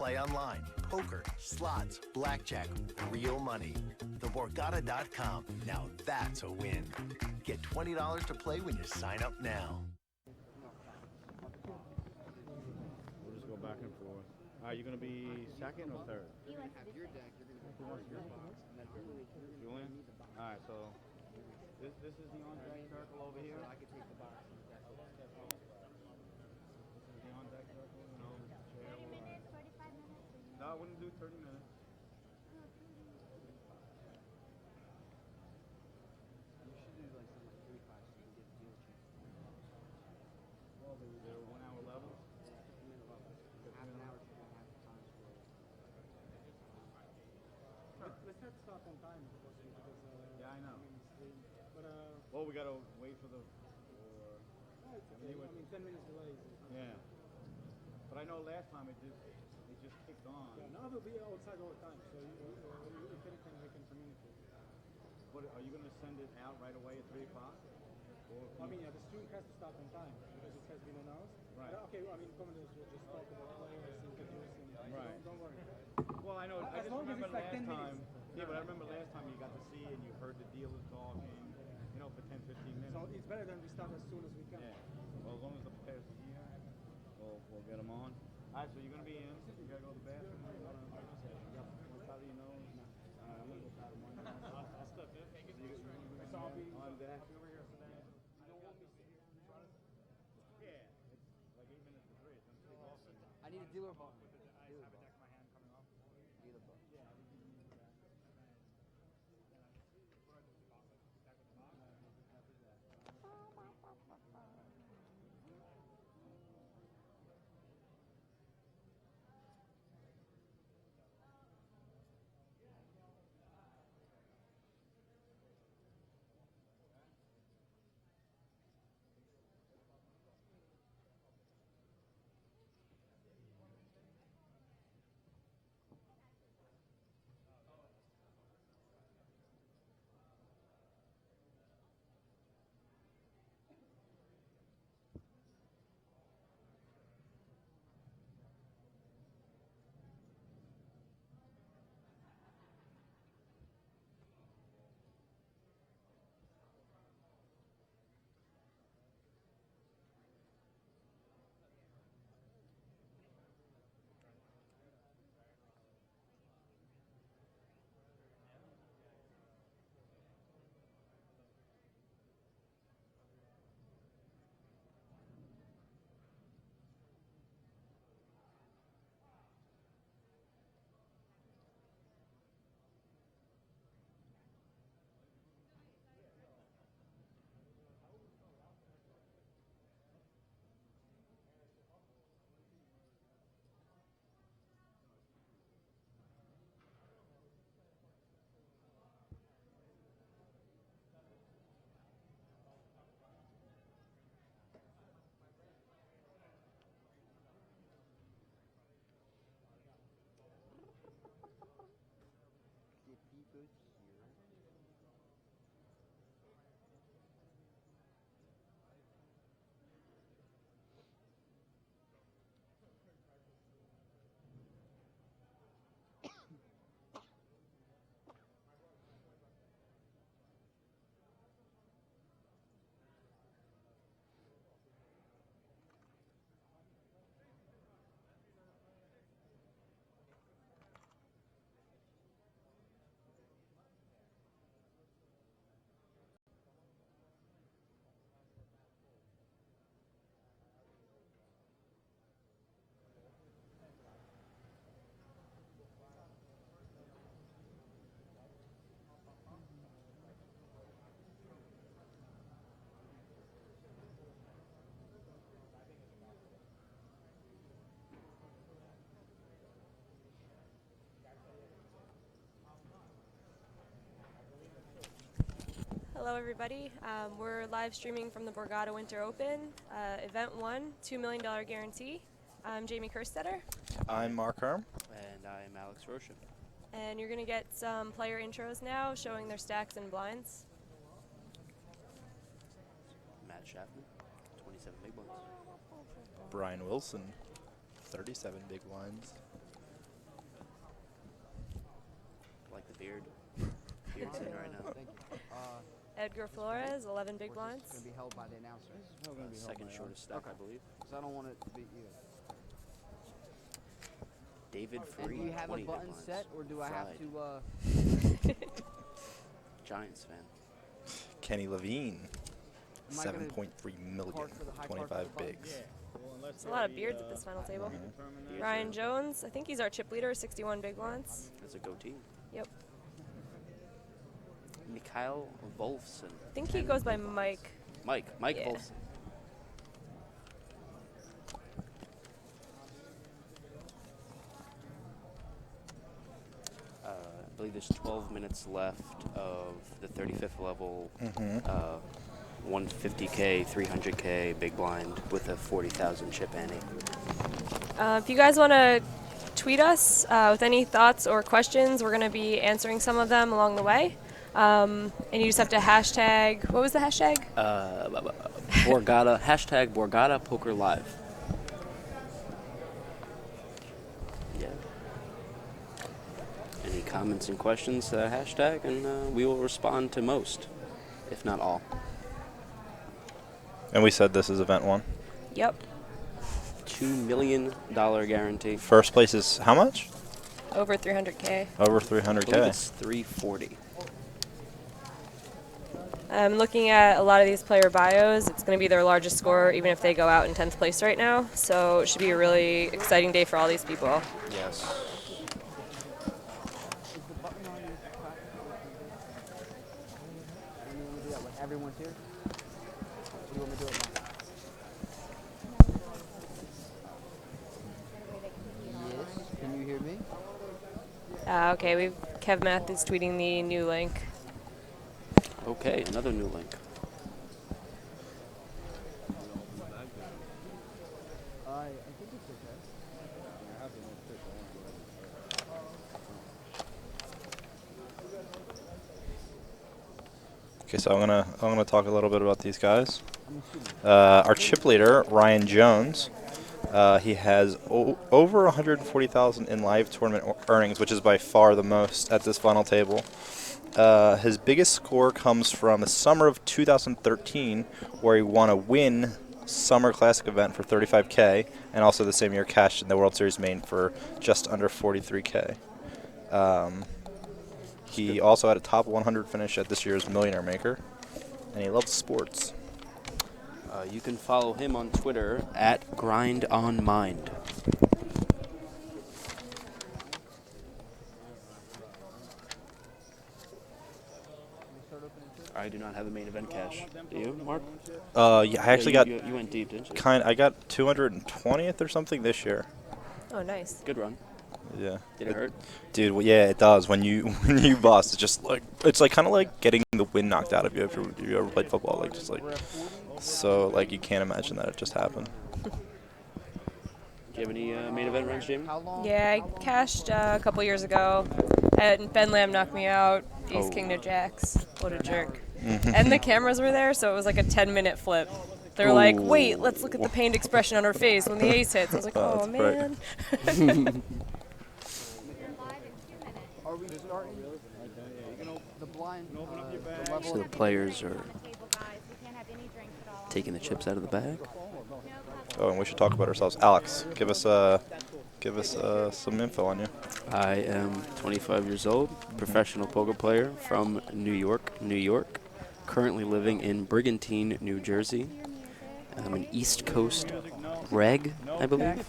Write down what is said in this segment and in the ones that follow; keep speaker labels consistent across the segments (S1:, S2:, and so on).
S1: play online. Poker, slots, blackjack, real money. TheBorgata.com. Now that's a win. Get $20 to play when you sign up now.
S2: We'll just go back and forth. Are you going to be second or third?
S3: You're going to have your deck, you're going to have your box, and then
S2: Julian? All right, so this is the on-deck circle over here.
S3: I could take the box.
S2: This is the on-deck circle, you know, chair.
S4: 30 minutes, 45 minutes.
S2: No, I wouldn't do 30 minutes.
S3: You should do like something like 35 so you can get the deal chance.
S2: Well, they're 1 hour levels.
S3: And then about half an hour should be half the time.
S5: Let's not start on time because
S2: Yeah, I know.
S5: But
S2: Well, we got to wait for the...
S5: it's okay. I mean, 10 minutes delay.
S2: Yeah. But I know last time it just kicked on.
S5: Yeah, now we'll be outside all the time, so if anything, we can communicate.
S2: What, are you going to send it out right away at 3 o'clock?
S5: I mean, yeah, the stream has to start on time because it has been announced.
S2: Right.
S5: Okay, well, I mean, commentators will just talk about players, introducing.
S2: Right.
S5: Don't worry.
S2: Well, I know. I
S5: As
S2: just
S5: long as
S2: remember
S5: it's like
S2: last
S5: 10
S2: time.
S5: minutes.
S2: Yeah, but I remember last time you got to see and you heard the dealers talking, you know, for 10, 15 minutes.
S5: So it's better than we start as soon as we can.
S2: Yeah. Well, as long as the players are here, we'll get them on. All right, so you're going to be in. You got to go to the bathroom. Yep. Want to powder your nose? No. All right, I'm going to go powder mine. I'll step in. So I'll be on deck. Over here for that. You don't want me sitting down there? Yeah. It's like 8 minutes to 3. It's pretty awesome.
S3: I need a dealer book.
S5: I have a deck in my hand coming up.
S3: Dealer book. Good here.
S6: Hello, everybody. We're live streaming from the Borgata Winter Open, Event 1, $2 million guarantee. I'm Jamie Kerstetter.
S7: I'm Mark Herm.
S3: And I'm Alex Roshan.
S6: And you're going to get some player intros now showing their stacks and blinds.
S3: Matt Schaffman, 27 big blinds.
S7: Brian Wilson, 37 big blinds.
S4: beard. Beard's in right now.
S3: Thank you.
S6: Edgar Flores, 11 big
S3: It's
S6: blinds.
S3: going to be held by the announcer.
S4: Second shortest stack, I believe.
S3: Because I don't want it to be you.
S4: David
S3: And
S4: Free,
S3: do you have a
S4: 20 big
S3: button
S4: blinds.
S3: set, or do I have
S4: Fried.
S3: to?
S4: Giants fan.
S7: Kenny Levine,
S3: Am I gonna
S7: 7.3 million,
S3: card for the high card for
S7: 25
S3: the
S7: bigs.
S6: There's a lot of beards at this final table. Ryan Jones, I think he's our chip leader, 61 big blinds.
S4: That's a goatee.
S6: Yep.
S4: Mikhail Wolfson.
S6: I think he goes by Mike.
S4: Mike
S6: Yeah.
S4: Wolfson. I believe there's 12 minutes left of the 35th level, 150K, 300K big blind with a 40,000 chip ante.
S6: If you guys want to tweet us with any thoughts or questions, we're going to be answering some of them along the way. And you just have to hashtag, what was the hashtag?
S4: Borgata, hashtag Borgata Poker Live. Yeah. Any comments and questions to that hashtag, and we will respond to most, if not all.
S7: And we said this is event 1.
S6: Yep.
S4: $2 million guarantee.
S7: First place is how much?
S6: Over 300K.
S7: Over
S4: I believe
S7: 300K.
S4: it's 340.
S6: Looking at a lot of these player bios, it's going to be their largest score, even if they go out in 10th place right now. So it should be a really exciting day for all these people.
S4: Yes.
S3: Is the button on your class? And you want to do that when everyone's here? Or do you want me to do it now? Yes. Can you hear me?
S6: Okay, Kev Math is tweeting the new link.
S4: Okay, another new link.
S3: I think it's okay.
S7: Okay, so I'm gonna talk a little bit about these guys. Our chip leader, Ryan Jones, he has over 140,000 in live tournament earnings, which is by far the most at this final table. His biggest score comes from the summer of 2013, where he won a Win Summer Classic event for 35K, and also the same year cashed in the World Series main for just under 43K. He also had a top 100 finish at this year's Millionaire Maker, and he loves sports.
S4: You can follow him on Twitter at GrindOnMind. I do not have a main event cash. Do you, Mark?
S7: Yeah, I actually got
S4: You went deep, didn't you?
S7: I got 220th or something this year.
S6: Oh, nice.
S4: Good run.
S7: Yeah.
S4: Did it hurt?
S7: Dude, well, yeah, it does. When you bust, it's just like kind of like getting the wind knocked out of you if you ever played football. Like just like so like you can't imagine that it just happened.
S4: Do you have any main event runs, Jamie?
S3: How long?
S6: Yeah, I cashed a couple years ago, and Ben Lamb knocked me out. Ace
S4: Oh.
S6: King to Jacks. What a jerk. And the cameras were there, so it was like a 10-minute flip. They're like, wait, let's look at the pained expression on her face when the ace hits. I was like, oh,
S7: That's great.
S6: man.
S3: Are we starting? The blind. The level
S4: So the players are taking the chips out of the bag.
S7: Oh, and we should talk about ourselves. Alex, give us some info on you.
S4: I am 25 years old, professional poker player from New York, New York. Currently living in Brigantine, New Jersey. I'm an East Coast reg, I believe.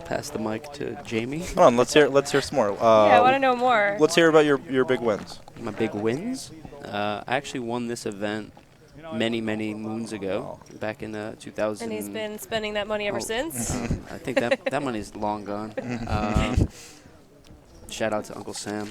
S4: Pass the mic to Jamie.
S7: Hold on, let's hear some more.
S6: Yeah, I want to know more.
S7: Let's hear about your big wins.
S4: My big wins. I actually won this event many moons ago, back in 2000.
S6: And he's been spending that money ever since.
S4: I think that money's long gone. Shout out to Uncle Sam.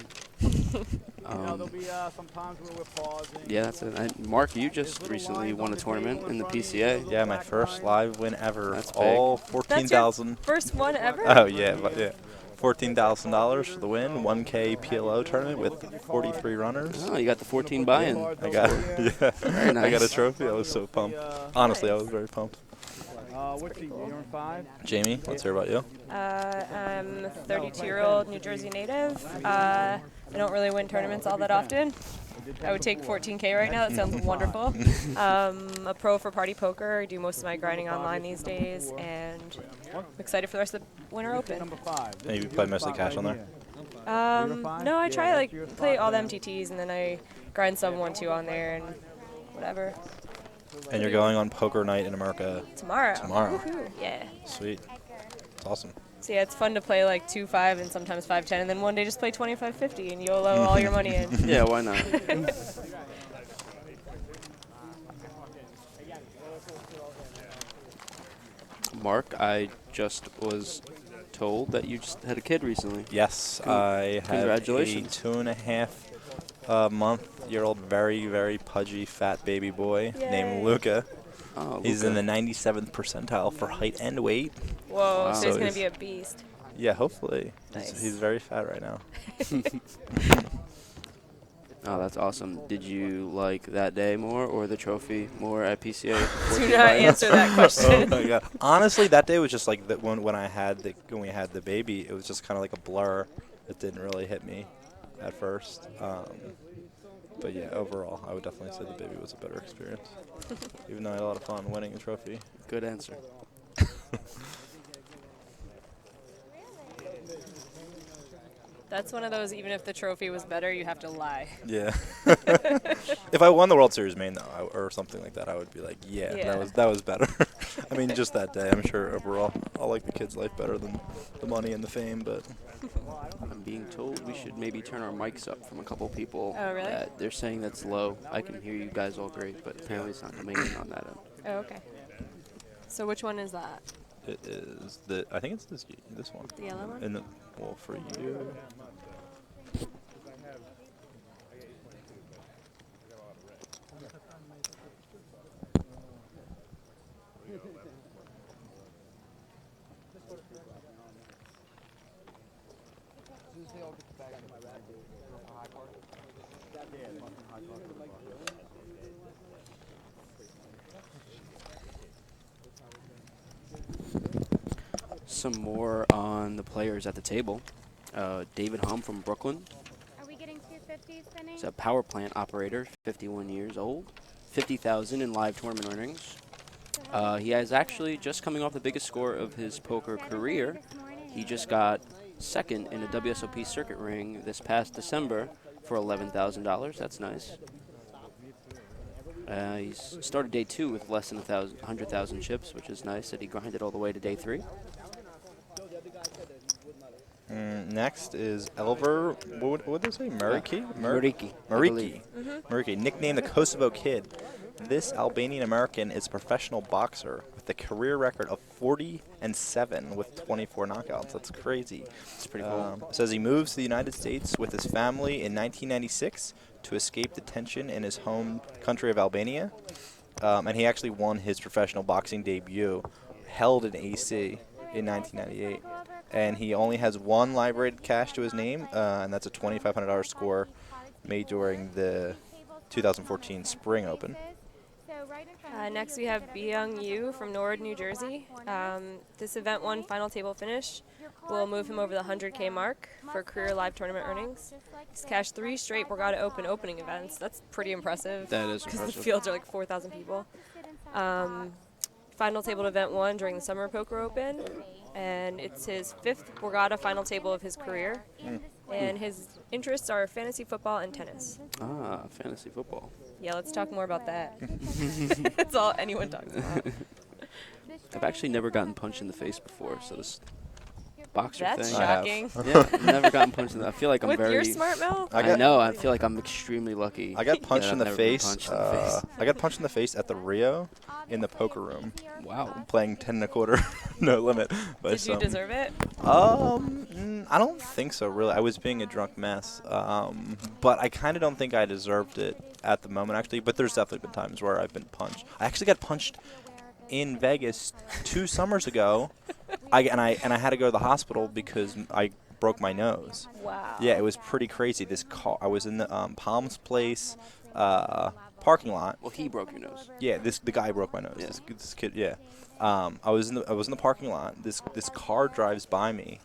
S2: There'll be some times where we're pausing.
S4: Yeah, that's it. Mark, you just recently won a tournament in the PCA.
S7: Yeah, my first live win ever.
S4: That's big.
S7: All
S6: That's
S7: 14,000.
S6: your first one ever?
S7: Oh yeah, but yeah. $14,000 for the win. 1K PLO tournament with 43 runners.
S4: Oh, you got the 14 buy-in.
S7: I got I got a
S4: nice.
S7: trophy. I was so pumped. Honestly, I was very pumped.
S2: What's
S6: pretty
S2: he?
S6: cool.
S2: You're in 5?
S7: Jamie, let's hear about you.
S6: I'm a 32-year-old New Jersey native. I don't really win tournaments all that often. I would take 14K right now. That sounds wonderful. A pro for party poker. I do most of my grinding online these days, and I'm excited for the rest of the Winter Open.
S2: Number 5.
S7: And you play mostly cash on there?
S6: No, I try play all the MTTs, and then I grind some 1-2 on there and whatever.
S7: And you're going on poker night in America
S6: Tomorrow.
S7: tomorrow.
S6: Woohoo. Yeah.
S7: Sweet. It's awesome.
S6: So yeah, it's fun to play like 2-5 and sometimes 5-10, and then one day just play 25-50 and YOLO all your money in.
S4: Yeah, why not? Mark, I just was told that you just had a kid recently.
S7: Yes, I have
S4: Congratulations.
S7: a 2.5-month-year-old, very, very pudgy, fat baby boy named Luca.
S4: Oh,
S7: He's in
S4: Luca.
S7: the 97th percentile for height and weight.
S6: Whoa,
S4: Wow.
S6: so
S7: So
S6: he's going
S7: he's-
S6: to be a beast.
S7: Yeah, hopefully.
S6: Nice.
S7: He's very fat right now.
S4: Oh, that's awesome. Did you like that day more or the trophy more at PCA?
S6: Do not answer that question.
S7: Oh my god! Honestly, that day was just like when we had the baby. It was just kind of like a blur. It didn't really hit me at first. But yeah, overall, I would definitely say the baby was a better experience. Even though I had a lot of fun winning a trophy.
S4: Good answer.
S6: That's one of those, even if the trophy was better, you have to lie.
S7: Yeah. If I won the World Series main though, or something like that, I would be like,
S6: Yeah.
S7: that was better. I mean, just that day. I'm sure overall, I'll like the kid's life better than the money and the fame, but.
S4: I'm being told we should maybe turn our mics up from a couple people.
S6: Oh, really?
S4: That they're saying that's low. I can hear you guys all great, but apparently it's not coming in on that end.
S6: Oh, okay. So which one is that?
S7: It is I think it's this one.
S6: The yellow one?
S7: And well, for you.
S4: Some more on the players at the table. David Hum from Brooklyn.
S8: Are we getting 250 spinning?
S4: He's a power plant operator, 51 years old, 50,000 in live tournament earnings. He is actually just coming off the biggest score of his poker career. He just got second in a WSOP circuit ring this past December for $11,000. That's nice. He's started day 2 with less than 100,000 chips, which is nice that he grinded all the way to day 3.
S7: Next is Elver. What would they say? Mariki?
S4: Mariki.
S7: Mariki. Mariki, nicknamed the Kosovo Kid. This Albanian American is a professional boxer with a career record of 40-7 with 24 knockouts. That's crazy.
S4: It's pretty cool.
S7: Says he moves to the United States with his family in 1996 to escape detention in his home country of Albania. And he actually won his professional boxing debut, held in AC in 1998. And he only has one live rated cash to his name, and that's a $2,500 score made during the 2014 Spring Open.
S6: Next we have Byung Yu from Norwood, New Jersey. This event won final table finish. We'll move him over the 100K mark for career live tournament earnings. He's cashed 3 straight Borgata opening events. That's pretty impressive.
S4: That is
S6: because the
S4: impressive.
S6: fields are like 4,000 people. Final table event won during the Summer Poker Open, and it's his 5th Borgata final table of his career. And his interests are fantasy football and tennis.
S4: Ah, fantasy football.
S6: Yeah, let's talk more about that. That's all anyone talks about.
S4: I've actually never gotten punched in the face before, so this boxer
S6: That's
S4: thing.
S6: shocking.
S4: Yeah, I've never gotten punched in the I feel like I'm
S6: With
S4: very.
S6: your smart mouth?
S4: I know. I feel like I'm extremely lucky.
S7: I got punched
S4: that
S7: in
S4: I've
S7: the
S4: never been
S7: face.
S4: punched in the face.
S7: I got punched in the face at the Rio in the poker room.
S4: Wow.
S7: Playing 10 1/4, no limit.
S6: Did you deserve it?
S7: I don't think so, really. I was being a drunk mess. But I kind of don't think I deserved it at the moment, actually. But there's definitely been times where I've been punched. I actually got punched in Vegas 2 summers ago. I had to go to the hospital because I broke my nose.
S6: Wow.
S7: Yeah, it was pretty crazy. I was in the Palms place. parking lot.
S4: Well, he broke your nose.
S7: Yeah, the guy broke my nose.
S4: Yeah.
S7: This kid, yeah. I was in the parking lot. This car drives by me,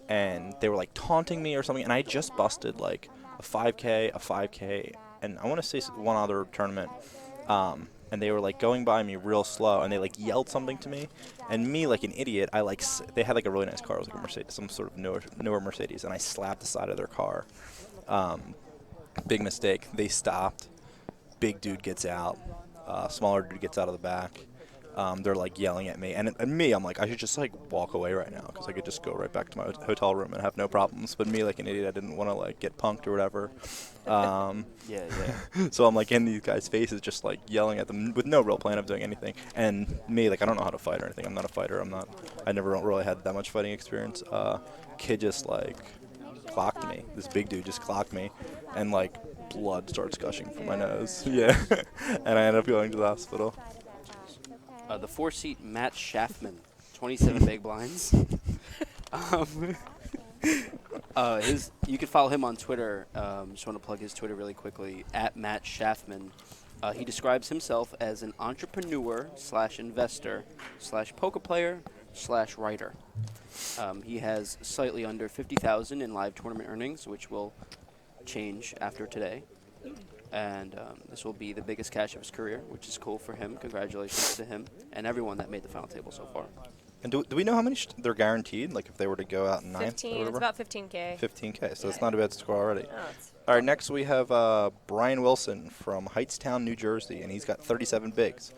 S7: and they were like taunting me or something. And I just busted like a 5K, and I want to say one other tournament. And they were like going by me real slow, and they like yelled something to me, and me like an idiot, I like they had like a really nice car, it was like a Mercedes, some sort of newer Mercedes, and I slapped the side of their car. Big mistake. They stopped. Big dude gets out. Smaller dude gets out of the back. They're like yelling at me, and me, I'm like, I should just like walk away right now because I could just go right back to my hotel room and have no problems. But me, like an idiot, I didn't want to like get punked or whatever.
S4: Yeah.
S7: So I'm like in these guys' faces, just like yelling at them with no real plan of doing anything. And me, like I don't know how to fight or anything. I'm not a fighter. I never really had that much fighting experience. Kid just like clocked me. This big dude just clocked me, and like blood starts gushing from my nose. Yeah, and I ended up going to the hospital.
S4: The 4-seat Matt Schaffman, 27 big blinds. You can follow him on Twitter. Just want to plug his Twitter really quickly, at Matt Schaffman. He describes himself as an entrepreneur / investor / poker player / writer. He has slightly under 50,000 in live tournament earnings, which will change after today. And this will be the biggest cash of his career, which is cool for him. Congratulations to him and everyone that made the final table so far.
S7: And do we know how many they're guaranteed? Like if they were to go out in ninth?
S6: 15. It's about 15K.
S7: 15K, so it's not a bad score already.
S6: No,
S7: All right, next we have Brian Wilson from Hightstown, New Jersey, and he's got 37 bigs.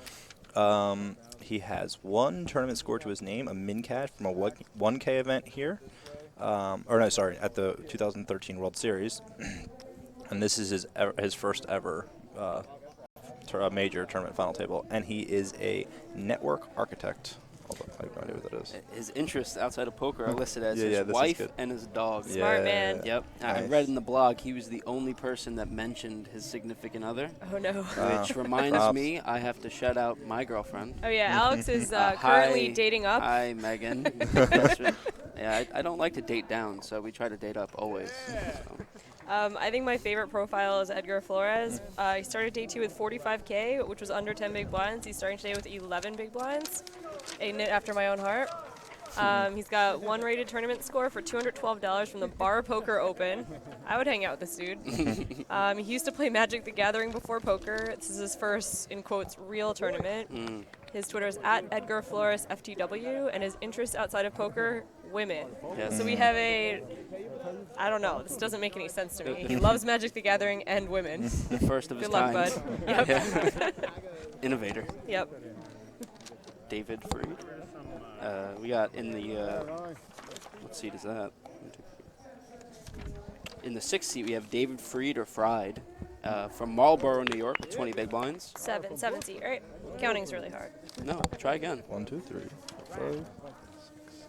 S7: He has one tournament score to his name, a min cash from a 1K event here. At the 2013 World Series. And this is his first ever major tournament final table. And he is a network architect. Although I have no idea what that is.
S4: His interests outside of poker are listed as
S7: Yeah,
S4: his wife and his dog.
S6: Smart man.
S4: Yep.
S7: Nice.
S4: I read in the blog he was the only person that mentioned his significant other.
S6: Oh, no.
S4: Which reminds me, I have to shout out my girlfriend.
S6: Oh, yeah. Alex is currently dating up.
S4: Hi, Megan. Yeah, I don't like to date down, so we try to date up always. So.
S6: I think my favorite profile is Edgar Flores. He started day 2 with 45K, which was under 10 big blinds. He's starting today with 11 big blinds, a nit after my own heart. He's got one rated tournament score for $212 from the Bar Poker Open. I would hang out with this dude. He used to play Magic the Gathering before poker. This is his first, in quotes, real tournament. His Twitter is at Edgar Flores FTW, and his interests outside of poker, women.
S4: Yes.
S6: So we have I don't know, this doesn't make any sense to me. He loves Magic the Gathering and women.
S4: The first of his
S6: Good luck,
S4: kind.
S6: bud. Yep.
S4: Innovator.
S6: Yep.
S4: David Freed. We got in the, what seat is that? In the 6th seat, we have David Freed or Fried from Marlboro, New York, with 20 big blinds.
S6: Seven seat, right? Counting's really hard.
S4: No, try again.
S7: 1, 2, 3, 5, 6,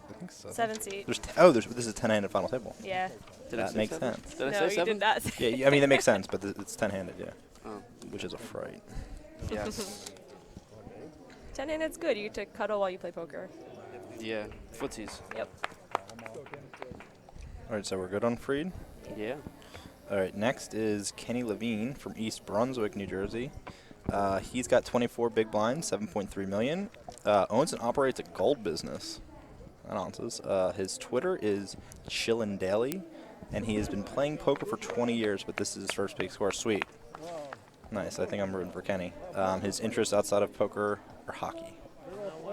S7: I think 7.
S6: 7 seat.
S7: This is 10-handed final table.
S6: Yeah.
S4: Did I
S7: That
S4: say
S7: makes
S4: 7?
S7: sense.
S4: Did I
S6: No,
S4: say
S6: you
S4: 7?
S6: did not say.
S7: Yeah, I mean that makes sense, but it's 10-handed, yeah.
S4: Oh,
S7: Which is a fright.
S4: yes.
S6: 10-handed's good. You get to cuddle while you play poker.
S4: Yeah, footsies.
S6: Yep.
S7: All right, so we're good on Freed.
S4: Yeah.
S7: All right, next is Kenny Levine from East Brunswick, New Jersey. He's got 24 big blinds, 7.3 million. Owns and operates a gold business. Announces. His Twitter is Chillin' Daily, and he has been playing poker for 20 years, but this is his first big score. Sweet. Nice. I think I'm rooting for Kenny. His interests outside of poker are hockey.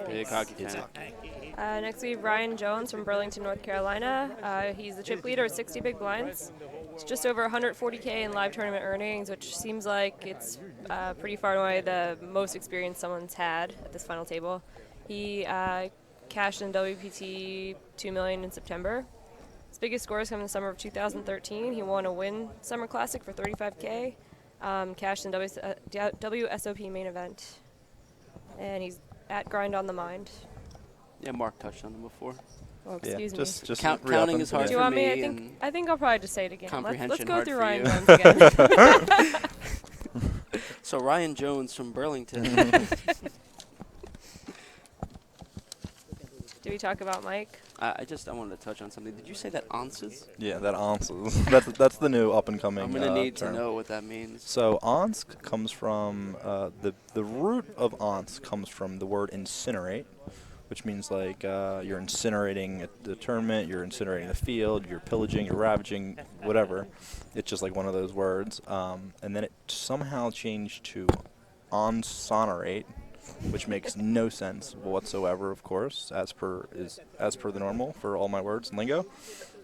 S4: Big hockey
S7: It's
S4: fan.
S7: hockey.
S6: Next we have Ryan Jones from Burlington, North Carolina. He's the chip leader with 60 big blinds. It's just over 140K in live tournament earnings, which seems like it's pretty far away the most experience someone's had at this final table. He cashed in WPT $2 million in September. His biggest scores come in the summer of 2013. He won a Win Summer Classic for 35K, cashed in WSOP main event, and he's at Grind on the Mind.
S4: Yeah, Mark touched on them before.
S6: Oh, excuse me.
S7: Just
S4: Counting is hard
S6: Do you
S4: for
S6: want me?
S4: me.
S6: I think I'll probably just say it again. Let's
S4: Comprehension
S6: go
S4: hard
S6: through
S4: for
S6: Ryan
S4: you.
S6: Jones again.
S4: So Ryan Jones from Burlington.
S6: Do we talk about Mike?
S4: I wanted to touch on something. Did you say that ounces?
S7: Yeah, that ounces. that's the new up and coming.
S4: I'm gonna need
S7: term.
S4: to know what that means.
S7: So once comes from the root of once comes from the word incinerate, which means like you're incinerating the tournament, you're incinerating the field, you're pillaging, you're ravaging, whatever. It's just like one of those words. And then it somehow changed to onsonerate, which makes no sense whatsoever, of course, as per the normal for all my words and lingo.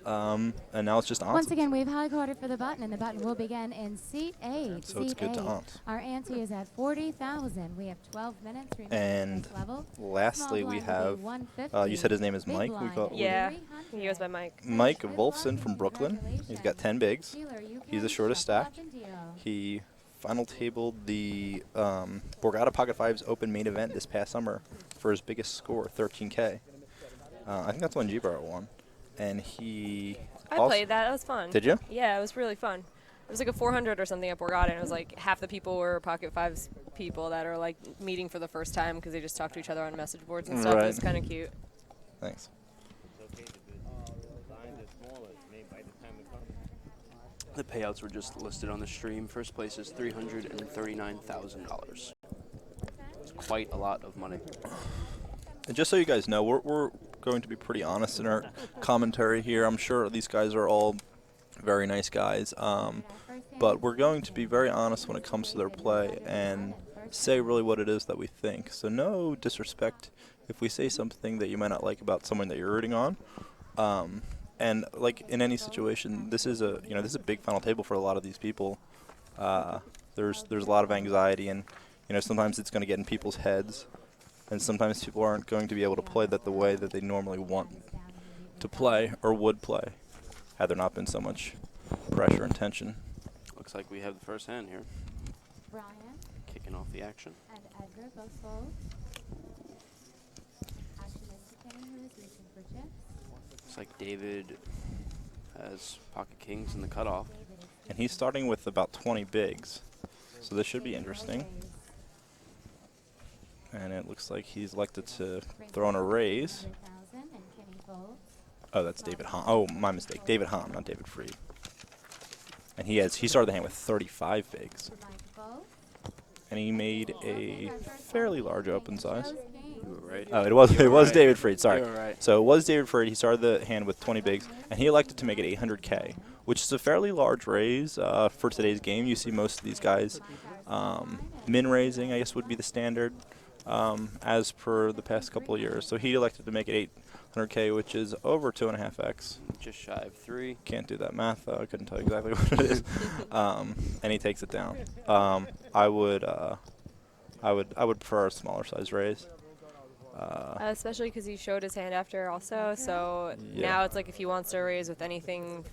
S7: And now it's just
S8: Once again, we've high carded for the button, and the button will begin in seat 8.
S7: So it's good to aunt.
S8: Our ante is at 40,000. We have 12 minutes remaining
S7: And
S8: at this level.
S7: lastly, we have, you said his name is Mike. We call
S6: Yeah, he goes by Mike.
S7: Mike Wolfson from Brooklyn. He's got 10 bigs. He's the shortest stack. He final tabled the Borgata Pocket 5's Open main event this past summer for his biggest score, 13K. I think that's when G-Bar won. And he
S6: I played that. That was fun.
S7: Did you?
S6: Yeah, it was really fun. It was like a 400 or something at Borgata, and it was like half the people were Pocket 5's people that are like meeting for the first time because they just talk to each other on message boards and stuff.
S7: Right.
S6: It was kind of cute.
S7: Thanks.
S4: The payouts were just listed on the stream. First place is $339,000. It's quite a lot of money.
S7: And just so you guys know, we're going to be pretty honest in our commentary here. I'm sure these guys are all very nice guys, but we're going to be very honest when it comes to their play and say really what it is that we think. So no disrespect if we say something that you might not like about someone that you're rooting on. And like in any situation, this is a big final table for a lot of these people. There's a lot of anxiety, and sometimes it's going to get in people's heads. And sometimes people aren't going to be able to play that the way that they normally want to play or would play had there not been so much pressure and tension.
S4: Looks like we have the first hand here.
S8: Brian
S4: Kicking off the action.
S8: and Edgar both fold. Action is to Kenny, who is reaching for chips.
S4: Looks like David has pocket kings in the cutoff.
S7: And he's starting with about 20 bigs. So this should be interesting. And it looks like he's elected to throw in a raise.
S8: 100,000, and Kenny folds.
S7: Oh, that's David Hahn. Oh, my mistake. David Hahn, not David Freed. And he started the hand with 35 bigs.
S8: Mike folds.
S7: And he made a fairly large open size.
S4: You were right.
S7: Oh, it was
S4: right.
S7: David Freed. Sorry.
S4: You were right.
S7: So it was David Freed. He started the hand with 20 bigs, and he elected to make it 800K, which is a fairly large raise for today's game. You see most of these guys min raising, I guess, would be the standard as per the past couple of years. So he elected to make it 800K, which is over 2.5x.
S4: Just shy of 3.
S7: Can't do that math, though. I couldn't tell you exactly what it is. And he takes it down. I would prefer a smaller size raise.
S6: Especially because he showed his hand after also, so
S7: Yeah.
S6: now it's like if he wants to raise with anything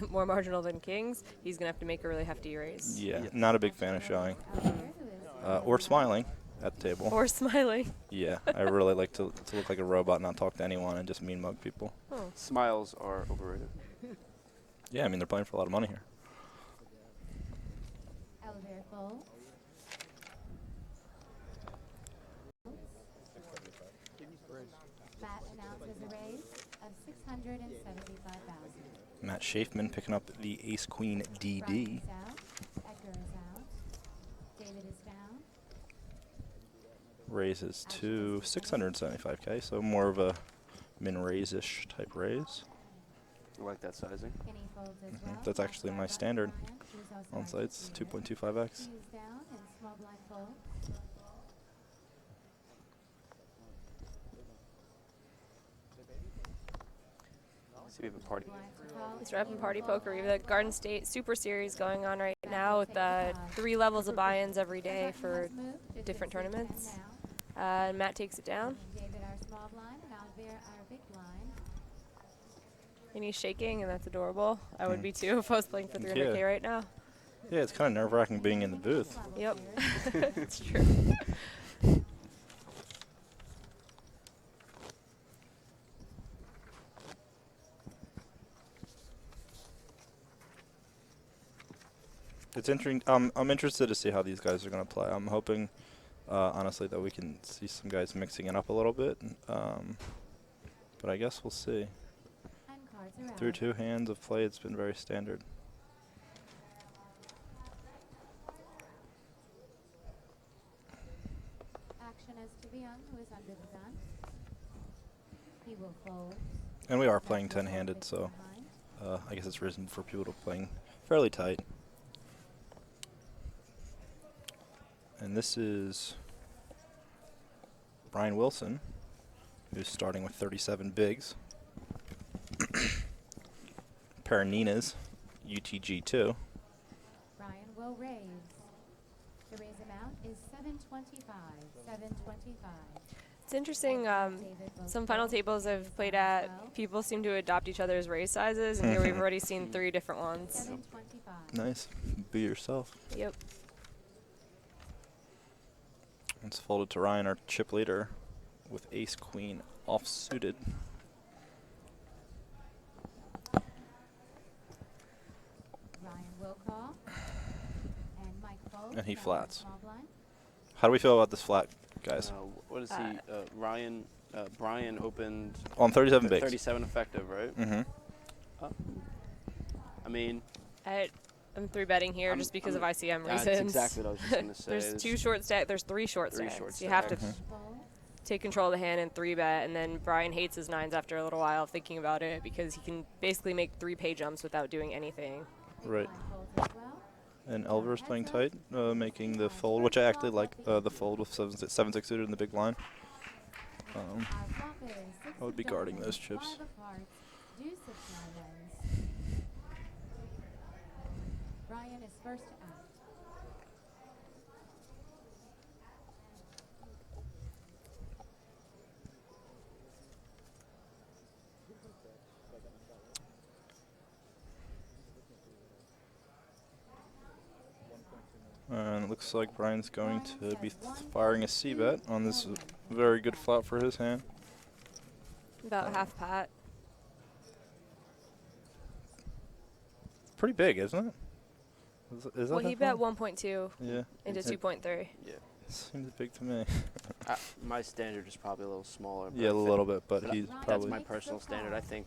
S6: more marginal than kings, he's going to have to make a really hefty raise.
S7: Yeah, not a big fan of showing. Or smiling at the table.
S6: Or smiling.
S7: Yeah, I really like to look like a robot, not talk to anyone, and just mean mug people.
S6: Oh.
S4: Smiles are overrated.
S7: Yeah, I mean, they're playing for a lot of money here.
S8: Elevator folds. Matt announces a raise of 675,000.
S7: Matt Schafman picking up the ace-queen DD.
S8: Brian is out. Edgar is out. David is down.
S7: Raises to 675K, so more of a min-raise-ish type raise.
S4: I like that sizing.
S8: Kenny folds as well.
S7: That's actually my standard
S8: Brian, who's also
S7: on
S8: out.
S7: sites, 2.25x.
S8: He's down and small blind fold.
S4: See, we have a party.
S8: Blind to call.
S6: It's Rep and Party Poker. We have the Garden State Super Series going on right now with 3 levels of buy-ins every day for different tournaments. And Matt takes it down.
S8: David our small blind and Alvear our big blind.
S6: And he's shaking, and that's adorable. I would be too if I was playing for 300K
S7: Yeah.
S6: right now.
S7: Yeah, it's kind of nerve-wracking being in the booth.
S6: Yep. It's true.
S7: It's interesting. I'm interested to see how these guys are going to play. I'm hoping, honestly, that we can see some guys mixing it up a little bit. But I guess we'll see.
S8: And cards are out.
S7: Through 2 hands of play, it's been very standard.
S8: Action as to the young who is under the gun. He will fold.
S7: And we are playing 10-handed, so I guess it's reason for people to playing fairly tight. And this is Brian Wilson, who's starting with 37 bigs. Pair of Ninas, UTG2.
S8: Brian will raise. The raise amount is 725. 725.
S6: It's interesting. Some final tables I've played at, people seem to adopt each other's raise sizes, and here we've already seen 3 different ones.
S8: 725.
S7: Nice. Be yourself.
S6: Yep.
S7: It's folded to Ryan, our chip leader, with ace queen off suited.
S8: Ryan will call. And Mike folds.
S7: And he
S8: from
S7: flats.
S8: small blind.
S7: How do we feel about this flat, guys?
S4: What is he? Brian opened
S7: On 37 bigs.
S4: 37 effective, right?
S7: Mm-hmm.
S4: I mean,
S6: I'm 3-betting here just because of ICM reasons.
S4: that's exactly what I was just gonna say.
S6: There's 2 short stack. There's 3 short
S4: Three
S6: stacks.
S4: short
S6: You have to
S4: stacks.
S8: Fold.
S6: take control of the hand and 3-bet, and then Brian hates his 9s after a little while of thinking about it because he can basically make 3 pay jumps without doing anything.
S7: Right.
S8: Blind folds as well.
S7: And Elver's playing tight, making the fold, which I actually like the fold with 7-6 suited in the big blind.
S8: Our flop is 6
S7: I would be
S8: of
S7: guarding
S8: diamonds,
S7: those chips.
S8: 5 of hearts, deuce of diamonds. Brian is first to act.
S7: And it looks like Brian's going to be firing a C-bet on this very good flop for his hand.
S6: About half pot.
S7: Pretty big, isn't it? Is that
S6: Well, he
S7: that
S6: bet
S7: big?
S6: 1.2
S7: Yeah.
S6: into
S7: It
S6: 2.3.
S4: Yeah.
S7: seems big to me.
S4: My standard is probably a little smaller. but
S7: Yeah, a
S4: I think
S7: little bit, but
S4: that-
S7: he's
S8: That's
S4: That's
S7: probably...
S4: my personal standard. I think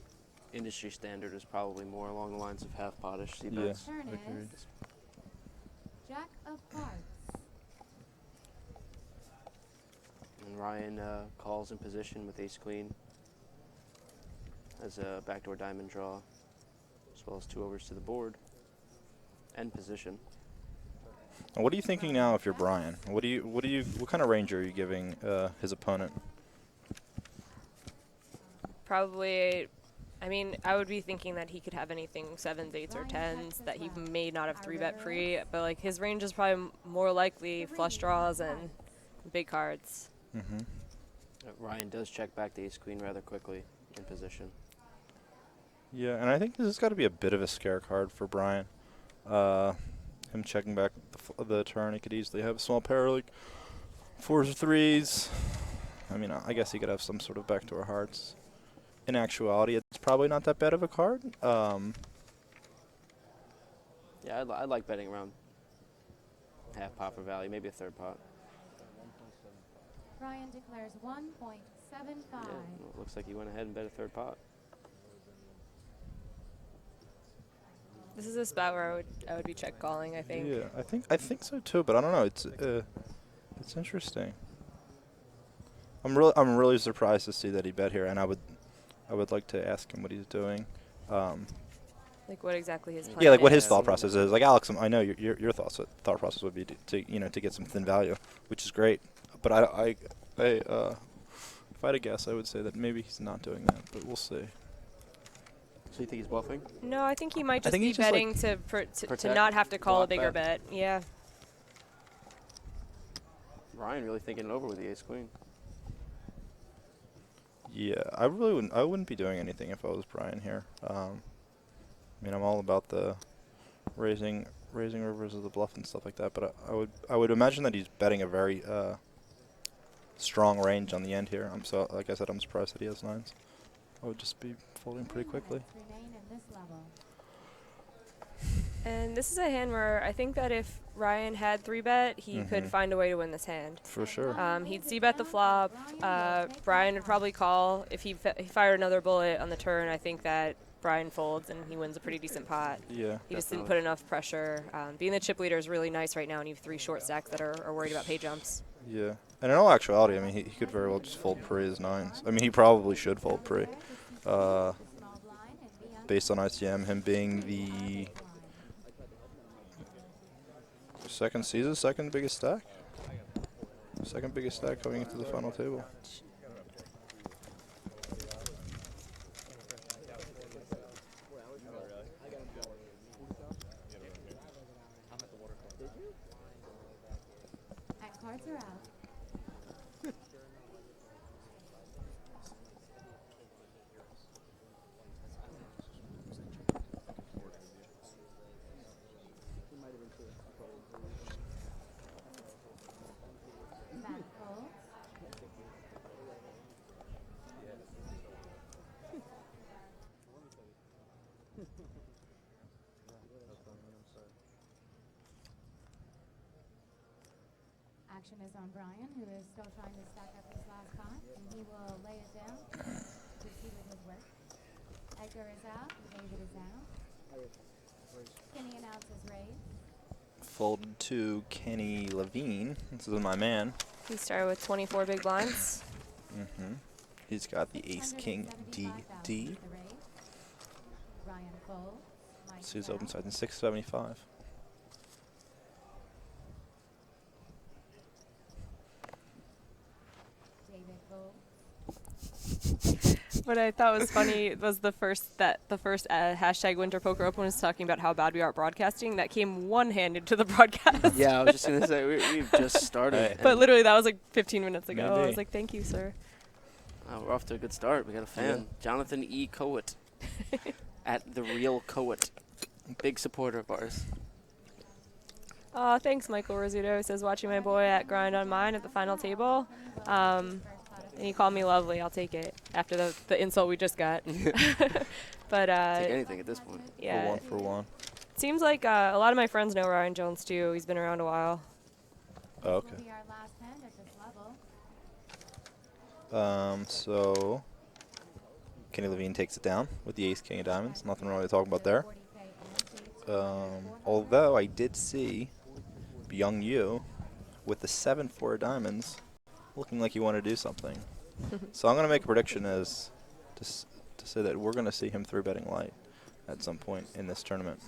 S4: industry standard is probably more along the lines of half pottish
S7: Yeah.
S4: C-bets.
S8: Turn
S7: agreed.
S8: is Jack of hearts.
S4: And Ryan calls in position with ace queen as a backdoor diamond draw, as well as 2 overs to the board and position.
S7: And what are you thinking now if you're Brian? What kind of range are you giving his opponent?
S6: Probably, I mean, I would be thinking that he could have anything 7s, 8s, or 10s that he may not have 3-bet pre, but like his range is probably more likely flush draws and big cards.
S7: Mm-hmm.
S4: Ryan does check back the ace queen rather quickly in position.
S7: Yeah, and I think this has got to be a bit of a scare card for Brian. Him checking back the turn, he could easily have a small pair like 4s or 3s. I mean, I guess he could have some sort of backdoor hearts. In actuality, it's probably not that bad of a card.
S4: Yeah, I like betting around half pot for value, maybe a third pot.
S8: Brian declares 1.75.
S4: Yeah, well, it looks like he went ahead and bet a third pot.
S6: This is a spot where I would be check calling, I think.
S7: Yeah, I think so too, but I don't know. It's interesting. I'm really surprised to see that he bet here, and I would like to ask him what he's doing.
S6: Like what exactly his plan
S7: Yeah, like what his
S6: is.
S7: thought process is. Like Alex, I know your thought process would be to get some thin value, which is great. But if I had to guess, I would say that maybe he's not doing that, but we'll see.
S4: So you think he's bluffing?
S6: No, I think he might just
S7: think
S6: be
S7: he's just, like,
S6: betting to
S4: protect,
S6: not have to call a
S4: block
S6: bigger
S4: bet.
S6: bet. Yeah.
S4: Ryan really thinking it over with the ace queen.
S7: Yeah, I wouldn't be doing anything if I was Brian here. I mean, I'm all about the raising rivers of the bluff and stuff like that, but I would imagine that he's betting a very strong range on the end here. Like I said, I'm surprised that he has 9s. I would just be folding pretty quickly.
S8: Remain in this level.
S6: And this is a hand where I think that if Ryan had 3-bet, he could find a way to win this hand.
S7: For sure.
S6: He'd c-bet the flop. Brian would probably call. If he fired another bullet on the turn, I think that Brian folds and he wins a pretty decent pot.
S7: Yeah.
S6: He just didn't put enough pressure. Being the chip leader is really nice right now, and you have 3 short stacks that are worried about pay jumps.
S7: Yeah. And in all actuality, I mean, he could very well just fold pre his 9s. I mean, he probably should fold pre. Based on ICM, him being the second biggest stack? Second biggest stack coming into the final table.
S8: And cards are out. Back fold. Action is on Brian, who is still trying to stack up his last pot, and he will lay it down to see with his work. Edgar is out, David is out. Kenny announces raise.
S7: Folded to Kenny Levine. This is my man.
S6: He started with 24 big blinds.
S7: He's got the ace king DD.
S8: the raise. Ryan folds. Mike
S7: So he's
S8: is
S7: open
S8: out.
S7: side in 675.
S8: David folds.
S6: What I thought was funny was the first hashtag Winter Poker Open was talking about how bad we are at broadcasting. That came one hand into the broadcast.
S4: Yeah, I was just going to say, we've just started.
S6: But literally, that was like 15 minutes ago. I
S7: Maybe.
S6: was like, thank you, sir.
S4: We're off to a good start. We got a fan.
S7: Yeah.
S4: Jonathan E. Coet at The Real Coet. Big supporter of ours.
S6: Thanks, Michael Rizzuto. He says, watching my boy at Grind on Mine at the final table. And he called me lovely. I'll take it after the insult we just got. But
S4: Take anything at this point.
S6: yeah,
S7: For one.
S6: it seems like a lot of my friends know Ryan Jones too. He's been around a while.
S7: Oh,
S8: This will be our last hand at this level.
S7: So Kenny Levine takes it down with the ace king of diamonds. Nothing really to talk about there.
S8: 40K and
S7: Although I did see Young Yu with the 7-4 diamonds looking like he wanted to do something. So I'm going to make a prediction as to say that we're going to see him 3-betting light at some point in this tournament.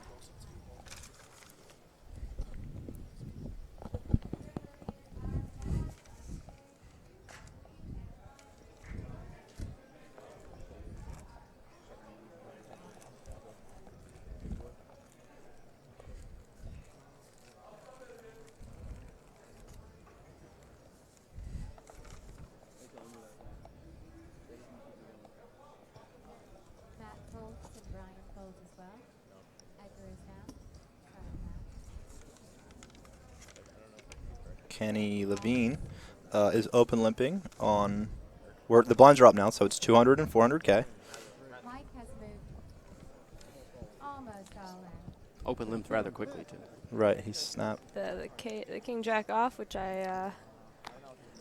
S8: Matt folds and Brian folds as well. Edgar is down. Sorry, Matt.
S7: Kenny Levine is open limping on where the blinds are up now, so it's 200 and 400K.
S8: Mike has moved almost all in.
S4: Open limped rather quickly, too.
S7: Right, he snapped.
S6: The king jack off, which I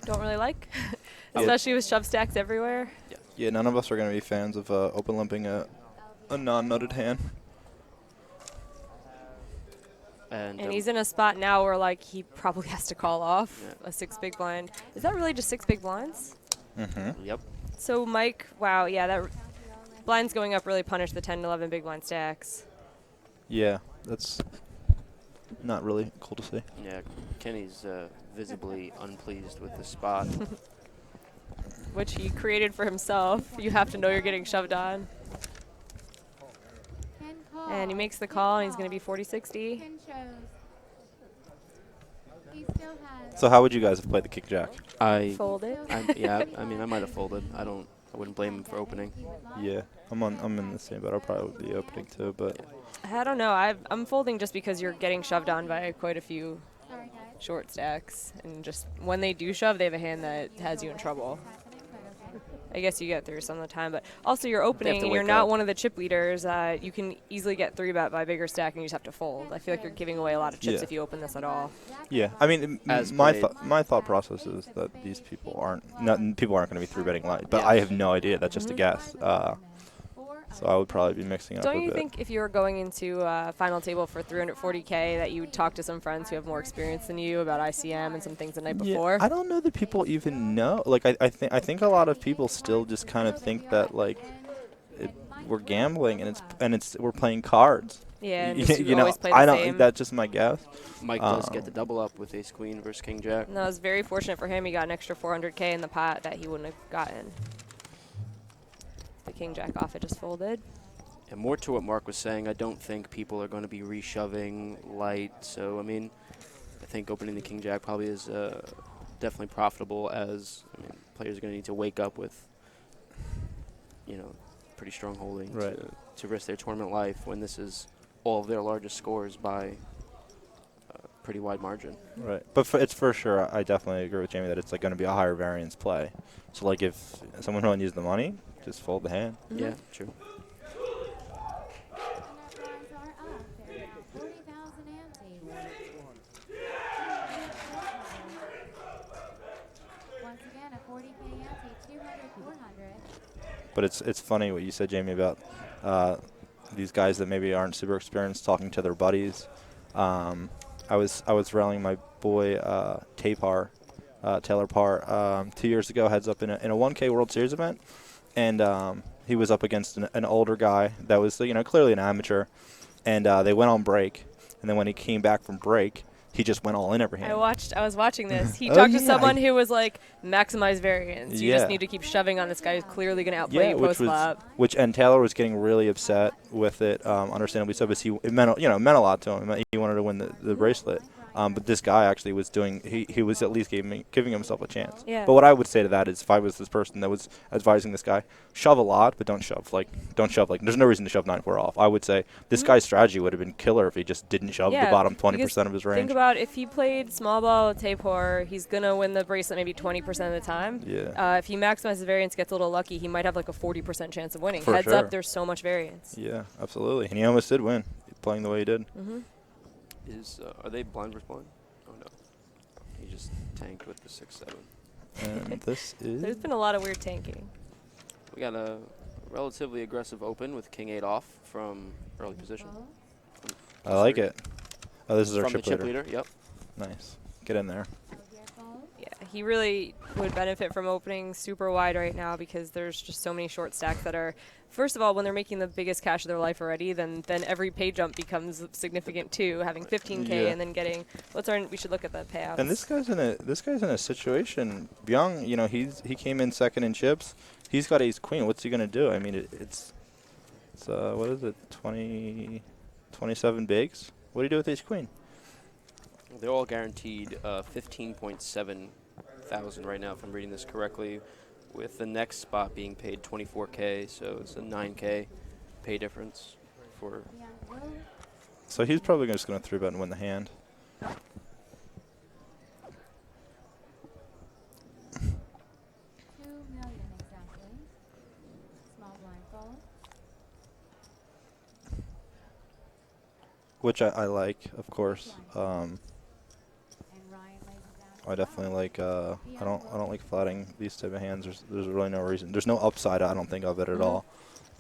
S6: don't really like, especially with shove stacks everywhere.
S7: Yeah, none of us are going to be fans of open limping a non-nutted hand.
S4: And
S6: And he's in a spot now where like he probably has to call off a 6 big blind. Is that really just 6 big blinds?
S4: Yep.
S6: So Mike, wow, yeah, that blinds going up really punished the 10 to 11 big blind stacks.
S7: Yeah, that's not really cool to see.
S4: Yeah, Kenny's visibly unpleased with the spot.
S6: Which he created for himself. You have to know you're getting shoved on.
S8: Ken calls.
S6: And he makes the
S8: Ken
S6: call, and he's going to be
S8: calls.
S6: 40-60.
S8: Ken shows. He still has.
S7: So how would you guys have played the kick jack?
S4: I
S6: Folded.
S4: yeah, I mean, I might have folded. I wouldn't blame him for opening.
S8: He would like.
S7: Yeah, I'm in the same boat. I probably would be opening too, but
S6: I don't know. I'm folding just because you're getting shoved on by quite a few
S8: Sorry, guys.
S6: short stacks. And just when they do shove, they have a hand that has you in trouble.
S8: Happening, but okay.
S6: I guess you get through some of the time, but also you're opening and you're
S4: wake
S6: not
S4: up.
S6: one of the chip leaders. You can easily get 3-bet by bigger stack and you just have to fold. I feel like you're giving away a lot of chips
S7: Yeah.
S6: if you open this at all.
S7: Yeah, I mean,
S4: As
S7: my
S4: played.
S7: my thought process is that these people aren't people aren't going to be 3-betting light, but
S4: Yeah.
S7: I have no idea. That's just a guess. So I would probably be mixing up
S6: Don't
S7: a
S6: you
S7: bit.
S6: think if you were going into a final table for 340K that you would talk to some friends who have more experience than you about ICM and some things the night before?
S7: I don't know that people even know. Like I think a lot of people still just kind of think that like we're gambling and it's we're playing cards.
S6: Yeah, and
S7: you,
S6: just you
S7: you know,
S6: always play the
S7: I don't.
S6: same.
S7: That's just my guess.
S4: Mike does get the double up with ace queen versus king jack.
S6: And that was very fortunate for him. He got an extra 400K in the pot that he wouldn't have gotten. The king jack off, it just folded.
S4: And more to what Mark was saying, I don't think people are going to be reshoving light. So, I mean, I think opening the king jack probably is definitely profitable, as I mean, players are going to need to wake up with, you know, pretty strong holding to risk their tournament life when this is all of their largest scores by a pretty wide margin.
S7: Right, but it's for sure. I definitely agree with Jamie that it's like going to be a higher variance play. So like if someone wants to use the money, just fold the hand.
S4: Yeah, true.
S7: But it's funny what you said, Jamie, about these guys that maybe aren't super experienced talking to their buddies. I was rallying my boy Taylor Parr 2 years ago, heads up in a 1K World Series event, and he was up against an older guy that was clearly an amateur, and they went on break, and then when he came back from break, he just went all in every hand.
S6: I was watching this. He
S7: Oh,
S6: talked to
S7: yeah.
S6: someone who was like, maximize variance. You just need to keep shoving on this guy who's clearly going to outplay you post flop.
S7: And Taylor was getting really upset with it, understandably so, because it meant a lot to him. He wanted to win the bracelet. But this guy actually was he was at least giving himself a chance.
S6: Yeah.
S7: But what I would say to that is, if I was this person that was advising this guy, shove a lot, but don't shove. There's no reason to shove 9-4 off. I would say this guy's strategy would have been killer if he just didn't shove the bottom 20% of his range.
S6: Think about if he played small ball with Tapor, he's going to win the bracelet maybe 20% of the time.
S7: Yeah.
S6: If he maximizes variance, gets a little lucky, he might have like a 40% chance of winning.
S7: For
S6: Heads
S7: sure.
S6: up, there's so much variance.
S7: Yeah, absolutely. And he almost did win, playing the way he did.
S6: Mm-hmm.
S4: Are they blind versus blind? Oh, no. He just tanked with the 6-7.
S7: And this is...
S6: There's been a lot of weird tanking.
S4: We got a relatively aggressive open with king 8 off from early position.
S7: I like it. Oh, this is our
S4: From the
S7: chip
S4: chip
S7: leader.
S4: leader, yep.
S7: Nice. Get in there.
S6: Yeah, he really would benefit from opening super wide right now because there's just so many short stacks that are, first of all, when they're making the biggest cash of their life already, then every pay jump becomes significant too. Having 15K and then getting we should look at the payouts.
S7: And this guy's in a situation. Byung, he came in second in chips. He's got ace queen. What's he gonna do? I mean, it's what is it? 27 bigs. What do you do with ace queen?
S4: They're all guaranteed 15.7 thousand right now, if I'm reading this correctly, with the next spot being paid 24K, so it's a 9K pay difference for.
S7: So he's probably just going to 3-bet and win the hand. Which I like, of course. I definitely like. I don't like flatting these type of hands. There's really no reason. There's no upside. I don't think of it at all.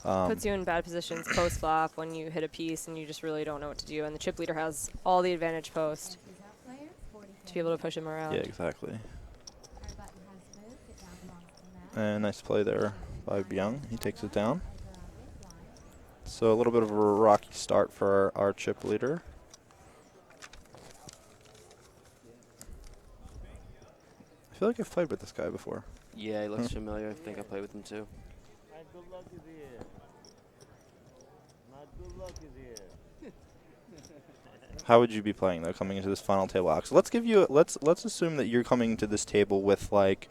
S6: Puts you in bad positions post flop when you hit a piece and you just really don't know what to do. And the chip leader has all the advantage post to be able to push him around.
S7: Yeah, exactly. And nice play there by Byung. He takes it down. So a little bit of a rocky start for our chip leader. I feel like I've played with this guy before.
S4: Yeah, he looks familiar. I think I played with him too.
S2: My good luck is here. My good luck is here.
S7: How would you be playing though, coming into this final table? Alex, let's assume that you're coming to this table with like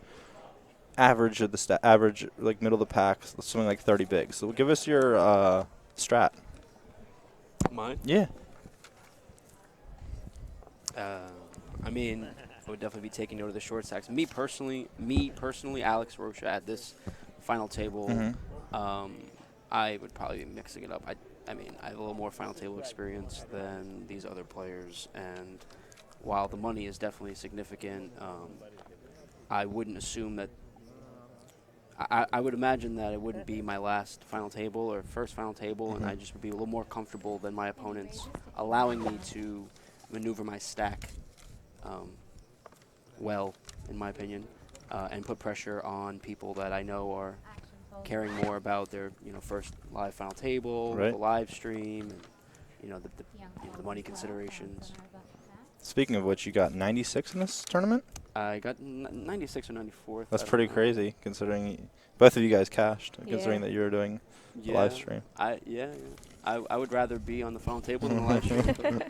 S7: average like middle of the pack, something like 30 bigs. So give us your strat.
S4: Mine?
S7: Yeah.
S4: I mean, I would definitely be taking note of the short stacks. Me personally, Alex Rocha at this final table,
S7: Mhm.
S4: I would probably be mixing it up. I mean, I have a little more final table experience than these other players, and while the money is definitely significant, I wouldn't assume that. I would imagine that it wouldn't be my last final table or first final table, and I just would be a little more comfortable than my opponents, allowing me to maneuver my stack well, in my opinion, and put pressure on people that I know are caring more about their first live final table,
S7: Right.
S4: the live stream, and the money considerations.
S7: Speaking of which, you got 96 in this tournament?
S4: I got 96 or 94th.
S7: That's
S4: I don't
S7: pretty
S4: know.
S7: crazy, considering both of you guys cashed, considering
S6: Yeah.
S7: that you were doing the
S4: Yeah,
S7: live stream.
S4: I would rather be on the final table than the live stream. but-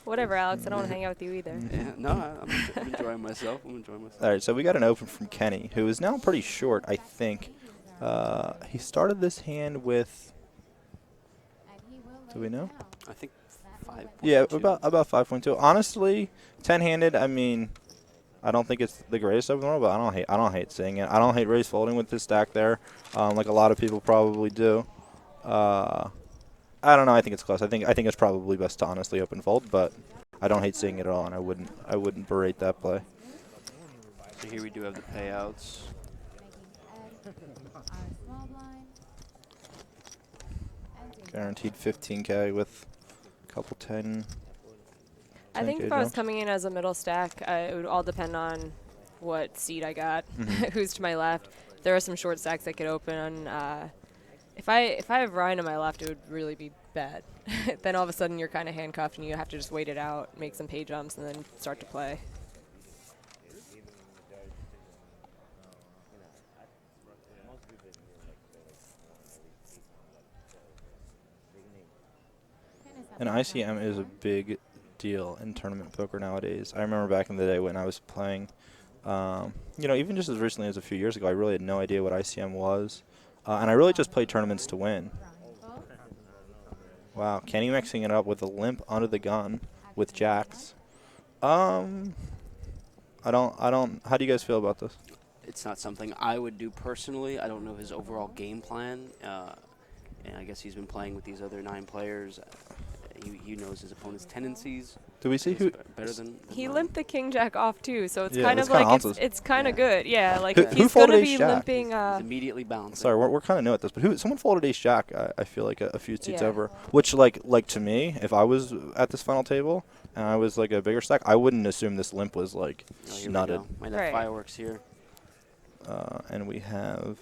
S6: Whatever, Alex. I don't want to hang out with you either.
S4: Yeah, no, I'm enjoying myself.
S7: All right, so we got an open from Kenny, who is now pretty short, I think. He started this hand with, do we know?
S4: I think 5.
S7: Yeah, about 5.2. Honestly, 10-handed. I mean, I don't think it's the greatest open in the world, but I don't hate seeing it. I don't hate raise folding with this stack there, like a lot of people probably do. I don't know. I think it's close. I think it's probably best to honestly open fold, but I don't hate seeing it at all, and I wouldn't berate that play.
S4: So here we do have the payouts.
S7: Guaranteed 15K with a couple 10.
S6: I think
S7: 10K
S6: if I was
S7: jumps.
S6: coming in as a middle stack, it would all depend on what seat I got, who's to my left. There are some short stacks that could open. If I have Ryan on my left, it would really be bad. Then all of a sudden you're kind of handcuffed and you have to just wait it out, make some pay jumps, and then start to play.
S7: And ICM is a big deal in tournament poker nowadays. I remember back in the day when I was playing, even just as recently as a few years ago, I really had no idea what ICM was. And I really just played tournaments to win. Wow, Kenny mixing it up with a limp under the gun with jacks. I don't, how do you guys feel about this?
S4: It's not something I would do personally. I don't know his overall game plan. And I guess he's been playing with these other 9 players. He knows his opponent's tendencies.
S7: Do we see
S4: He's
S7: who?
S4: better than
S6: He
S4: mine.
S6: limped the king jack off too, so it's
S7: Yeah,
S6: kind
S7: that's
S6: of
S7: kinda
S6: like
S7: awesome.
S6: it's kind of good. Yeah, like
S7: Who
S6: if he's
S7: folded
S6: gonna
S7: ace
S6: be
S7: jack?
S6: limping.
S4: He's immediately bouncing.
S7: Sorry, we're kind of new at this, but someone folded ace jack. I feel like a few seats
S6: Yeah.
S7: over. Which like to me, if I was at this final table and I was like a bigger stack, I wouldn't assume this limp was like
S4: Oh, here we
S7: snutted.
S4: go. Might have
S6: Right.
S4: fireworks here.
S7: And we have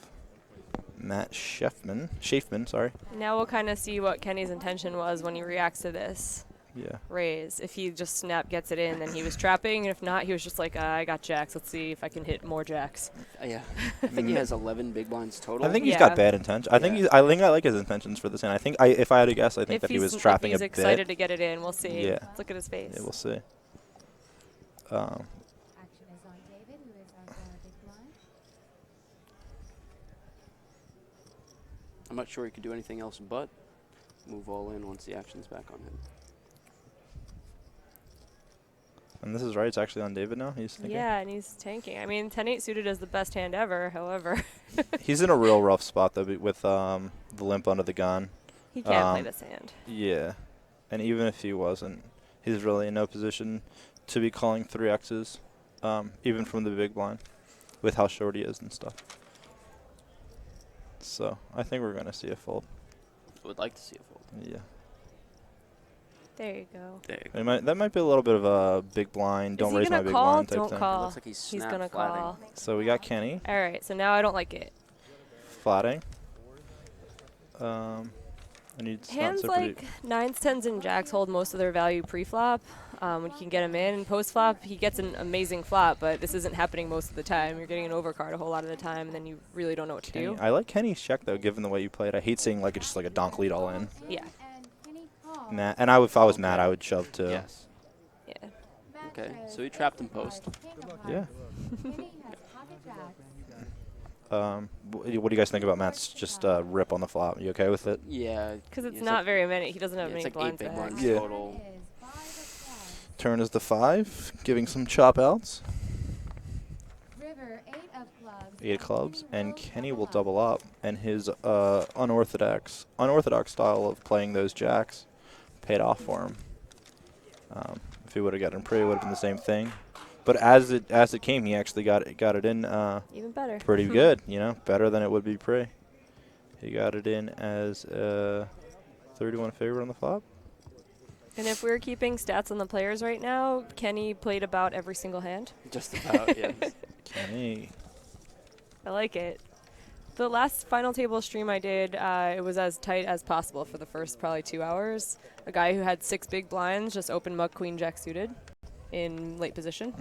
S7: Matt Schafman, sorry.
S6: Now we'll kind of see what Kenny's intention was when he reacts to this
S7: Yeah.
S6: raise. If he just snap gets it in, then he was trapping. If not, he was just like, I got jacks. Let's see if I can hit more jacks.
S4: Yeah, I think he has 11 big blinds total.
S7: I think he's
S6: Yeah.
S7: got bad intentions. I think I like his intentions for this hand. I think if I had to guess, I think
S6: If
S7: that he was
S6: he's
S7: trapping a bit.
S6: excited to get it in, we'll see.
S7: Yeah.
S6: Let's look at his face.
S7: Yeah, we'll see.
S8: Action is on David, who is on the big blind.
S4: I'm not sure he could do anything else but move all in once the action's back on him.
S7: And this is right. It's actually on David now. He's thinking.
S6: Yeah, and he's tanking. I mean, 10-8 suited is the best hand ever. However,
S7: He's in a real rough spot though, with the limp under the gun.
S6: he can't play
S7: Um,
S6: this hand.
S7: Yeah, and even if he wasn't, he's really in no position to be calling 3Xs, even from the big blind, with how short he is and stuff. So I think we're gonna see a fold.
S4: Would like to see a fold.
S7: Yeah,
S6: There you go.
S4: There you go.
S7: that might be a little bit of a big blind. Don't
S6: is he
S7: raise my
S6: gonna
S7: big
S6: call?
S7: blind type
S6: Don't
S7: thing.
S6: call.
S4: Looks like he's
S6: He's
S4: snap
S6: gonna
S4: flatting.
S6: call.
S7: So we got Kenny
S6: All right, so now I don't like it.
S7: flatting. And he's not
S6: Hands
S7: so
S6: like
S7: pretty.
S6: 9s, 10s, and jacks hold most of their value pre-flop. When you can get him in, and post-flop, he gets an amazing flop, but this isn't happening most of the time. You're getting an overcard a whole lot of the time, and then you really don't know what to
S7: Kenny.
S6: do.
S7: I like Kenny's check though, given the way you played. I hate seeing just like a donk lead all in.
S6: Yeah.
S8: And Kenny calls.
S7: Nah, and if I was mad, I would shove too.
S4: Yes.
S6: Yeah.
S8: Matt
S4: Okay,
S8: shows
S4: so he trapped in
S8: that he
S4: post.
S8: has king of
S7: Yeah.
S8: hearts. Kenny has pocket jacks.
S7: What do you guys think about Matt's just rip on the flop? You okay with it?
S4: Yeah.
S6: Because it's
S4: yeah,
S6: not very many. He doesn't
S4: yeah,
S6: have
S4: it's
S6: many
S4: like 8
S6: blinds
S4: big
S6: back.
S4: blinds
S7: Yeah.
S4: total.
S8: Is 5 of clubs.
S7: Turn is the 5, giving some chop outs.
S8: River, 8 of clubs.
S7: 8 of clubs, and Kenny will double up, and his unorthodox style of playing those jacks paid off for him. If he would have gotten pre, it would have been the same thing. But as it came, he actually got it in
S6: even better.
S7: pretty good, better than it would be pre. He got it in as a 31 favorite on the flop.
S6: And if we're keeping stats on the players right now, Kenny played about every single hand.
S4: Just about, yes.
S7: Kenny.
S6: I like it. The last final table stream I did, it was as tight as possible for the first probably 2 hours. A guy who had 6 big blinds just opened muck queen jack suited in late position.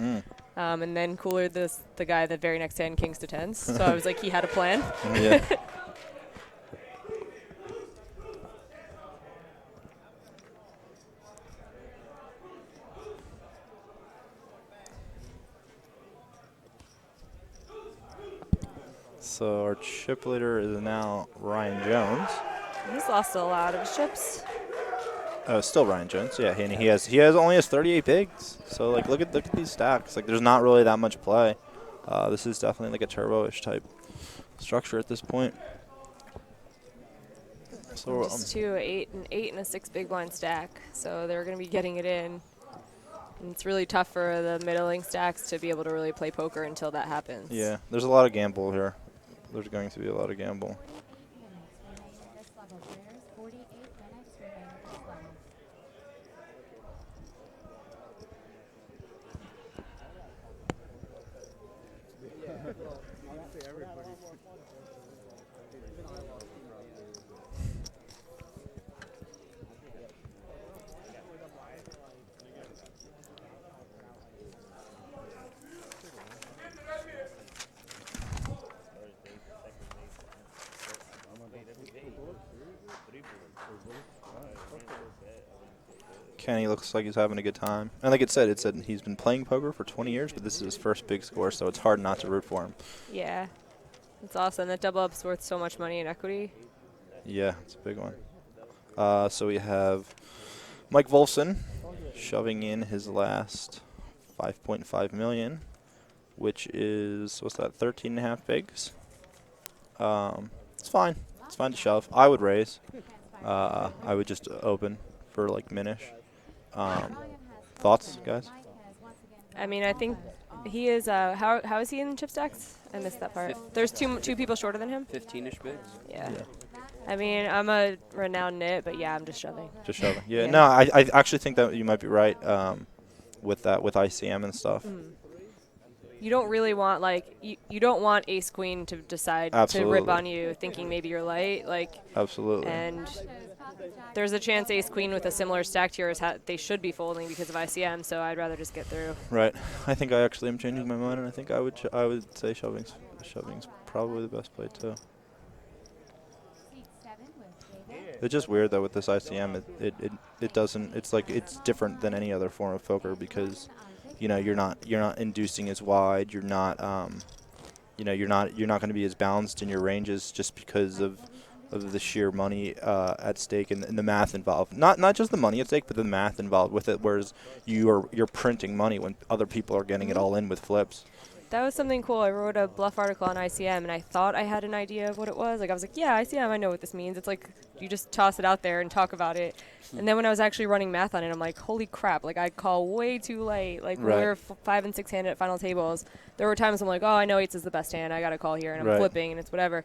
S6: And then coolered the guy the very next hand kings to tens. So I was like, he had a plan.
S7: Yeah. So our chip leader is now Ryan Jones.
S6: He's lost a lot of his chips.
S7: Still Ryan Jones. Yeah, and he only has 38 bigs. So like look at these stacks. Like there's not really that much play. This is definitely like a turbo-ish type structure at this point. So
S6: Just 2, 8, and 8 and a 6 big blind stack. So they're going to be getting it in. And it's really tough for the middling stacks to be able to really play poker until that happens.
S7: yeah, there's a lot of gamble here. There's going to be a lot of gamble.
S8: 48 minutes remaining this level.
S7: Kenny looks like he's having a good time. And like it said he's been playing poker for 20 years, but this is his first big score, so it's hard not to root for him.
S6: Yeah. It's awesome. That double up's worth so much money in equity.
S7: Yeah, it's a big one. So we have Mike Wolfson shoving in his last 5.5 million, which is, what's that, 13.5 bigs? It's fine. It's fine to shove. I would raise. I would just open for like minish. Thoughts, guys?
S6: I mean, I think he is, how is he in chip stacks? I missed that part. There's two people shorter than him?
S4: 15-ish bigs.
S6: Yeah. I mean, I'm a renowned nit, but yeah, I'm just shoving.
S7: Just shoving. Yeah. No, I actually think that you might be right with that, with ICM and stuff.
S6: You don't really want, like, you don't want ace queen to decide to rip on you thinking maybe you're light. Like,
S7: absolutely.
S6: And there's a chance ace queen with a similar stack to yours, they should be folding because of ICM, so I'd rather just get through.
S7: Right. I think I actually am changing my mind, and I think I would say shoving's probably the best play too. It's just weird though with this ICM. It doesn't. It's like it's different than any other form of poker because, you're not inducing as wide. You're not you're not going to be as balanced in your ranges just because of the sheer money at stake and the math involved. Not just the money at stake, but the math involved with it. Whereas you're printing money when other people are getting it all in with flips.
S6: That was something cool. I wrote a bluff article on ICM, and I thought I had an idea of what it was. Like, I was like, yeah, ICM, I know what this means. It's like you just toss it out there and talk about it. And then when I was actually running math on it, I'm like, holy crap, like, I'd call way too late. Like, when we were 5 and 6 handed at final tables, there were times I'm like, oh, I know eights is the best hand. I got to call here, and I'm flipping, and it's whatever.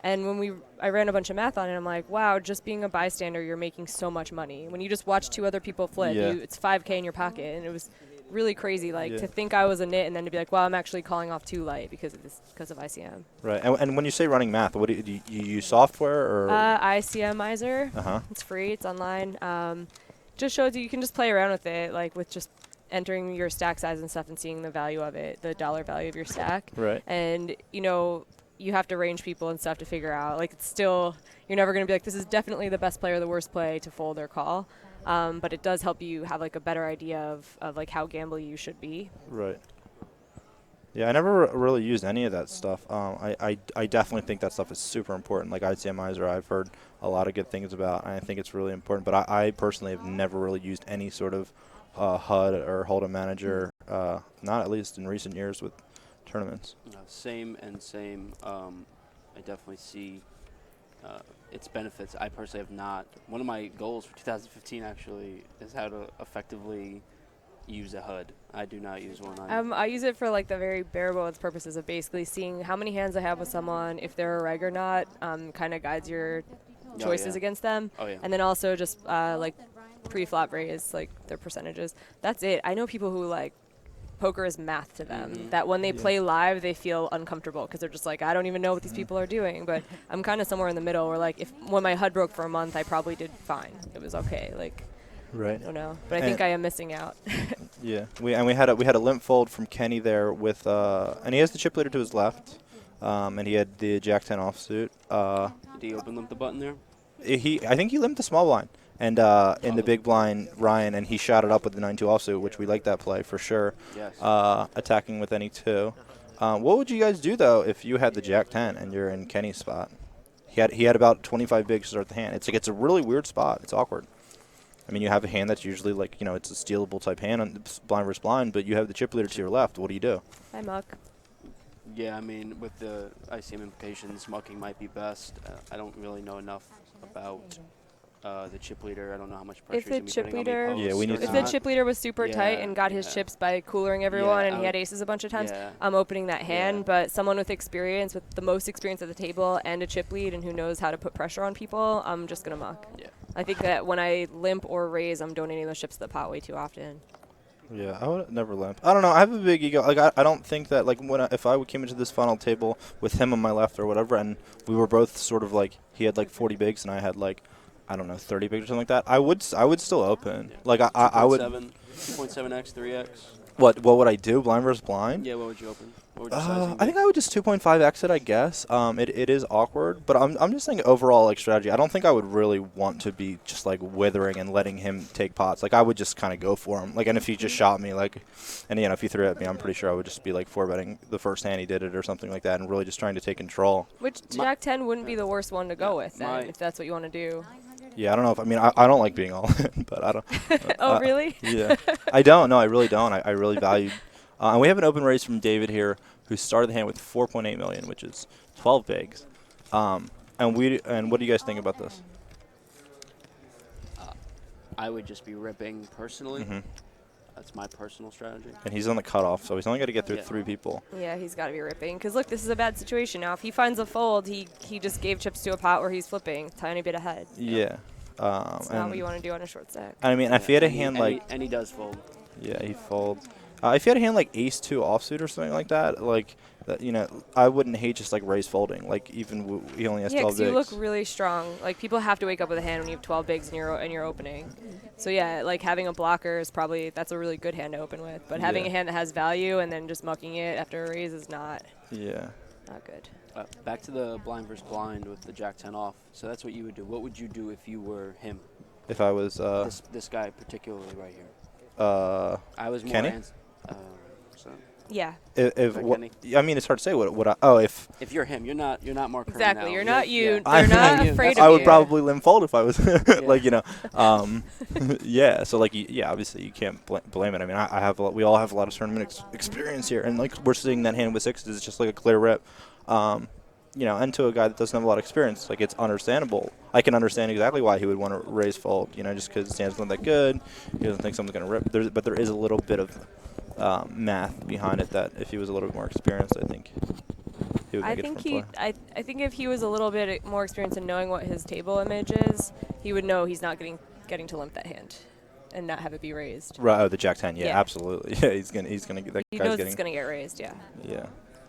S6: And when I ran a bunch of math on it, I'm like, wow, just being a bystander, you're making so much money. When you just watch 2 other people flip, it's $5K in your pocket, and it was really crazy, to think I was a nit and then to be like, well, I'm actually calling off too light because of ICM.
S7: Right. And when you say running math, what do you use software or?
S6: ICMizer. It's free. It's online. Just shows you can just play around with it, like with just entering your stack size and stuff and seeing the value of it, the dollar value of your stack.
S7: Right.
S6: And you have to range people and stuff to figure out. Like, it's still, you're never going to be like, this is definitely the best play or the worst play to fold or call. But it does help you have, like, a better idea of like, how gambly you should be.
S7: Right. Yeah, I never really used any of that stuff. I definitely think that stuff is super important. Like ICMizer, I've heard a lot of good things about, and I think it's really important. But I personally have never really used any sort of HUD or Hold'em manager, not at least in recent years with tournaments?
S4: Same and same. I definitely see its benefits. I personally have not. One of my goals for 2015 actually is how to effectively use a HUD. I do not use one.
S6: I use it for like the very bare bones purposes of basically seeing how many hands I have with someone, if they're a reg or not. Kind of guides your choices against them.
S4: Oh, yeah.
S6: And then also just like pre-flop raise, like their percentages. That's it. I know people who like poker is math to them. That when they play live, they feel uncomfortable because they're just like, I don't even know what these people are doing. But I'm kind of somewhere in the middle where like when my HUD broke for a month, I probably did fine. It was okay. Like,
S7: Right.
S6: I don't know, but I think I am missing out.
S7: Yeah, we had a limp fold from Kenny there with and he has the chip leader to his left, and he had the Jack 10 offsuit.
S4: Did he open limp the button there?
S7: I think he limped the small blind and in the big blind Ryan, and he shot it up with the 9-2 offsuit, which we like that play for sure.
S4: Yes.
S7: Attacking with any two. What would you guys do though if you had the Jack 10 and you're in Kenny's spot? He had about 25 bigs to start the hand. It's a really weird spot. It's awkward. I mean, you have a hand that's usually like, it's a stealable type hand on blind versus blind, but you have the chip leader to your left. What do you do?
S6: I muck.
S4: Yeah, I mean, with the ICM implications, mucking might be best. I don't really know enough about the chip leader. I don't know how much pressure
S6: If the
S4: he's
S6: chip
S4: going to be putting
S6: leader,
S4: on me
S7: Yeah, we need
S6: if the chip leader was super tight and got his chips by coolering everyone, and he had aces a bunch of times, I'm opening that hand. But someone with experience, with the most experience at the table, and a chip lead, and who knows how to put pressure on people, I'm just gonna muck.
S4: Yeah.
S6: I think that when I limp or raise, I'm donating those chips to the pot way too often.
S7: Yeah, I would never limp. I don't know. I have a big ego. Like I don't think that like if I came into this final table with him on my left or whatever, and we were both sort of like he had like 40 bigs and I had like 30 bigs or something like that. I would still open.
S4: Yeah.
S7: Like I would.
S4: 2.7x, 3x.
S7: What would I do? Blind versus blind?
S4: Yeah, what would you open? What would your sizing be?
S7: I think I would just 2.5 exit, I guess. It is awkward, but I'm just saying overall like strategy. I don't think I would really want to be just like withering and letting him take pots. Like I would just kind of go for him. Like, and if he just shot me, like, and if he threw it at me, I'm pretty sure I would just be like 4-betting the first hand he did it or something like that, and really just trying to take control.
S6: Which Jack 10 wouldn't be the worst one to go with then, if that's what you want to do.
S7: Yeah, I don't know if I don't like being all in, but I don't.
S6: Oh really?
S7: Yeah, I don't. No, I really don't. I really value. And we have an open raise from David here, who started the hand with 4.8 million, which is 12 bigs. And what do you guys think about this?
S4: I would just be ripping personally. That's my personal strategy.
S7: And he's on the cutoff, so he's only got to get through 3 people.
S6: Yeah, he's got to be ripping. Because, look, this is a bad situation now. If he finds a fold, he just gave chips to a pot where he's flipping. Tiny bit ahead.
S7: Yeah.
S6: That's not what you want to do on a short stack.
S7: I mean, if he had a hand like...
S4: And he does fold.
S7: Yeah, he folds. If he had a hand like ace-2 offsuit or something like that, like, I wouldn't hate just, like, raise folding. Like, even he only has 12 bigs.
S6: Yeah, because you look really strong. Like, people have to wake up with a hand when you have 12 bigs and you're opening. So, yeah, like, having a blocker is probably, that's a really good hand to open with. But having a hand that has value and then just mucking it after a raise is not good.
S4: Back to the blind versus blind with the Jack 10 off. So that's what you would do. What would you do if you were him?
S7: If I was...
S4: this guy particularly right here.
S7: I
S4: was more
S7: Kenny?
S6: So. Yeah.
S7: I mean, it's hard to say
S4: if you're him, you're not Mark.
S6: Exactly, you're not you.
S4: Yeah.
S6: They're not afraid of you.
S7: I would probably limp fold if I was like yeah. So like obviously you can't blame it. I mean, we all have a lot of tournament experience here, and like we're seeing that hand with sixes, it's just like a clear rip. And to a guy that doesn't have a lot of experience, like it's understandable. I can understand exactly why he would want to raise fold, just because his hand's not that good. He doesn't think someone's going to rip. But there is a little bit of math behind it that if he was a little bit more experienced, I think he would make it from play.
S6: I think if he was a little bit more experienced in knowing what his table image is, he would know he's not getting to limp that hand and not have it be raised.
S7: Right. Oh, the Jack 10. Yeah, absolutely. Yeah, he's gonna get that.
S6: He knows it's gonna get raised. Yeah.
S7: Yeah.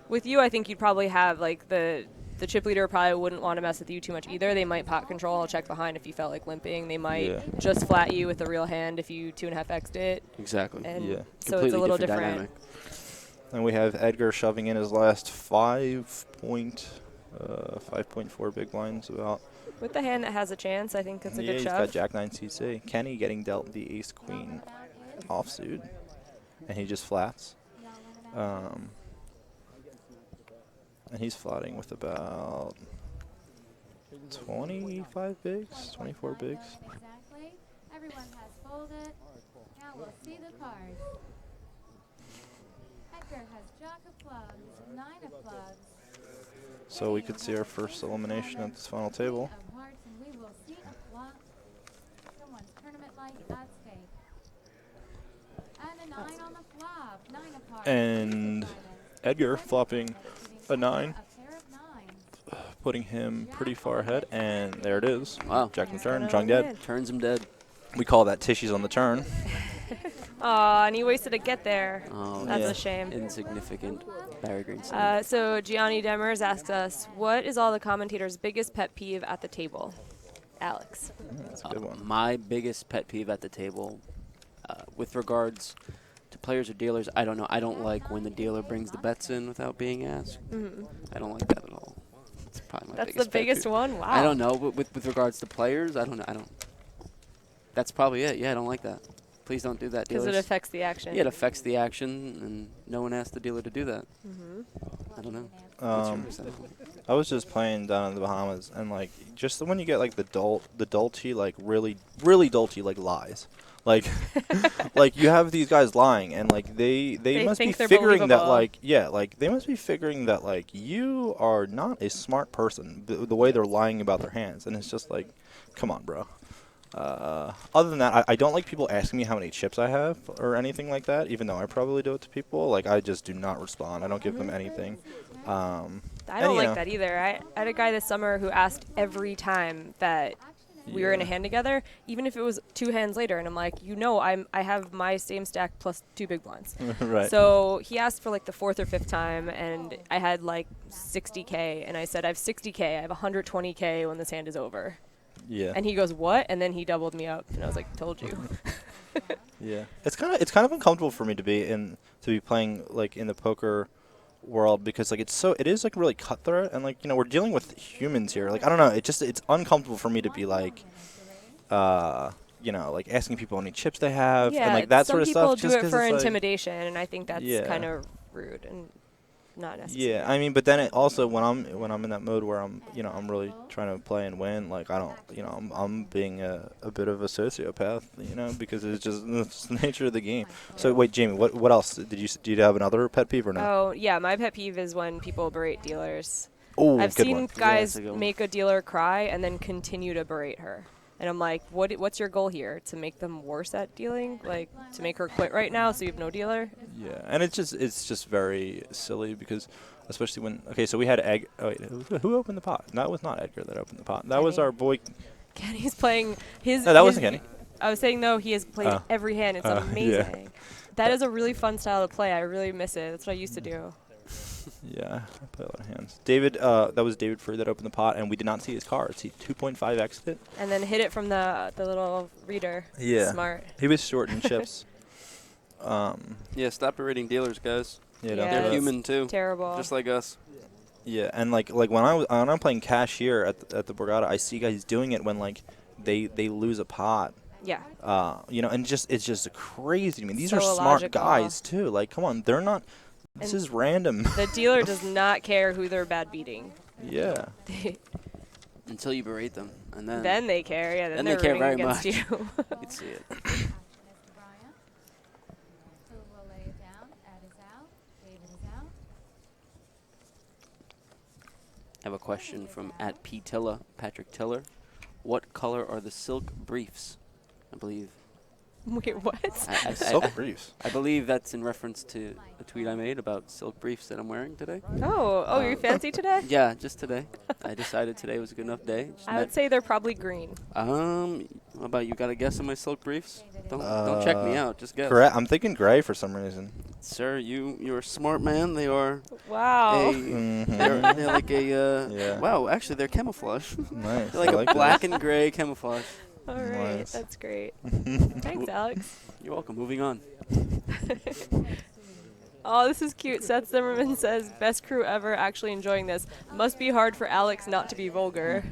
S6: With you, I think you'd probably have like the chip leader probably wouldn't want to mess with you too much either. They might pot control, check behind if you felt like limping. They might just flat you with a real hand if you 2.5x'd it.
S4: Exactly.
S6: And so it's a little different. Dynamic.
S7: And we have Edgar shoving in his last 5.4 big blinds about.
S6: With the hand that has a chance, I think it's a good shove.
S7: Yeah, he's got Jack 9 CC. Kenny getting dealt the ace queen offsuit, and he just flats. And he's flatting with about 25 bigs, 24 bigs.
S8: Exactly. Everyone has folded. Now we'll see the cards. Edgar has jack of clubs, 9 of clubs,
S7: So we could see our first elimination at this final table.
S8: of hearts, and we will see a flop. Someone's tournament life at stake. And a 9 on the flop, 9 of hearts.
S7: And Edgar flopping a 9,
S8: A pair of 9s.
S7: putting him pretty far ahead. And there it is.
S4: Wow.
S7: Jack and turn,
S6: Gonna
S7: Jung dead.
S6: win.
S4: Turns him dead.
S7: We call that Tishies on the turn.
S6: Aw, and he wasted a get there.
S4: Oh,
S6: That's
S7: yeah.
S6: a shame.
S4: Insignificant. Barry Greenstein.
S6: So Gianni Demers asks us, what is all the commentators' biggest pet peeve at the table? Alex.
S7: That's a good one.
S4: My biggest pet peeve at the table, with regards to players or dealers, I don't know. I don't like when the dealer brings the bets in without being asked. I don't like that at all. It's probably my
S6: That's
S4: biggest
S6: the
S4: pet
S6: biggest
S4: peeve.
S6: one? Wow.
S4: I don't know, but with regards to players, I don't know. That's probably it. Yeah, I don't like that. Please don't do that,
S6: Because
S4: dealers.
S6: it affects the action.
S4: Yeah, it affects the action, and no one asked the dealer to do that. I don't know. What's your perception?
S7: I was just playing down in the Bahamas, and like just when you get like the dolce, like really dolce like lies, like like you have these guys lying, and like they must be
S6: think they're
S7: figuring that
S6: believable.
S7: like like they must be figuring that like you are not a smart person the way they're lying about their hands, and it's just like, come on, bro. Other than that, I don't like people asking me how many chips I have or anything like that, even though I probably do it to people. Like, I just do not respond. I don't give them anything.
S6: I
S7: and,
S6: don't
S7: you
S6: like
S7: know,
S6: that either. I had a guy this summer who asked every time that we were in a
S7: Yeah.
S6: hand together, even if it was 2 hands later, and I'm like, I have my same stack plus 2 big blinds.
S7: Right.
S6: So he asked for like the 4th or 5th time, and I had like 60K, and I said, I have 60K, I have 120K when this hand is over.
S7: Yeah.
S6: And he goes, what? And then he doubled me up, and I was like, told you.
S7: Yeah. It's kind of uncomfortable for me to be playing like in the poker world, because like it is like really cutthroat, and like, you know, we're dealing with humans here. Like, I don't know, it's uncomfortable for me to be like you know, like asking people how many chips they have
S6: Yeah,
S7: and like that
S6: some
S7: sort of
S6: people
S7: stuff.
S6: do
S7: just
S6: it
S7: 'cause
S6: for
S7: it's, like,
S6: intimidation, and I think that's
S7: Yeah.
S6: kind of rude and not necessary.
S7: Yeah, I mean, but then it also when I'm in that mode where I'm really trying to play and win, like I don't, I'm being a bit of a sociopath, because it's just the nature of the game. So wait, Jamie, what else do you have another pet peeve or no?
S6: Oh, yeah, my pet peeve is when people berate dealers.
S7: Oh,
S6: I've
S7: good
S6: seen
S7: one.
S6: guys
S4: that's a good one.
S6: make a dealer cry and then continue to berate her. And I'm like, what's your goal here? To make them worse at dealing? Like, to make her quit right now so you have no dealer?
S7: Yeah, and it's just very silly, because especially when so we had who opened the pot? That was not Edgar that opened the pot. That was
S6: Kenny.
S7: our boy.
S6: Kenny's playing his...
S7: No, that
S6: his-
S7: wasn't Kenny.
S6: I was saying, no, he has played
S7: Oh.
S6: every hand. It's
S7: Yeah.
S6: amazing. That is a really fun style to play. I really miss it. That's what I used to do.
S7: Yeah, I play a lot of hands. David, that was David Frew that opened the pot, and we did not see his cards. He 2.5x'd it.
S6: And then hit it from the little reader.
S7: Yeah.
S6: Smart.
S7: He was short in chips.
S4: Yeah, stop berating dealers, guys.
S7: Yeah, don't
S6: Yeah,
S7: do
S4: They're
S7: that.
S4: human too,
S6: Terrible.
S4: just like us.
S7: Yeah, and like when I'm playing cashier at the Borgata, I see guys doing it when like they lose a pot.
S6: Yeah.
S7: And it's just crazy to me. These
S6: So
S7: are smart
S6: illogical.
S7: guys too. Like, come on, they're not. This
S6: And
S7: is random.
S6: The dealer does not care who they're bad beating.
S7: Yeah.
S4: Until you berate them, and
S6: Then they care. Yeah, then
S4: Then
S6: they're
S4: they care
S6: rooting
S4: very
S6: against
S4: much.
S6: you.
S4: you can see it.
S8: Mr. Bryant, who will lay it down. Ed is out. David is out.
S4: I have a question from @PTilla, Patrick Tiller. What color are the silk briefs? I believe.
S6: Wait, what?
S7: Silk briefs.
S4: I believe that's in reference to a tweet I made about silk briefs that I'm wearing today.
S6: Oh, you're fancy today?
S4: Yeah, just today. I decided today was a good enough day. Just
S6: I would say they're probably green.
S4: how about you? Got a guess on my silk briefs? Don't check me out. Just guess.
S7: Correct. I'm thinking gray for some reason.
S4: Sir, you're a smart man. They are
S6: Wow.
S4: they're like a
S7: Yeah.
S4: wow. Actually, they're camouflage.
S7: Nice.
S4: They're like
S7: I
S4: a
S7: like
S4: black
S7: this.
S4: and gray camouflage.
S6: All right,
S7: Nice.
S6: that's great. Thanks, Alex.
S4: You're welcome. Moving on.
S6: Oh, this is cute. Seth Zimmerman says, best crew ever, actually enjoying this. Must be hard for Alex not to be vulgar.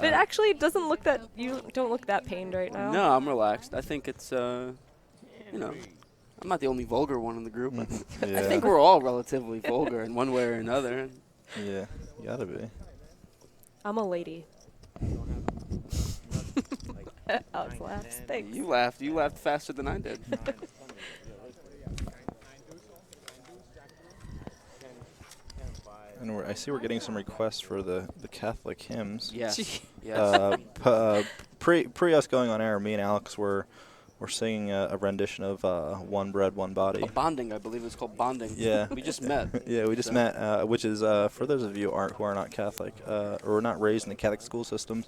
S6: But actually doesn't look that, you don't look that pained right now.
S4: No, I'm relaxed. I think it's I'm not the only vulgar one in the group. I
S7: Yeah.
S4: think we're all relatively vulgar in one way or another.
S7: Yeah. You gotta be.
S6: I'm a lady. Alex laughs. Thanks.
S4: You laughed. You laughed faster than I did.
S7: And I see we're getting some requests for the Catholic hymns.
S4: Yes. Yes.
S7: Pre us going on air, me and Alex were singing a rendition of One Bread, One Body.
S4: Bonding, I believe it's called Bonding.
S7: Yeah.
S4: We just met.
S7: Yeah, we just met, which is, for those of you who are not Catholic, or not raised in the Catholic school systems,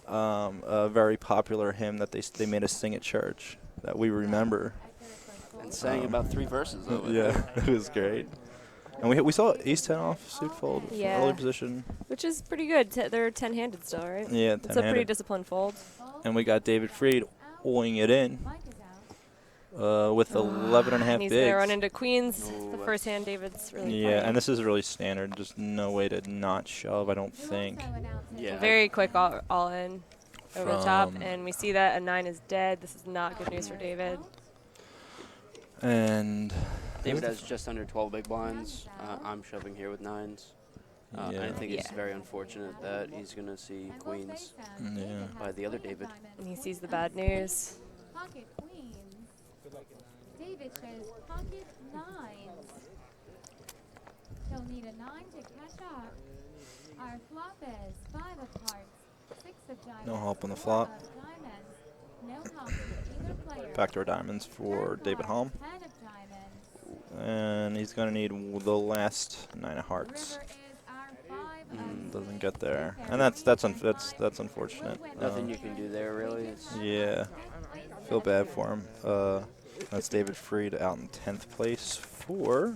S7: a very popular hymn that they made us sing at church that we remember.
S4: And sang about 3 verses of it.
S7: Yeah, it was great. And we saw ace 10 off, suit fold, early position.
S6: Which is pretty good. They're 10-handed still, right?
S7: Yeah, 10-handed.
S6: It's a pretty disciplined fold.
S7: And we got David Freed owing it in with 11 and a half
S6: and he's
S7: bigs.
S6: going to run into queens. The first hand David's really playing.
S7: And this is really standard. Just no way to not shove, I don't think.
S6: Yeah. Very quick all in over the top. And we see that a 9 is dead. This is not good news for David.
S7: And
S4: David has just under 12 big blinds. I'm shoving here with 9s. I think it's very unfortunate that he's going to see queens by the other David.
S6: And he sees the bad news.
S8: Pocket queens. David shows pocket 9s. He'll need a 9 to catch up. Our flop is 5 of hearts, 6 of diamonds.
S7: no help on the flop.
S8: No help for either player.
S7: Backdoor diamonds for David Holm.
S8: 10 of diamonds.
S7: And he's going to need the last 9 of hearts.
S8: River is our 5 of
S7: Doesn't get there. And that's unfortunate.
S4: Nothing you can do there, really.
S7: Yeah. Feel bad for him. That's David Freed out in 10th place for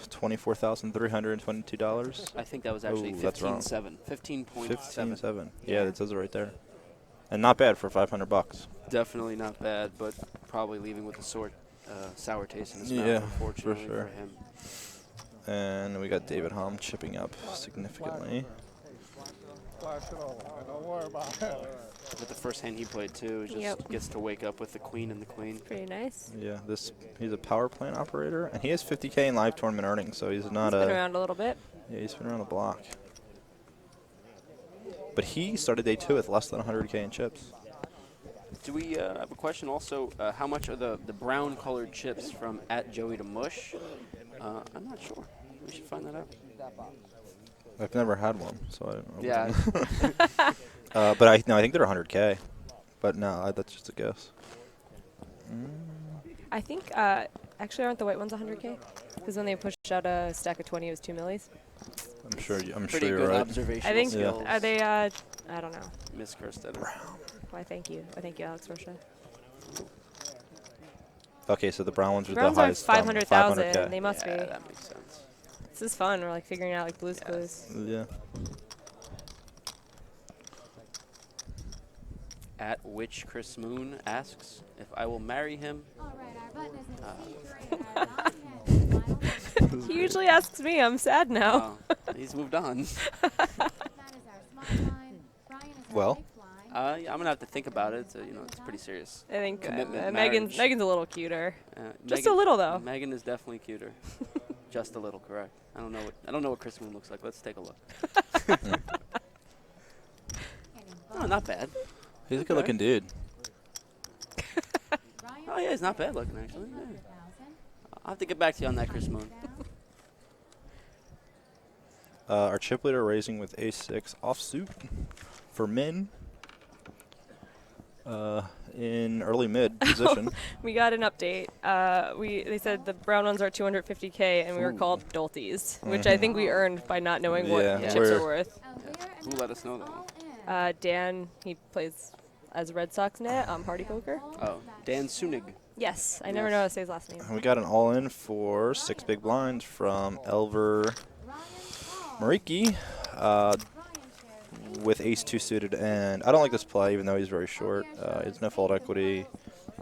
S7: $24,322.
S4: I think that was actually 15.7. 15.7.
S7: 15.7. Yeah, it says it right there. And not bad for $500.
S4: Definitely not bad, but probably leaving with a sour taste in his mouth,
S7: Yeah,
S4: unfortunately,
S7: for sure.
S4: him.
S7: And we got David Holm chipping up significantly.
S4: With the first hand he played, too, he just gets to wake up with the queen and the queen.
S6: Pretty nice.
S7: Yeah, he's a power plant operator, and he has 50K in live tournament earnings, so he's not
S6: He's been around a little bit.
S7: Yeah, he's been around the block. But he started day 2 with less than 100K in chips.
S4: Do we have a question also? How much are the brown-colored chips from at Joey to Mush? I'm not sure. We should find that out.
S7: I've never had one, so I don't know.
S4: Yeah.
S7: But I think they're 100K. But no, that's just a guess.
S6: I think, actually, aren't the white ones 100K? Because when they pushed out a stack of 20, it was 2 millis.
S7: I'm sure
S4: Pretty
S7: you're
S4: good
S7: right.
S4: observational
S6: I think,
S4: skills.
S6: are they, I don't know.
S4: Miss Kerstetter.
S6: Why, thank you. I thank you, Alex Rocha.
S7: Okay, so the brown ones are the
S6: Browns are
S7: highest.
S6: 500,000.
S7: 500K.
S6: They must be.
S4: That makes sense.
S6: This is fun. We're like figuring out like Blue's Clues.
S7: Yeah.
S4: At which Chris Moon asks if I will marry him.
S8: All right, our button is in C3.
S6: He usually asks me. I'm sad now.
S4: He's moved on.
S8: That is our small line. Brian is our
S7: Well.
S8: big blind.
S4: I'm gonna have to think about it. So, it's pretty serious.
S6: I think
S4: Commitment,
S6: Megan's
S4: marriage.
S6: a little cuter. Just
S4: Megan,
S6: a little though.
S4: Megan is definitely cuter. Just a little, correct. I don't know what Chris Moon looks like. Let's take a look. Oh, not bad.
S7: He's a good-looking dude.
S4: Oh yeah, he's not bad looking actually. Yeah. I'll have to get back to you on that, Chris Moon.
S7: Our chip leader raising with ace-6 offsuit for min. In early mid position.
S6: We got an update. They said the brown ones are 250K, and we were called dolties, which I think we earned by not knowing what
S7: Yeah,
S6: the chips are worth.
S4: Who let us know that?
S6: Dan, he plays as Red Sox net on Party Poker.
S4: Oh, Dan Sunig.
S6: Yes, I never know how to say his last name.
S7: And we got an all-in for 6 big blinds from Elver Mariki with ace-2 suited. And I don't like this play, even though he's very short. He's no fold equity.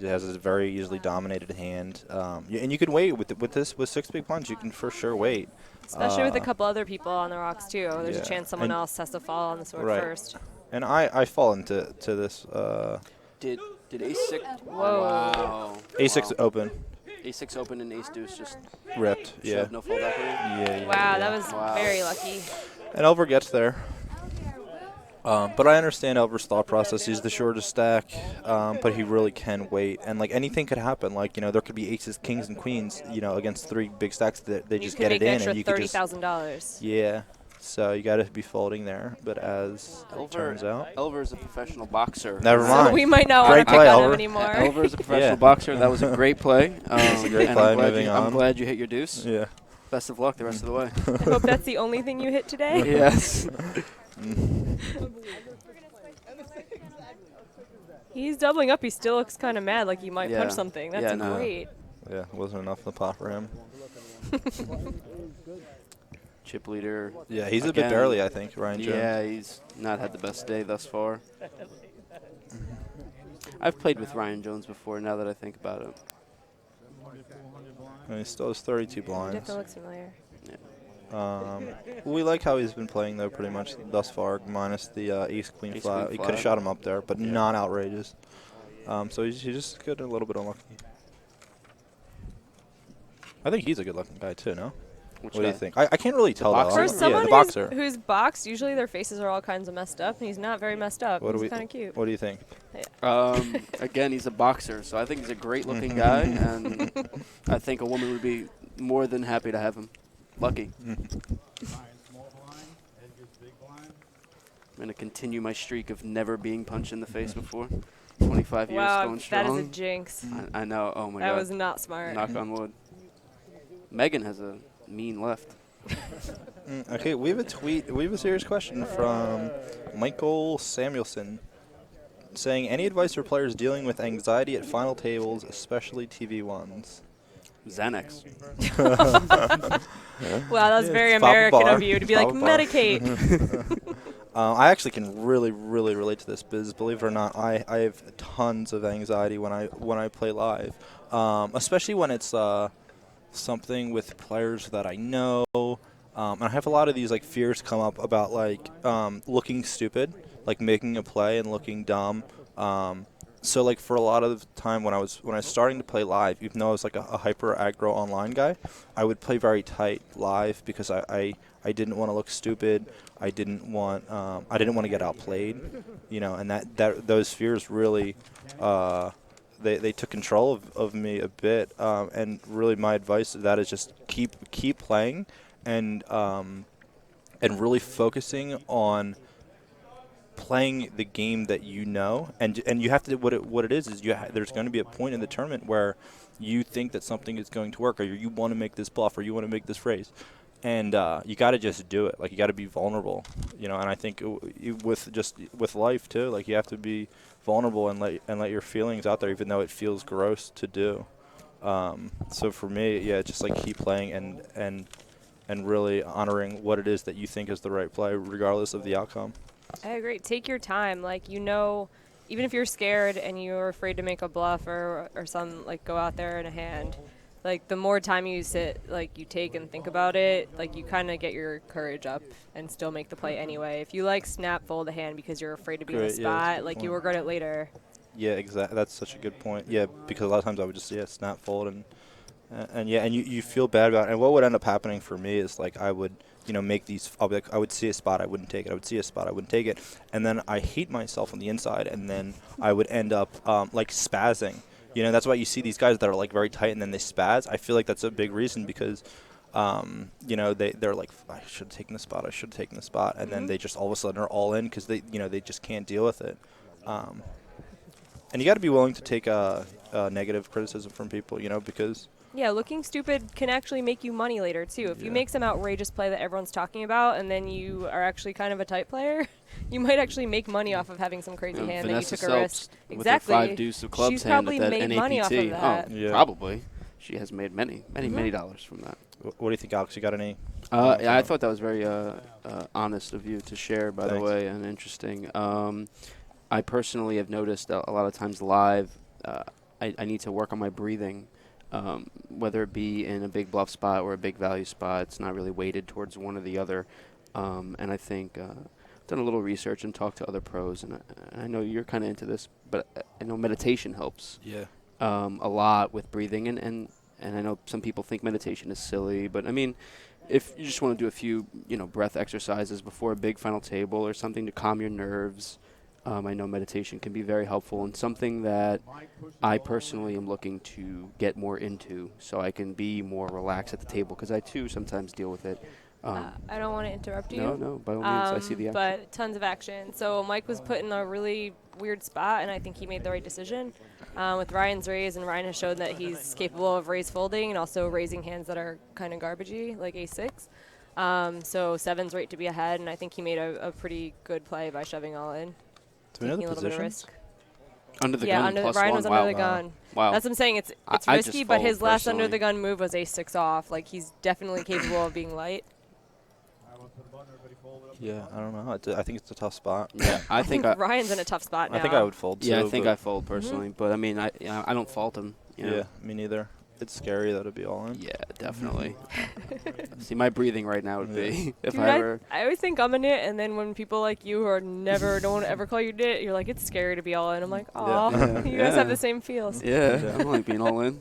S7: He has a very easily dominated hand. And you can wait with 6 big blinds. You can for sure wait.
S6: Especially with a couple other people on the rocks, too. There's a chance someone else has to fall on the sword first.
S7: And I fall into this.
S4: Did ace-6?
S6: Whoa.
S4: Wow.
S7: Ace-6 open.
S4: Ace-6 open and ace-deuce just
S7: Ripped, yeah.
S4: no fold equity?
S7: Yeah.
S6: Wow, that was very lucky.
S7: And Elver gets there. But I understand Elver's thought process. He's the shortest stack, but he really can wait. And, like, anything could happen. Like, there could be aces, kings, and queens, against 3 big stacks that they just get it in. And you could just
S6: $30,000.
S7: Yeah. So you got to be folding there. But as it turns out.
S4: Elver's a professional boxer.
S7: Never mind.
S6: So we might not want to pick on him anymore.
S4: Elver's a professional boxer. That was a great play.
S7: It's a great play. Moving on.
S4: I'm glad you hit your deuce.
S7: Yeah.
S4: Best of luck the rest of the way.
S6: I hope that's the only thing you hit today.
S4: Yes.
S6: He's doubling up. He still looks kind of mad, like he might punch something. That's great.
S7: Yeah, wasn't enough in the pot for him.
S4: Chip leader.
S7: Yeah, he's a bit barely, I think, Ryan Jones.
S4: Yeah, he's not had the best day thus far. I've played with Ryan Jones before, now that I think about it.
S7: And he still has 32 blinds.
S6: Definitely looks familiar.
S7: We like how he's been playing, though, pretty much thus far, minus the ace-queen flat. He could have shot him up there, but not outrageous. So he's just good, a little bit unlucky. I think he's a good-looking guy, too, no? What do you think? I can't really tell, though.
S6: For someone
S7: the boxer.
S6: who's boxed, usually their faces are all kinds of messed up, and he's not very messed up. He's kind of cute.
S7: What do you think?
S4: Again, he's a boxer, so I think he's a great-looking guy, and I think a woman would be more than happy to have him. Lucky. I'm going to continue my streak of never being punched in the face before. 25 years going strong.
S6: That is a jinx.
S4: I know. Oh, my God.
S6: That was not smart.
S4: Knock on wood. Megan has a mean left.
S7: Okay, we have a tweet. We have a serious question from Michael Samuelson saying, any advice for players dealing with anxiety at final tables, especially TV ones?
S4: Xanax.
S6: Wow, that's very American of you to be like, medicate.
S7: I actually can really, really relate to this because, believe it or not, I have tons of anxiety when I play live, especially when it's something with players that I know. And I have a lot of these like fears come up about like looking stupid, like making a play and looking dumb. So like for a lot of the time when I was starting to play live, even though I was like a hyper aggro online guy, I would play very tight live because I didn't want to look stupid. I didn't want to get outplayed, and that those fears really they took control of me a bit. And really my advice to that is just keep playing and really focusing on playing the game that you know, and you have to what it is there's going to be a point in the tournament where you think that something is going to work, or you want to make this bluff, or you want to make this raise, and you got to just do it. Like you got to be vulnerable, and I think with life too, like you have to be vulnerable and let your feelings out there, even though it feels gross to do. So for me, yeah, just like keep playing and really honoring what it is that you think is the right play, regardless of the outcome.
S6: I agree. Take your time. Like, even if you're scared and you're afraid to make a bluff or some, like, go out there in a hand, like, the more time you sit, like, you take and think about it, like, you kind of get your courage up and still make the play anyway. If you, like, snap fold a hand because you're afraid to be in the spot, like, you regret it later. Yeah,
S7: exactly. That's such a good point. Yeah, because a lot of times I would just, snap fold and you feel bad about it. And what would end up happening for me is, like, I would – make these. I would see a spot, I wouldn't take it. I would see a spot, I wouldn't take it, and then I hate myself on the inside, and then I would end up like spazzing. That's why you see these guys that are like very tight and then they spaz. I feel like that's a big reason because, they're like, I should have taken the spot, and then they just all of a sudden are all in because they just can't deal with it. And you got to be willing to take negative criticism from people, because.
S6: Yeah, looking stupid can actually make you money later, too. If you make some outrageous play that everyone's talking about and then you are actually kind of a tight player, you might actually make money off of having some crazy hand
S4: Vanessa
S6: that you took a risk.
S4: Exactly. With her 5 deuce of clubs
S6: She's
S4: hand
S6: probably
S4: at that
S6: made
S4: NAPT.
S6: money off of that.
S4: Oh, probably. She has made many dollars from that.
S7: What do you think, Alex? You got any?
S4: Yeah, I thought that was very honest of you to share, by the way, and interesting. I personally have noticed a lot of times live, I need to work on my breathing. Whether it be in a big bluff spot or a big value spot, it's not really weighted towards one or the other. And I think I've done a little research and talked to other pros, and I know you're kind of into this, but I know meditation helps a lot with breathing. And I know some people think meditation is silly, but I mean, if you just want to do a few, breath exercises before a big final table or something to calm your nerves, I know meditation can be very helpful and something that I personally am looking to get more into so I can be more relaxed at the table because I, too, sometimes deal with it.
S6: I don't want to interrupt you.
S4: No, by all means, I see the action.
S6: But tons of action. So Mike was put in a really weird spot, and I think he made the right decision with Ryan's raise, and Ryan has shown that he's capable of raise folding and also raising hands that are kind of garbagey, like ace-6. So 7's right to be ahead, and I think he made a pretty good play by shoving all in.
S7: Do we know the
S6: taking a little bit of
S7: positions?
S6: risk.
S4: Under the gun, plus
S6: Ryan
S4: one.
S6: was
S4: Wow.
S6: under the gun.
S4: Wow.
S6: That's what I'm saying. It's
S4: I
S6: risky,
S4: just
S6: but
S4: fold
S6: his last under
S4: personally.
S6: the gun move was ace-6 off. Like, he's definitely capable of being light.
S7: Yeah, I don't know. I think it's a tough spot.
S4: Yeah, I think
S6: Ryan's in a tough spot now.
S7: I think I would fold too.
S4: Yeah, I think
S7: but
S4: I fold personally, but I mean, I don't fault him.
S7: Yeah, me neither. It's scary that it'd be all in.
S4: Yeah, definitely. See, my breathing right now would be if
S6: Dude,
S4: I ever.
S6: I always think I'm a nit, and then when people like you who are don't ever call you nit, you're like, it's scary to be all in. I'm like, aw,
S7: Yeah.
S6: you guys have the same feels.
S4: Yeah, I don't like being all in.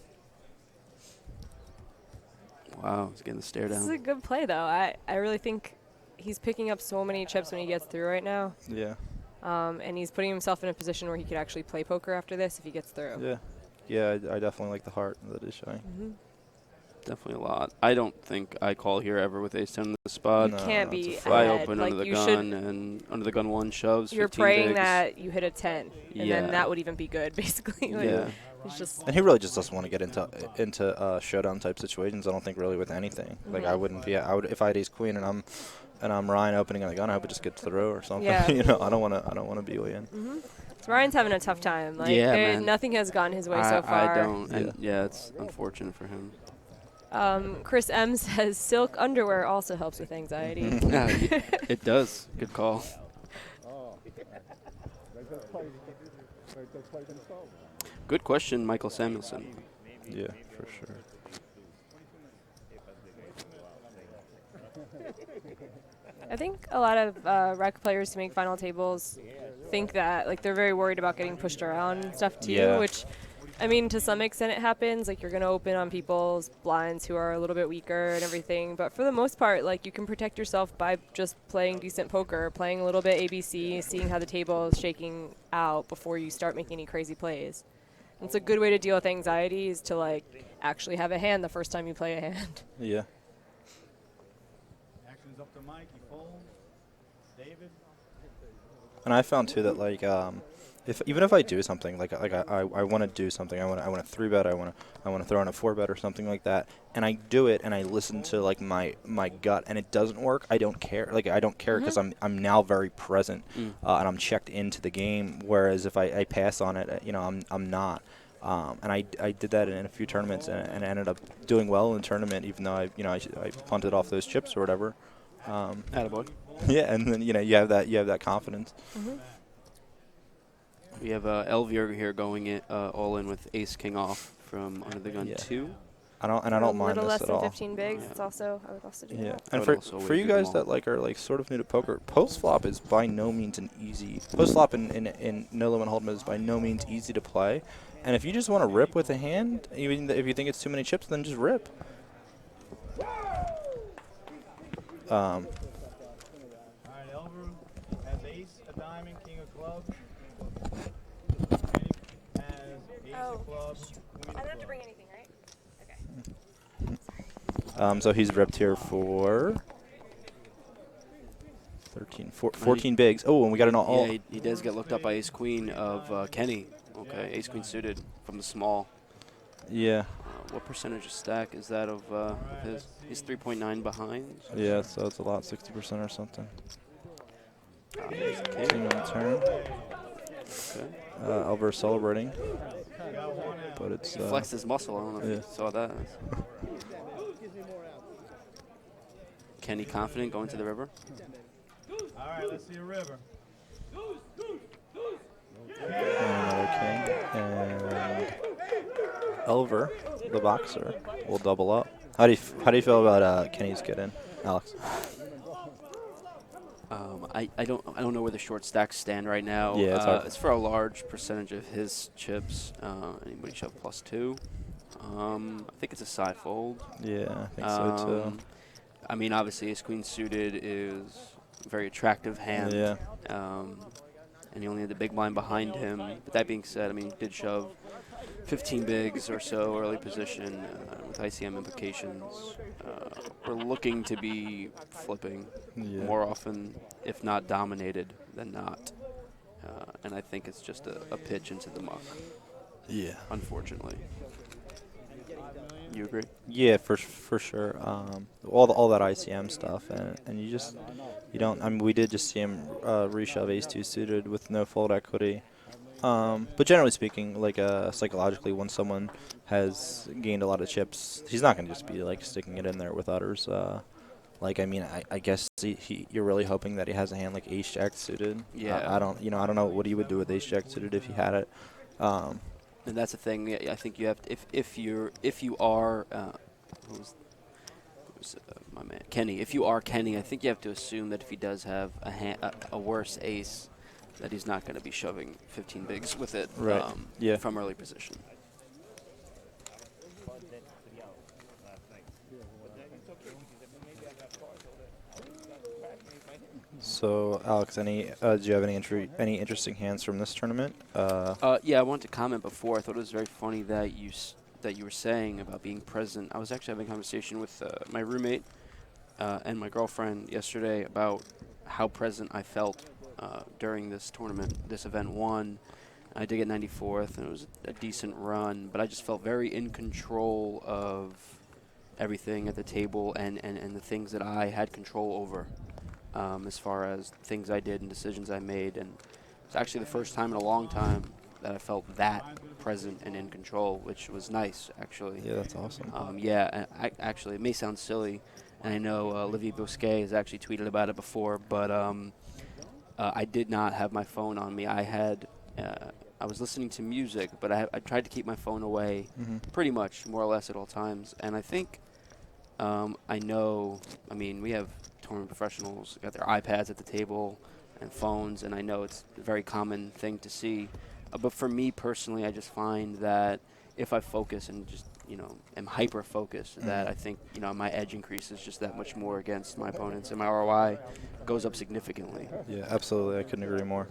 S4: Wow, he's getting the stare
S6: This is
S4: down.
S6: a good play, though. I really think he's picking up so many chips when he gets through right now.
S7: Yeah.
S6: And he's putting himself in a position where he could actually play poker after this if he gets through.
S7: Yeah. Yeah, I definitely like the heart that is showing.
S4: Definitely a lot. I don't think I call here ever with ace-10 in the spot.
S6: You can't
S7: it's
S6: be
S7: a
S4: Fly
S6: ahead.
S4: open
S6: Like,
S4: under the
S6: you
S4: gun, and under the gun one shoves.
S6: You're
S4: 15
S6: praying
S4: bigs.
S6: that you hit a 10, and
S4: Yeah.
S6: then that would even be good, basically. Like,
S4: Yeah.
S6: It's just
S7: And he really just doesn't want to get into showdown type situations. I don't think really with anything. Like I wouldn't be. I would if I had ace queen and I'm Ryan opening on the gun. I hope it just gets through or something.
S6: Yeah.
S7: I don't want to be way in.
S6: So Ryan's having a tough time. Like,
S4: Yeah, man.
S6: nothing has gone his way so far.
S4: I don't. And yeah, it's unfortunate for him.
S6: Chris M says silk underwear also helps with anxiety.
S4: Yeah, it does. Good call. Good question, Michael Samuelson.
S7: Yeah, for sure.
S6: I think a lot of rec players who make final tables think that, like, they're very worried about getting pushed around and stuff too,
S7: Yeah.
S6: which, I mean, to some extent it happens. Like, you're going to open on people's blinds who are a little bit weaker and everything. But for the most part, like, you can protect yourself by just playing decent poker, playing a little bit ABC, seeing how the table is shaking out before you start making any crazy plays. And it's a good way to deal with anxiety is to, like, actually have a hand the first time you play a hand.
S7: Yeah.
S2: Action's up to Mike. He folds. David.
S7: And I found too that like even if I do something like I want to do something, I want to 3-bet, I want to throw in a 4-bet or something like that, and I do it and I listen to like my gut and it doesn't work, I don't care. Like I don't care because I'm now very present and I'm checked into the game. Whereas if I pass on it, I'm not. And I did that in a few tournaments and ended up doing well in the tournament, even though I punted off those chips or whatever.
S4: Attaboy.
S7: Yeah, and then you have that confidence.
S4: We have Elvier here going all in with ace king off from under the gun 2.
S7: I don't mind
S6: a little
S7: this
S6: less
S7: at
S6: than
S7: all.
S6: 15 bigs. It's also, I would also do that.
S7: And
S4: would also
S7: for you
S4: wait
S7: guys
S4: big
S7: that
S4: small.
S7: like are like sort of new to poker, post flop is by no means an easy. Post flop in no limit hold'em is by no means easy to play. And if you just want to rip with a hand, even if you think it's too many chips, then just rip.
S2: All right, Elver has ace, a diamond, king of clubs. Kenny has ace of clubs, queen of clubs.
S6: bring anything, right? Okay.
S7: So he's ripped here for 14 bigs. Oh, and we got an all.
S4: Yeah, he does get looked up by ace queen of Kenny. Okay, ace queen suited from the small.
S7: Yeah.
S4: What percentage of stack is that of his? He's 3.9 behind.
S7: Yeah, so it's a lot, 60% or something.
S4: Here's the king.
S7: King on the turn.
S4: Okay.
S7: Elver celebrating, but it's
S4: He flexed his muscle. I don't know if
S7: yeah.
S4: you saw that. Kenny confident going to the river.
S2: All right, let's see a river.
S7: and another king. And Elver, the boxer, will double up. How do you feel about Kenny's get in, Alex?
S4: I don't know where the short stacks stand right now.
S7: Yeah, it's hard.
S4: It's for a large percentage of his chips. Anybody shove +2? I think it's a side fold.
S7: Yeah, I think so too.
S4: I mean, obviously, ace queen suited is a very attractive hand.
S7: Yeah.
S4: And he only had the big blind behind him. But that being said, I mean, he did shove 15 bigs or so early position with ICM implications. We're looking to be flipping more often, if not dominated, than not. And I think it's just a pitch into the muck.
S7: Yeah.
S4: Unfortunately. You agree?
S7: Yeah, for sure. All that ICM stuff, and you don't. I mean, we did just see him reshove ace-2 suited with no fold equity. But generally speaking, like psychologically, when someone has gained a lot of chips, he's not going to just be like sticking it in there with utters. Like, I mean, I guess you're really hoping that he has a hand like ace-jack suited.
S4: Yeah.
S7: I don't know what he would do with ace-jack suited if he had it.
S4: And that's the thing. I think you have to, if you are who's my man Kenny. If you are Kenny, I think you have to assume that if he does have a worse ace, that he's not going to be shoving 15 bigs with it from early position.
S7: So, Alex, do you have any interesting hands from this tournament?
S4: Yeah, I wanted to comment before. I thought it was very funny that you were saying about being present. I was actually having a conversation with my roommate and my girlfriend yesterday about how present I felt during this tournament, this event 1. I did get 94th, and it was a decent run, but I just felt very in control of everything at the table and the things that I had control over. As far as things I did and decisions I made. And it's actually the first time in a long time that I felt that present and in control, which was nice, actually.
S7: Yeah, that's awesome.
S4: Yeah, and actually, it may sound silly, and I know Olivier Bousquet has actually tweeted about it before, but I did not have my phone on me. I was listening to music, but I tried to keep my phone away pretty much, more or less, at all times. And I think we have tournament professionals got their iPads at the table and phones, and I know it's a very common thing to see. But for me personally, I just find that if I focus and just, am hyper-focused, that I think, my edge increases just that much more against my opponents, and my ROI goes up significantly.
S7: Yeah, absolutely. I couldn't agree more.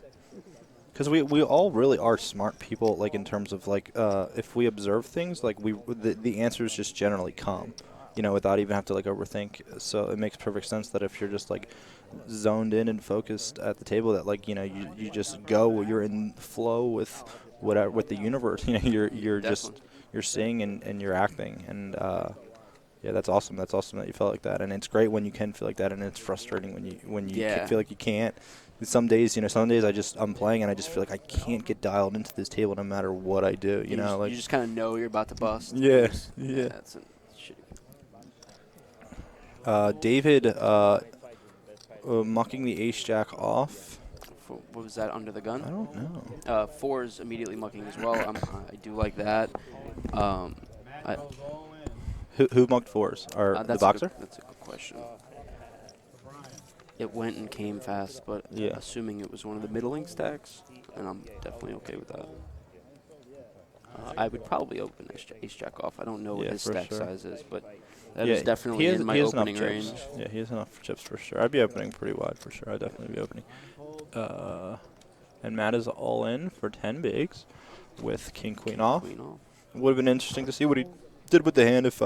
S7: Because we all really are smart people, like, in terms of, like, if we observe things, like, the answers just generally come. Without even have to like overthink. So it makes perfect sense that if you're just like zoned in and focused at the table, that like you just go. You're in flow with whatever with the universe. You're just you're seeing and you're acting. And yeah, that's awesome. That's awesome that you felt like that. And it's great when you can feel like that. And it's frustrating when you feel like you can't. Some days, I'm playing and I just feel like I can't get dialed into this table no matter what I do. You
S4: just kind of know you're about to bust.
S7: Yeah.
S4: That's
S7: David mucking the ace-jack off.
S4: What was that, under the gun?
S7: I don't know.
S4: 4's immediately mucking as well. I do like that.
S7: Who mucked 4's? The boxer?
S4: That's a good question. It went and came fast, but assuming it was one of the middling stacks, and I'm definitely okay with that. I would probably open ace-jack off. I don't know what his stack size is, but that is definitely in my opening range.
S7: Yeah, he has enough chips for sure. I'd be opening pretty wide for sure. I'd definitely be opening. And Matt is all in for 10 bigs with king-queen off. Would have been interesting to see what he did with the hand if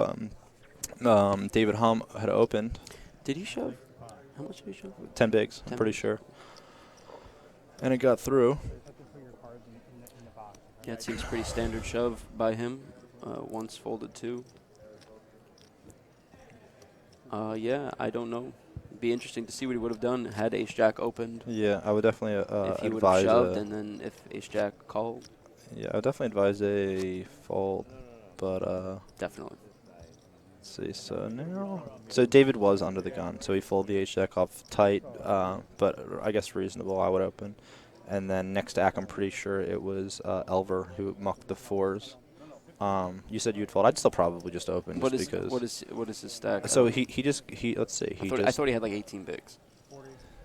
S7: David Hum had opened.
S4: Did he shove? How much did he shove?
S7: 10 bigs, I'm pretty sure. And it got through.
S4: Yeah, it seems pretty standard shove by him. Once folded 2. Yeah, I don't know. It'd be interesting to see what he would have done had ace-jack opened.
S7: Yeah, I would definitely
S4: if he would have
S7: advise
S4: shoved, and then if ace-jack called.
S7: Yeah, I would definitely advise a fold, but
S4: definitely.
S7: Let's see. So David was under the gun, so he folded the ace-jack off tight, but I guess reasonable. I would open. And then next stack, I'm pretty sure it was Elver who mucked the 4's. You said you'd fold. I'd still probably just open. What
S4: is his stack?
S7: So he let's see.
S4: I thought he had like 18 bigs.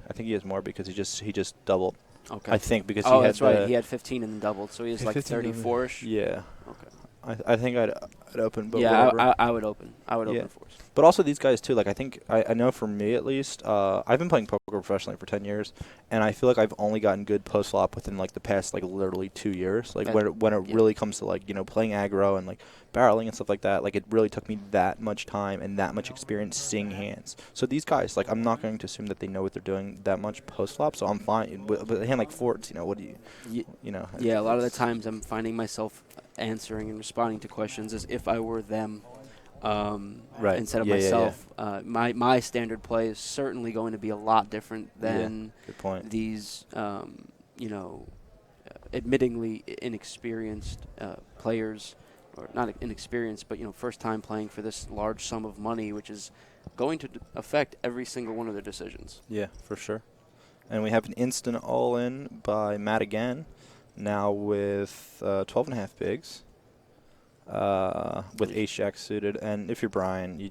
S7: I think he has more because he just doubled.
S4: Okay.
S7: I think because
S4: that's right. He had 15 and then doubled, so he has like 34ish.
S7: Yeah.
S4: Okay.
S7: I think I'd open, but
S4: yeah,
S7: whatever.
S4: I would open. I would
S7: Yeah.
S4: open fours.
S7: But also these guys too. Like I think I know for me at least, I've been playing poker professionally for 10 years, and I feel like I've only gotten good post flop within like the past like literally 2 years. Like when it really comes to like playing aggro and like barreling and stuff like that. Like it really took me that much time and that much experience seeing hands. So these guys, like I'm not going to assume that they know what they're doing that much post flop. So I'm fine. With a hand like fours, what do you,
S4: Yeah, a lot of the times I'm finding myself answering and responding to questions as if I were them.
S7: Right.
S4: Instead of
S7: Yeah,
S4: myself. My standard play is certainly going to be a lot different than
S7: Good point.
S4: these, admittingly inexperienced players, or not inexperienced, but first time playing for this large sum of money, which is going to affect every single one of their decisions.
S7: Yeah, for sure. And we have an instant all-in by Matt again, now with 12.5 bigs. With ace jack suited, and if you're Brian, you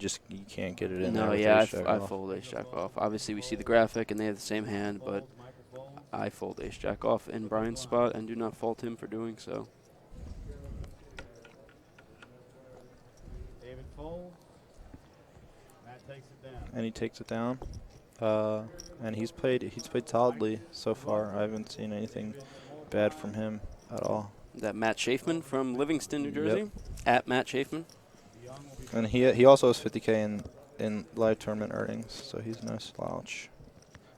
S7: can't get it in there.
S4: No,
S7: With
S4: yeah,
S7: ace jack
S4: I
S7: off.
S4: fold ace jack off. Obviously, we see the graphic, and they have the same hand, but I fold ace jack off in Brian's spot, and do not fault him for doing so.
S2: David folds. Matt takes it down.
S7: And he takes it down. And he's played solidly so far. I haven't seen anything bad from him at all.
S4: That Matt Chafman from Livingston, New Jersey, at Matt Chafman.
S7: And he also has 50K in live tournament earnings, so he's no slouch.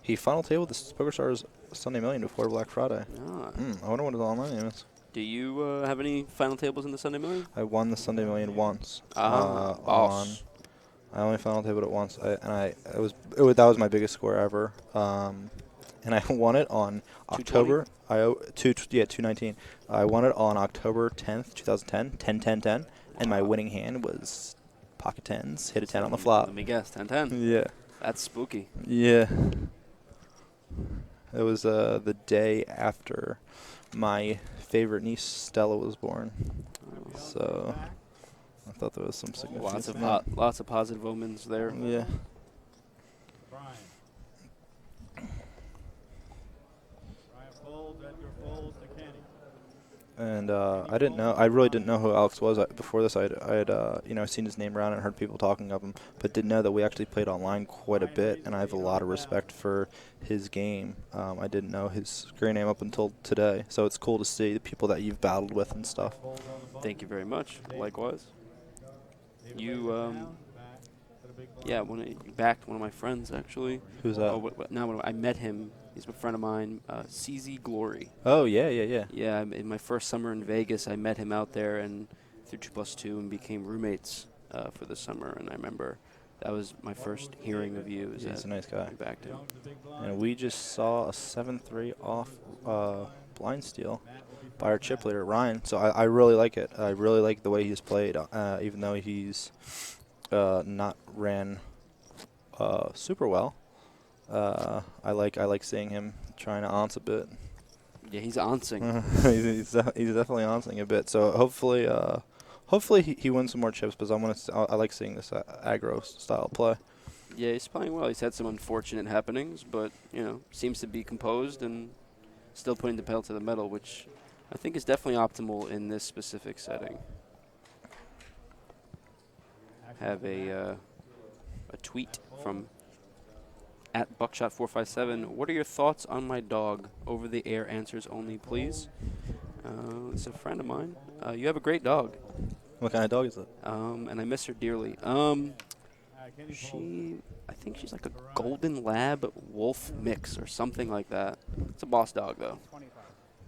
S7: He final tabled the PokerStars Sunday Million before Black Friday.
S4: Ah.
S7: I wonder what his online name is.
S4: Do you have any final tables in the Sunday Million?
S7: I won the Sunday Million once.
S4: Boss.
S7: I only final tabled it once, that was my biggest score ever. And I won it on October 219. I won it on October 10th, 2010, 10-10-10, and my winning hand was pocket tens, hit a 10 on the flop.
S4: Let me guess, 10-10.
S7: Yeah.
S4: That's spooky.
S7: Yeah. It was the day after my favorite niece Stella was born. So I thought there was some significance.
S4: Lots of positive omens there.
S7: Yeah.
S2: Brian folds, Edgar folds to Kenny.
S7: And I really didn't know who Alex was before this. I had seen his name around and heard people talking of him, but didn't know that we actually played online quite a bit, and I have a lot of respect for his game. I didn't know his screen name up until today, so it's cool to see the people that you've battled with and stuff.
S4: Thank you very much. Likewise. You, you backed one of my friends, actually.
S7: Who's that?
S4: I met him. He's a friend of mine, CZ Glory.
S7: Oh, yeah.
S4: Yeah, in my first summer in Vegas, I met him out there and through 2+2 and became roommates for the summer. And I remember that was my first hearing of you.
S7: He's a nice guy.
S4: I backed him.
S7: And we just saw a 7-3 off blind steal by our chip leader, Ryan. So I really like it. I really like the way he's played, even though he's not ran super well. I like seeing him trying to once a bit.
S4: Yeah, he's onsing.
S7: he's definitely onsing a bit. So hopefully he wins some more chips, because I like seeing this aggro style play.
S4: Yeah, he's playing well. He's had some unfortunate happenings, but seems to be composed and still putting the pedal to the metal, which I think is definitely optimal in this specific setting. Have a tweet from @Buckshot457. What are your thoughts on my dog? Over the air answers only, please. It's a friend of mine. You have a great dog.
S7: What kind of dog is it?
S4: And I miss her dearly. I think she's like a golden lab wolf mix or something like that. It's a boss dog though.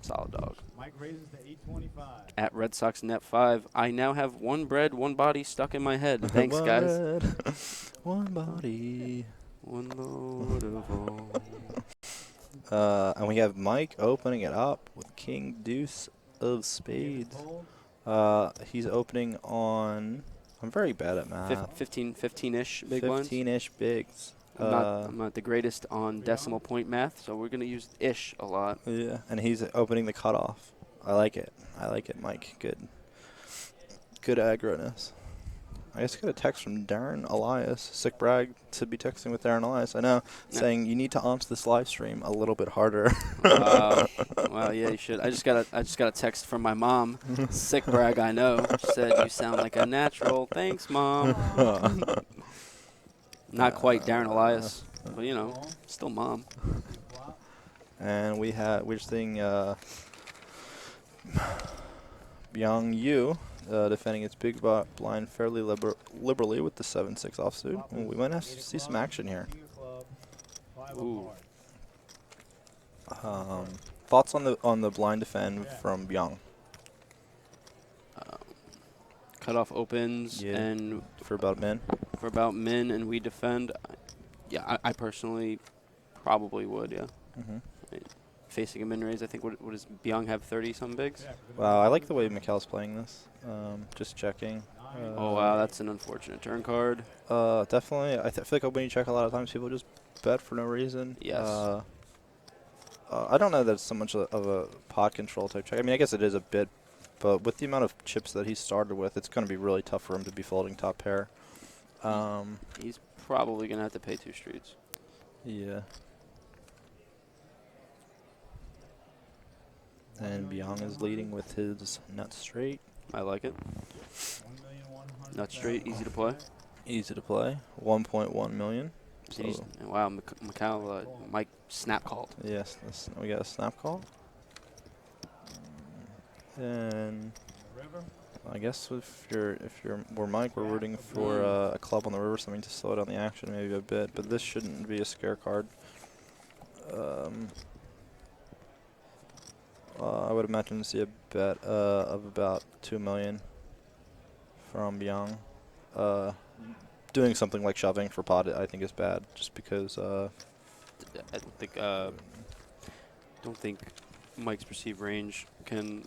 S4: Solid dog.
S2: Mike raises to 825.
S4: At Red Sox Net 5. I now have one bread, one body stuck in my head. Thanks, guys.
S7: One body.
S4: One load of all.
S7: And we have Mike opening it up with King Deuce of Spades. He's opening on. I'm very bad at math.
S4: 15-ish big blinds.
S7: 15-ish bigs.
S4: I'm not the greatest on decimal point math, so we're going to use ish a lot.
S7: Yeah, and he's opening the cutoff. I like it, Mike. Good aggroness. I just got a text from Darren Elias. Sick brag to be texting with Darren Elias. I know, saying you need to answer this live stream a little bit harder.
S4: Wow. Wow, yeah, you should. I just got a text from my mom. Sick brag, I know. She said you sound like a natural. Thanks, Mom. Not quite Darren Elias, but you know, still Mom.
S7: And we're seeing Byung Yu defending its big blind fairly liberally with the 7-6 offsuit. And we might have to see some action here.
S4: Ooh.
S7: Thoughts on the blind defend from Byung?
S4: Cutoff opens and
S7: for about min.
S4: For about min, and we defend. Yeah, I personally probably would. Yeah. Facing a min raise, I think what does Byung have 30 some bigs?
S7: Wow, I like the way Mikkel's playing this. Just checking.
S4: Oh wow, that's an unfortunate turn card.
S7: Definitely. I feel like when you check a lot of times, people just bet for no reason.
S4: Yes.
S7: I don't know that it's so much of a pot control type check. I mean, I guess it is a bit, but with the amount of chips that he started with, it's going to be really tough for him to be folding top pair.
S4: He's probably going to have to pay 2 streets.
S7: Yeah. And Byung is leading with his nut straight.
S4: I like it. Nut straight, easy to play.
S7: Easy to play. 1.1 million. So
S4: wow, Macau, Mike snap called.
S7: Yes, we got a snap call. And I guess if we're Mike, we're rooting for a club on the river, something to slow down the action maybe a bit. But this shouldn't be a scare card. I would imagine to see a bet of about 2 million from Byung. Doing something like shoving for pot, I think, is bad, just because. I don't think Mike's perceived range can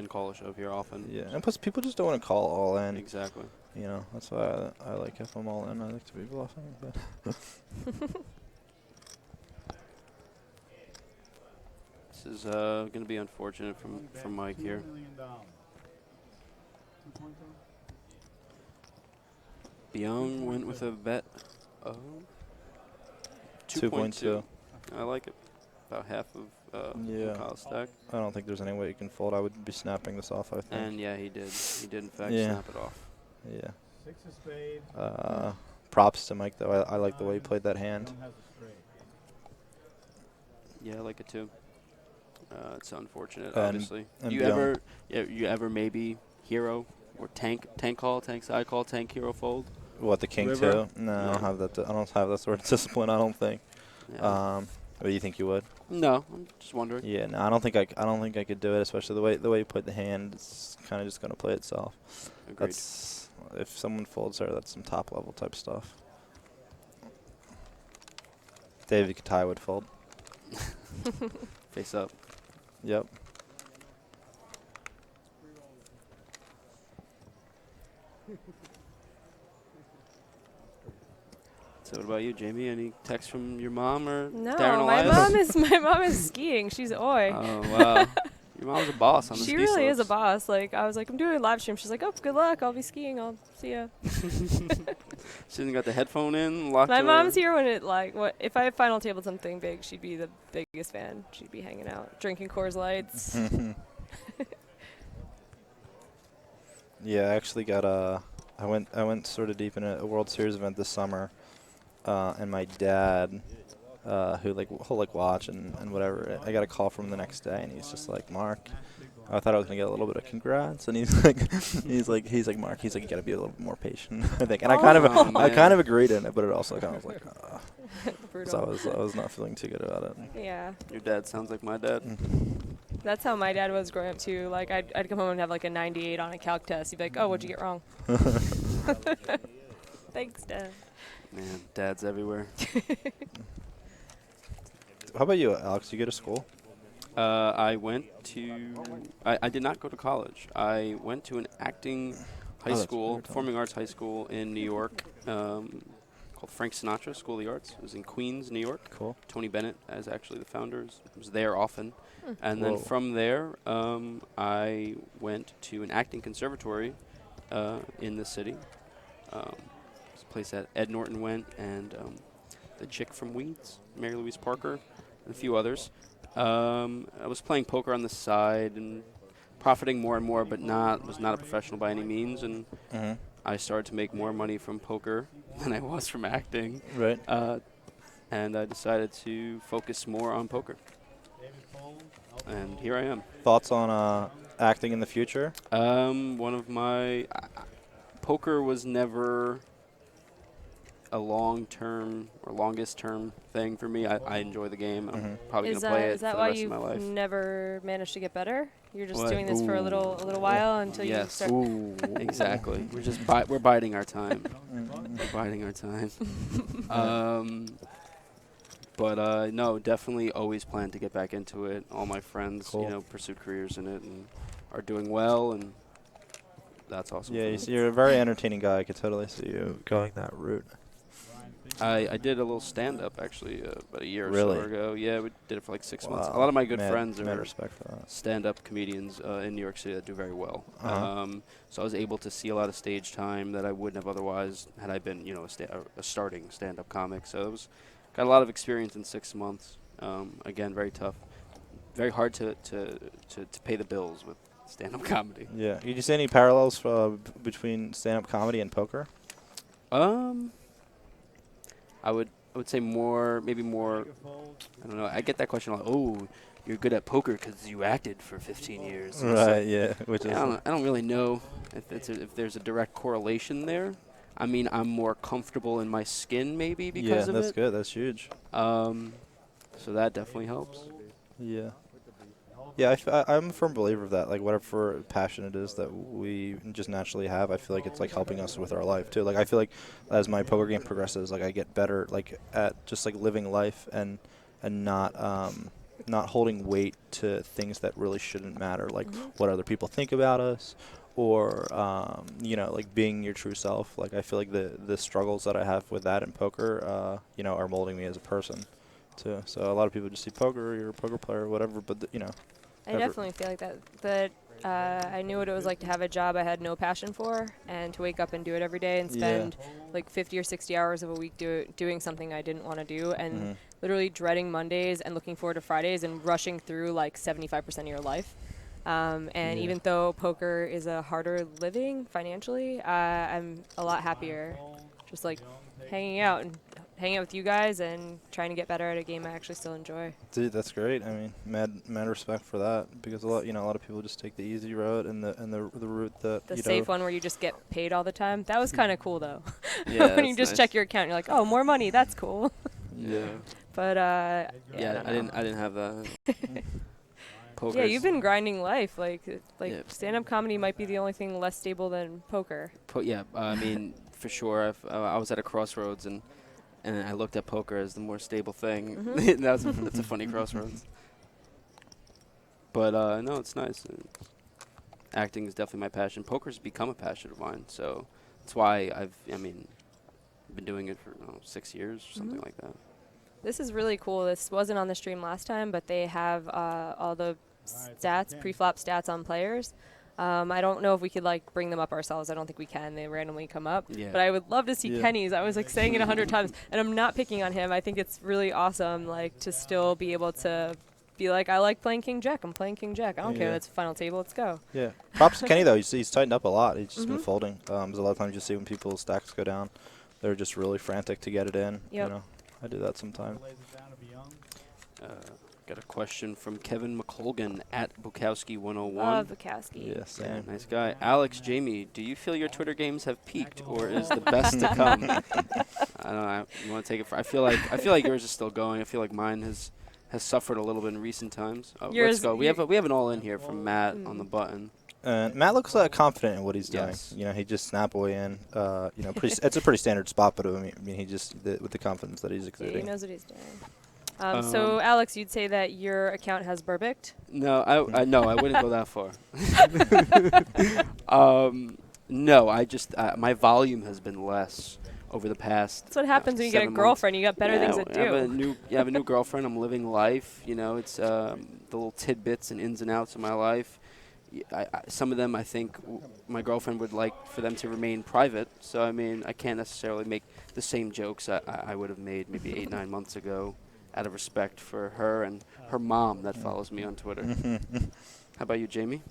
S7: call a shove here often. Yeah, and plus people just don't want to call all in.
S4: Exactly.
S7: You know, that's why I like if I'm all in. I like to be bluffing, but.
S4: This is going to be unfortunate from Mike here. Byung went with a bet of 2.2. I like it. About half of Kyle's stack.
S7: I don't think there's any way you can fold. I would be snapping this off, I think.
S4: And yeah, he did. He did in fact snap it off.
S7: Yeah. 6 of spades. Props to Mike though. I like the way he played that hand.
S4: Yeah, I like it too. It's unfortunate,
S7: And
S4: obviously. You ever maybe hero or tank call, tank side call, tank hero fold?
S7: What, the king
S4: river?
S7: too? No, I don't have that. I don't have that sort of discipline. I don't think.
S4: Yeah.
S7: But you think you would?
S4: No, I'm just wondering.
S7: Yeah, no, I don't think I could do it, especially the way you put the hand. It's kind of just gonna play itself.
S4: Agreed.
S7: That's if someone folds there, that's some top level type stuff. David Katai would fold.
S4: Face up.
S7: Yep.
S4: So what about you, Jamie? Any text from your mom or
S6: No,
S4: Darren
S6: my
S4: Elias?
S6: mom is skiing. She's oi.
S4: Oh wow, your mom's a boss on the ski
S6: She really is a
S4: slopes.
S6: boss. Like I was like, I'm doing a live stream. She's like, oh, good luck. I'll be skiing. I'll see ya.
S4: She hasn't got the headphone in. Locked
S6: My
S4: to
S6: mom's
S4: her.
S6: here when it if I final tabled something big, she'd be the biggest fan. She'd be hanging out, drinking Coors Lights.
S7: Yeah, I actually got I went sort of deep in a World Series event this summer, and my dad, he'll watch and whatever. I got a call from him the next day, and he's just like, Mark, I thought I was gonna get a little bit of congrats, and he's like Mark, you gotta be a little bit more patient, I think. And I kind of agreed in it, but it also kind of was like,
S6: Brutal.
S7: so I was not feeling too good about it.
S6: Yeah.
S4: Your dad sounds like my dad.
S6: That's how my dad was growing up too. Like I'd come home and have like a 98 on a calc test. He'd be like, "Oh, what'd you get wrong?" Thanks, Dad.
S4: Man, dads everywhere.
S7: How about you, Alex? Did you go to school?
S4: I went to. I did not go to college. I went to an acting high school, performing arts high school in New York, called Frank Sinatra School of the Arts. It was in Queens, New York.
S7: Cool.
S4: Tony Bennett, as actually the founder, was there often. And then from there, I went to an acting conservatory in the city, This place that Ed Norton went, and the chick from Weeds, Mary Louise Parker, and a few others. I was playing poker on the side and profiting more and more, but was not a professional by any means. And I started to make more money from poker than I was from acting.
S7: Right.
S4: And I decided to focus more on poker. And here I am.
S7: Thoughts on acting in the future?
S4: One of my poker was never a long-term or longest-term thing for me. I enjoy the game. I'm probably going to play it for the rest of my life.
S6: Is that why you've never managed to get better? You're just
S4: What?
S6: doing this for a little while until you start.
S4: Exactly. We're just we're biding our time. We're biding our time. But no, definitely always plan to get back into it. All my friends, pursued careers in it and are doing well, and that's awesome.
S7: Yeah, you're a very entertaining guy. I could totally see you going that route.
S4: I did a little stand-up, actually, about a year or so ago. Yeah, we did it for like 6 months.
S7: Wow.
S4: A lot of my good friends
S7: Mad
S4: are
S7: respect for that.
S4: stand-up comedians in New York City that do very well. So I was able to see a lot of stage time that I wouldn't have otherwise had I been, a starting stand-up comic. So got a lot of experience in 6 months. Again, very tough. Very hard to pay the bills with stand-up comedy.
S7: Yeah. Did you see any parallels between stand-up comedy and poker?
S4: I would say maybe more. I don't know. I get that question a lot. Oh, you're good at poker because you acted for 15 years.
S7: Right. Yeah.
S4: I don't really know if there's a direct correlation there. I mean, I'm more comfortable in my skin maybe because of it.
S7: Yeah, that's good. That's huge.
S4: So that definitely helps.
S7: Yeah. Yeah, I'm a firm believer of that. Like, whatever passion it is that we just naturally have, I feel like it's, like, helping us with our life, too. Like, I feel like as my poker game progresses, like, I get better, like, at just, like, living life and not holding weight to things that really shouldn't matter, like what other people think about us or, like, being your true self. Like, I feel like the struggles that I have with that in poker, are molding me as a person, too. So a lot of people just see poker, you're a poker player or whatever, but,
S6: I definitely feel like that I knew what it was like to have a job I had no passion for, and to wake up and do it every day and spend like 50 or 60 hours of a week doing something I didn't want to do, and literally dreading Mondays and looking forward to Fridays and rushing through like 75% of your life. Even though poker is a harder living financially, I'm a lot happier just like hanging out with you guys and trying to get better at a game I actually still enjoy.
S7: Dude, that's great. I mean, mad respect for that, because a lot of people just take the easy road and the route that
S6: the safe one where you just get paid all the time. That was kind of cool though.
S4: Yeah,
S6: when you just check your account, you're like, oh, more money. That's cool.
S4: Yeah.
S6: But
S4: I didn't have that.
S6: Yeah, you've been grinding life. Like stand-up comedy might be the only thing less stable than poker.
S4: I mean, for sure. I was at a crossroads and I looked at poker as the more stable thing. That's a funny crossroads. But no, it's nice. Acting is definitely my passion. Poker's become a passion of mine, so that's why I've been doing it for 6 years or something like that.
S6: This is really cool. This wasn't on the stream last time, but they have all the stats, pre-flop stats on players. I don't know if we could bring them up ourselves. I don't think we can. They randomly come up.
S4: Yeah.
S6: But I would love to see Kenny's. I was saying it 100 times, and I'm not picking on him. I think it's really awesome to still be able to be like, I like playing King Jack. I'm playing King Jack. I don't care. That's final table. Let's go.
S7: Yeah. Props to Kenny though. He's tightened up a lot. He's just been folding. There's a lot of times you see when people's stacks go down, they're just really frantic to get it in.
S6: Yep.
S7: I do that sometimes.
S4: Got a question from Kevin McColgan at Bukowski101.
S6: Love Bukowski.
S7: Yeah, same.
S4: Nice guy. Alex Jamie, do you feel your Twitter games have peaked, or is the best to come? I don't know. You want to take it? I feel like yours is still going. I feel like mine has suffered a little bit in recent times. Let's go. We have an all in here from Matt on the button.
S7: Matt looks confident in what he's doing.
S4: Yes.
S7: He just snap away in. It's a pretty standard spot, but I mean, he just with the confidence that he's exuding.
S6: Yeah, he knows what he's doing. So, Alex, you'd say that your account has Burbicked?
S4: No, I wouldn't go that far. No, I just my volume has been less over the past.
S6: That's what happens when you get a girlfriend. You got better things to do.
S4: I have a new girlfriend. I'm living life. It's the little tidbits and ins and outs of my life. some of them I think my girlfriend would like for them to remain private. So I mean, I can't necessarily make the same jokes I would have made maybe 8-9 months ago, out of respect for her and her mom that follows me on Twitter. How about you, Jamie?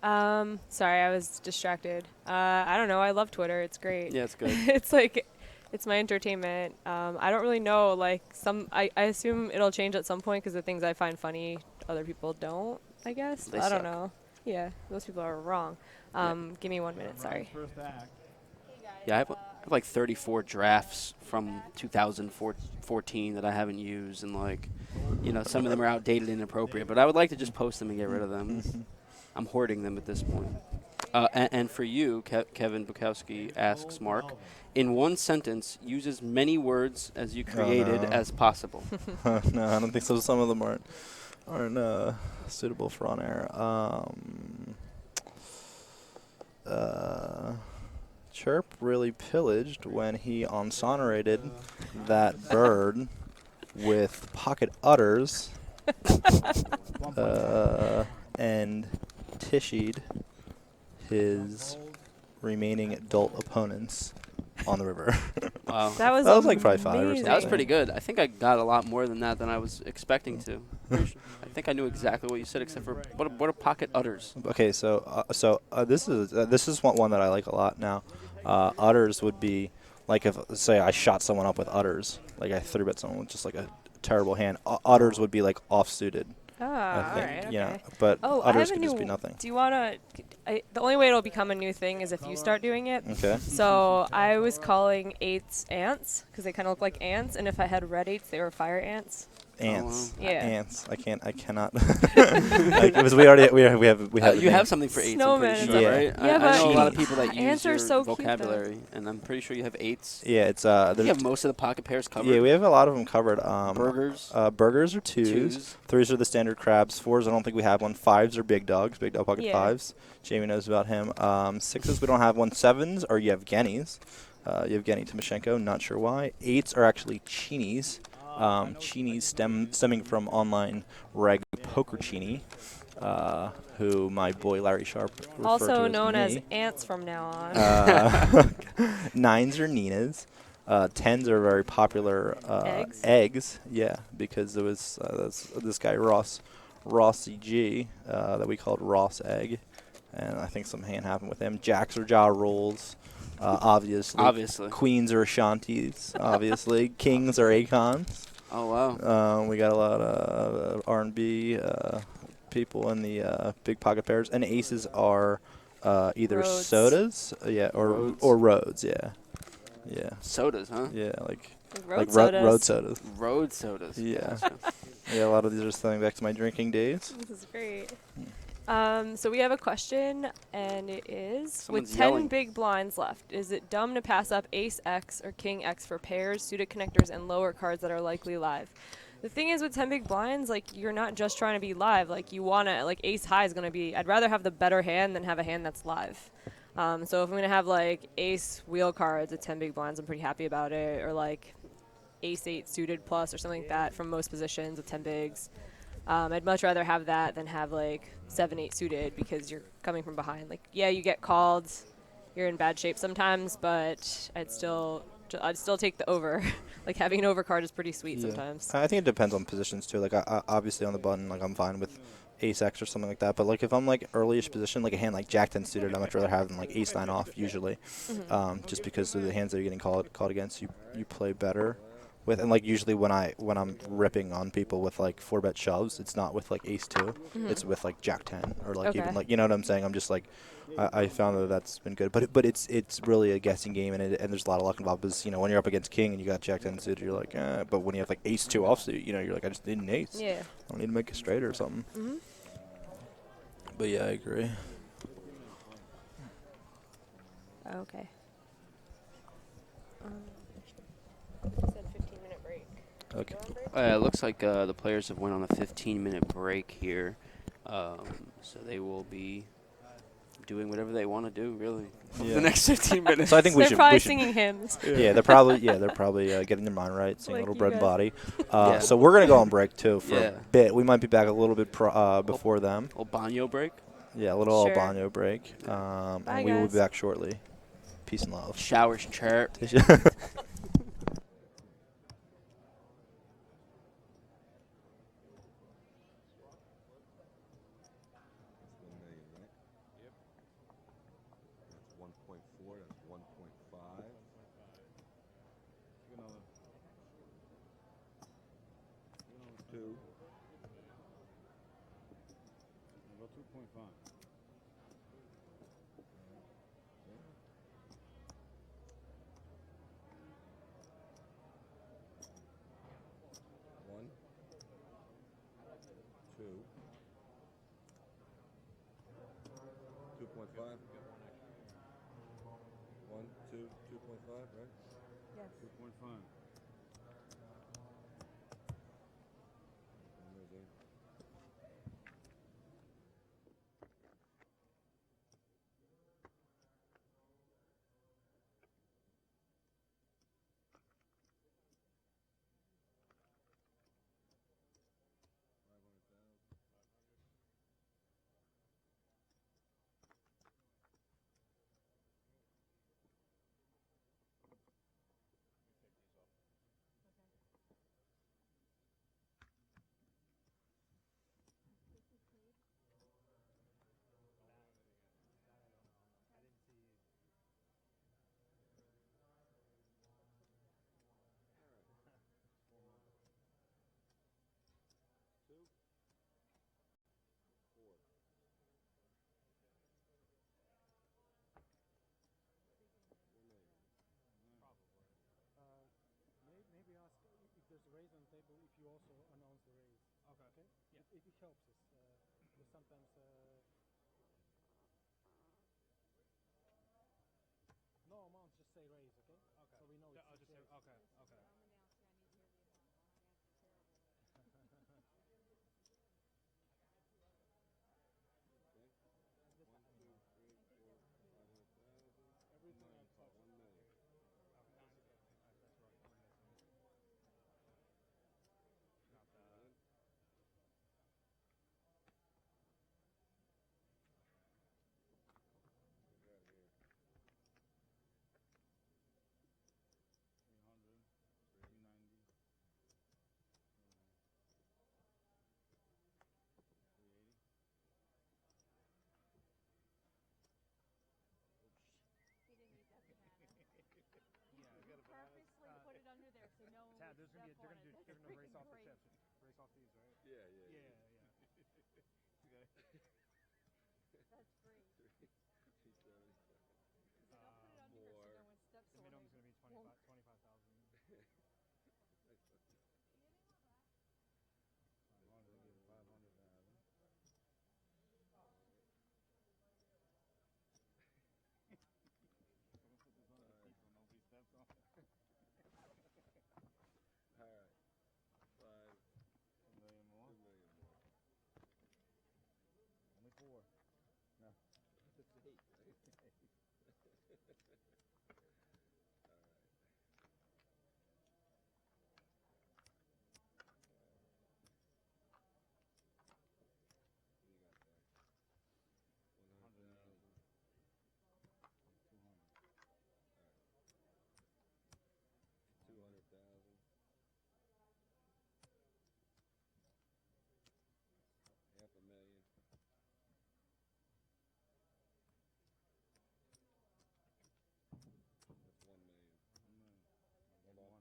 S6: Sorry, I was distracted. I don't know. I love Twitter. It's great.
S4: Yeah, it's good.
S6: It's my entertainment. I don't really know. Like I assume it'll change at some point because the things I find funny, other people don't. I guess.
S4: They
S6: I don't
S4: suck.
S6: know. Yeah, those people are wrong. Give me 1 minute. Sorry.
S2: First act.
S4: Yeah, I have like 34 drafts from 2014 that I haven't used, and like, some of them are outdated and inappropriate. But I would like to just post them and get rid of them. I'm hoarding them at this point. And for you, Kevin Bukowski asks Mark, in one sentence, use as many words as you created as possible.
S7: No, I don't think so. Some of them aren't suitable for on air. Chirp really pillaged when he onsonerated that bird with pocket udders and tishied his remaining adult opponents on the river.
S4: Wow.
S6: That was
S7: like probably 5 or
S6: amazing.
S7: something.
S4: That was pretty good. I think I got a lot more than that than I was expecting to. I think I knew exactly what you said, except for what are pocket udders?
S7: Okay, so this is one that I like a lot now. Udders would be like if, say, I shot someone up with udders, like I 3-bet someone with just like a terrible hand. Udders would be like off-suited.
S6: Ah,
S7: I think,
S6: alright,
S7: you know,
S6: okay.
S7: but
S6: Oh, I
S7: udders
S6: have a
S7: could
S6: new.
S7: just be nothing.
S6: Do you wanna? The only way it'll become a new thing is if you start doing it.
S7: Okay.
S6: So I was calling 8s ants because they kind of look like ants, and if I had red 8s, they were fire ants.
S7: Ants.
S6: Yeah.
S7: Ants. I cannot. Because we have.
S4: You have something for 8s, I'm pretty
S6: Snowman.
S4: sure,
S7: Yeah.
S4: right?
S6: Yeah,
S4: I know a lot of
S6: but
S4: people that use
S6: ants are
S4: your
S6: so cute, though.
S4: vocabulary, and I'm pretty sure you have 8s.
S7: Yeah, it's
S4: You
S7: there's
S4: have most of the pocket pairs covered.
S7: yeah, we have a lot of them covered.
S4: Burgers.
S7: Burgers are 2s.
S4: 2s.
S7: 3s are the standard crabs. 4s, I don't think we have one. 5s are big dogs, big dog pocket
S6: Yeah.
S7: 5s. Jamie knows about him. 6s, we don't have one. 7s are Yevgeny's. Yevgeny Timoshenko, not sure why. 8s are actually Chinis. Chinis stemming from online reg Poker Chini, who my boy Larry Sharp referred to
S6: Also known
S7: me.
S6: as ants from now on.
S7: 9s are Nina's. 10s are very popular eggs. Yeah, because there was this guy Rossi G that we called Ross Egg, and I think some hand happened with him. Jacks are jaw rolls. Obviously. Queens are Ashantis, obviously. Kings are Acons.
S4: Oh, wow.
S7: We got a lot of R&B people in the big pocket pairs. And aces are either
S6: Rhodes.
S7: sodas, or roads, yeah. Yeah.
S4: Sodas, huh?
S7: Yeah, like
S6: Road
S7: road
S6: sodas.
S7: sodas.
S4: Road sodas.
S7: Yeah.
S4: Gotcha.
S7: Yeah, a lot of these are stemming back to my drinking days.
S6: This is great. So we have a question, and it is,
S4: Someone's
S6: with 10
S4: yelling.
S6: big blinds left, is it dumb to pass up ace X or king X for pairs, suited connectors, and lower cards that are likely live? The thing is with 10 big blinds, like, you're not just trying to be live. Like, you want to, like, ace high is going to be, I'd rather have the better hand than have a hand that's live. So if I'm going to have, like, ace wheel cards at 10 big blinds, I'm pretty happy about it. Or, like, ace 8 suited plus or something like that from most positions with 10 bigs. I'd much rather have that than have, like, 7-8 suited because you're coming from behind. Like, yeah, you get called. You're in bad shape sometimes, but I'd still take the over. Like, having an overcard is pretty sweet sometimes.
S7: I think it depends on positions, too. Like, I obviously on the button, like, I'm fine with ace X or something like that. But, like, if I'm, like, early-ish position, like a hand like Jack 10 suited, I'd much rather have than, like, ace 9 off, usually. Just because of the hands that you're getting called against, you play better with. And, like, usually when I'm ripping on people with, like, 4-bet shoves, it's not with, like, ace 2. It's with, like, Jack 10 or, like, even, like, you know what I'm saying? I'm just, like, I found that that's been good. But it's really a guessing game, and there's a lot of luck involved. Because, you know, when you're up against king and you got Jack 10 suited, you're like, but when you have, like, ace 2 offsuit, you know, you're like, I just need an ace.
S6: Yeah.
S7: I don't need to make a straight or something. But, yeah, I agree.
S6: Okay. Said 15-minute break.
S7: Okay.
S4: It looks like the players have went on a 15-minute break here. So they will be doing whatever they want to do, really, for the next 15 minutes.
S7: So I think
S6: They're probably
S7: we should
S6: singing hymns.
S7: Yeah, they're probably getting their mind right, seeing
S6: Like
S7: a little
S6: you
S7: bread and
S6: guys.
S7: body. So we're gonna go on break too for
S4: Yeah.
S7: a bit. We might be back a little bit before them.
S4: Little banyo break.
S7: Yeah, a little
S6: Sure.
S7: Albano break.
S6: Bye,
S7: and we will be
S6: guys.
S7: back shortly. Peace and love.
S4: Showers chirp.
S2: Go 2.5.
S6: Yes.
S2: 2.5.
S5: Maybe ask if there's a raise on the table if you also announce the raise. Okay. Yeah. It helps us because sometimes. No amounts, just say raise, okay? Okay. So we know it's
S2: I'll just say,
S5: raise.
S2: okay.
S5: Everything I touch.
S6: Purposely put it under there so no one would step on it.
S2: They're gonna race off the chips, race off these, right?
S5: Yeah.
S6: That's great. He's like, I'll put it under there so no one steps
S2: The
S6: on
S2: minimum's
S6: it.
S2: gonna be 25,000. 500,000. I'm gonna put this on the seat so nobody steps on it.
S9: Alright.
S2: 2 million more.
S9: 2 million more.
S2: Only 4. No.
S9: It's 8, right? Alright. What do you got there? 100,000.
S2: 200.
S9: Alright. 200,000. Half a million. That's 1 million.
S2: 1 million.
S9: Hold on.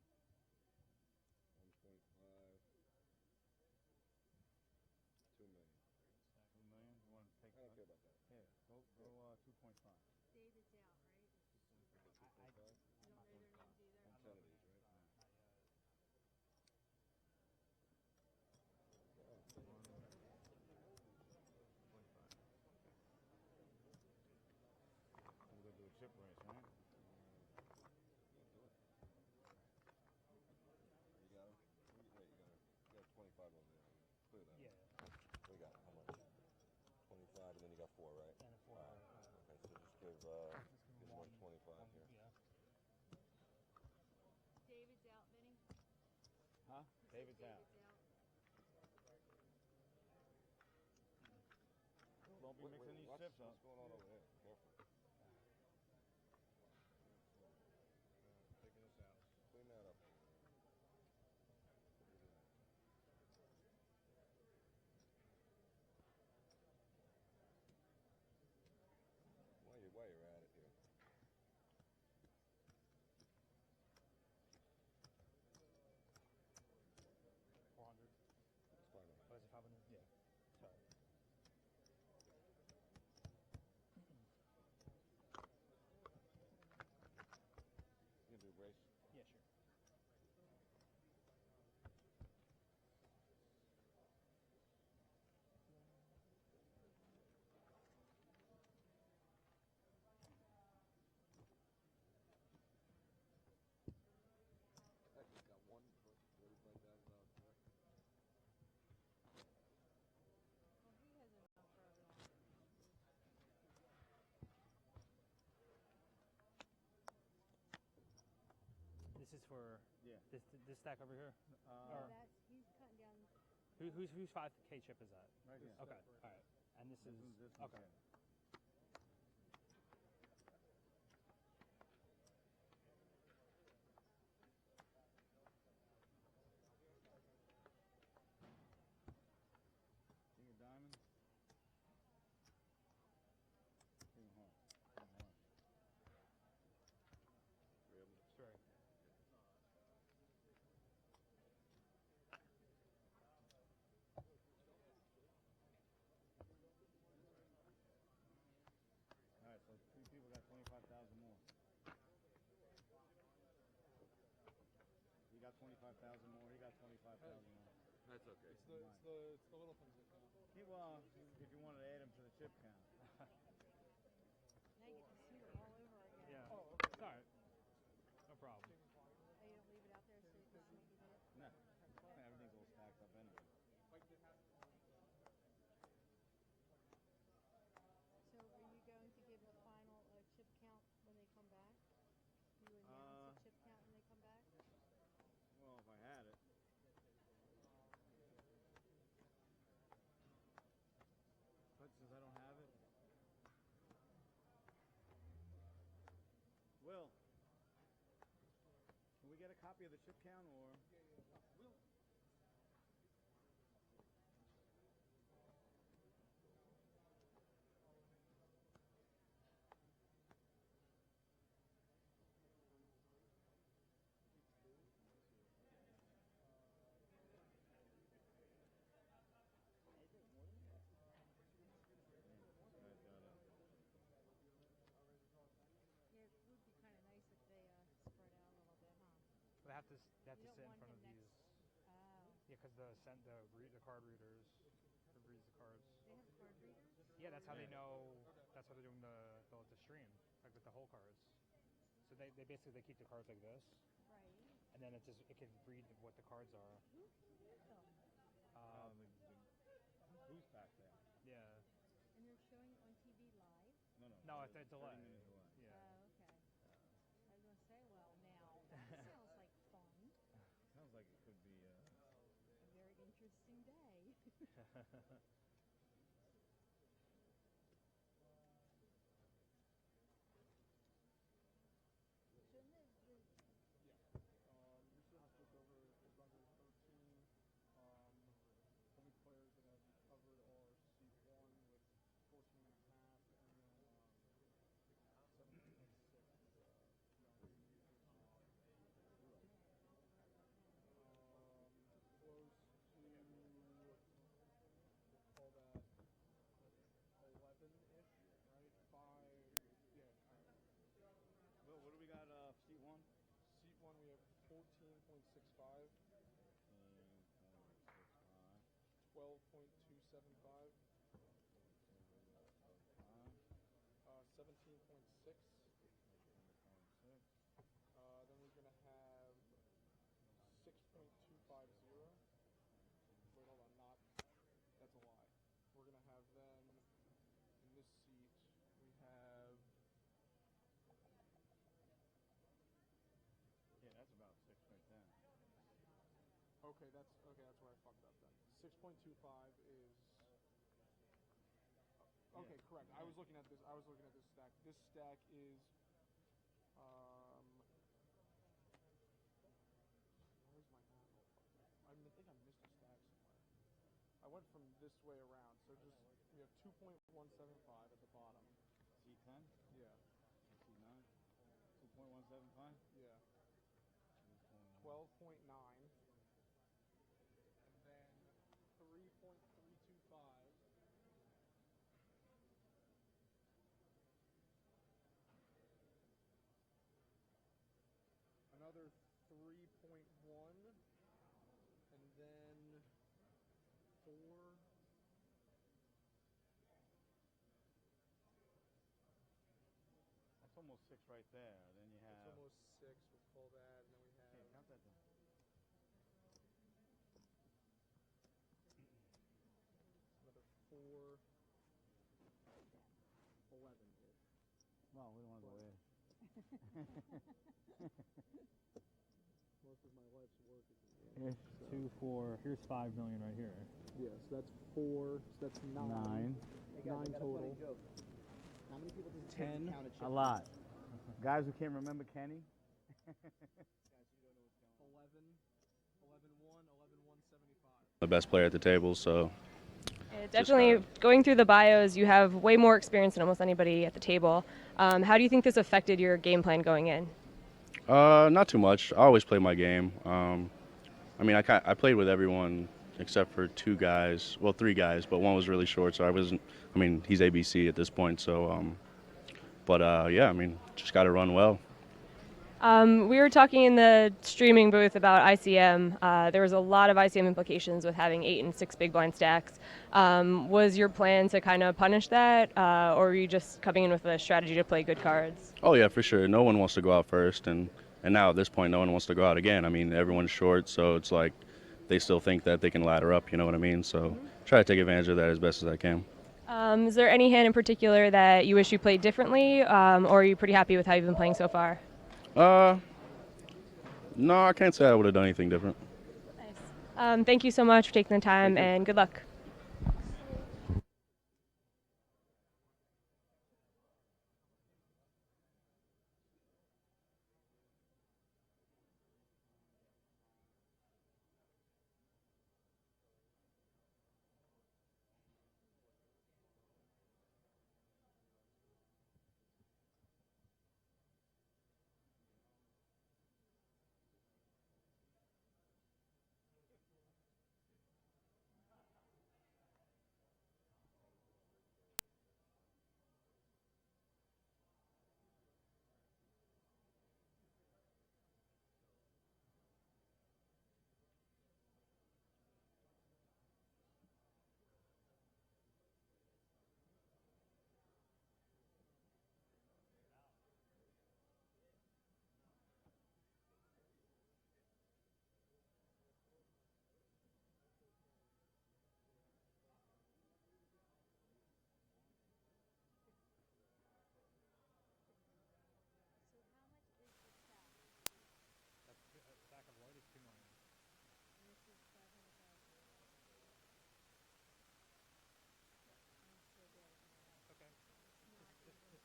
S9: 1.5. 2 million.
S2: 2 million. You want to take?
S9: I don't care about that.
S2: Yeah. Go 2.5.
S6: David's out, right?
S9: 2.5?
S6: You don't know their names either.
S9: On 10 of these, right?
S2: We're gonna do a chip race, right?
S9: You got him? Wait, you got 25 over there. Clear that.
S2: Yeah.
S9: We got how much? 25, and then you got 4, right?
S2: And a 4.
S9: Okay, so just give him 125 here.
S2: Yeah.
S6: David's out, Vinny.
S2: Huh? David's out.
S6: David's out.
S2: Don't Don't be mixing these chips up.
S9: What's going on over there? Careful.
S2: Taking this out.
S9: Clean that up. While you're at it here. It's fine.
S2: Oh, is it 500? Yeah. Sorry.
S9: You can do race.
S2: Yeah, sure.
S9: I just got one for $35,000.
S2: This is for this stack over here.
S10: That's he's cutting down.
S2: Whose 5K chip is that?
S9: Right here.
S2: Okay. All right. And this is okay.
S9: King of diamonds. King of hearts. King of hearts.
S2: Straight.
S9: All right, so 3 people got 25,000 more. He got 25,000 more. He got 25,000 more.
S11: That's okay.
S5: It's the little things that count.
S9: Well, if you wanted to add him to the chip count.
S10: Now you get to see it all over again.
S2: Yeah.
S5: Oh, okay.
S2: It's all right. No problem.
S10: Oh, you don't leave it out there so you can see what you did?
S9: No. Everything's all stacked up anyway.
S10: So are you going to give the final chip count when they come back? Do you announce the chip count when they come back?
S9: Well, if I had it. But since I don't have it. Will, can we get a copy of the chip count or?
S5: Will.
S10: Yeah, it would be kind of nice if they spread out a little bit, huh?
S2: They have to
S10: You
S2: sit
S10: don't
S2: in
S10: want
S2: front of
S10: him
S2: these.
S10: Oh.
S2: Yeah, because the card readers reads the cards.
S10: They have card readers?
S2: Yeah, that's how they know. That's how they're doing the stream, like with the whole cards. So they basically keep the cards like this.
S10: Right.
S2: And then it can read what the cards are.
S10: Who read them?
S9: Who's back there?
S2: Yeah.
S10: And they're showing it on TV live?
S2: No, it's a delay.
S9: 30 minutes delay.
S2: Yeah.
S10: Oh, okay. I was going to say, well, now, that sounds like fun.
S9: Sounds like it could be.
S10: A very interesting day. Shouldn't it?
S5: Yeah. You should have to look over as long as 13. Only players that have covered are seat 1 with 14.5, and then 17.6. Close to, we'll call that 11-ish, right? 5, yeah.
S9: Will, what do we got? Seat 1?
S5: Seat 1 we have 14.65. 12.275, 17.6. Then we're going to have 6.250. Wait, hold on, that's a lie. We're going to have then, in this seat, we have,
S9: Yeah, that's about 6.10.
S5: okay, that's where I fucked up then. 6.25 is, Okay, correct. I was looking at this. Stack. This stack is. Where's my map? I think I missed a stack somewhere. I went from this way around, so just we have 2.175 at the bottom.
S2: C10?
S5: Yeah.
S2: C9? 2.175?
S5: Yeah. 12.9. And then 3.325. Another 3.1. And then 4.
S2: That's almost 6 right there. Then you have.
S5: It's almost 6. We'll call that, and then we have.
S2: Can't count that then.
S5: Another 4. 11.
S2: Well, we don't want to go there.
S5: Most of my life's work is in
S11: Here's 2, 4. Here's 5 million right here.
S5: Yeah, so that's 4. So that's 9.
S11: 9.
S5: 9 total.
S3: How many people does it
S5: 10.
S3: take to count a chip?
S2: A lot. Guys who can't remember Kenny.
S5: 11. 11-1. 11-175.
S12: The best player at the table, so.
S6: Yeah, definitely, going through the bios, you have way more experience than almost anybody at the table. How do you think this affected your game plan going in?
S12: Not too much. I always play my game. I mean, I played with everyone except for 2 guys, well, 3 guys, but one was really short, so I wasn't. I mean, he's ABC at this point, so. Yeah, I mean, just got to run well.
S6: We were talking in the streaming booth about ICM. There was a lot of ICM implications with having 8 and 6 big blind stacks. Was your plan to kind of punish that, or were you just coming in with a strategy to play good cards?
S12: Oh yeah, for sure. No one wants to go out first, and now at this point, no one wants to go out again. I mean, everyone's short, so it's like they still think that they can ladder up. You know what I mean? So try to take advantage of that as best as I can.
S6: Is there any hand in particular that you wish you played differently, or are you pretty happy with how you've been playing so far?
S12: No, I can't say I would have done anything different.
S6: Nice. Thank you so much for taking the time, and good luck.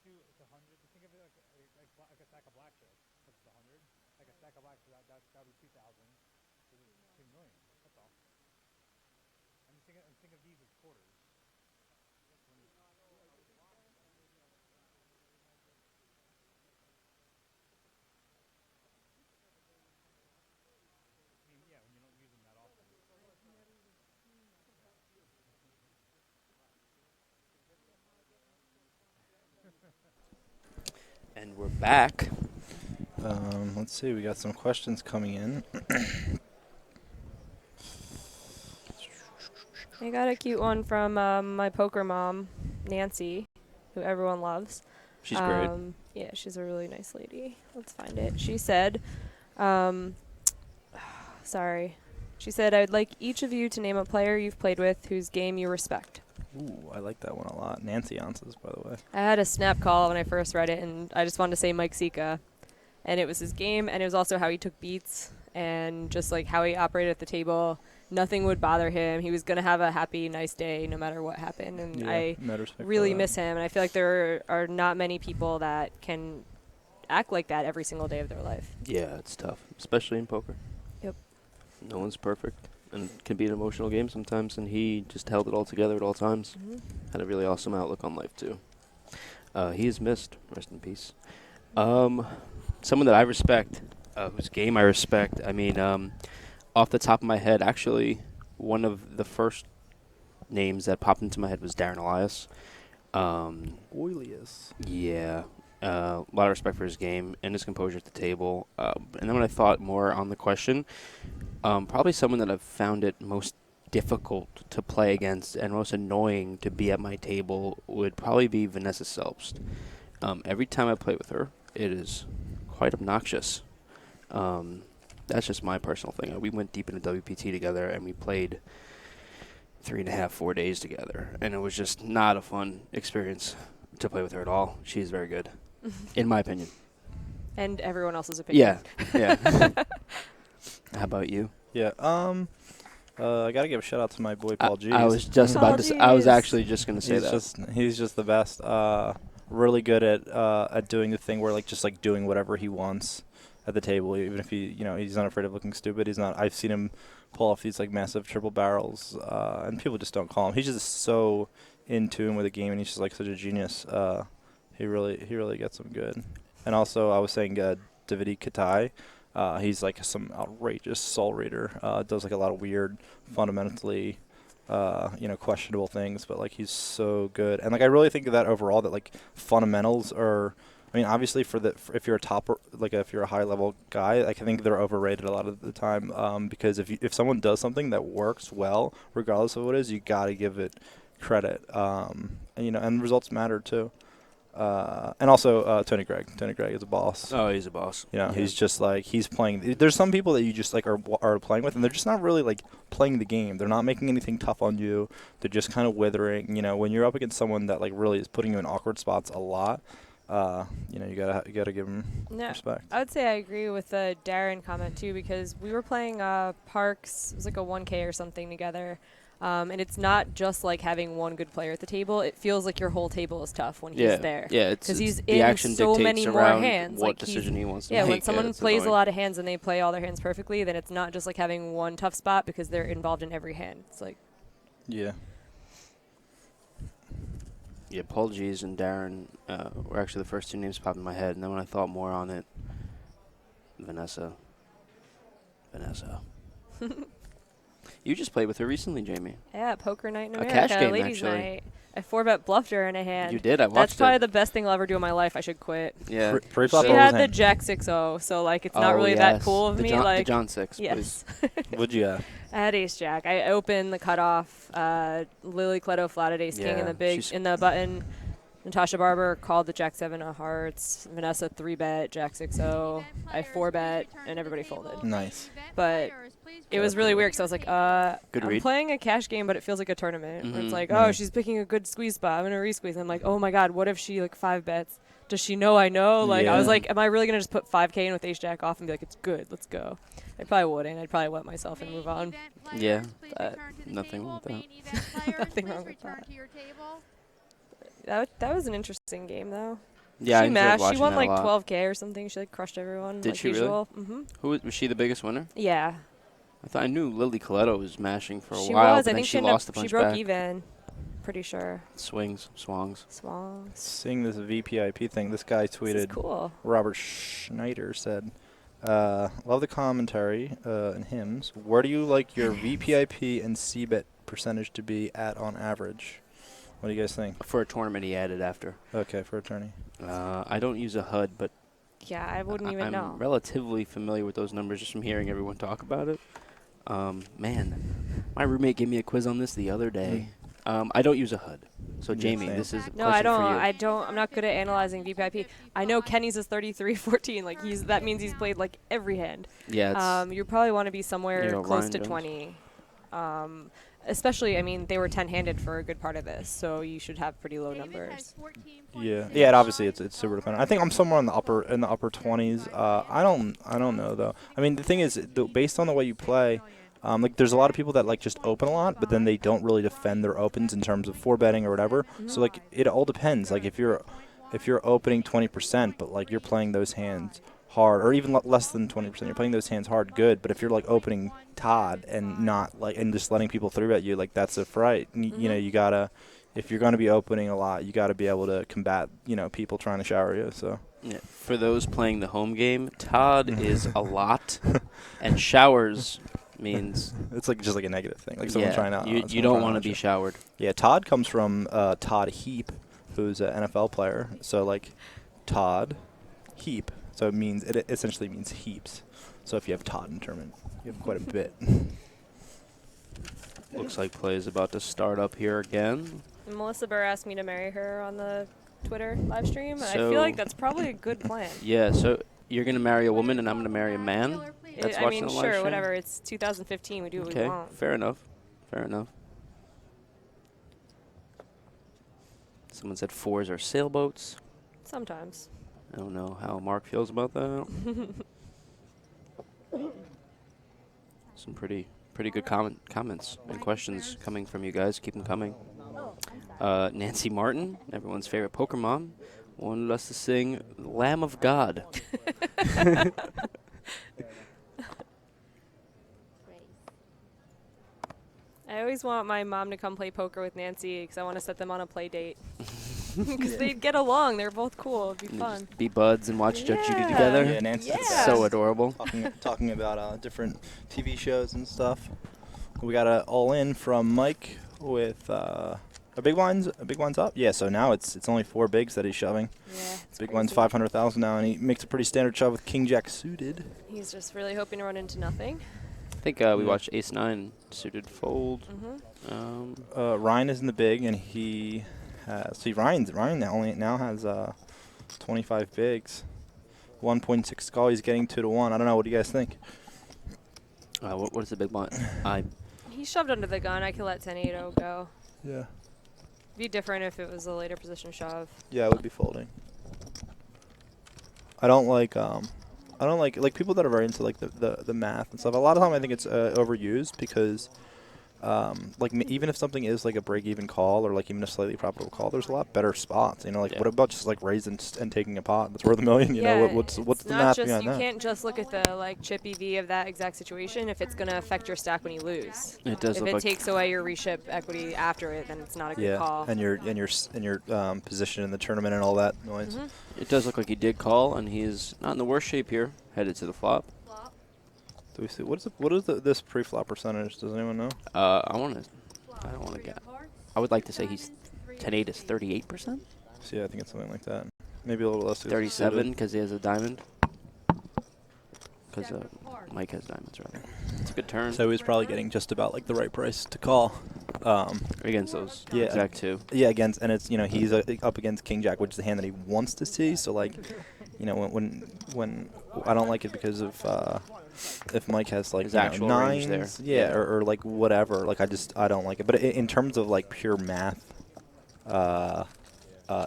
S11: It's 100. Just think of it like a stack of blackjack. That's 100. Like a stack of blackjack, that would be 2,000. So this is 2 million. That's all. I'm just think of these as quarters. I mean, yeah, when you don't use them that often.
S4: And we're back.
S7: Let's see, we got some questions coming in.
S6: I got a cute one from my poker mom, Nancy, who everyone loves.
S4: She's great.
S6: Yeah, she's a really nice lady. Let's find it. She said, sorry. She said, I would like each of you to name a player you've played with whose game you respect.
S7: Ooh, I like that one a lot. Nancy answers, by the way.
S6: I had a snap call when I first read it, and I just wanted to say Mike Sika. And it was his game, and it was also how he took beats. and just like how he operated at the table. Nothing would bother him. He was going to have a happy, nice day no matter what happened. And I really miss him. And I feel like there are not many people that can act like that every single day of their life.
S4: Yeah, it's tough, especially in poker.
S6: Yep.
S4: No one's perfect, and it can be an emotional game sometimes, and he just held it all together at all times. Had a really awesome outlook on life, too. He is missed. Rest in peace. Someone that I respect, whose game I respect, I mean, off the top of my head, actually, one of the first names that popped into my head was Darren Elias.
S7: Oilius.
S4: Yeah. A lot of respect for his game and his composure at the table. And then when I thought more on the question, probably someone that I've found it most difficult to play against and most annoying to be at my table would probably be Vanessa Selbst. Every time I play with her, it is quite obnoxious. That's just my personal thing. We went deep into WPT together, and we played 3.5, 4 days together, and it was just not a fun experience to play with her at all. She's very good, in my opinion.
S6: And everyone else's opinion.
S4: Yeah. How about you?
S7: Yeah. I gotta give a shout out to my boy Paul G.
S4: I was just about to. I was actually just gonna say that.
S7: He's just the best. Really good at doing the thing where just doing whatever he wants at the table, even if he's not afraid of looking stupid. He's not. I've seen him pull off these massive triple barrels, and people just don't call him. He's just so in tune with the game, and he's just such a genius. He really gets them good. And also, I was saying Davide Katai. He's some outrageous soul reader. Does a lot of weird, fundamentally, questionable things, but he's so good. And I really think that overall that fundamentals are. I mean, obviously, if you're a top, if you're a high level guy, I think they're overrated a lot of the time. Because if someone does something that works well, regardless of what it is, you got to give it credit. And results matter too. And also Tony Gregg. Tony Gregg is a boss.
S4: Oh, he's a boss.
S7: He's just he's playing. There's some people that you just are playing with, and they're just not really playing the game. They're not making anything tough on you. They're just kind of withering. When you're up against someone that really is putting you in awkward spots a lot. You gotta give him respect.
S6: I would say I agree with the Darren comment too, because we were playing Parks. It was a 1K or something together, and it's not just having one good player at the table. It feels like your whole table is tough when he's there.
S4: Yeah,
S6: because he's
S4: in
S6: action so many more hands.
S4: What decision he wants to make.
S6: Yeah, when someone plays
S4: annoying.
S6: a lot of hands and they play all their hands perfectly, then it's not just having one tough spot because they're involved in every hand. It's
S7: yeah.
S4: Yeah, Paul G's and Darren were actually the first two names popped in my head, and then when I thought more on it, Vanessa. You just played with her recently, Jamie.
S6: Yeah, poker night in America,
S4: cash game,
S6: ladies'
S4: actually.
S6: night. I 4-bet bluffed her in a hand.
S4: You did. I watched
S6: That's probably
S4: it.
S6: the best thing I'll ever do in my life. I should quit.
S4: Yeah.
S7: Pre-flop
S6: she had the Jack 6-0, so it's not really that cool of me.
S4: The John 6.
S6: Yes.
S7: What'd you have?
S6: I had Ace Jack. I opened the cutoff. Lily Cleto flatted Ace King in the button. Natasha Barber called the Jack 7 of hearts. Vanessa 3-bet Jack 6-0. I 4-bet and everybody folded.
S7: Nice.
S6: But it was really weird because I was like,
S4: Good
S6: I'm
S4: read.
S6: playing a cash game, but it feels like a tournament.
S4: Mm-hmm.
S6: It's like, she's picking a good squeeze spot. I'm gonna resqueeze. I'm like, oh my god, what if she 5-bets? Does she know I know? I was like, am I really gonna just put 5K in with Ace Jack off and be like, it's good, let's go? I probably wouldn't. I'd probably wet myself and move on.
S4: Yeah, but nothing wrong with that.
S6: Nothing wrong with that. That was an interesting game though.
S4: Yeah,
S6: she
S4: I enjoyed
S6: mashed. She
S4: watching
S6: won
S4: that a lot.
S6: 12K or something. She crushed everyone.
S4: Did she
S6: usual.
S4: really?
S6: Mm-hmm.
S4: Who was she the biggest winner?
S6: Yeah.
S4: I knew Lily Coletto was mashing for a
S6: She
S4: while,
S6: was.
S4: but
S6: I
S4: then
S6: think
S4: she lost a bunch
S6: she broke
S4: back.
S6: even. Pretty sure.
S4: Swings.
S7: Seeing this VPIP thing, this guy tweeted.
S6: This is cool.
S7: Robert Schneider said, "Love the commentary and hymns. Where do you like your VPIP and CBET percentage to be at on average? What do you guys think?"
S4: For a tournament, he added after.
S7: Okay, for a tourney.
S4: I don't use a HUD, but
S6: yeah, I wouldn't even
S4: I'm
S6: know.
S4: relatively familiar with those numbers just from hearing everyone talk about it. Man, my roommate gave me a quiz on this the other day. I don't use a HUD. So, Jamie, this is a
S6: No,
S4: question
S6: I don't.
S4: for you.
S6: I don't. I'm not good at analyzing VPIP. I know Kenny's is 33-14. That means he's played every hand.
S4: Yeah.
S6: You probably want to be somewhere close to
S4: Ryan
S6: 20. especially, I mean, they were 10-handed for a good part of this, so you should have pretty low numbers.
S7: Yeah, yeah. And obviously, it's super dependent. I think I'm somewhere in the upper 20s. I don't know though. I mean, the thing is, based on the way you play, like there's a lot of people that like just open a lot, but then they don't really defend their opens in terms of four betting or whatever. So like it all depends. Like if you're opening 20%, but like you're playing those hands hard, or even less than 20%, you're playing those hands hard, good. But if you're like opening Todd and not like and just letting people through at you, like that's a fright. You know, you gotta. If you're going to be opening a lot, you got to be able to combat, people trying to shower you. So
S4: yeah, for those playing the home game, Todd is a lot, and showers means
S7: it's like just like a negative thing. Like someone trying to.
S4: You don't want to be showered.
S7: Yeah, Todd comes from Todd Heap, who's an NFL player. So like Todd Heap. So it essentially means heaps. So if you have Todd in the tournament, you have quite a bit.
S4: Looks like play is about to start up here again.
S6: Melissa Burr asked me to marry her on the Twitter live stream.
S4: So
S6: I feel like that's probably a good plan.
S4: Yeah, so you're going to marry a woman and I'm going to marry a man? That's
S6: I mean,
S4: watching the live
S6: sure,
S4: stream?
S6: whatever. It's 2015. We do what we want.
S4: Okay, fair enough. Fair enough. Someone said fours are sailboats.
S6: Sometimes.
S4: I don't know how Mark feels about that. Some pretty good comments and questions coming from you guys. Keep them coming. Nancy Martin, everyone's favorite poker mom, wanted us to sing Lamb of God.
S6: I always want my mom to come play poker with Nancy because I want to set them on a play date. Because they'd get along. They're both cool. It'd be fun.
S4: Just be buds and watch Judge Judy together.
S7: Yeah, Nancy's
S4: so adorable.
S7: Talking about different TV shows and stuff. We got a all in from Mike with a big blinds up. Yeah, so now it's only 4 bigs that he's shoving.
S6: Yeah,
S7: big blinds 500,000 now, and he makes a pretty standard shove with King Jack suited.
S6: He's just really hoping to run into nothing.
S4: I think we watched Ace 9 suited fold.
S7: Ryan is in the big, and he has Ryan now has 25 bigs, 1.6 call. He's getting 2-1. I don't know. What do you guys think?
S4: What is the big blind?
S6: He shoved under the gun. I could let 10-8-0 go.
S7: Yeah.
S6: Be different if it was a later position shove.
S7: Yeah, I would be folding. I don't like people that are very into like the math and stuff. A lot of time I think it's overused because even if something is like a break-even call or like even a slightly profitable call, there's a lot better spots. What about just like raising and taking a pot that's worth $1 million? What's the math behind that?
S6: You can't just look at the like chip EV of that exact situation if it's going to affect your stack when you lose.
S4: It does.
S6: If it takes away your reship equity after it, then it's not a good call.
S7: And your position in the tournament and all that noise.
S4: It does look like he did call, and he's not in the worst shape here. Headed to the flop.
S7: Do we see what is this pre-flop percentage? Does anyone know?
S4: I don't want to get. I would like to say he's 10-8 is 38%.
S7: So yeah, I think it's something like that. Maybe a little less.
S4: 37 because he has a diamond. Because Mike has diamonds, rather. It's a good turn.
S7: So he's probably getting just about like the right price to call.
S4: Against those exact two.
S7: Yeah, and it's he's up against King Jack, which is the hand that he wants to see. So like, when I don't like it because of if Mike has like nines, there. Or like whatever. Like I don't like it. But in terms of like pure math,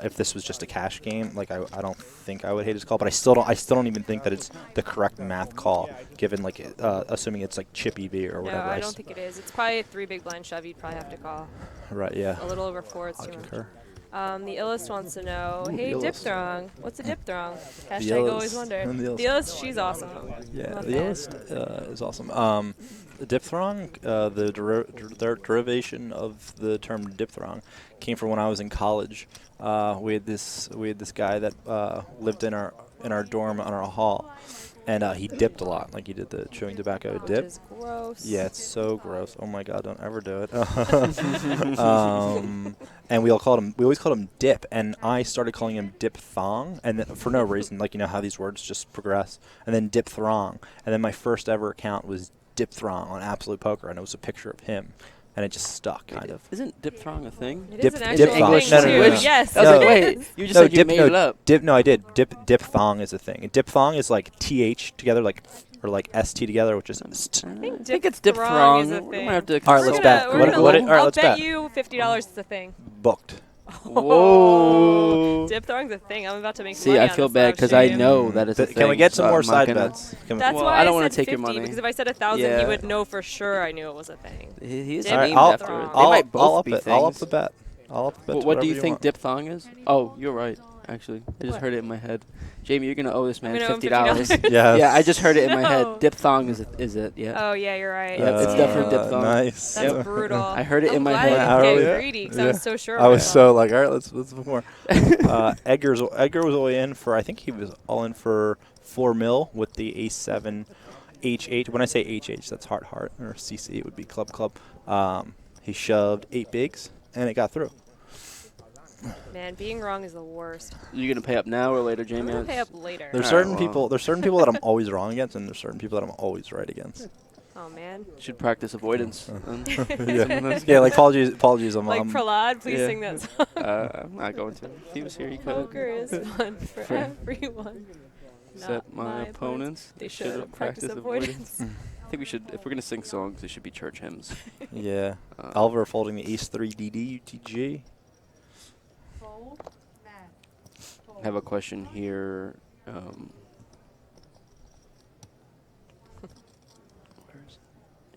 S7: if this was just a cash game, like I don't think I would hate his call, but I still don't even think that it's the correct math call, given like assuming it's like chip EV or whatever.
S6: No, I don't think it is. It's probably a 3 big blind shove. You'd probably have to call.
S7: Right. Yeah.
S6: A little over 4. It's
S7: I
S6: too
S7: concur.
S6: much. The Illust wants to know, hey, Dipthrong, what's a Dipthrong?
S7: The
S6: Hashtag always wonder.
S7: The
S6: Illust, she's awesome.
S7: Yeah, the Illust is awesome. The Dipthrong, the derivation of the term Dipthrong, came from when I was in college. We had this guy that lived in our dorm on our hall, and he dipped a lot. Like he did the chewing tobacco dip.
S6: Which is gross.
S7: Yeah, it's so gross. Oh my God, don't ever do it. And we always called him Dip, and I started calling him Diphthong, and then, for no reason, like how these words just progress, and then Dipthrong, and then my first ever account was Dipthrong on Absolute Poker, and it was a picture of him. and it just stuck, kind of.
S4: Isn't diphthong a thing?
S6: It
S7: Dip-
S6: is an actual
S7: diphthong.
S6: thing
S7: No, no,
S6: too.
S7: no, no.
S6: Yes.
S4: I was
S7: No.
S4: like, wait, you just said you made it up.
S7: No, I did. Diphthong is a thing. Diphthong is like th together, or like st together, which is st.
S6: I think,
S4: think it's
S6: diphthong is
S4: diphthong.
S6: a
S4: We
S6: thing.
S4: might have to
S7: All right, let's bet.
S6: We're
S7: What-
S6: gonna
S7: what
S6: look-
S7: it- all right,
S6: I'll
S7: let's
S6: bet
S7: bet.
S6: you $50 it's a thing.
S7: Booked.
S4: Whoa.
S6: Diphthong's a thing. I'm about to make
S4: See,
S6: money
S4: I
S6: on
S4: feel
S6: this
S4: bad
S6: live
S4: because I
S6: stream.
S4: know that it's a thing.
S7: Can we get some
S4: so
S7: more
S4: I'm not
S7: side
S4: gonna-
S7: bets? Can we-
S6: That's
S4: Well,
S6: why
S4: I don't
S6: want
S4: wanna
S6: to
S4: take your
S6: 50,
S4: money.
S6: because if I said 1,000,
S4: Yeah.
S6: he would know for sure I knew it was a thing.
S4: He's
S7: All right,
S4: named
S7: I'll,
S4: after it. They
S7: I'll,
S4: might both
S7: I'll up
S4: be
S7: it. I'll up
S4: things.
S7: the bet. I'll up the bet.
S4: Well,
S7: to
S4: what do
S7: whatever
S4: you think
S7: want.
S4: diphthong is? Oh, you're right. Actually, I just heard it in my head. Jamie, you're gonna owe this man
S6: I'm gonna owe him
S4: $50.
S6: $50.
S7: Yes.
S4: Yeah, I just heard it in my head.
S6: No.
S4: Diphthong is it? Yeah.
S6: Oh, yeah, you're right.
S4: Yep, it's definitely
S6: Damn.
S4: diphthong.
S7: Nice.
S6: That's
S4: Yep.
S6: brutal.
S4: I heard it
S6: I'm
S4: in my
S6: glad
S4: head.
S6: I didn't
S7: Yeah.
S6: get greedy because I was so sure.
S7: I
S6: of
S7: was
S6: myself.
S7: so like, all right, let's put more. Edgar was all in for. I think he was all in for 4 mil with the A7 H8. When I say H8, that's heart or CC. It would be club. He shoved 8 bigs and it got through.
S6: Man, being wrong is the worst.
S4: You gonna pay up now or later,
S6: I'm
S4: Jamie?
S6: gonna pay up later.
S7: There's
S4: All
S7: certain
S4: right, well.
S7: people. There's certain people that I'm always wrong against, and there's certain people that I'm always right against.
S6: Oh man.
S4: Should practice avoidance.
S7: Yeah, like apologies. I'm
S6: Like Prahlad, please
S7: yeah.
S6: sing that song.
S4: I'm not going to. If he was here, he could.
S6: Poker is fun for
S4: For-
S6: everyone.
S4: Except
S6: Not
S4: my opponents.
S6: They
S4: should
S6: should
S4: have
S6: practice
S4: practiced
S6: avoidance.
S4: I think we should, if we're gonna sing songs, it should be church hymns.
S7: Yeah. Oliver folding the Ace 3 DD UTG.
S4: I have a question here.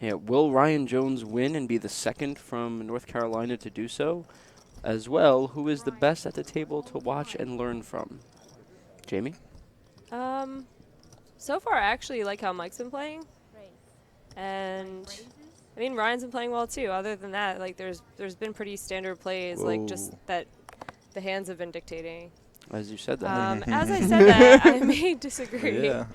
S4: Yeah, will Ryan Jones win and be the second from North Carolina to do so? As well, who is the best at the table to watch and learn from? Jamie?
S6: So far, I actually like how Mike's been playing. And I mean, Ryan's been playing well too. Other than that, like there's been pretty standard plays, like just
S4: Whoa.
S6: that the hands have been dictating.
S4: As you said that.
S6: As I said that, I may disagree.
S7: Yeah.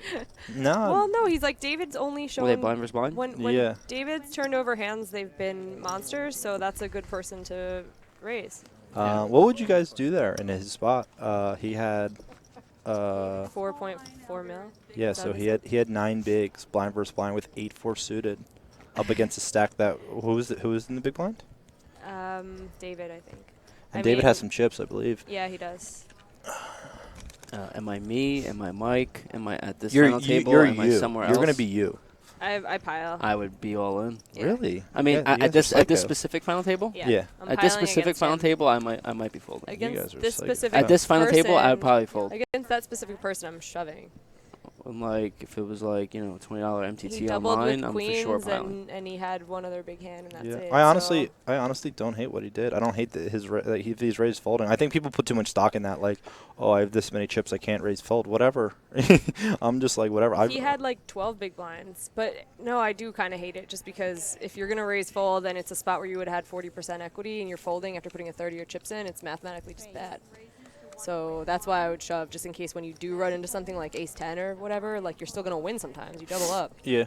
S7: No.
S6: Well, no, he's like David's only shown.
S4: Were they blind versus blind?
S6: When
S7: Yeah.
S6: David's turned over hands, they've been monsters. So that's a good person to raise.
S7: What would you guys do there in his spot? He had
S6: 4.4 mil.
S7: yeah, so he had 9 bigs, blind versus blind with 8-4 suited, up against a stack that who was in the big blind?
S6: David, I think.
S7: And David has some chips, I believe.
S6: Yeah, he does.
S4: Am I me? Am I Mike? Am I at this
S7: You're
S4: final table?
S7: you're
S4: Am I
S7: you.
S4: somewhere
S7: You're
S4: else?
S7: gonna be you.
S6: I pile.
S4: I would be all in.
S6: Yeah.
S7: Really?
S4: I mean,
S7: You guys- you
S4: at
S7: guys are
S4: this
S7: psycho.
S4: specific final table.
S7: Yeah.
S6: I'm
S4: At this
S6: piling
S4: specific
S6: against
S4: final
S6: him.
S4: table, I might be folding.
S6: Against
S7: guys are
S6: this
S7: psycho.
S6: specific
S4: At this final table, I would
S6: person-
S4: probably fold.
S6: Against that specific person, I'm shoving.
S4: And like if it was like $20 MTT
S6: He
S4: on
S6: doubled
S4: mine,
S6: with
S4: I'm for sure
S6: queens,
S4: piling.
S6: and he had one other big hand, and that's
S7: Yeah.
S6: it.
S7: I honestly
S6: so
S7: don't hate what he did. I don't hate that he's raised folding. I think people put too much stock in that. Like, oh, I have this many chips, I can't raise fold. Whatever. I'm just like whatever.
S6: he had like 12 big blinds, but no, I do kind of hate it just because if you're gonna raise fold, then it's a spot where you would have had 40% equity, and you're folding after putting a 30 of chips in. It's mathematically just bad. So that's why I would shove, just in case when you do run into something like ace 10 or whatever, like you're still gonna win sometimes. You double up.
S7: Yeah.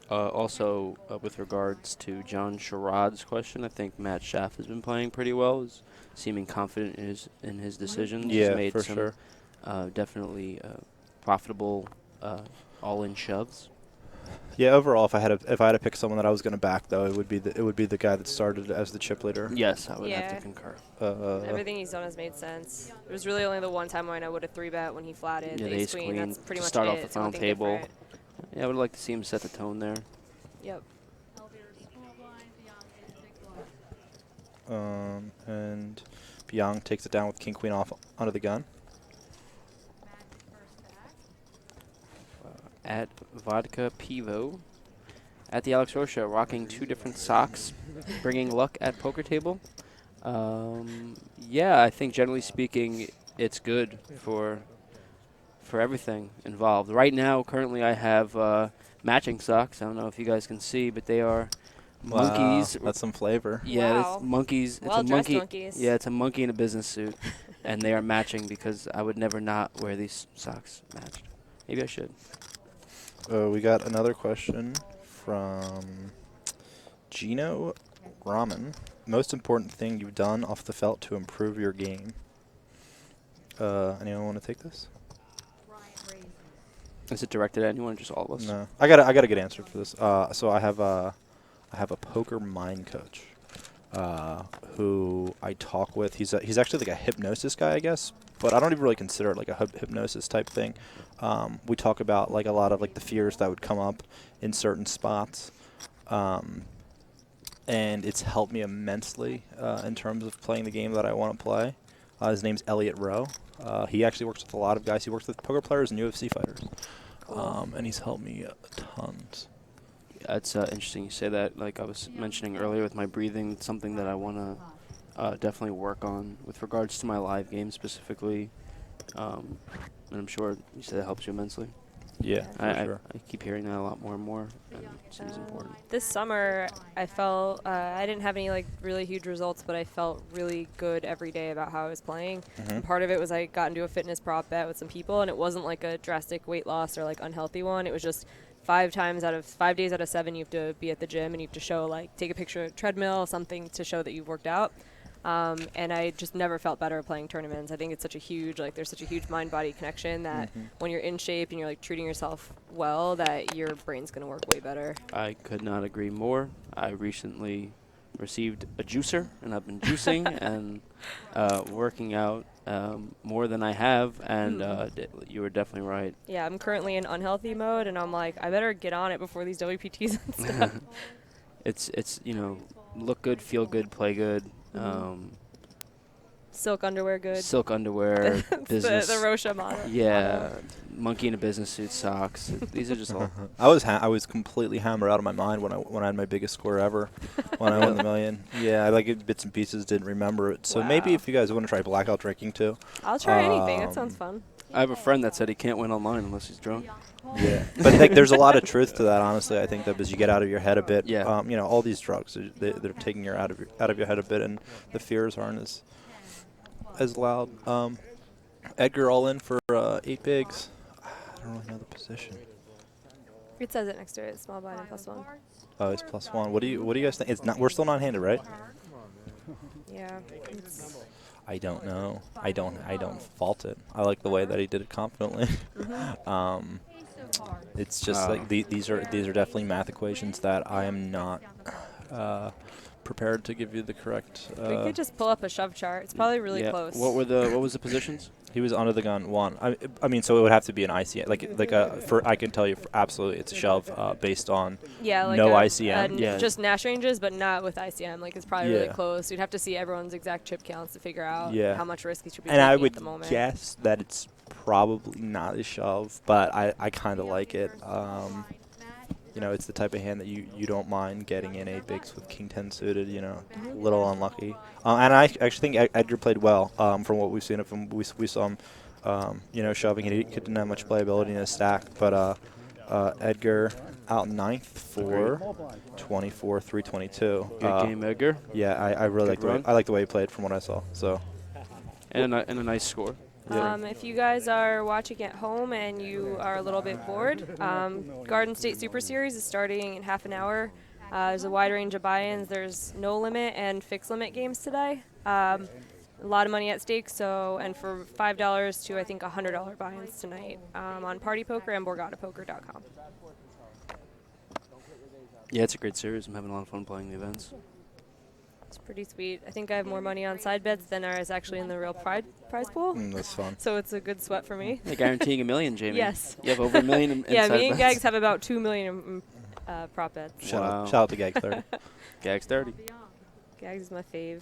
S4: Also, with regards to John Sherrod's question, I think Matt Schaff has been playing pretty well. Is seeming confident in his decisions.
S7: Yeah,
S4: He's made
S7: for
S4: some
S7: sure.
S4: Definitely profitable all-in shoves.
S7: Yeah, overall, if I had to pick someone that I was going to back, though, it would be the guy that started as the chip leader.
S4: Yes, I would have
S6: Yeah.
S4: to concur.
S6: Everything he's done has made sense. It was really only the one time when I would have 3-bet when he flatted
S4: Yeah,
S6: the ace queen. That's pretty
S4: to
S6: much
S4: start
S6: it.
S4: off the
S6: It's
S4: final
S6: nothing
S4: table.
S6: different.
S4: Yeah, I would like to see him set the tone there.
S6: Yep.
S7: And Byung takes it down with king queen off under the gun.
S4: At Vodka Pivo, at the Alex Rocha, rocking 2 different socks, bringing luck at poker table. Yeah, I think generally speaking, it's good for everything involved. Right now, currently, I have matching socks. I don't know if you guys can see, but they are monkeys.
S7: That's some flavor.
S4: Yeah,
S6: Wow.
S4: it's monkeys. It's a
S6: Well-dressed
S4: monkey.
S6: monkeys.
S4: Yeah, it's a monkey in a business suit, and they are matching because I would never not wear these socks matched. Maybe I should.
S7: We got another question from Gino Ramen. Most important thing you've done off the felt to improve your game? Anyone want to take this?
S4: Is it directed at anyone or just all of us?
S7: No. I got a good answer for this. So I I have a poker mind coach who I talk with. He's actually like a hypnosis guy, I guess, but I don't even really consider it like a hypnosis type thing. We talk about like a lot of like the fears that would come up in certain spots, and it's helped me immensely in terms of playing the game that I want to play. His name's Elliot Rowe. He actually works with a lot of guys. He works with poker players and UFC fighters, and he's helped me tons.
S4: That's interesting you say that. Like I was mentioning earlier with my breathing, it's something that I want to definitely work on with regards to my live game specifically. And I'm sure you said it helps you immensely.
S7: Yeah, for sure.
S4: I keep hearing that a lot more and more, and it seems important.
S6: This summer, I felt I didn't have any like really huge results, but I felt really good every day about how I was playing. And part of it was I got into a fitness prop bet with some people, and it wasn't like a drastic weight loss or like unhealthy one. It was just 5 days out of 7 you have to be at the gym, and you have to show like take a picture of a treadmill, something to show that you've worked out. And I just never felt better playing tournaments. I think it's such a huge, like, there's such a huge mind-body connection that when you're in shape and you're, like, treating yourself well, that your brain's going to work way better.
S4: I could not agree more. I recently received a juicer, and I've been juicing and working out more than I have, and you were definitely right.
S6: Yeah, I'm currently in unhealthy mode, and I'm like, I better get on it before these WPTs and stuff.
S4: It's you know, look good, feel good, play good.
S6: Silk underwear good.
S4: Silk underwear, business.
S6: The Rosha model.
S4: Yeah, monkey in a business suit, socks. These are just all.
S7: I was completely hammered out of my mind when I had my biggest score ever, when I won the $1 million. Yeah, I like it bits and pieces, didn't remember it. So maybe if you guys want to try blackout drinking too.
S6: I'll try anything. That sounds fun.
S4: I have a friend that said he can't win online unless he's drunk.
S7: Yeah, but like, there's a lot of truth to that. Honestly, I think that as you get out of your head a bit,
S4: Yeah.
S7: you know, all these drugs they're taking you out of your head a bit, and the fears aren't as loud. Edgar all in for 8 bigs. I don't really know the position.
S6: It says it next to it. Small blind and +1.
S7: Oh, it's +1. What do you guys think? It's not. We're still non-handed, right?
S6: Yeah.
S7: I don't know. I don't fault it. I like the way that he did it confidently. It's just like these are definitely math equations that I am not prepared to give you the correct.
S6: We could just pull up a shove chart. It's probably really close.
S4: What was the positions?
S7: He was under the gun 1. I mean, so it would have to be an ICM. I can tell you absolutely, it's a shove based on
S6: like
S7: no ICM.
S6: Just Nash ranges, but not with ICM. Like it's probably really close. You'd have to see everyone's exact chip counts to figure out how much risk he should be taking
S7: I would
S6: at the moment.
S7: guess that it's probably not a shove, but I kind of like it. You know, it's the type of hand that you don't mind getting in 8 bigs with King 10 suited, you know, a little unlucky. And I actually think Edgar played well from what we've seen of him. We saw him, you know, shoving. He didn't have much playability in his stack, but Edgar out 9th for 24-322.
S4: Good game, Edgar.
S7: Yeah, I really like the way he played from what I saw. So.
S4: And a nice score.
S7: Yeah.
S6: If you guys are watching at home and you are a little bit bored, Garden State Super Series is starting in half an hour. There's a wide range of buy-ins. There's no limit and fixed limit games today. A lot of money at stake. And for $5 to I think $100 buy-ins tonight on Party Poker and BorgataPoker.com.
S4: Yeah, it's a great series. I'm having a lot of fun playing the events.
S6: It's pretty sweet. I think I have more money on side bets than there is actually in the real prize pool.
S7: That's fun.
S6: So it's a good sweat for me.
S4: They're guaranteeing $1 million, Jamie.
S6: Yes.
S4: You have over $1 million in
S6: yeah,
S4: side
S6: me and
S4: bets.
S6: Gags have about $2 million in prop bets.
S7: Shout out to Gags 30.
S4: Gags 30.
S6: Gags is my fave.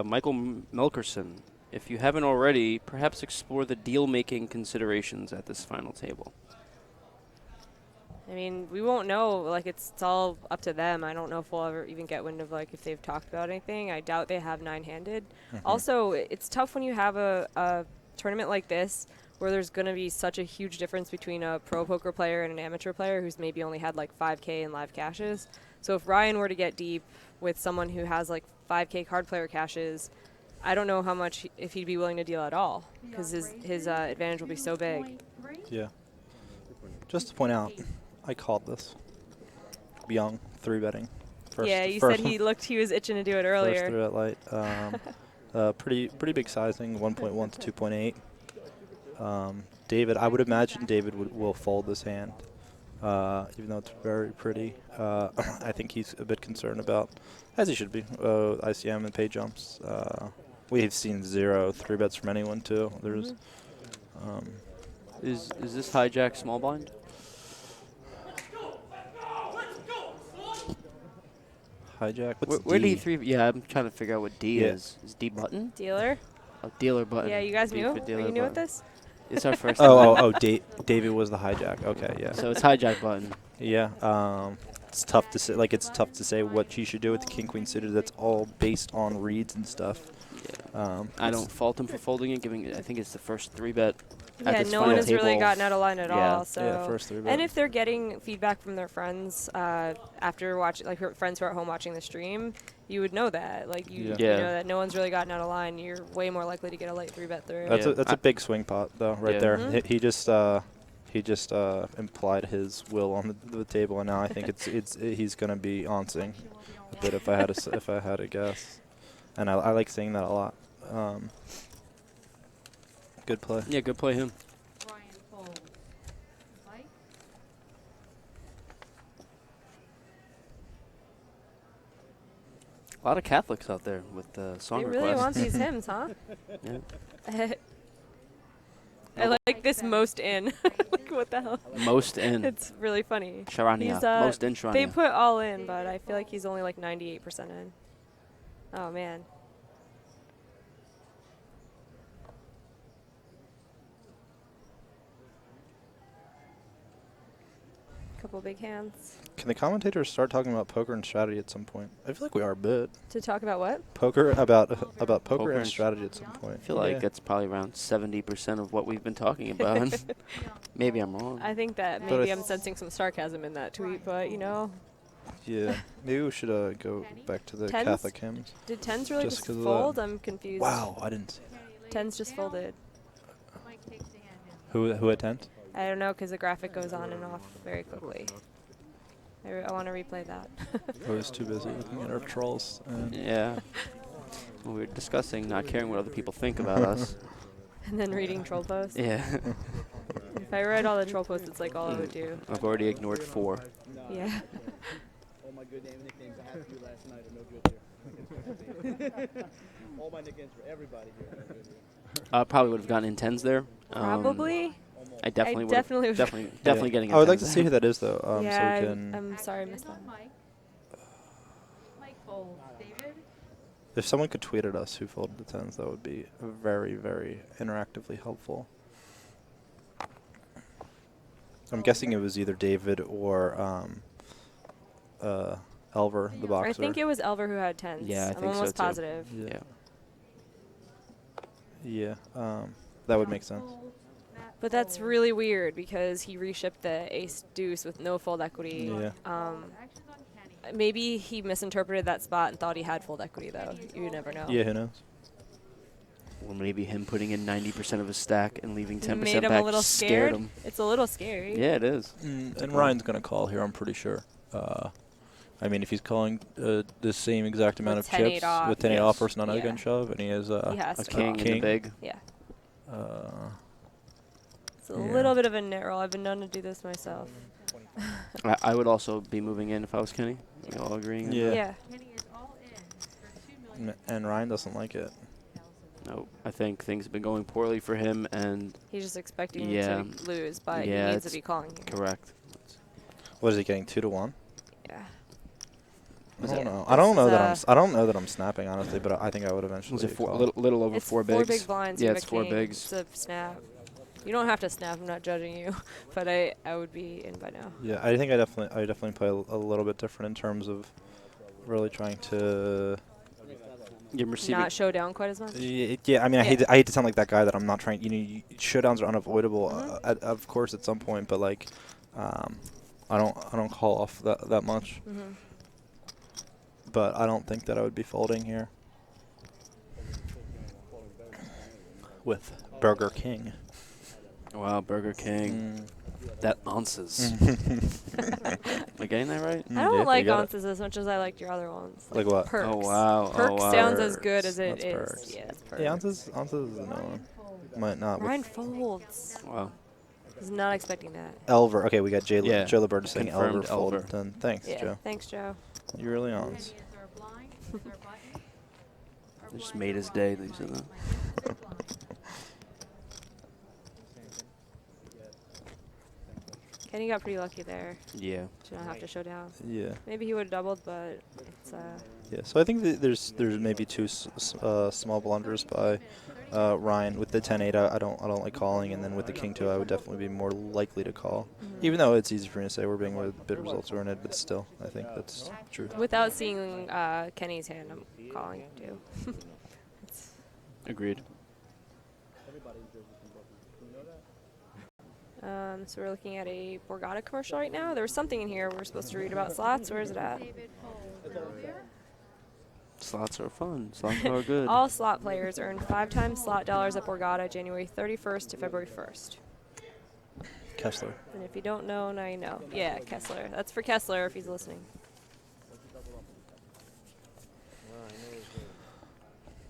S4: Michael Melkerson, if you haven't already, perhaps explore the deal-making considerations at this final table.
S6: I mean, we won't know. Like, it's all up to them. I don't know if we'll ever even get wind of, like, if they've talked about anything. I doubt they have 9-handed. Also, it's tough when you have a tournament like this where there's going to be such a huge difference between a pro poker player and an amateur player who's maybe only had, like, 5K in live cashes. So if Ryan were to get deep with someone who has, like, 5K card player cashes, I don't know how much, if he'd be willing to deal at all, because his advantage will be so big.
S7: Yeah. Just to point out, I called this. Young, 3-betting.
S6: Yeah, you said he was itching to do it earlier.
S7: First 3-bet light. Pretty big sizing, 1.1 to 2.8. David, I would imagine David will fold this hand. even though it's very pretty. I think he's a bit concerned about, as he should be, ICM and pay jumps. We've seen 0 3-bets from anyone too. There's
S4: Is this hijack small blind?
S7: hijack. What's
S4: Where
S7: D?
S4: D three? Yeah, I'm trying to figure out what D is. Is D button?
S6: Dealer.
S4: Oh, dealer button.
S6: Yeah, you guys
S4: D
S6: knew?
S4: for
S6: Are
S4: dealer
S6: you new at
S4: button.
S6: this?
S4: It's our first.
S7: David was the hijack. Okay, yeah.
S4: So it's hijack button.
S7: Yeah. It's tough to say. Like, it's tough to say what she should do with the king queen suited. That's all based on reads and stuff.
S4: Yeah. I don't fault him for folding it. Giving. I think it's the first 3-bet.
S6: Yeah, no one has really gotten out of line at all. So,
S7: yeah, first 3-bet.
S6: and if they're getting feedback from their friends after watching, like her friends who are at home watching the stream, you would know that. Like you know that no one's really gotten out of line. You're way more likely to get a late 3-bet through.
S7: That's a big swing pot though, right there.
S6: Mm-hmm.
S7: He just implied his will on the table, and now I think he's gonna be onsing a bit if I had to guess, and I like seeing that a lot. Good play.
S4: Yeah, good play him.
S8: Ryan folds. Mike?
S4: A lot of Catholics out there with song
S6: They
S4: requests.
S6: really want these hymns, huh?
S4: Yeah.
S6: I like this most in. Like, what the hell?
S4: Most in.
S6: It's really funny.
S4: Sharania.
S6: He's,
S4: Most in Sharania.
S6: They put all in, but I feel like he's only like 98% in. Oh, man. Couple big hands.
S7: Can the commentators start talking about poker and strategy at some point? I feel like we are a bit.
S6: To talk about what?
S7: Poker about poker and strategy at some point.
S4: I feel like that's probably around 70% of what we've been talking about. Maybe I'm wrong.
S6: I think that
S7: But
S6: maybe I'm sensing some sarcasm in that tweet, but you know.
S7: Yeah, maybe we should go back to the
S6: Tens?
S7: Catholic hymns.
S6: Did tens really
S7: Just
S6: just
S7: 'cause of
S6: fold?
S7: that.
S6: I'm confused.
S7: Wow, I didn't see.
S6: Tens just folded.
S7: Who attends?
S6: I don't know because the graphic goes on and off very quickly. I want to replay that.
S7: I was too busy looking at our trolls.
S4: Yeah. Well, we were discussing not caring what other people think about us.
S6: And then reading troll posts.
S4: Yeah.
S6: If I read all the troll posts, it's like all I would do.
S4: I've already ignored 4.
S6: Yeah.
S2: All my good name nicknames I had for you last night are no good here. All my nicknames for everybody here are no good here.
S4: Probably would have gotten in 10s there.
S6: Probably.
S4: I definitely would. Definitely
S7: Yeah.
S4: getting.
S7: I would like to see who that is though.
S6: Yeah,
S7: so we can.
S6: I'm sorry I missed that.
S8: Mike folds. David?
S7: If someone could tweet at us who folded the tens, that would be very, very interactively helpful. I'm guessing it was either David or Elver, the boxer.
S6: I think it was Elver who had tens.
S4: Yeah, I
S6: I'm
S4: think so
S6: almost
S4: too.
S6: positive.
S4: Yeah.
S7: Yeah, that would make sense.
S6: But that's really weird because he reshipped the ace deuce with no fold equity.
S7: Yeah.
S6: Maybe he misinterpreted that spot and thought he had fold equity though. You never know.
S7: Yeah, who knows?
S4: Or maybe him putting in 90% of his stack and leaving 10%
S6: Made him
S4: back
S6: a little
S4: scared
S6: scared.
S4: him.
S6: It's a little scary.
S4: Yeah, it is.
S7: And Ryan's gonna call here, I'm pretty sure. I mean, if he's calling the same exact amount of
S6: 10-8
S7: chips
S6: off.
S7: with 10-8 off versus
S6: Yeah.
S7: gun shove, and he has
S6: He has
S4: a
S6: to
S4: king
S6: call.
S4: and a big.
S6: Yeah. It's a
S7: Yeah.
S6: little bit of a net roll. I've been known to do this myself.
S4: I would also be moving in if I was Kenny. We all agreeing on
S7: Yeah.
S4: that?
S6: Yeah.
S8: Kenny is all in for $2 million.
S7: And Ryan doesn't like it.
S4: No, I think things have been going poorly for him, and
S6: He's just expecting
S4: yeah,
S6: to lose, but
S4: yeah,
S6: he needs to
S4: it's
S6: be calling here.
S4: correct.
S7: What is he getting, 2-1?
S6: Yeah.
S7: I don't know.
S6: This
S7: I don't know
S6: is,
S7: that I don't know that I'm snapping honestly, but I think I would eventually.
S4: Was it
S7: call.
S4: little over
S6: It's
S4: 4
S6: 4
S4: bigs?
S6: big blinds.
S4: Yeah,
S6: you have
S4: it's
S6: a
S4: 4
S6: king.
S4: bigs.
S6: It's a snap. You don't have to snap. I'm not judging you, but I would be in by now.
S7: Yeah, I think I definitely play a little bit different in terms of really trying to.
S4: You're receiving.
S6: Not show down quite as much.
S7: Yeah, I mean, I hate to sound like that guy that I'm not trying. Showdowns are unavoidable, of course, at some point. But like, I don't call off that much.
S6: Mm-hmm.
S7: But I don't think that I would be folding here with Burger King.
S4: Wow, Burger King. That ounces. Am I getting that right?
S6: I don't like
S7: you got
S6: ounces as much as I liked your other ones.
S7: Like what?
S6: Perks.
S4: Oh, wow.
S6: Perks sounds as good as it
S7: That's
S6: is.
S7: perks.
S6: Yeah, it's perks.
S7: Yeah, ounces is another one. Might not.
S6: Ryan folds.
S4: Wow.
S6: Was not expecting that.
S7: Elver. Okay, we got Joe
S4: Yeah,
S7: LeBird saying
S4: confirmed
S7: Elver folded.
S4: Elver.
S7: Then thanks,
S6: Yeah,
S7: Joe.
S6: thanks, Joe.
S7: You're really on.
S8: Kenny, is there a blind? Is there a button? Or
S4: They just
S8: blind
S4: made
S8: or
S4: his
S8: blind?
S4: day that he said that.
S8: Mike, it's a big blind.
S6: Kenny got pretty lucky there.
S4: Yeah.
S6: To not have to show down.
S7: Yeah.
S6: Maybe he would have doubled, but it's
S7: Yeah. So I think that there's maybe two small blunders by Ryan with the 10-8. I don't like calling, and then with the King 2, I would definitely be more likely to call. Even though it's easy for me to say we're being a bit results oriented, but still, I think that's true.
S6: without seeing Kenny's hand, I'm calling it too.
S4: Agreed.
S6: So we're looking at a Borgata commercial right now. There was something in here we're supposed to read about slots. Where is it at?
S4: Slots are fun. Slots are good.
S6: All slot players earn 5 times slot dollars at Borgata January 31st to February 1st.
S7: Kessler.
S6: And if you don't know, now you know. Yeah, Kessler. That's for Kessler if he's listening.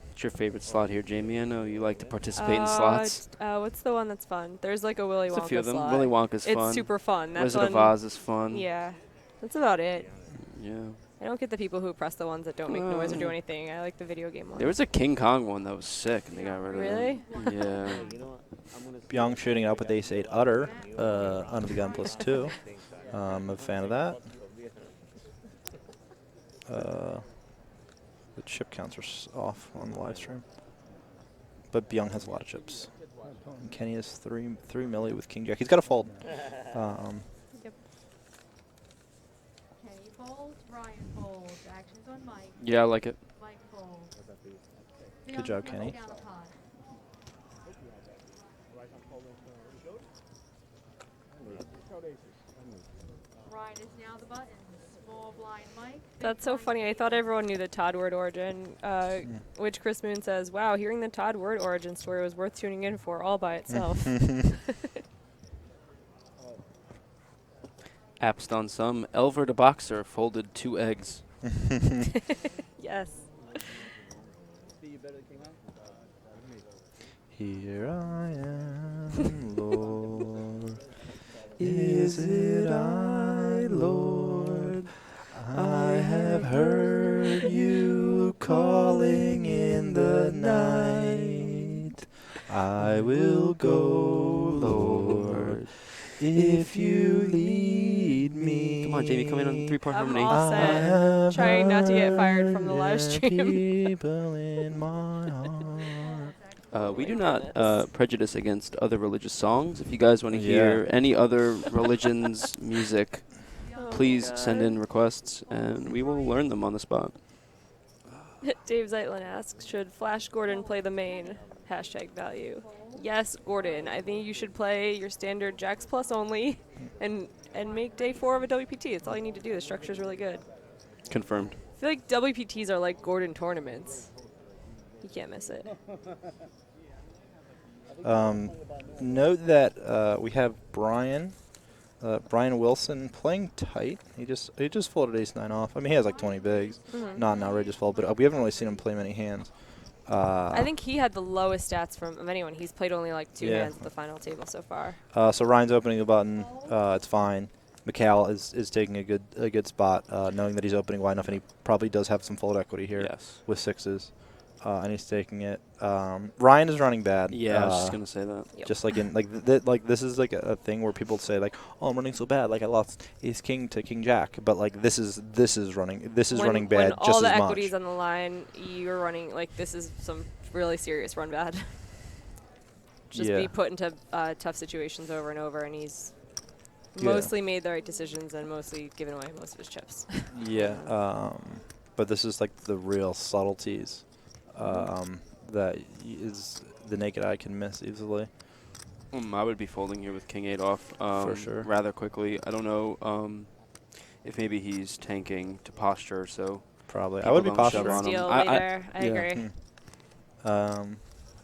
S4: What's your favorite slot here, Jamie? I know you like to participate in slots.
S6: What's the one that's fun? There's like a Willy Wonka
S4: There's a few of them.
S6: slot.
S4: Willy Wonka's fun.
S6: It's super fun. That's
S4: Wizard of Oz is fun.
S6: Yeah, that's about it.
S4: Yeah.
S6: I don't get the people who press the ones that don't make noise or do anything. I like the video game ones.
S4: There was a King Kong one that was sick, and they got rid of it.
S6: Really?
S4: Yeah.
S7: Byung shooting it up with ace-8 utter under the gun +2. I'm a fan of that. The chip counts are off on the live stream, but Byung has a lot of chips. And Kenny has three milli with King Jack. He's got to fold.
S6: Yep.
S8: Kenny folds, Ryan folds. Actions on Mike.
S4: Yeah, I like it.
S8: Mike folds.
S7: Good job, Kenny.
S8: Down a pot. Ryan is now the button. Small blind Mike.
S6: That's so funny. I thought everyone knew the Todd word origin, which Chris Moon says, wow, hearing the Todd word origin story was worth tuning in for all by itself.
S4: Appsed on some. Elver the Boxer folded 2 eggs.
S6: Yes.
S7: Here I am, Lord. Is it I, Lord? I have heard you calling in the night. I will go, Lord, if you lead me.
S4: Come on, Jamie, come in on 3-part
S6: I'm
S4: harmony.
S6: all set. Trying not to get fired from the live stream.
S7: People in my heart.
S4: We do not prejudice against other religious songs. If you guys want to hear any other religion's music, please send in requests, and we will learn them on the spot.
S6: Dave Zeitlin asks, should Flash Gordon play the main? #value. Yes, Gordon. I think you should play your standard Jacks Plus only and make day 4 of a WPT. That's all you need to do. The structure's really good.
S4: Confirmed.
S6: I feel like WPTs are like Gordon tournaments. You can't miss it.
S7: Note that we have Brian Wilson playing tight. He just folded ace-9 off. I mean, he has like 20 bigs. Not an outrageous fold, but we haven't really seen him play many hands.
S6: I think he had the lowest stats of anyone. He's played only like 2 hands at the final table so far.
S7: So Ryan's opening the button. It's fine. Mikal is taking a good spot, knowing that he's opening wide enough, and he probably does have some fold equity here with 6s. And he's taking it. Ryan is running bad.
S4: Yeah, I was just gonna say that.
S6: Yep.
S7: Just like in this is like a thing where people say like, oh, I'm running so bad, like I lost ace king to king jack, but like this is running running bad just as much.
S6: When all the equity's on the line, you're running like this is some really serious run bad. Just be put into tough situations over and over, and he's mostly made the right decisions and mostly given away most of his chips.
S7: But this is like the real subtleties. That is the naked eye can miss easily.
S4: I would be folding here with king 8 off
S7: for sure.
S4: Rather quickly. I don't know if maybe he's tanking to posture, so
S7: probably. I would be posturing.
S6: I agree.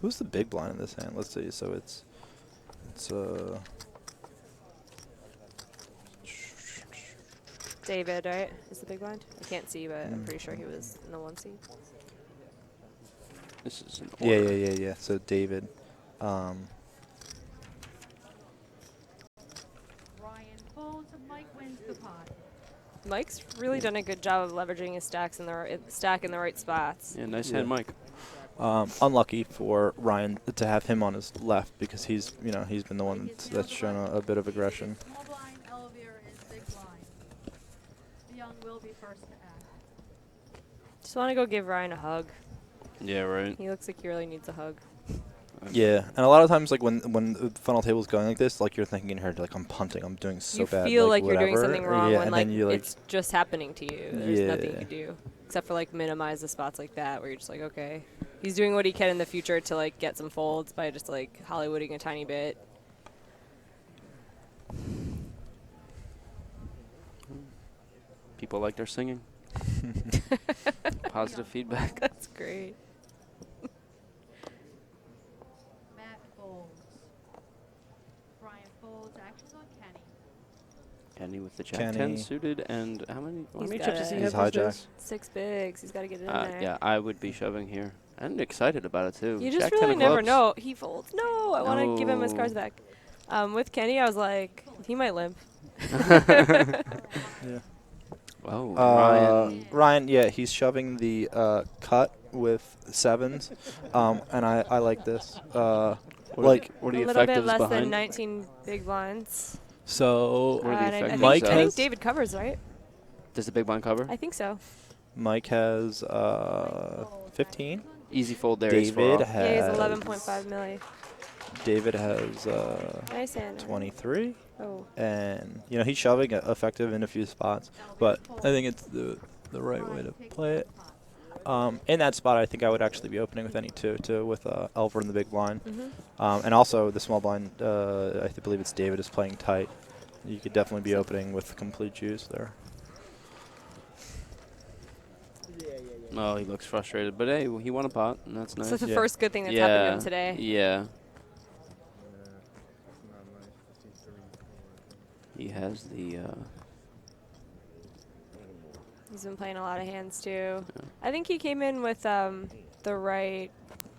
S7: Who's the big blind in this hand? Let's see. So it's
S6: David, right? Is the big blind? I can't see, but I'm pretty sure he was in the 1 seat.
S4: This is an order.
S7: Yeah. So David.
S10: Brian folds, Mike wins the pot.
S6: Mike's really done a good job of leveraging his stacks in the stack in the right spots.
S4: Yeah, nice hand, Mike.
S7: Unlucky for Ryan to have him on his left because he's been the one that's shown a bit of aggression.
S10: Small blind, elevator is big blind. Young will be first to act.
S6: Just want to go give Ryan a hug.
S4: Yeah, right.
S6: He looks like he really needs a hug.
S7: Yeah, and a lot of times, like when the funnel table is going like this, like you're thinking in your head, like I'm punting, I'm doing so
S6: You
S7: bad.
S6: feel like
S7: whatever.
S6: you're doing something wrong
S7: yeah,
S6: when
S7: and
S6: like
S7: then you, like
S6: it's just happening to you. There's nothing you
S7: Yeah.
S6: can do except for like minimize the spots like that where you're just like, okay, he's doing what he can in the future to like get some folds by just like Hollywooding a tiny bit.
S4: People like their singing. Positive feedback.
S6: That's great.
S10: Matt folds. Brian folds. Actions on Kenny.
S4: Kenny with the Jack
S7: Kenny.
S4: 10 suited, and how many
S6: He's
S4: chips does he
S6: got
S4: have?
S7: He's
S4: these days?
S6: 6 bigs. He's got to get it in there.
S4: Yeah, I would be shoving here. And excited about it, too.
S6: You just
S4: Jack 10
S6: really
S4: of
S6: never
S4: clubs.
S6: know. He folds. No, I want to give him his
S4: No.
S6: cards back. With Kenny, I was like, he might limp.
S7: Yeah.
S4: Oh, Ryan.
S7: Ryan, yeah, he's shoving the cut with sevens, and I like this.
S4: What are
S6: a
S4: the
S6: little bit
S4: effectives
S6: less
S4: behind?
S6: than 19 big blinds.
S7: So
S4: What are the
S6: And I
S4: effectives?
S6: think,
S7: Mike
S6: I think
S7: has
S6: David covers, right?
S4: Does the big blind cover?
S6: I think so.
S7: Mike has 15.
S4: Easy fold there. ace four
S7: David
S4: off.
S6: Yeah, he's
S7: has
S6: 11.5 milli.
S7: David has
S6: Nice hand.
S7: 23.
S6: Oh.
S7: And he's shoving effective in a few spots, but I think it's the right way to play it. In that spot, I think I would actually be opening with any two with Elver in the big blind, and also the small blind. I believe it's David is playing tight. You could definitely be opening with complete juice there.
S4: Oh, he looks frustrated, but hey, he won a pot, and that's nice.
S6: So that's the
S7: Yeah.
S6: first good thing that's happened to him today.
S4: Yeah. He has the.
S6: He's been playing a lot of hands too. I think he came in with the right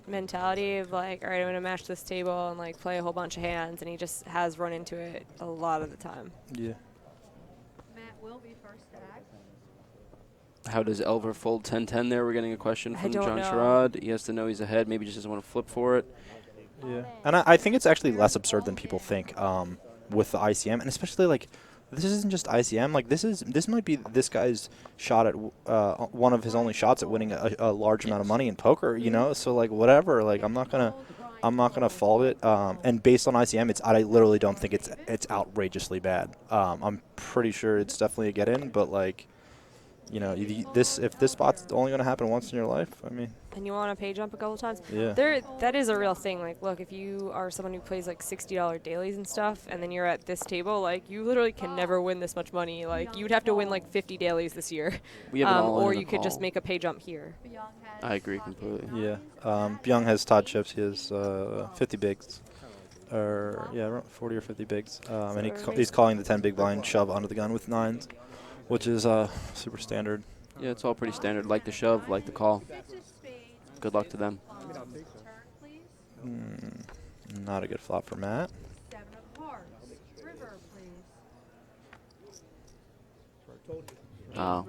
S6: mentality of like, all right, I'm gonna match this table and like play a whole bunch of hands, and he just has run into it a lot of the time.
S7: Yeah.
S10: Matt will be first to act.
S4: How does Elver fold 10-10 there? We're getting a question
S6: I
S4: from
S6: don't
S4: John
S6: know.
S4: Sherrod. He has to know he's ahead. Maybe just doesn't want to flip for it.
S7: Yeah. And I think it's actually less absurd than people think with the ICM, and especially like this isn't just ICM. Like this might be this guy's shot at one of his only shots at winning a large amount of money in poker. So like whatever. Like I'm not gonna fault it. And based on ICM, I literally don't think it's outrageously bad. I'm pretty sure it's definitely a get in, but like. If this spot's only going to happen once in your life, I mean.
S6: And you want to pay jump a couple times.
S7: Yeah.
S6: That is a real thing. Like, look, if you are someone who plays like $60 dailies and stuff, and then you're at this table, like you literally can never win this much money. Like you'd have to win like 50 dailies this year,
S4: We have it all
S6: or
S4: in
S6: you
S4: the
S6: could just
S4: call.
S6: make a pay jump here.
S4: I agree completely.
S7: Yeah. Byung has Todd chips. He has 50 bigs. Around 40 or 50 bigs. And he's calling the 10 big blind shove under the gun with nines, which is super standard.
S4: Yeah, it's all pretty standard. Like the shove, like the call. Good luck to them.
S7: Not a good flop for Matt.
S10: 7 of hearts. River, please.
S4: Oh.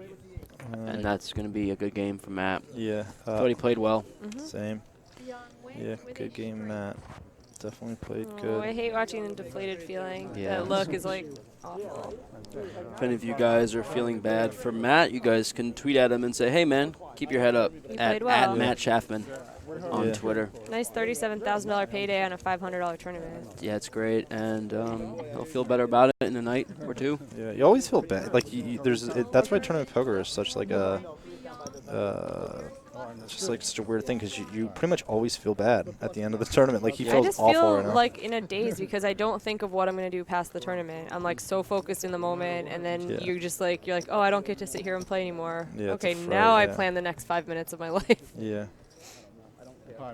S4: And that's going to be a good game for Matt.
S7: Yeah.
S4: Thought he played well.
S7: Same. Yeah, good game, Matt. Definitely played
S6: Oh,
S7: good.
S6: I hate watching the deflated feeling.
S4: Yeah.
S6: That look is like awful.
S4: If any of you guys are feeling bad for Matt, you guys can tweet at him and say, hey, man, keep your head up.
S6: played well.
S4: At Matt Schaffman on
S7: Yeah.
S4: Twitter.
S6: Nice $37,000 payday on a $500 tournament.
S4: Yeah, it's great, and he'll feel better about it in a night or two.
S7: Yeah, you always feel bad. Like that's why tournament poker is such like a just like such a weird thing because you pretty much always feel bad at the end of the tournament. Like he
S6: I
S7: feels
S6: just
S7: awful
S6: feel
S7: right now.
S6: like in a daze because I don't think of what I'm going to do past the tournament. I'm like so focused in the moment, and then
S7: Yeah.
S6: you're like, oh, I don't get to sit here and play anymore.
S7: Yeah, it's
S6: okay,
S7: a fright,
S6: now I
S7: yeah.
S6: plan the next 5 minutes of my life.
S7: Yeah.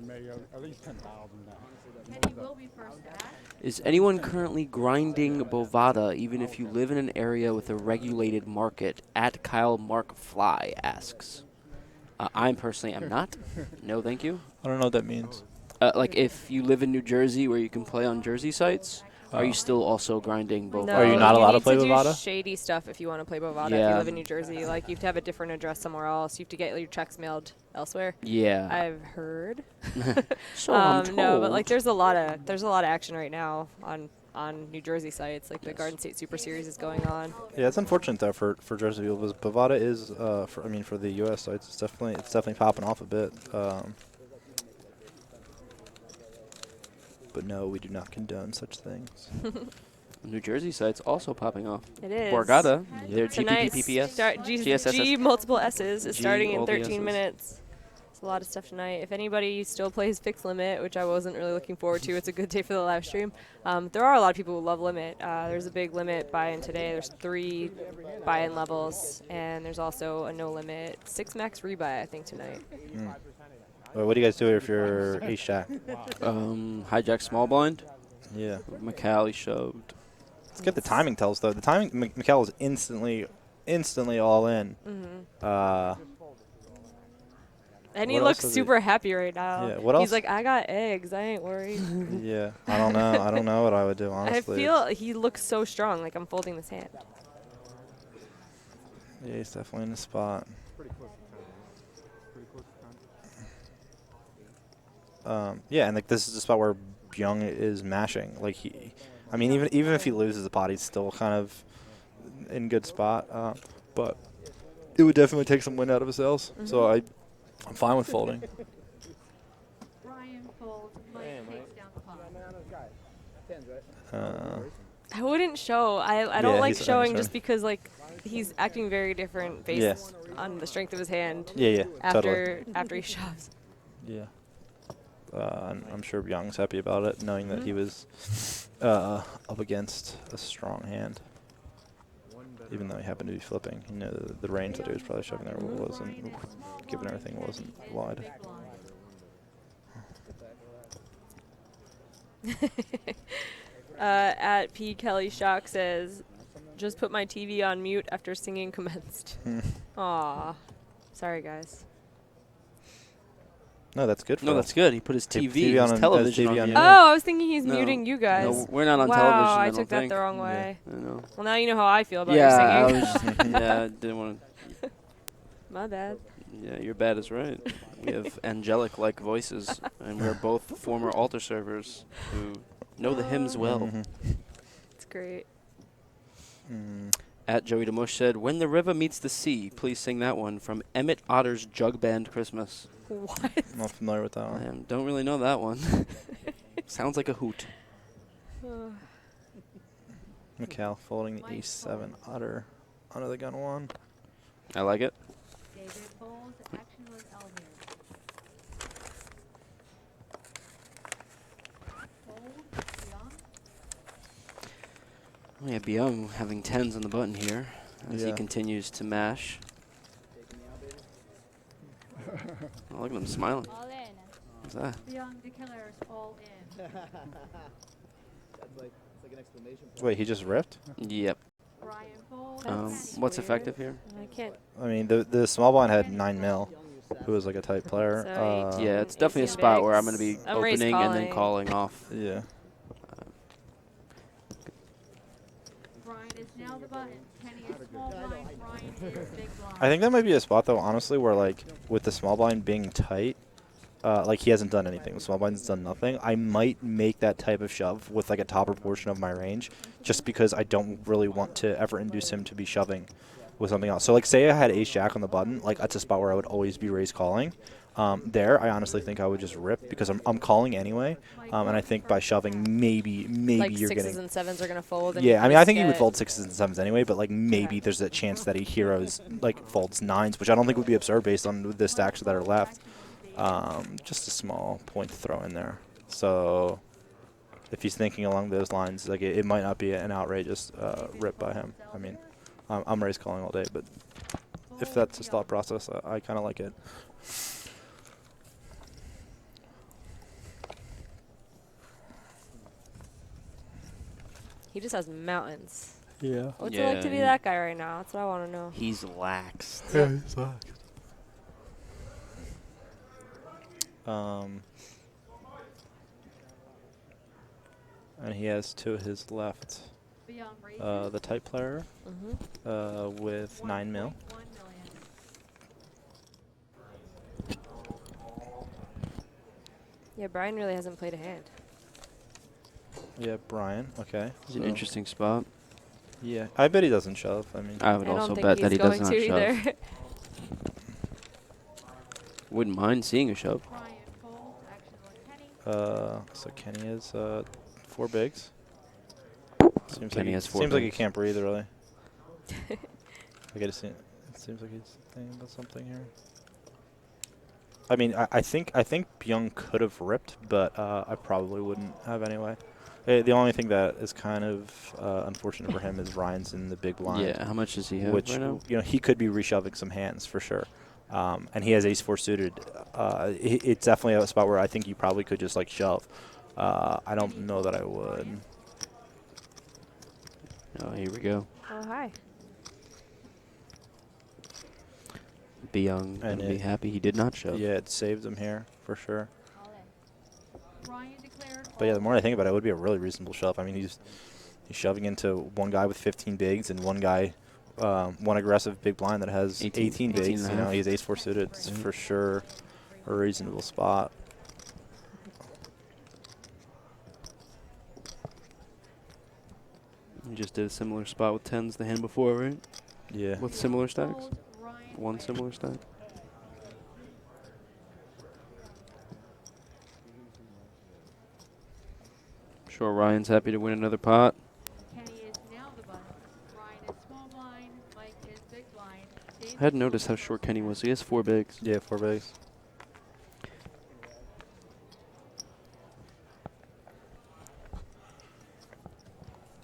S11: Maybe at least 10,000 now.
S10: Kenny will be first to act.
S4: Is anyone currently grinding Bovada, even if you live in an area with a regulated market? At Kyle Mark Fly asks. I personally am not. No, thank you.
S7: I don't know what that means.
S4: Like if you live in New Jersey where you can play on Jersey sites, Are you still also grinding Bovada?
S6: No,
S7: Are you not allowed to play
S6: need
S7: Bovada?
S6: do shady stuff if you want to play Bovada. If
S4: Yeah.
S6: you live in New Jersey, like you have to have a different address somewhere else. You have to get your checks mailed elsewhere.
S4: Yeah.
S6: I've heard.
S4: So I'm told.
S6: No, but like there's a lot of action right now on New Jersey sites. Like the Garden State Super Series is going on.
S7: Yeah, it's unfortunate though for Jersey people because Bovada is for the U.S. sites it's definitely popping off a bit. But no, we do not condone such things.
S4: New Jersey site's also popping off.
S6: It is.
S4: Borgata, their
S6: Tonight,
S4: GPP,
S6: G multiple S's is
S4: G,
S6: starting in
S4: all the
S6: 13
S4: S's.
S6: minutes. It's a lot of stuff tonight. If anybody still plays Fixed Limit, which I wasn't really looking forward to, it's a good day for the live stream. There are a lot of people who love Limit. There's a big Limit buy-in today. There's 3 buy-in levels, and there's also a no limit 6 max rebuy, I think, tonight.
S7: Well, what do you guys do if you're ace jack?
S4: Hijack small blind.
S7: Yeah.
S4: McCallie shoved.
S7: Let's get the timing tells though. The timing McCall is instantly all in.
S6: And he
S7: What
S6: looks
S7: else is
S6: super happy right now.
S7: Yeah, what
S6: He's
S7: else?
S6: like, I got eggs. I ain't worried.
S7: Yeah, I don't know. I don't know what I would do honestly.
S6: I feel he looks so strong. Like I'm folding this hand.
S7: Yeah, he's definitely in the spot. Yeah, and like this is the spot where Young is mashing. Like I mean, even if he loses the pot, he's still kind of in good spot. But it would definitely take some wind out of his sails. So I'm fine with folding.
S8: Brian folds. Mike takes down the pot.
S6: I wouldn't show. I don't
S7: Yeah,
S6: like
S7: he's
S6: showing
S7: sorry.
S6: just because like he's acting very different based on the strength of his hand.
S7: Yeah,
S6: After
S7: totally.
S6: after he shoves.
S7: Yeah. I'm sure Young's happy about it, knowing that he was up against a strong hand. Even though he happened to be flipping, you know, the range that he was probably shoving there wasn't, given everything, wasn't wide.
S6: At P. Kelly Shock says, just put my TV on mute after singing commenced. Aw. Sorry, guys.
S7: No, that's good for
S4: No,
S7: us.
S4: that's good. He put his
S7: Keep
S4: TV,
S7: on
S4: his
S7: TV
S4: television
S7: on
S4: on
S7: mute.
S4: mute.
S6: Oh, I was thinking he's
S4: No.
S6: muting you guys.
S4: No, we're not on
S6: wow,
S4: television, I
S6: I
S4: don't
S6: took that
S4: think.
S6: the wrong
S4: Yeah,
S6: way.
S4: I know.
S6: Well, now you know how I feel about
S4: Yeah, I
S6: your
S4: was
S6: singing.
S4: just, yeah, I didn't want to.
S6: My bad.
S4: Yeah, your bad is right. We have angelic-like voices, and we're both former altar servers who know the hymns well.
S6: It's great.
S4: At Joey DeMush said, "When the river meets the sea, please sing that one from Emmett Otter's Jug Band Christmas."
S6: What?
S7: I'm not familiar with that one.
S4: I don't really know that one. Sounds like a hoot.
S7: McCall folding the e7 Otter under the gun one.
S4: I like it.
S8: David folds. Action was Elvin. Fold. Young.
S4: Oh, yeah, Byung having 10s on the button here as he
S7: Yeah.
S4: continues to mash. Oh, look at him smiling.
S8: All in.
S4: What's that?
S8: Young the killers all in.
S3: That's like an exclamation point.
S7: Wait, he just ripped?
S4: Yep.
S8: Brian folds.
S6: That's
S4: What's
S6: weird.
S4: effective here?
S6: I can't.
S7: I mean, the small blind had 9 mil, who was like a tight player.
S6: So
S4: Yeah, it's definitely a
S6: Ace
S4: spot where I'm
S6: bigs.
S4: going to be
S6: I'm raise
S4: opening and then
S6: calling.
S4: calling off.
S7: Yeah.
S8: Brian is now the button. Kenny is small blind. Brian is big blind.
S7: I think that might be a spot, though, honestly, where, like, with the small blind being tight, like, he hasn't done anything. The small blind's done nothing. I might make that type of shove with, like, a top proportion of my range, just because I don't really want to ever induce him to be shoving with something else. So, like, say I had ace-jack on the button, like, that's a spot where I would always be raise calling. There, I honestly think I would just rip, because I'm calling anyway, and I think by shoving, maybe
S6: Like
S7: you're
S6: sixes
S7: getting...
S6: and sevens are gonna fold. And
S7: Yeah, I mean, I think he would
S6: get-
S7: fold 6s and 7s anyway, but like maybe there's a chance that he heroes like folds 9s, which I don't think would be absurd based on the stacks that are left. Just a small point to throw in there. So if he's thinking along those lines, like it might not be an outrageous rip by him. I mean, I'm raise calling all day, but if that's his thought process, I kind of like it.
S6: He just has mountains.
S7: Yeah.
S6: What's it like to be that guy right now? That's what I want to know.
S4: He's laxed.
S7: Yeah, he's laxed. And he has to his left the type player with 9 mil.
S6: Yeah, Brian really hasn't played a hand.
S7: Yeah, Brian. Okay.
S4: It's an interesting spot.
S7: Yeah, I bet he doesn't shove. I mean,
S4: I would also bet that he does not shove. Wouldn't mind seeing a shove.
S7: So Kenny has 4 bigs. Seems
S4: Kenny
S7: like
S4: has 4
S7: seems like he
S4: bigs.
S7: can't breathe really. I gotta see. It seems like he's thinking about something here. I mean, I think Byung could have ripped, but I probably wouldn't have anyway. The only thing that is kind of unfortunate for him is Ryan's in the big blind.
S4: Yeah, how much does he have
S7: Which
S4: right now?
S7: you know he could be reshoving some hands for sure, and he has ace-4 suited. It's definitely a spot where I think you probably could just like shove. I don't know that I would.
S4: Oh, here we go.
S6: Oh, hi.
S4: Byung
S7: And
S4: gonna be happy he did not shove.
S7: Yeah, it saved him here for sure. But yeah, the more I think about it, it would be a really reasonable shove. I mean, he's shoving into one guy with 15 bigs and one guy, one aggressive big blind that has 18 bigs. You know, he's ace-4 suited. It's for sure a reasonable spot.
S4: You just did a similar spot with 10s the hand before, right?
S7: Yeah.
S4: With similar stacks? One similar stack? Sure, Ryan's happy to win another pot. I hadn't noticed how short Kenny was. He has 4 bigs.
S7: Yeah, 4 bigs.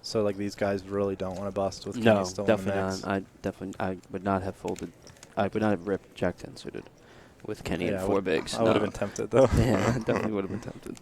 S7: So like these guys really don't want to bust with Kenny still in the mix.
S4: I would not have folded. I would not have ripped Jack-10 suited with Kenny and 4 bigs.
S7: I would have been tempted though.
S4: Yeah, I definitely would have been tempted.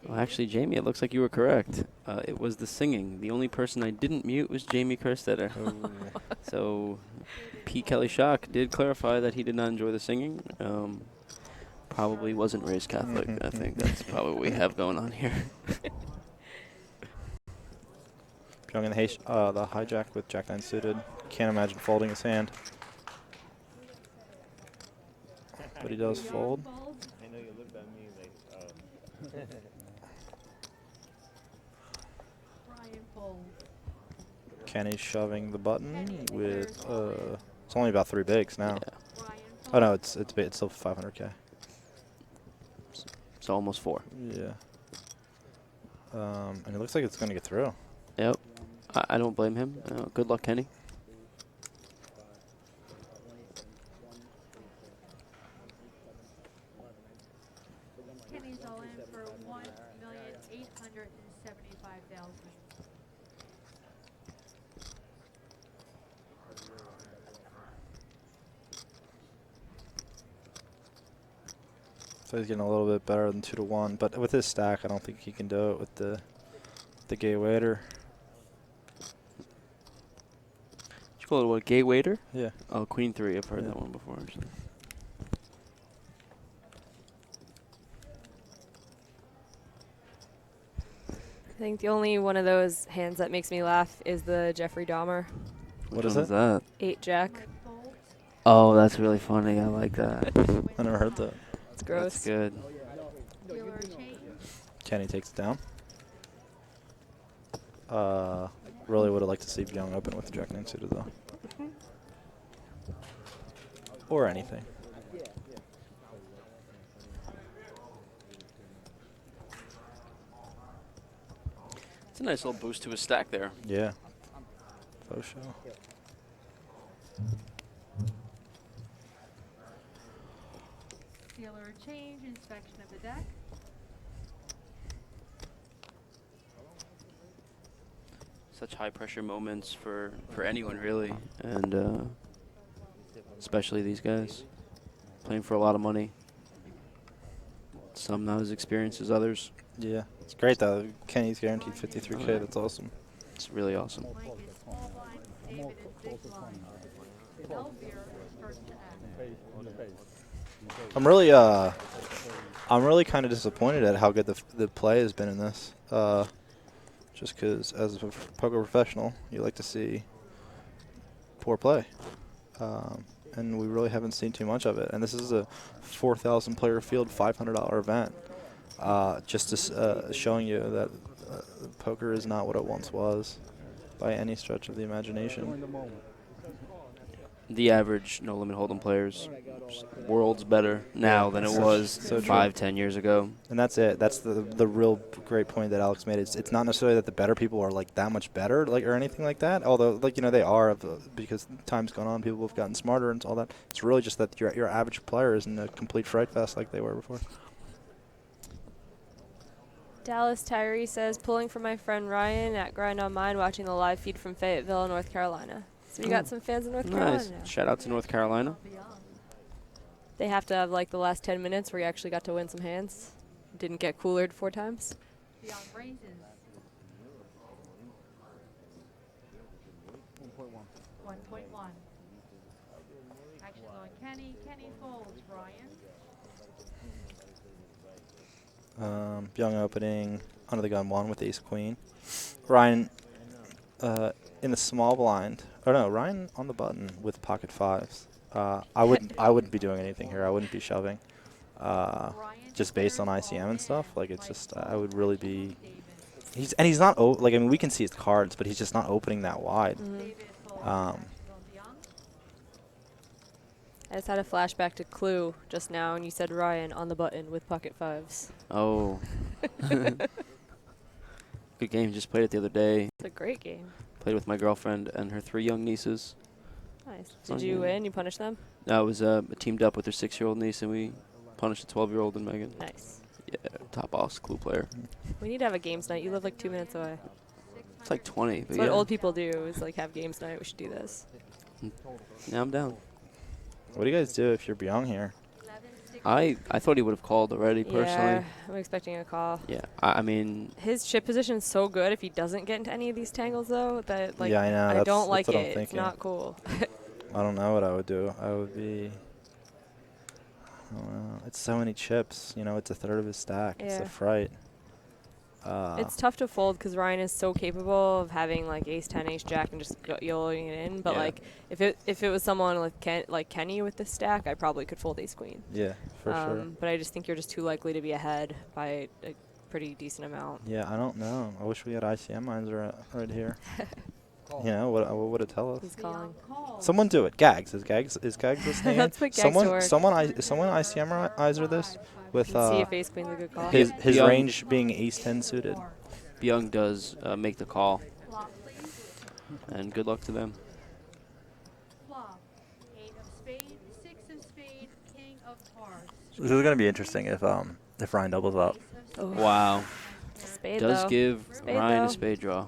S4: Well, actually, Jamie, it looks like you were correct. It was the singing. The only person I didn't mute was Jamie Kerstetter. So P. Kelly Shock did clarify that he did not enjoy the singing. Probably wasn't raised Catholic. I think that's probably what we have going on here.
S7: Pyong in the hijack with Jack-9 suited. Can't imagine folding his hand. But he does fold.
S2: I know you looked at me like,
S7: Kenny's shoving the button with it's only about 3 bigs now. Yeah. Oh no, it's still 500K.
S4: It's almost 4.
S7: Yeah. And it looks like it's going to get through.
S4: Yep. I don't blame him. Good luck, Kenny.
S8: Kenny's all in for $1,875,000.
S7: So he's getting a little bit better than 2-1, but with his stack, I don't think he can do it with the gay waiter.
S4: Did you call it what? Gay waiter?
S7: Yeah.
S4: Oh, Queen 3. I've heard that one before, actually.
S6: I think the only one of those hands that makes me laugh is the Jeffrey Dahmer.
S7: What is that?
S6: 8 Jack.
S4: Oh, that's really funny. I like that.
S7: I never heard that.
S6: It's gross.
S4: That's good.
S7: Kenny takes it down. Really would have liked to see Byung open with the Jack-9 suited though. Or anything.
S4: It's a nice little boost to his stack there.
S7: Yeah. Faux show.
S8: Dealer change, inspection of the deck.
S4: Such high pressure moments for anyone really, and especially these guys playing for a lot of money. Some not as experienced as others.
S7: Yeah, it's great though. Kenny's guaranteed 53K. That's awesome.
S4: It's really awesome.
S7: I'm really kind of disappointed at how good the play has been in this. Just because as a poker professional, you like to see poor play. And we really haven't seen too much of it. And this is a 4,000 player field, $500 event. Just to, showing you that poker is not what it once was by any stretch of the imagination.
S4: The average no limit hold'em players worlds better now than it was 5-10 years ago.
S7: And that's it. That's the real great point that Alex made. It's not necessarily that the better people are like that much better, like, or anything like that. Although, like, you know, they are, because time's gone on, people have gotten smarter and all that. It's really just that your average player isn't a complete fright fest like they were before.
S6: Dallas Tyree says, pulling for my friend Ryan at Grind on Mine, watching the live feed from Fayetteville, North Carolina. So we got some fans in North Carolina now.
S4: Shout out to North Carolina.
S6: They have to have like the last 10 minutes where you actually got to win some hands. Didn't get coolered 4 times.
S10: Beyond raises. 1.1. Action on Kenny. Kenny folds. Ryan.
S7: Young opening, under the gun 1 with ace queen. Ryan in the small blind. Oh no, Ryan on the button with pocket 5s. I wouldn't be doing anything here. I wouldn't be shoving. Just based on ICM and stuff. Like, it's just I would really be. He's not like, I mean, we can see his cards, but he's just not opening that wide.
S6: I just had a flashback to Clue just now, and you said Ryan on the button with pocket 5s.
S4: Oh. Good game. Just played it the other day.
S6: It's a great game.
S4: Played with my girlfriend and her 3 young nieces.
S6: Nice. Did you win? You punished them?
S4: No, I was teamed up with her 6-year-old niece, and we punished the 12-year-old and Megan.
S6: Nice.
S4: Yeah, top boss, Clue player.
S6: We need to have a games night. You live like 2 minutes away.
S4: It's like 20. But
S6: That's what old people do, is like have games night. We should do this.
S4: Yeah, I'm down.
S7: What do you guys do if you're Byung here?
S4: I thought he would have called already, personally.
S6: Yeah, I'm expecting a call.
S4: Yeah, I mean,
S6: his chip position is so good if he doesn't get into any of these tangles, though, that, like,
S7: yeah, I know.
S6: I don't like
S7: that's what I'm
S6: it. It's
S7: thinking.
S6: not cool.
S7: I don't know what I would do. I would be. I don't know. It's so many chips. You know, it's a third of his stack. It's
S6: Yeah.
S7: a fright.
S6: It's tough to fold because Ryan is so capable of having like ace 10, ace jack, and just YOLOing it in. But
S7: Yeah.
S6: like if it was someone like Kenny with this stack, I probably could fold ace queen.
S7: Yeah, for sure.
S6: But I just think you're just too likely to be ahead by a pretty decent amount.
S7: Yeah, I don't know. I wish we had ICM lines right here. You know, what would it tell us?
S6: He's calling.
S7: Someone do it. Gags. Is Gags listening?
S6: Let's put Gags to work.
S7: Someone ICM-izer this with
S6: See if ace queen's a good call.
S7: his range being ace 10 suited.
S4: Byung does make the call. And good luck to them.
S10: Flop. 8 of spades, 6 of spades, king of hearts.
S7: This is gonna be interesting if Ryan doubles up.
S6: Oh.
S4: Wow.
S6: Spade
S4: Does
S6: though.
S4: give
S6: Spade
S4: Ryan
S6: though.
S4: a spade draw.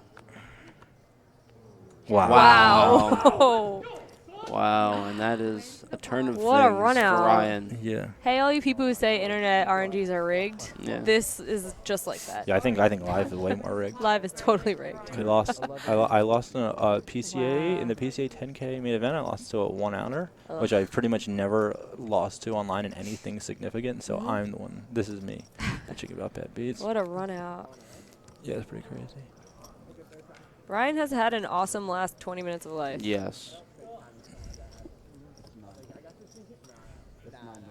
S7: Wow.
S6: Wow.
S4: Wow, and that is a turn of
S6: What a
S4: things
S6: run out.
S4: for Ryan.
S7: Yeah.
S6: Hey, all you people who say internet RNGs are rigged,
S4: Yeah.
S6: this is just like that.
S7: Yeah, I think live is way more rigged.
S6: Live is totally rigged.
S7: I lost. I lost in a PCA in the PCA 10K main event. I lost to a 1-outer, which I pretty much never lost to online in anything significant. So I'm the one. This is me bitching about bad beats.
S6: What a run out.
S7: Yeah, it's pretty crazy.
S6: Ryan has had an awesome last 20 minutes of life.
S4: Yes.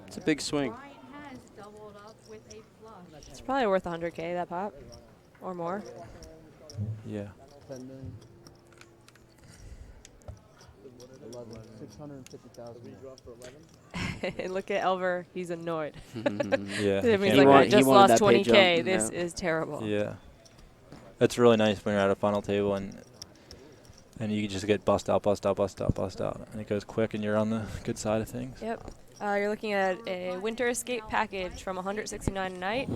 S4: It's a big swing.
S10: Ryan has doubled up with a flush.
S6: It's probably worth 100K, that pop, or more.
S7: Yeah.
S3: 10 million. 11. 650,000.
S6: And look at Elver, he's annoyed.
S7: Yeah.
S6: That means
S4: He
S6: like, I
S4: wanted
S6: just lost
S4: that pay
S6: 20K.
S4: jump.
S6: This
S4: No.
S6: is terrible.
S7: Yeah. It's really nice when you're at a final table and you just get bust out, and it goes quick, and you're on the good side of things.
S6: Yep. You're looking at a winter escape package from 169 a night.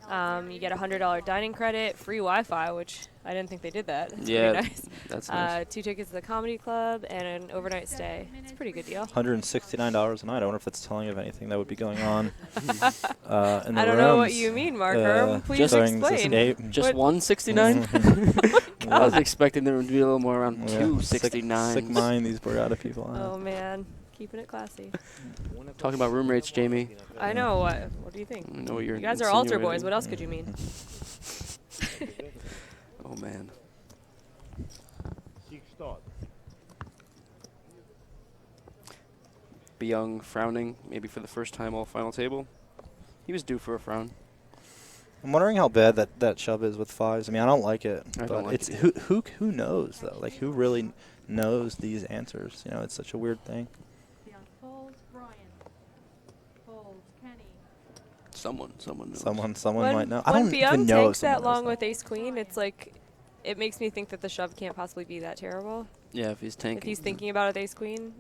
S6: You get a $100 dining credit, free Wi-Fi, which I didn't think they did that. It's
S4: Yeah,
S6: pretty nice.
S4: that's nice.
S6: 2 tickets to the comedy club and an overnight stay. It's a pretty good deal.
S7: $169 a night. I wonder if that's telling you of anything that would be going on in the
S6: I don't know what you mean, Mark Herm. Please explain.
S4: Just 169? I was expecting there would be a little more around 269.
S7: Sick mind, these Borgata people.
S6: Oh, man. Keeping it classy.
S4: Talking about room rates, Jamie.
S6: I know. What do you think?
S4: I know you're
S6: you guys are altar boys. What else could you mean?
S4: Oh, man. Young frowning, maybe for the first time all final table. He was due for a frown.
S7: I'm wondering how bad that shove is with fives. I mean, I don't like it,
S4: I
S7: but
S4: don't like
S7: it's
S4: it.
S7: who knows though? Like who really knows these answers? You know, it's such a weird thing.
S10: Folds, Brian. Folds, Kenny.
S4: Someone knows.
S7: Someone might know. I
S6: When
S7: don't even
S6: Byung
S7: know.
S6: takes that long with ace queen, it's like, it makes me think that the shove can't possibly be that terrible.
S4: Yeah, if he's tanking.
S6: If he's thinking about it, ace queen.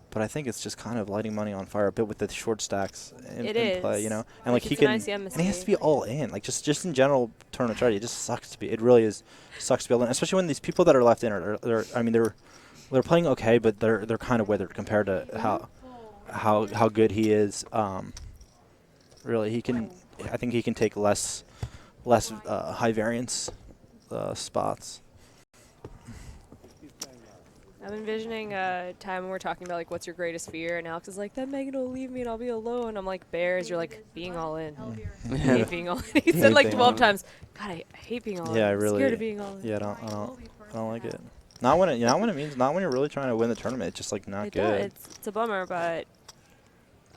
S7: But I think it's just kind of lighting money on fire a bit with the short stacks in play, you know. And
S6: Like
S7: like he
S6: it's an
S7: can,
S6: ICM
S7: and he has to be all in. Like just in general tournament strategy, it just sucks to be. It really sucks to be all in, especially when these people that are left in are they're playing okay, but they're kind of withered compared to how good he is. Really, I think he can take less high variance spots.
S6: I'm envisioning a time when we're talking about, like, what's your greatest fear? And Alex is like, that Megan will leave me and I'll be alone. I'm like, bears, you're like, being all in. I hate being all in. He said like 12 times, God, I hate being all in.
S7: Yeah, I
S6: I'm
S7: really.
S6: scared of being all in.
S7: Yeah, I don't like it. Not when you're really trying to win the tournament. It's just like not good.
S6: It's a bummer, but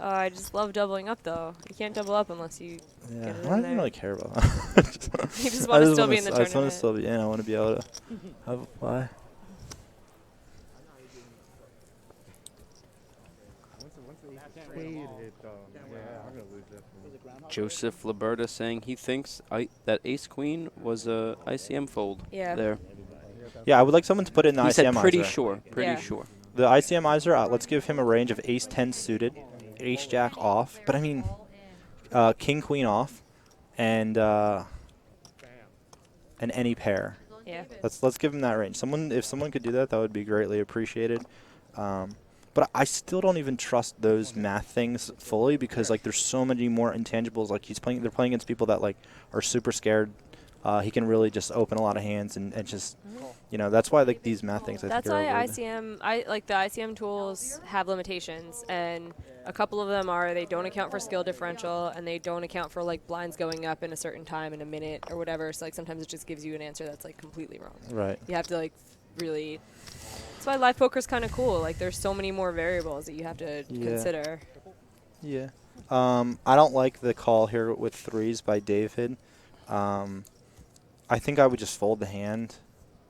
S6: I just love doubling up, though. You can't double up unless you
S7: Yeah,
S6: get it
S7: I don't
S6: in
S7: even
S6: there.
S7: really care about that.
S6: You just want to still be in the
S7: I just want
S6: tournament.
S7: to still be in. I want to be able to have a play.
S4: Joseph Liberta saying he thinks that ace queen was a ICM fold.
S6: Yeah.
S4: There.
S7: Yeah, I would like someone to put in the
S4: He said
S7: ICM
S4: pretty
S7: iser.
S4: sure. Pretty
S6: Yeah.
S4: sure.
S7: The ICM-izer, let's give him a range of ace-10 suited, ace-jack off, but I mean, king-queen off, and any pair.
S6: Yeah.
S7: Let's give him that range. If someone could do that, that would be greatly appreciated. But I still don't even trust those math things fully because like there's so many more intangibles. Like they're playing against people that like are super scared. He can really just open a lot of hands and just, you know, that's why like these math things.
S6: That's why the ICM tools have limitations, and a couple of them are they don't account for skill differential and they don't account for like blinds going up in a certain time in a minute or whatever. So like sometimes it just gives you an answer that's like completely wrong.
S7: Right.
S6: You have to like really. That's why live poker's kind of cool. Like there's so many more variables that you have to consider.
S7: Yeah. I don't like the call here with threes by David. I think I would just fold the hand.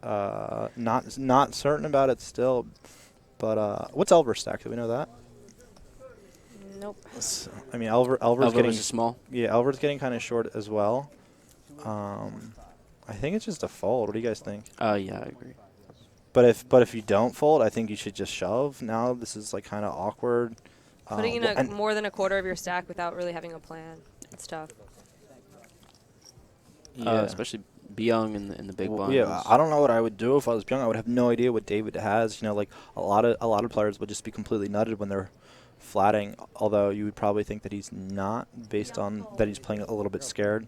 S7: Not certain about it still, but what's Elver's stack? Do we know that?
S6: Nope.
S7: I mean, Elver's getting
S4: small.
S7: Yeah, Elver's getting kind of short as well. I think it's just a fold. What do you guys think?
S4: Yeah, I agree.
S7: But if you don't fold, I think you should just shove. Now this is like kind of awkward.
S6: Putting in more than a quarter of your stack without really having a plan, it's tough.
S7: Yeah.
S4: Especially Byung in the big blinds.
S7: Yeah, I don't know what I would do if I was Byung. I would have no idea what David has. You know, like a lot of players would just be completely nutted when they're flatting. Although you would probably think that he's not, based on that he's playing a little bit scared.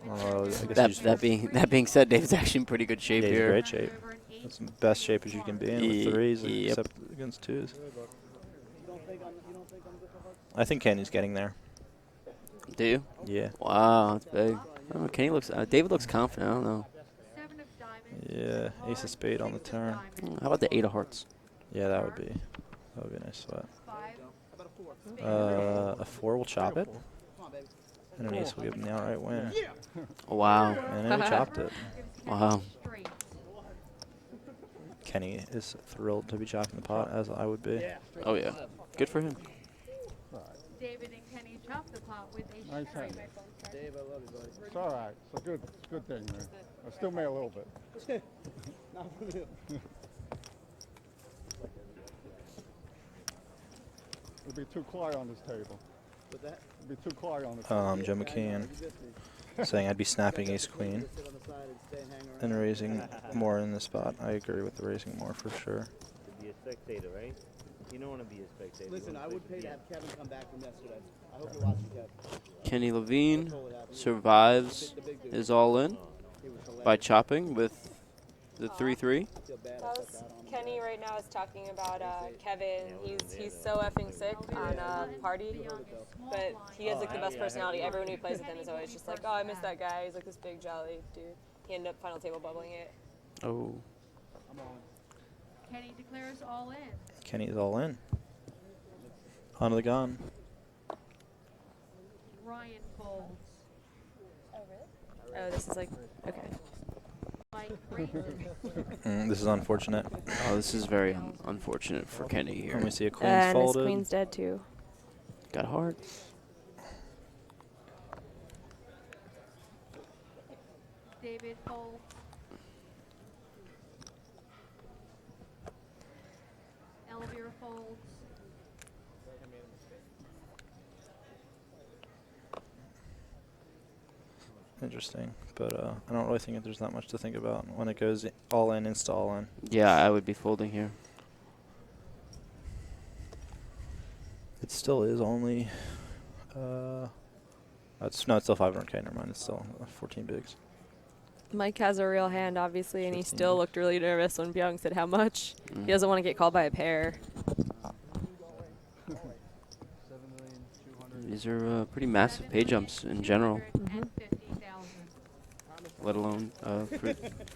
S4: That being said, David's actually in pretty good shape
S7: he's
S4: here.
S7: in great shape. That's the best shape as you can be in with threes, except against twos. I think Kenny's getting there.
S4: Do you?
S7: Yeah.
S4: Wow, that's big. Oh, David looks confident. I don't know.
S7: Yeah, ace of spade on the turn.
S4: How about the 8 of hearts?
S7: Yeah, that would be a nice sweat. A 4 will chop it. And an ace will give him the outright win.
S4: Wow.
S7: And then he chopped it.
S4: Wow.
S7: Kenny is thrilled to be chopping the pot, as I would be.
S4: Oh, yeah. Good for him.
S10: David and Kenny chopped the pot with a
S5: Nice
S10: sherry.
S5: hand. Dave, I love you, buddy. It's all right. It's a good thing, man. I still made a little bit.
S2: Not for real.
S5: It'll be too quiet on this table.
S2: With that?
S5: Be too quiet on the
S7: Joe McKeon, saying I'd be snapping ace queen and raising more in the spot. I agree with the raising more for sure.
S13: To be a spectator, right? You don't want to be a spectator.
S3: Listen, I would pay to have Kevin come back from yesterday. I hope you're watching, Kev.
S4: Kenny Levine survives his all-in by chopping with the 3-3.
S6: Kenny right now is talking about Kevin. He's so effing sick on party, but he has like the best personality. Everyone who plays with him is always just like, oh, I miss that guy. He's like this big jolly dude. He ended up final table bubbling it.
S4: Oh.
S10: Kenny declares all in.
S7: Kenny's all in. On the gun.
S10: Ryan folds.
S6: Oh, really? Oh, this is like, okay.
S10: Mike raises.
S7: This is unfortunate.
S4: Oh, this is very unfortunate for Kenny here.
S7: Let me see a queen's
S6: And
S7: folded.
S6: his queen's dead too.
S4: Got hard.
S10: David folds. Elvira folds.
S7: Interesting, but I don't really think that there's that much to think about when it goes all in, insta all in.
S4: Yeah, I would be folding here.
S7: It still is only, it's still 500K. Never mind, it's still 14 bigs.
S6: Mike has a real hand, obviously, and he
S7: 15
S6: still looked really nervous when Byung said how much. He doesn't want to get called by a pair.
S4: These are pretty massive pay jumps in general, let alone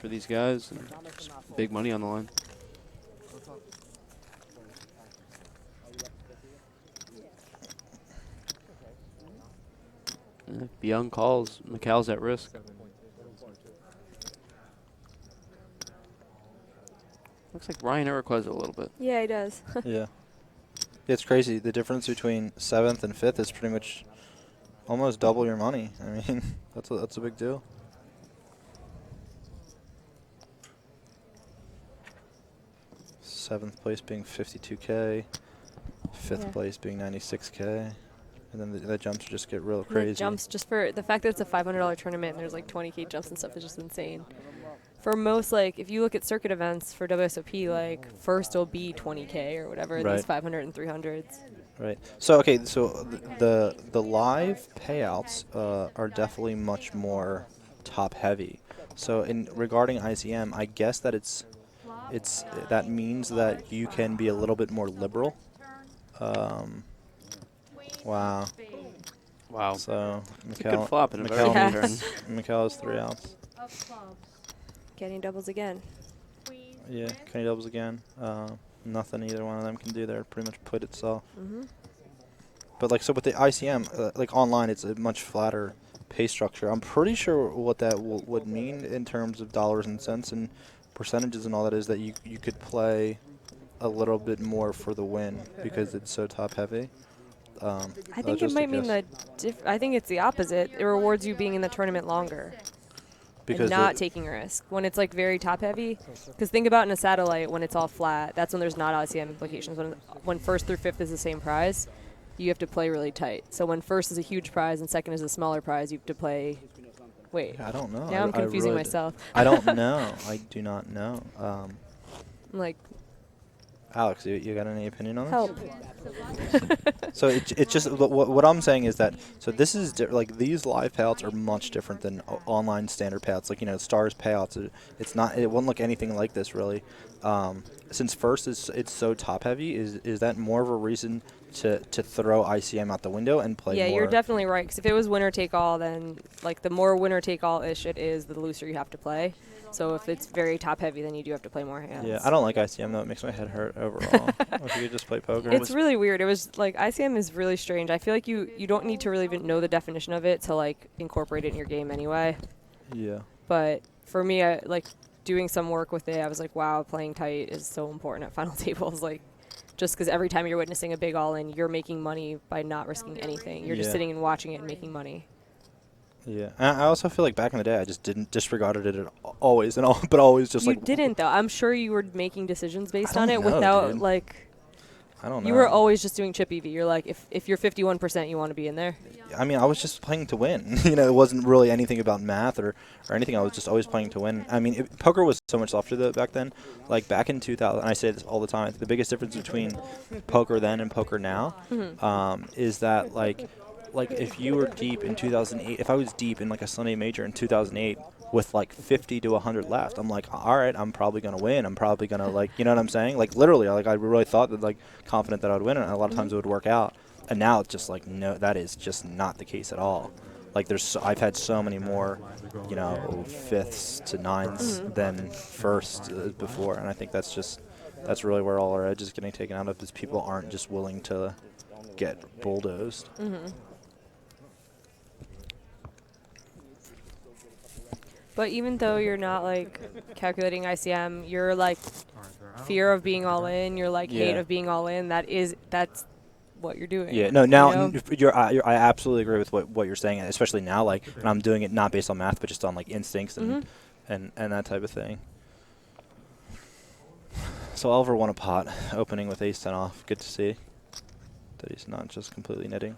S4: for these guys. And just big money on the line. If Byung calls, Macau's at risk. Looks like Ryan Iroquois a little bit.
S6: Yeah, he does.
S7: Yeah. It's crazy. The difference between 7th and 5th is pretty much almost double your money. I mean, that's a big deal. Seventh place being 52K, fifth place being 96K, and then the jumps just get real crazy.
S6: The jumps, just for the fact that it's a $500 tournament and there's like 20K jumps and stuff, is just insane. For most, like, if you look at circuit events for WSOP, like, first will be 20K or whatever,
S7: Right.
S6: these 500 and 300s.
S7: Right. So okay. So the live payouts are definitely much more top heavy. So in regarding ICM, I guess that that means that you can be a little bit more liberal. Wow.
S4: Wow.
S7: So
S4: It's a good flop in a very good turn.
S7: Mikhail has 3 outs.
S6: Getting doubles again.
S7: Yeah, Kenny doubles again. Nothing either one of them can do there. Pretty much put itself. But like, so with the ICM, like online, it's a much flatter pay structure. I'm pretty sure what that would mean in terms of dollars and cents and percentages and all that is that you could play a little bit more for the win because it's so top heavy.
S6: I think it might mean I think it's the opposite. It rewards you being in the tournament longer.
S7: Because
S6: and not taking a risk when it's like very top heavy. Because think about in a satellite when it's all flat, that's when there's not ICM implications. When first through fifth is the same prize, you have to play really tight. So when first is a huge prize and second is a smaller prize, you have to play. Wait,
S7: I don't know.
S6: Now I'm confusing myself.
S7: I don't know. I do not know.
S6: Like,
S7: Alex, you got any opinion on this?
S6: help.
S7: So it's just what I'm saying is that this is like these live payouts are much different than online standard payouts. Like Stars payouts, it won't look anything like this really. Since first it's so top heavy, is that more of a reason to throw ICM out the window and play more?
S6: Yeah, you're definitely right. Because if it was winner take all, then like the more winner take all ish it is, the looser you have to play. So if it's very top heavy, then you do have to play more hands.
S7: Yeah, I don't like ICM though. It makes my head hurt overall. If you could just play poker.
S6: It's really weird. It was like ICM is really strange. I feel like you don't need to really even know the definition of it to like incorporate it in your game anyway.
S7: Yeah.
S6: But for me, I like doing some work with it. I was like, wow, playing tight is so important at final tables. Like, just because every time you're witnessing a big all-in, you're making money by not risking anything. You're just sitting and watching it and making money.
S7: Yeah, and I also feel like back in the day, I just didn't disregarded it always but always just
S6: you
S7: like.
S6: You didn't though. I'm sure you were making decisions based on it
S7: know,
S6: without
S7: dude.
S6: like.
S7: I don't know.
S6: You were always just doing chip EV. You're like, if you're 51%, you want to be in there.
S7: I mean, I was just playing to win. You know, it wasn't really anything about math or anything. I was just always playing to win. I mean, poker was so much softer though back then. Like back in 2000, and I say this all the time. The biggest difference between poker then and poker now is that like if you were deep in 2008, if I was deep in like a Sunday major in 2008 with like 50 to 100 left, I'm like, all right, I'm probably gonna win. I'm probably gonna like, you know what I'm saying? Like literally, like I really thought that like confident that I would win, and a lot of times it would work out. And now it's just like, no, that is just not the case at all. Like I've had so many more, you know, fifths to nines than first before, and I think that's really where all our edge is getting taken out of, is people aren't just willing to get bulldozed.
S6: But even though you're not like calculating ICM, you're like fear of being all in, you're like hate of being all in. That's what you're doing.
S7: Yeah, no, now
S6: you know?
S7: I absolutely agree with what you're saying, especially now, like, when I'm doing it not based on math, but just on, like, instincts and that type of thing. So Oliver won a pot, opening with ace-10 off. Good to see that he's not just completely knitting.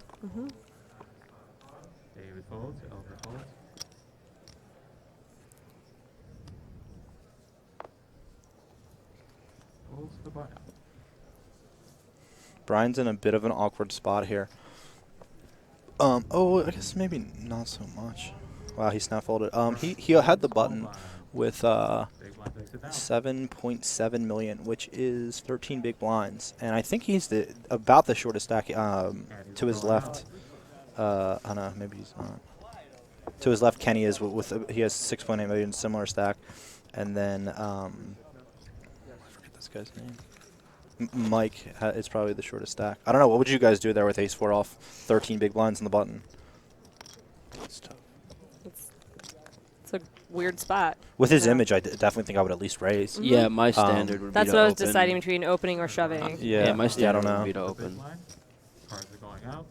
S14: David folds, Oliver folds. Folds the button.
S7: Brian's in a bit of an awkward spot here. Oh, I guess maybe not so much. Wow, he snap folded. He had the button with 7.7 million, which is 13 big blinds, and I think he's about the shortest stack to his left. I don't know, maybe he's not. To his left, Kenny is he has 6.8 million, similar stack, and then I forget this guy's name. Mike is probably the shortest stack. I don't know. What would you guys do there with ace-4 off, 13 big blinds in the button?
S6: It's a weird spot.
S7: With his image, I definitely think I would at least raise.
S4: Yeah, my standard would be to open.
S6: That's what I was deciding between opening or shoving.
S4: Yeah, my standard
S7: I don't know.
S4: would be to open.
S14: Cards are going out.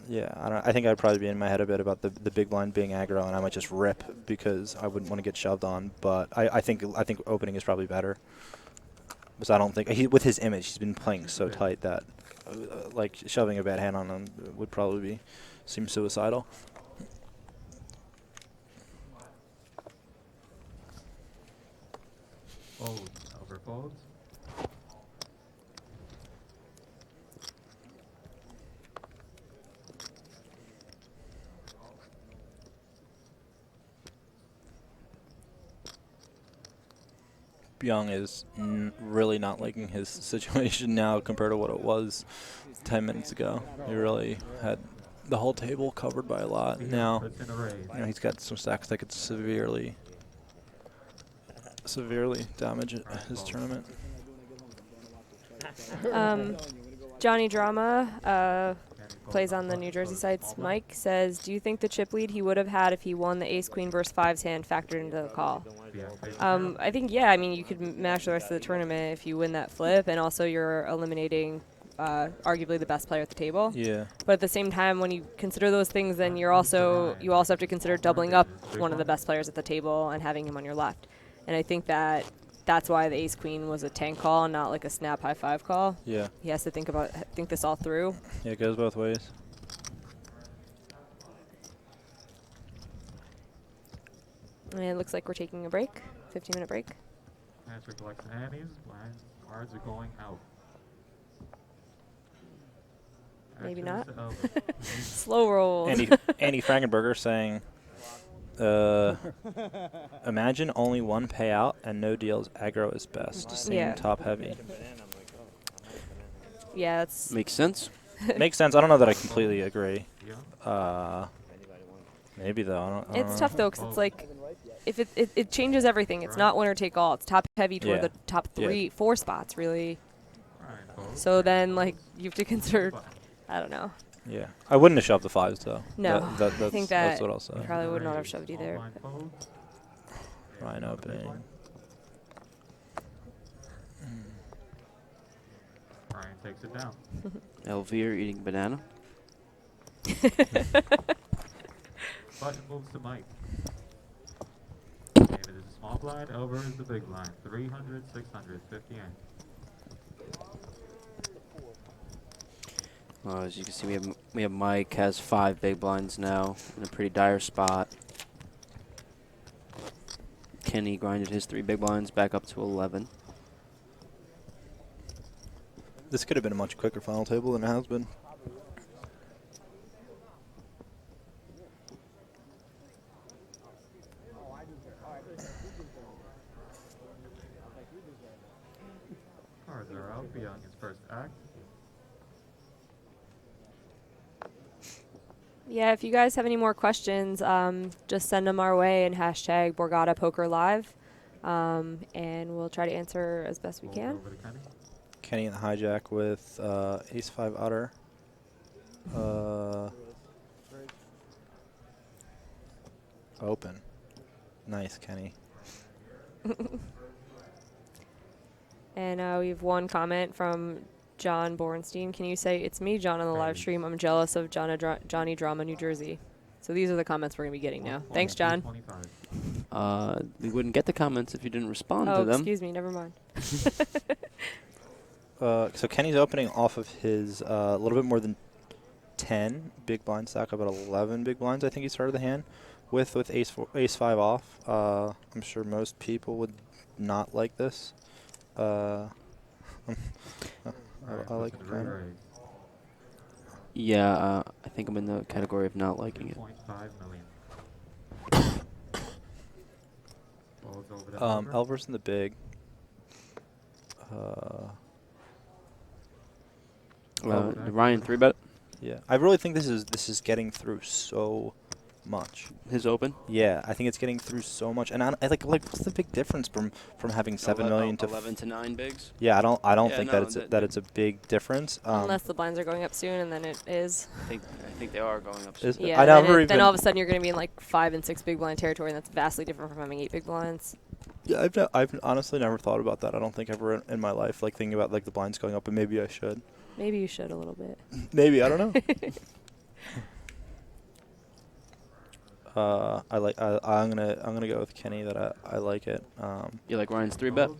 S7: Yeah, I think I'd probably be in my head a bit about the big blind being aggro, and I might just rip because I wouldn't want to get shoved on. But I think opening is probably better. Because I don't think with his image, he's been playing so tight that like shoving a bad hand on him would probably seem suicidal.
S14: Folds, over folds.
S7: Young is really not liking his situation now compared to what it was 10 minutes ago. He really had the whole table covered by a lot. Now, you know, he's got some stacks that could severely damage his tournament.
S6: Johnny Drama plays on the New Jersey sites. Mike says, do you think the chip lead he would have had if he won the ace-queen versus fives hand factored into the call? I think, yeah. I mean, you could mash the rest of the tournament if you win that flip, and also you're eliminating arguably the best player at the table.
S7: Yeah.
S6: But at the same time, when you consider those things, then you also have to consider doubling up one of the best players at the table and having him on your left. And I think that's why the ace-queen was a tank call and not like a snap high-five call.
S7: Yeah.
S6: He has to think this all through.
S7: Yeah, it goes both ways.
S6: And it looks like we're taking a break, 15-minute break.
S14: Answer collects antes. Blind cards are going out.
S6: Maybe not.
S14: Actions over.
S6: Slow roll.
S7: Andy Frankenberger saying, imagine only one payout and no deals. Aggro is best. Same top heavy.
S6: Yeah, that's
S4: makes sense.
S7: Makes sense. I don't know that I completely agree. Maybe though. I don't
S6: it's
S7: know.
S6: tough though, because it's like if it changes everything. It's not winner take all. It's top heavy toward the top 4 spots really. So then like you have to consider. I don't know.
S7: Yeah, I wouldn't have shoved the fives though.
S6: No,
S7: I
S6: think
S7: that's what I'll say.
S6: Probably would not have shoved either.
S7: Ryan opening.
S14: Brian takes it down.
S4: Elvira eating banana.
S14: Button moves to Mike. David is a small blind, over is the big blind. 300, 600, 50 in.
S4: As you can see, we have Mike has 5 big blinds now in a pretty dire spot. Kenny grinded his 3 big blinds back up to 11.
S7: This could have been a much quicker final table than it has been.
S14: Cards are out beyond his first act.
S6: Yeah, if you guys have any more questions, just send them our way and hashtag Borgata Poker Live, and we'll try to answer as best we can.
S7: Kenny in the hijack with ace-5 outer. Open. Nice, Kenny.
S6: And we have one comment from John Bornstein. Can you say, "It's me, John, on the live stream. I'm jealous of Johnny Drama, New Jersey." So these are the comments we're going to be getting now. Thanks, John.
S4: We wouldn't get the comments if you didn't respond
S6: Oh,
S4: to them.
S6: excuse me. Never mind.
S7: So Kenny's opening off of his a little bit more than 10 big blind stack, about 11 big blinds. I think he started the hand with ace-5 off. I'm sure most people would not like this. I like it kind of.
S4: Yeah, I think I'm in the category of not liking it.
S7: Elver's in the big.
S4: Ryan 3-bet.
S7: Yeah, I really think this is getting through so much.
S4: His open?
S7: Yeah, I think it's getting through so much. And I like what's the big difference from having 7 million to
S4: 11 to 9 bigs?
S7: Yeah, I don't
S4: Yeah,
S7: think
S4: no,
S7: that it's a big difference.
S6: Unless the blinds are going up soon, and then it is.
S4: I think they are going up soon.
S6: Yeah, then all of a sudden you're going to be in like 5 and 6 big blind territory, and that's vastly different from having 8 big blinds.
S7: Yeah, I've honestly never thought about that. I don't think ever in my life, like thinking about like the blinds going up, but maybe I should.
S6: Maybe you should a little bit.
S7: Maybe, I don't know. I'm gonna go with Kenny that I like it.
S4: You like Ryan's 3-bet?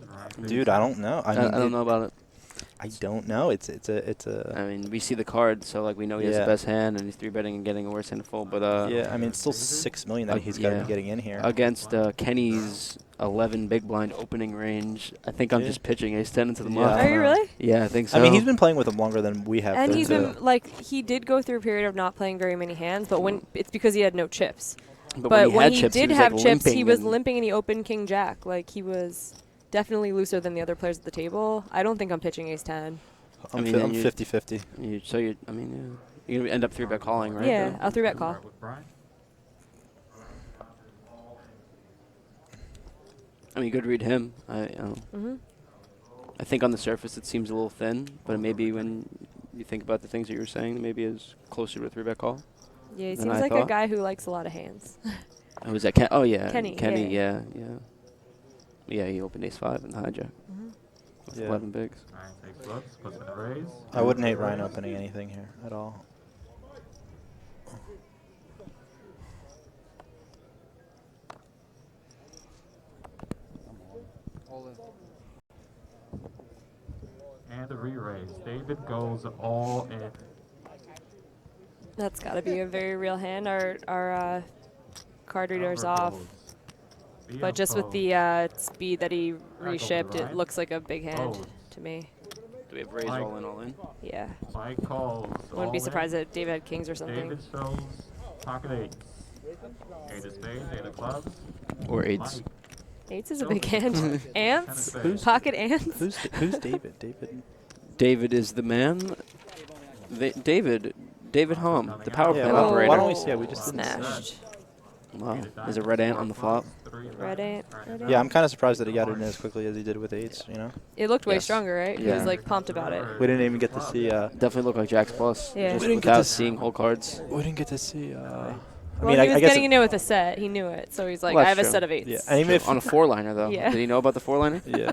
S7: Dude, I don't know.
S4: I don't know about it.
S7: I don't know. It's a.
S4: I mean, we see the card, so like we know he has the best hand, and he's 3-betting and getting a worse hand full. But
S7: yeah, I mean, it's still 6 million that he's got to be getting in here
S4: against Kenny's 11 big blind opening range. I think I'm just pitching ace-10 into the muff.
S6: Are you really?
S4: Yeah, I think so.
S7: I mean, he's been playing with him longer than we have.
S6: And he's been like he did go through a period of not playing very many hands, but when it's because he had no chips.
S4: But
S6: when he did have chips, he was limping and he opened King Jack. Like he was definitely looser than the other players at the table. I don't think I'm pitching ace-10.
S7: I'm 50-50.
S4: I mean, you're gonna end up 3-bet calling, right?
S6: Yeah, I'll 3-bet call.
S4: I mean, good read him. I think on the surface it seems a little thin, but maybe when you think about the things that you were saying, maybe is closer to a 3-bet call.
S6: Yeah, he seems like a guy who likes a lot of hands.
S4: Oh, was that Ken? Oh, yeah.
S6: Kenny,
S4: yeah. Yeah, he opened ace-5 in the hijack. With 11 bigs.
S7: I wouldn't hate Ryan opening anything here at all.
S14: And a re-raise. David goes all in.
S6: That's got to be a very real hand. Our card reader's off. But just with the speed that he reshipped, it looks like a big hand to me.
S4: Do we have raise all in?
S6: Yeah.
S14: Mike calls.
S6: Wouldn't be surprised if David had kings or something.
S14: David shows pocket eights. Eight of spades, 8 of clubs.
S4: Or eights.
S6: Eights is a big hand. Ants? Pocket ants?
S7: Who's David?
S4: David is the man. David Hom, the power plant operator.
S7: Why don't we see it? We just
S6: smashed.
S4: Wow. There's a red ant on the flop.
S6: Red ant.
S7: Yeah, I'm kind of surprised that he got it in as quickly as he did with eights, you know?
S6: It looked way stronger, right?
S4: Yeah.
S6: He was like pumped about it.
S7: We didn't even get to see.
S4: Definitely looked like Jack's plus.
S6: Yeah.
S4: Just
S7: We didn't get
S4: without
S7: to
S4: seeing whole cards.
S7: We didn't get to see.
S6: Well, he was getting into it with a set. He knew it. So he's like,
S4: Well,
S6: I have a
S4: true.
S6: set of eights.
S7: Yeah, and even if
S4: on a 4-liner, though.
S6: Yeah.
S4: Did he know about the 4-liner?
S7: Yeah.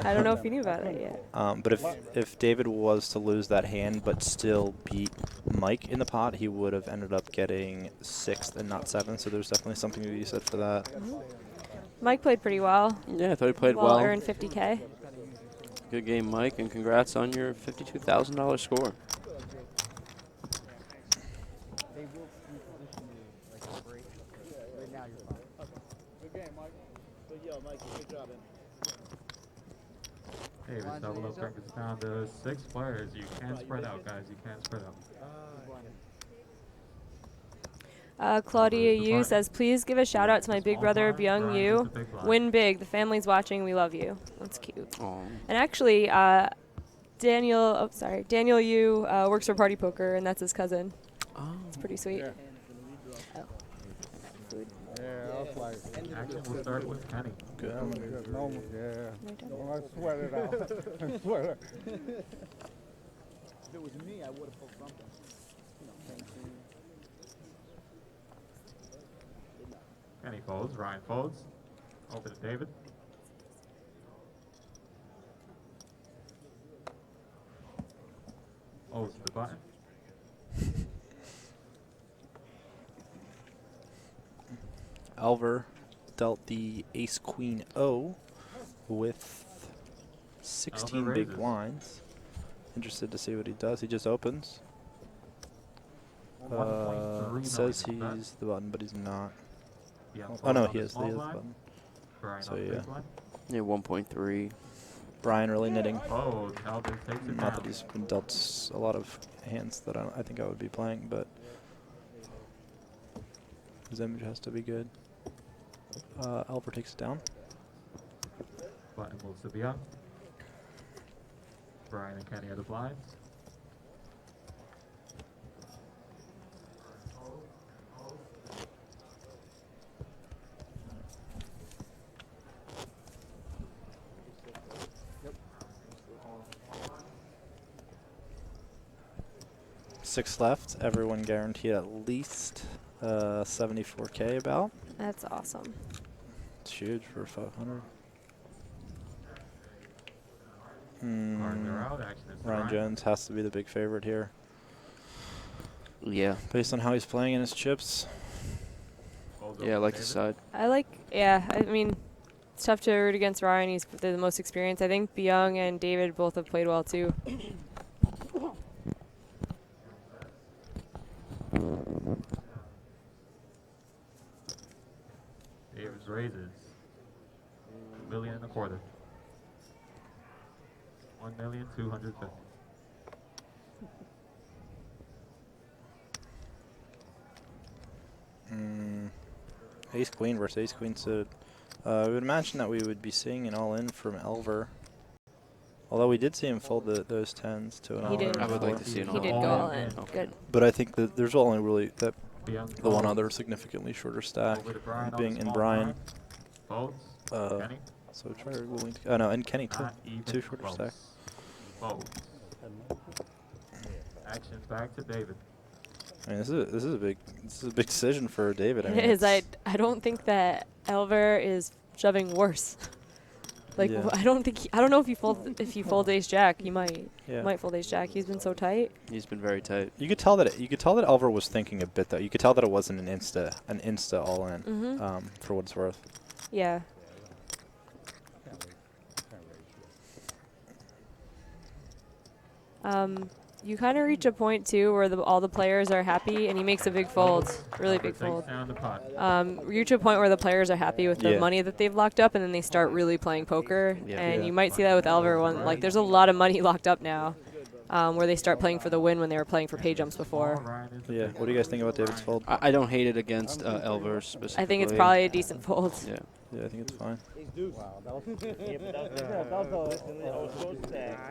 S6: I don't know if he knew about it yet.
S7: But if David was to lose that hand but still beat Mike in the pot, he would have ended up getting 6th and not 7th. So there's definitely something to be said for that.
S6: Mike played pretty well.
S4: Yeah, I thought he played well.
S6: Earned $50K.
S4: Good game, Mike, and congrats on your $52,000 score.
S11: you're fine.
S3: Okay. Good game, Mike.
S2: Good yo, Mike. Good job, man.
S14: David, double up brings us down to 6 players. You can spread out, guys. You can spread out.
S6: Claudia Yu says, please give a shout out to my big brother, Byung Yu. Win big. The family's watching. We love you. That's cute.
S4: Aww.
S6: And actually, Daniel Yu works for Party Poker, and that's his cousin.
S4: Oh.
S6: It's pretty sweet.
S11: Yeah.
S6: Oh. Food.
S11: Yeah, I was like.
S14: Action will start with Kenny.
S11: Good. No, yeah. Well, I sweat it out. I sweat it.
S2: If it was me, I would have pulled something. You know,
S14: Kenny folds. Ryan folds. Over to David. O's to the button.
S7: Alvar dealt the ace queen O with 16
S14: Alvar
S7: big
S14: raises.
S7: blinds. Interested to see what he does. He just opens.
S14: 1.3
S7: Says
S14: million
S7: he's the button, but he's not.
S14: Yeah,
S7: Oh no,
S14: on
S7: he
S14: the
S7: is. He
S14: small
S7: is the
S14: blind.
S7: button.
S14: Brian
S7: So
S14: on the
S7: yeah,
S14: big blind.
S4: Yeah, 1.3.
S7: Brian really knitting.
S14: Oh, Alvar takes it
S7: Not
S14: down.
S7: that he's been dealt a lot of hands that I think I would be playing, but his image has to be good. Alvar takes it down.
S14: Button moves to beyond. Brian and Kenny are the blinds.
S7: Six left. Everyone guaranteed at least 74K about.
S6: That's awesome.
S7: It's huge for 500.
S14: Cards are out. Action is
S7: Ryan
S14: Ryan.
S7: Jones has to be the big favorite here.
S4: Yeah.
S7: Based on how he's playing in his chips.
S14: Folds
S4: Yeah, I
S14: over
S4: like
S14: to
S4: the
S14: David.
S4: side.
S6: I mean, it's tough to root against Ryan. He's the most experienced. I think Byung and David both have played well, too.
S14: David raises. $1.25 million. 1,250,000.
S7: Ace Queen versus Ace Queen suited. I would imagine that we would be seeing an all-in from Alvar. Although we did see him fold those tens to an
S6: He
S7: all-in.
S6: did.
S4: I would like to
S7: before.
S4: see an
S6: He did go all in. Good.
S7: But I think that there's only really that
S14: Beyond
S7: the one
S14: folds.
S7: other significantly shorter stack
S14: Over to Brian on
S7: being
S14: the
S7: in
S14: small
S7: Brian.
S14: blind. Folds. Kenny.
S7: So try willing to. Oh no, and Kenny too.
S14: Not even
S7: Two shorter
S14: close.
S7: stack.
S14: Folds. Action back to David.
S7: I mean, this is a big decision for David. I
S6: It
S7: mean,
S6: is. I
S7: it's-
S6: don't think that Alvar is shoving worse. Like
S7: Yeah.
S6: I don't know if he folds ace jack. He might
S7: Yeah.
S6: fold ace jack. He's been so tight.
S4: He's been very tight.
S7: You could tell that Alvar was thinking a bit though. You could tell that it wasn't an insta all in.
S6: Mhm.
S7: For what it's worth.
S6: Yeah. You kind of reach a point too where all the players are happy, and he makes a big fold, really big fold. Reach a point where the players are happy with the
S7: Yeah.
S6: money that they've locked up, and then they start really playing poker.
S7: Yeah.
S6: And
S7: Yeah.
S6: you might see that with Alvar. Like there's a lot of money locked up now, where they start playing for the win when they were playing for pay jumps before.
S7: Yeah. What do you guys think about David's fold?
S4: I don't hate it against Alvar specifically.
S6: I think it's probably a decent fold.
S4: Yeah.
S7: Yeah, I think it's fine.
S13: Wow, that was yeah, but that was I was close to that. I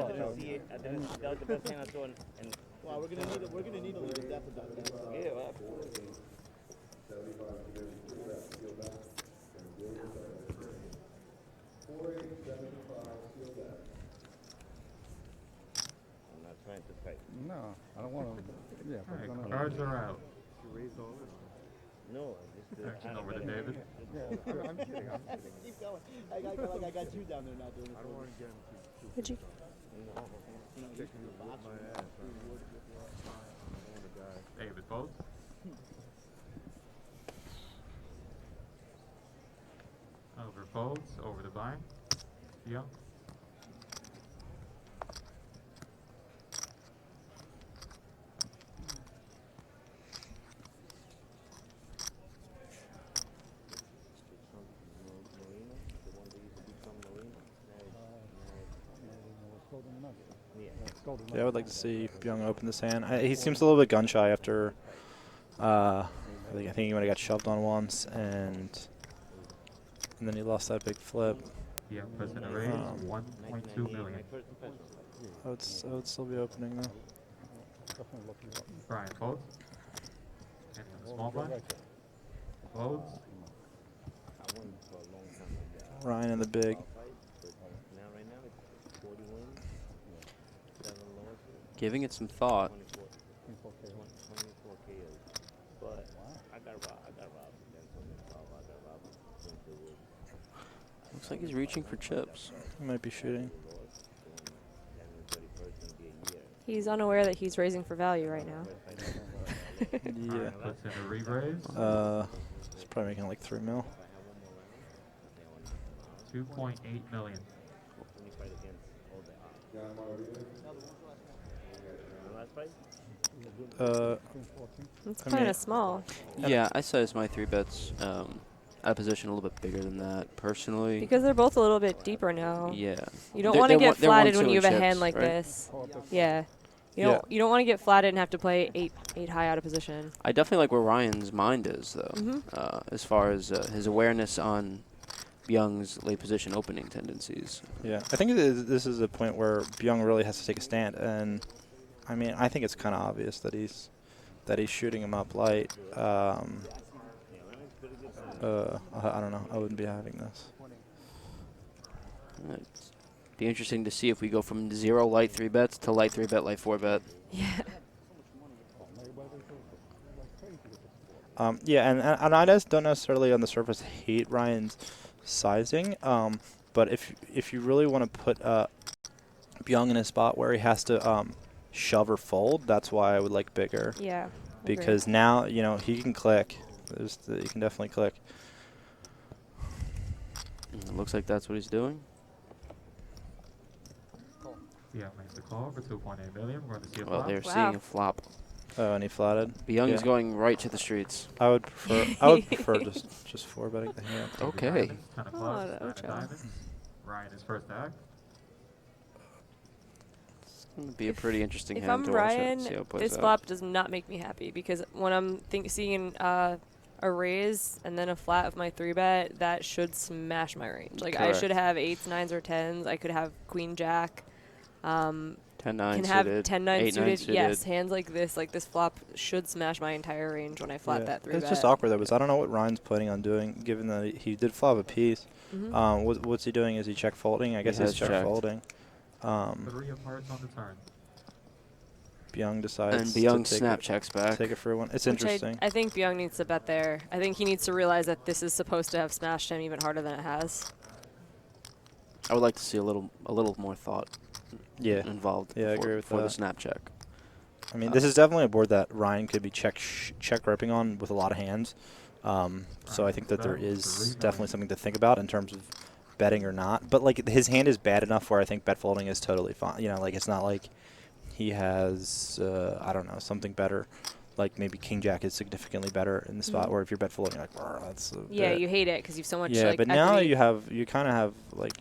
S13: didn't see it. That was the best hand I saw. And
S2: Wow, we're gonna need a little depth of that.
S13: yeah, well, absolutely. I'm not trying to fight.
S11: No, I don't want to. Yeah, but
S14: Alright,
S11: I'm gonna-
S14: cards are out.
S13: No, I just.
S14: Action over to David.
S11: Yeah, I'm kidding. I'm kidding.
S2: Keep going. I got you down there now doing this. I don't want to get him
S6: Would you?
S14: David folds. Over folds, over the blind. Yeah.
S7: Yeah, I would like to see Byung open this hand. He seems a little bit gun shy after. I think he might have got shoved on once, and then he lost that big flip.
S14: Yeah, person raise 1.2 million.
S7: I would still be opening though.
S14: Brian folds. And small blind. Folds.
S7: Ryan in the big.
S4: Giving it some thought. Looks like he's reaching for chips.
S7: He might be shooting.
S6: He's unaware that he's raising for value right now.
S7: Yeah.
S14: Puts in a re-raise.
S7: He's probably making like 3 mil.
S14: 2.8 million.
S6: It's kind of small.
S4: Yeah, I size my 3-bets at a position a little bit bigger than that, personally.
S6: Because they're both a little bit deeper now.
S4: Yeah.
S6: You don't want to get flatted when you have a hand
S4: chips,
S6: like
S4: right?
S6: this. Yeah. You don't want to get flatted and have to play 8 high out of position.
S4: I definitely like where Ryan's mind is, though, as far as his awareness on Byung's late position opening tendencies.
S7: Yeah, I think this is a point where Byung really has to take a stand, and I mean, I think it's kind of obvious that he's shooting him up light. I don't know. I wouldn't be having this.
S4: It'd be interesting to see if we go from 0 light 3-bets to light 3-bet, light 4-bet.
S6: Yeah.
S7: Yeah, and I just don't necessarily on the surface hate Ryan's sizing, but if you really want to put Byung in a spot where he has to shove or fold, that's why I would like bigger.
S6: Yeah.
S7: Because now he can click. He can definitely click.
S4: It looks like that's what he's doing.
S14: Yeah, makes the call for 2.8 million. We're going to see a
S4: Well,
S14: flop.
S4: they're seeing a flop.
S7: Oh, and he flatted.
S4: Byung is
S7: Yeah.
S4: going right to the streets.
S7: I would prefer just 4-betting the hand.
S4: Okay.
S14: 10 of clubs, 9 of diamonds. Ryan is first to act.
S4: It's going to be a pretty interesting
S6: If
S4: hand
S6: I'm
S4: to
S6: Ryan,
S4: watch. See how it plays
S6: this
S4: out.
S6: flop does not make me happy because when I'm seeing a raise and then a flat of my 3-bet, that should smash my range. Like I should have 8s, 9s, or 10s. I could have Queen Jack.
S4: 10-9
S6: can
S4: suited.
S6: have 10-9 suited.
S4: suited.
S6: Yes, hands like this flop should smash my entire range when I flat that 3-bet.
S7: It's just awkward though, because I don't know what Ryan's planning on doing, given that he did flop a piece. What's he doing? Is he check folding? I guess he's check folding.
S14: 3 of hearts on the turn.
S7: Byung decides
S4: And Byung
S7: to
S4: snap checks back.
S7: Take it for one. It's
S6: Which
S7: interesting.
S6: I think Byung needs to bet there. I think he needs to realize that this is supposed to have smashed him even harder than it has.
S4: I would like to see a little more thought involved
S7: I agree with
S4: for
S7: that.
S4: the snap check.
S7: I mean, this is definitely a board that Ryan could be check ripping on with a lot of hands. So I think that there is definitely something to think about in terms of betting or not. But like his hand is bad enough where I think bet folding is totally fine. Like it's not like he has I don't know, something better. Like maybe King Jack is significantly better in the spot where if you're bet folding, you're like, that's a bit.
S6: You hate it because you've so much.
S7: Yeah,
S6: like,
S7: but now
S6: equity.
S7: you kind of have like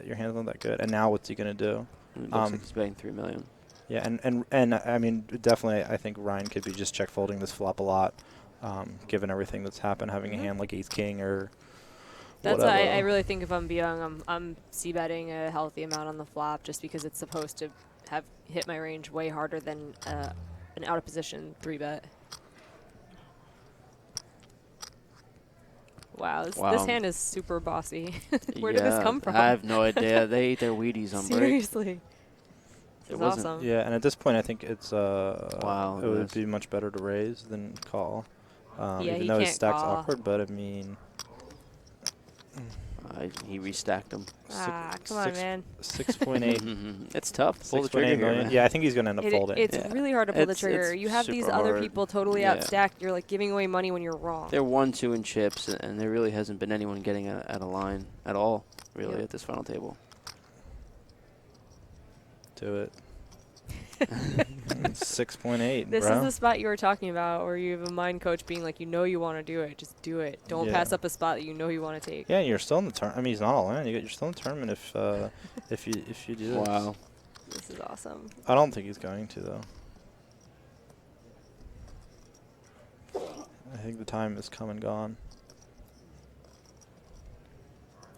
S7: your hand's not that good. And now what's he gonna do?
S4: It looks like he's betting 3 million.
S7: Yeah, and I mean definitely I think Ryan could be just check folding this flop a lot, given everything that's happened, having a hand like Ace King or.
S6: That's
S7: whatever.
S6: why I really think if I'm Byung, I'm c-betting a healthy amount on the flop just because it's supposed to have hit my range way harder than an out of position 3-bet. Wow, this hand is super bossy. Where did this come from?
S4: I have no idea. They ate their Wheaties on break.
S6: Seriously. This is
S7: wasn't.
S6: awesome.
S7: Yeah, and at this point I think it's
S4: wow.
S7: It would be much better to raise than call.
S6: Yeah,
S7: even though his
S6: can't
S7: stack's
S6: call.
S7: awkward, but I mean.
S4: He restacked him.
S6: Come on, man.
S7: 6.8.
S4: It's tough. Pull the trigger
S7: 6.8
S4: here,
S7: million.
S4: man.
S7: Yeah, I think he's going to end up folding.
S6: It's really hard to pull the trigger. You have these other
S4: hard.
S6: people totally outstacked. You're like giving away money when you're wrong.
S4: They're 1-2 in chips, and there really hasn't been anyone getting at a line at all, really, at this final table.
S7: Do it. 6.8.
S6: This
S7: bro.
S6: is the spot you were talking about where you have a mind coach being like, you know you want to do it. Just do it. Don't pass up a spot that you know you want to take.
S7: Yeah, you're still in the tournament. I mean, he's not all in. You're still in the tournament if you do this.
S4: Wow.
S6: This is awesome.
S7: I don't think he's going to, though. I think the time has come and gone.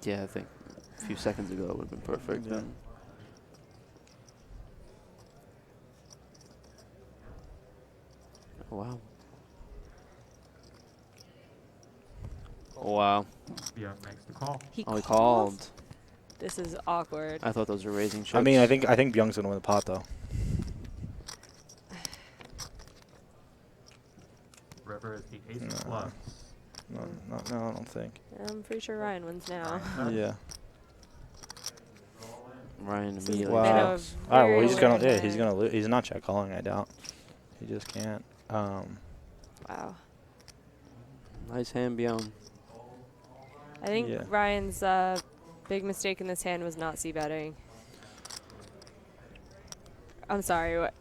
S4: Yeah, I think a few seconds ago it would have been perfect.
S7: Yeah.
S4: Oh, wow. Oh, wow.
S14: Yeah, makes the call.
S6: He
S4: he
S6: called?
S4: called.
S6: This is awkward.
S4: I thought those were raising chips.
S7: I mean, I think Byung's gonna win the pot, though.
S14: River is the ace
S7: No.
S14: of clubs.
S7: No, I don't think.
S6: I'm pretty sure Ryan wins now.
S7: Yeah.
S4: Ryan
S6: This is
S4: immediately.
S7: Wow.
S6: checks.
S7: All right. Well,
S6: very
S7: he's gonna.
S6: weird
S7: Yeah, he's
S6: hand.
S7: gonna lose. He's not check calling. I doubt. He just can't.
S6: Wow.
S4: Nice hand, Byung.
S6: I think
S7: Yeah.
S6: Ryan's big mistake in this hand was not c-betting. I'm sorry. What?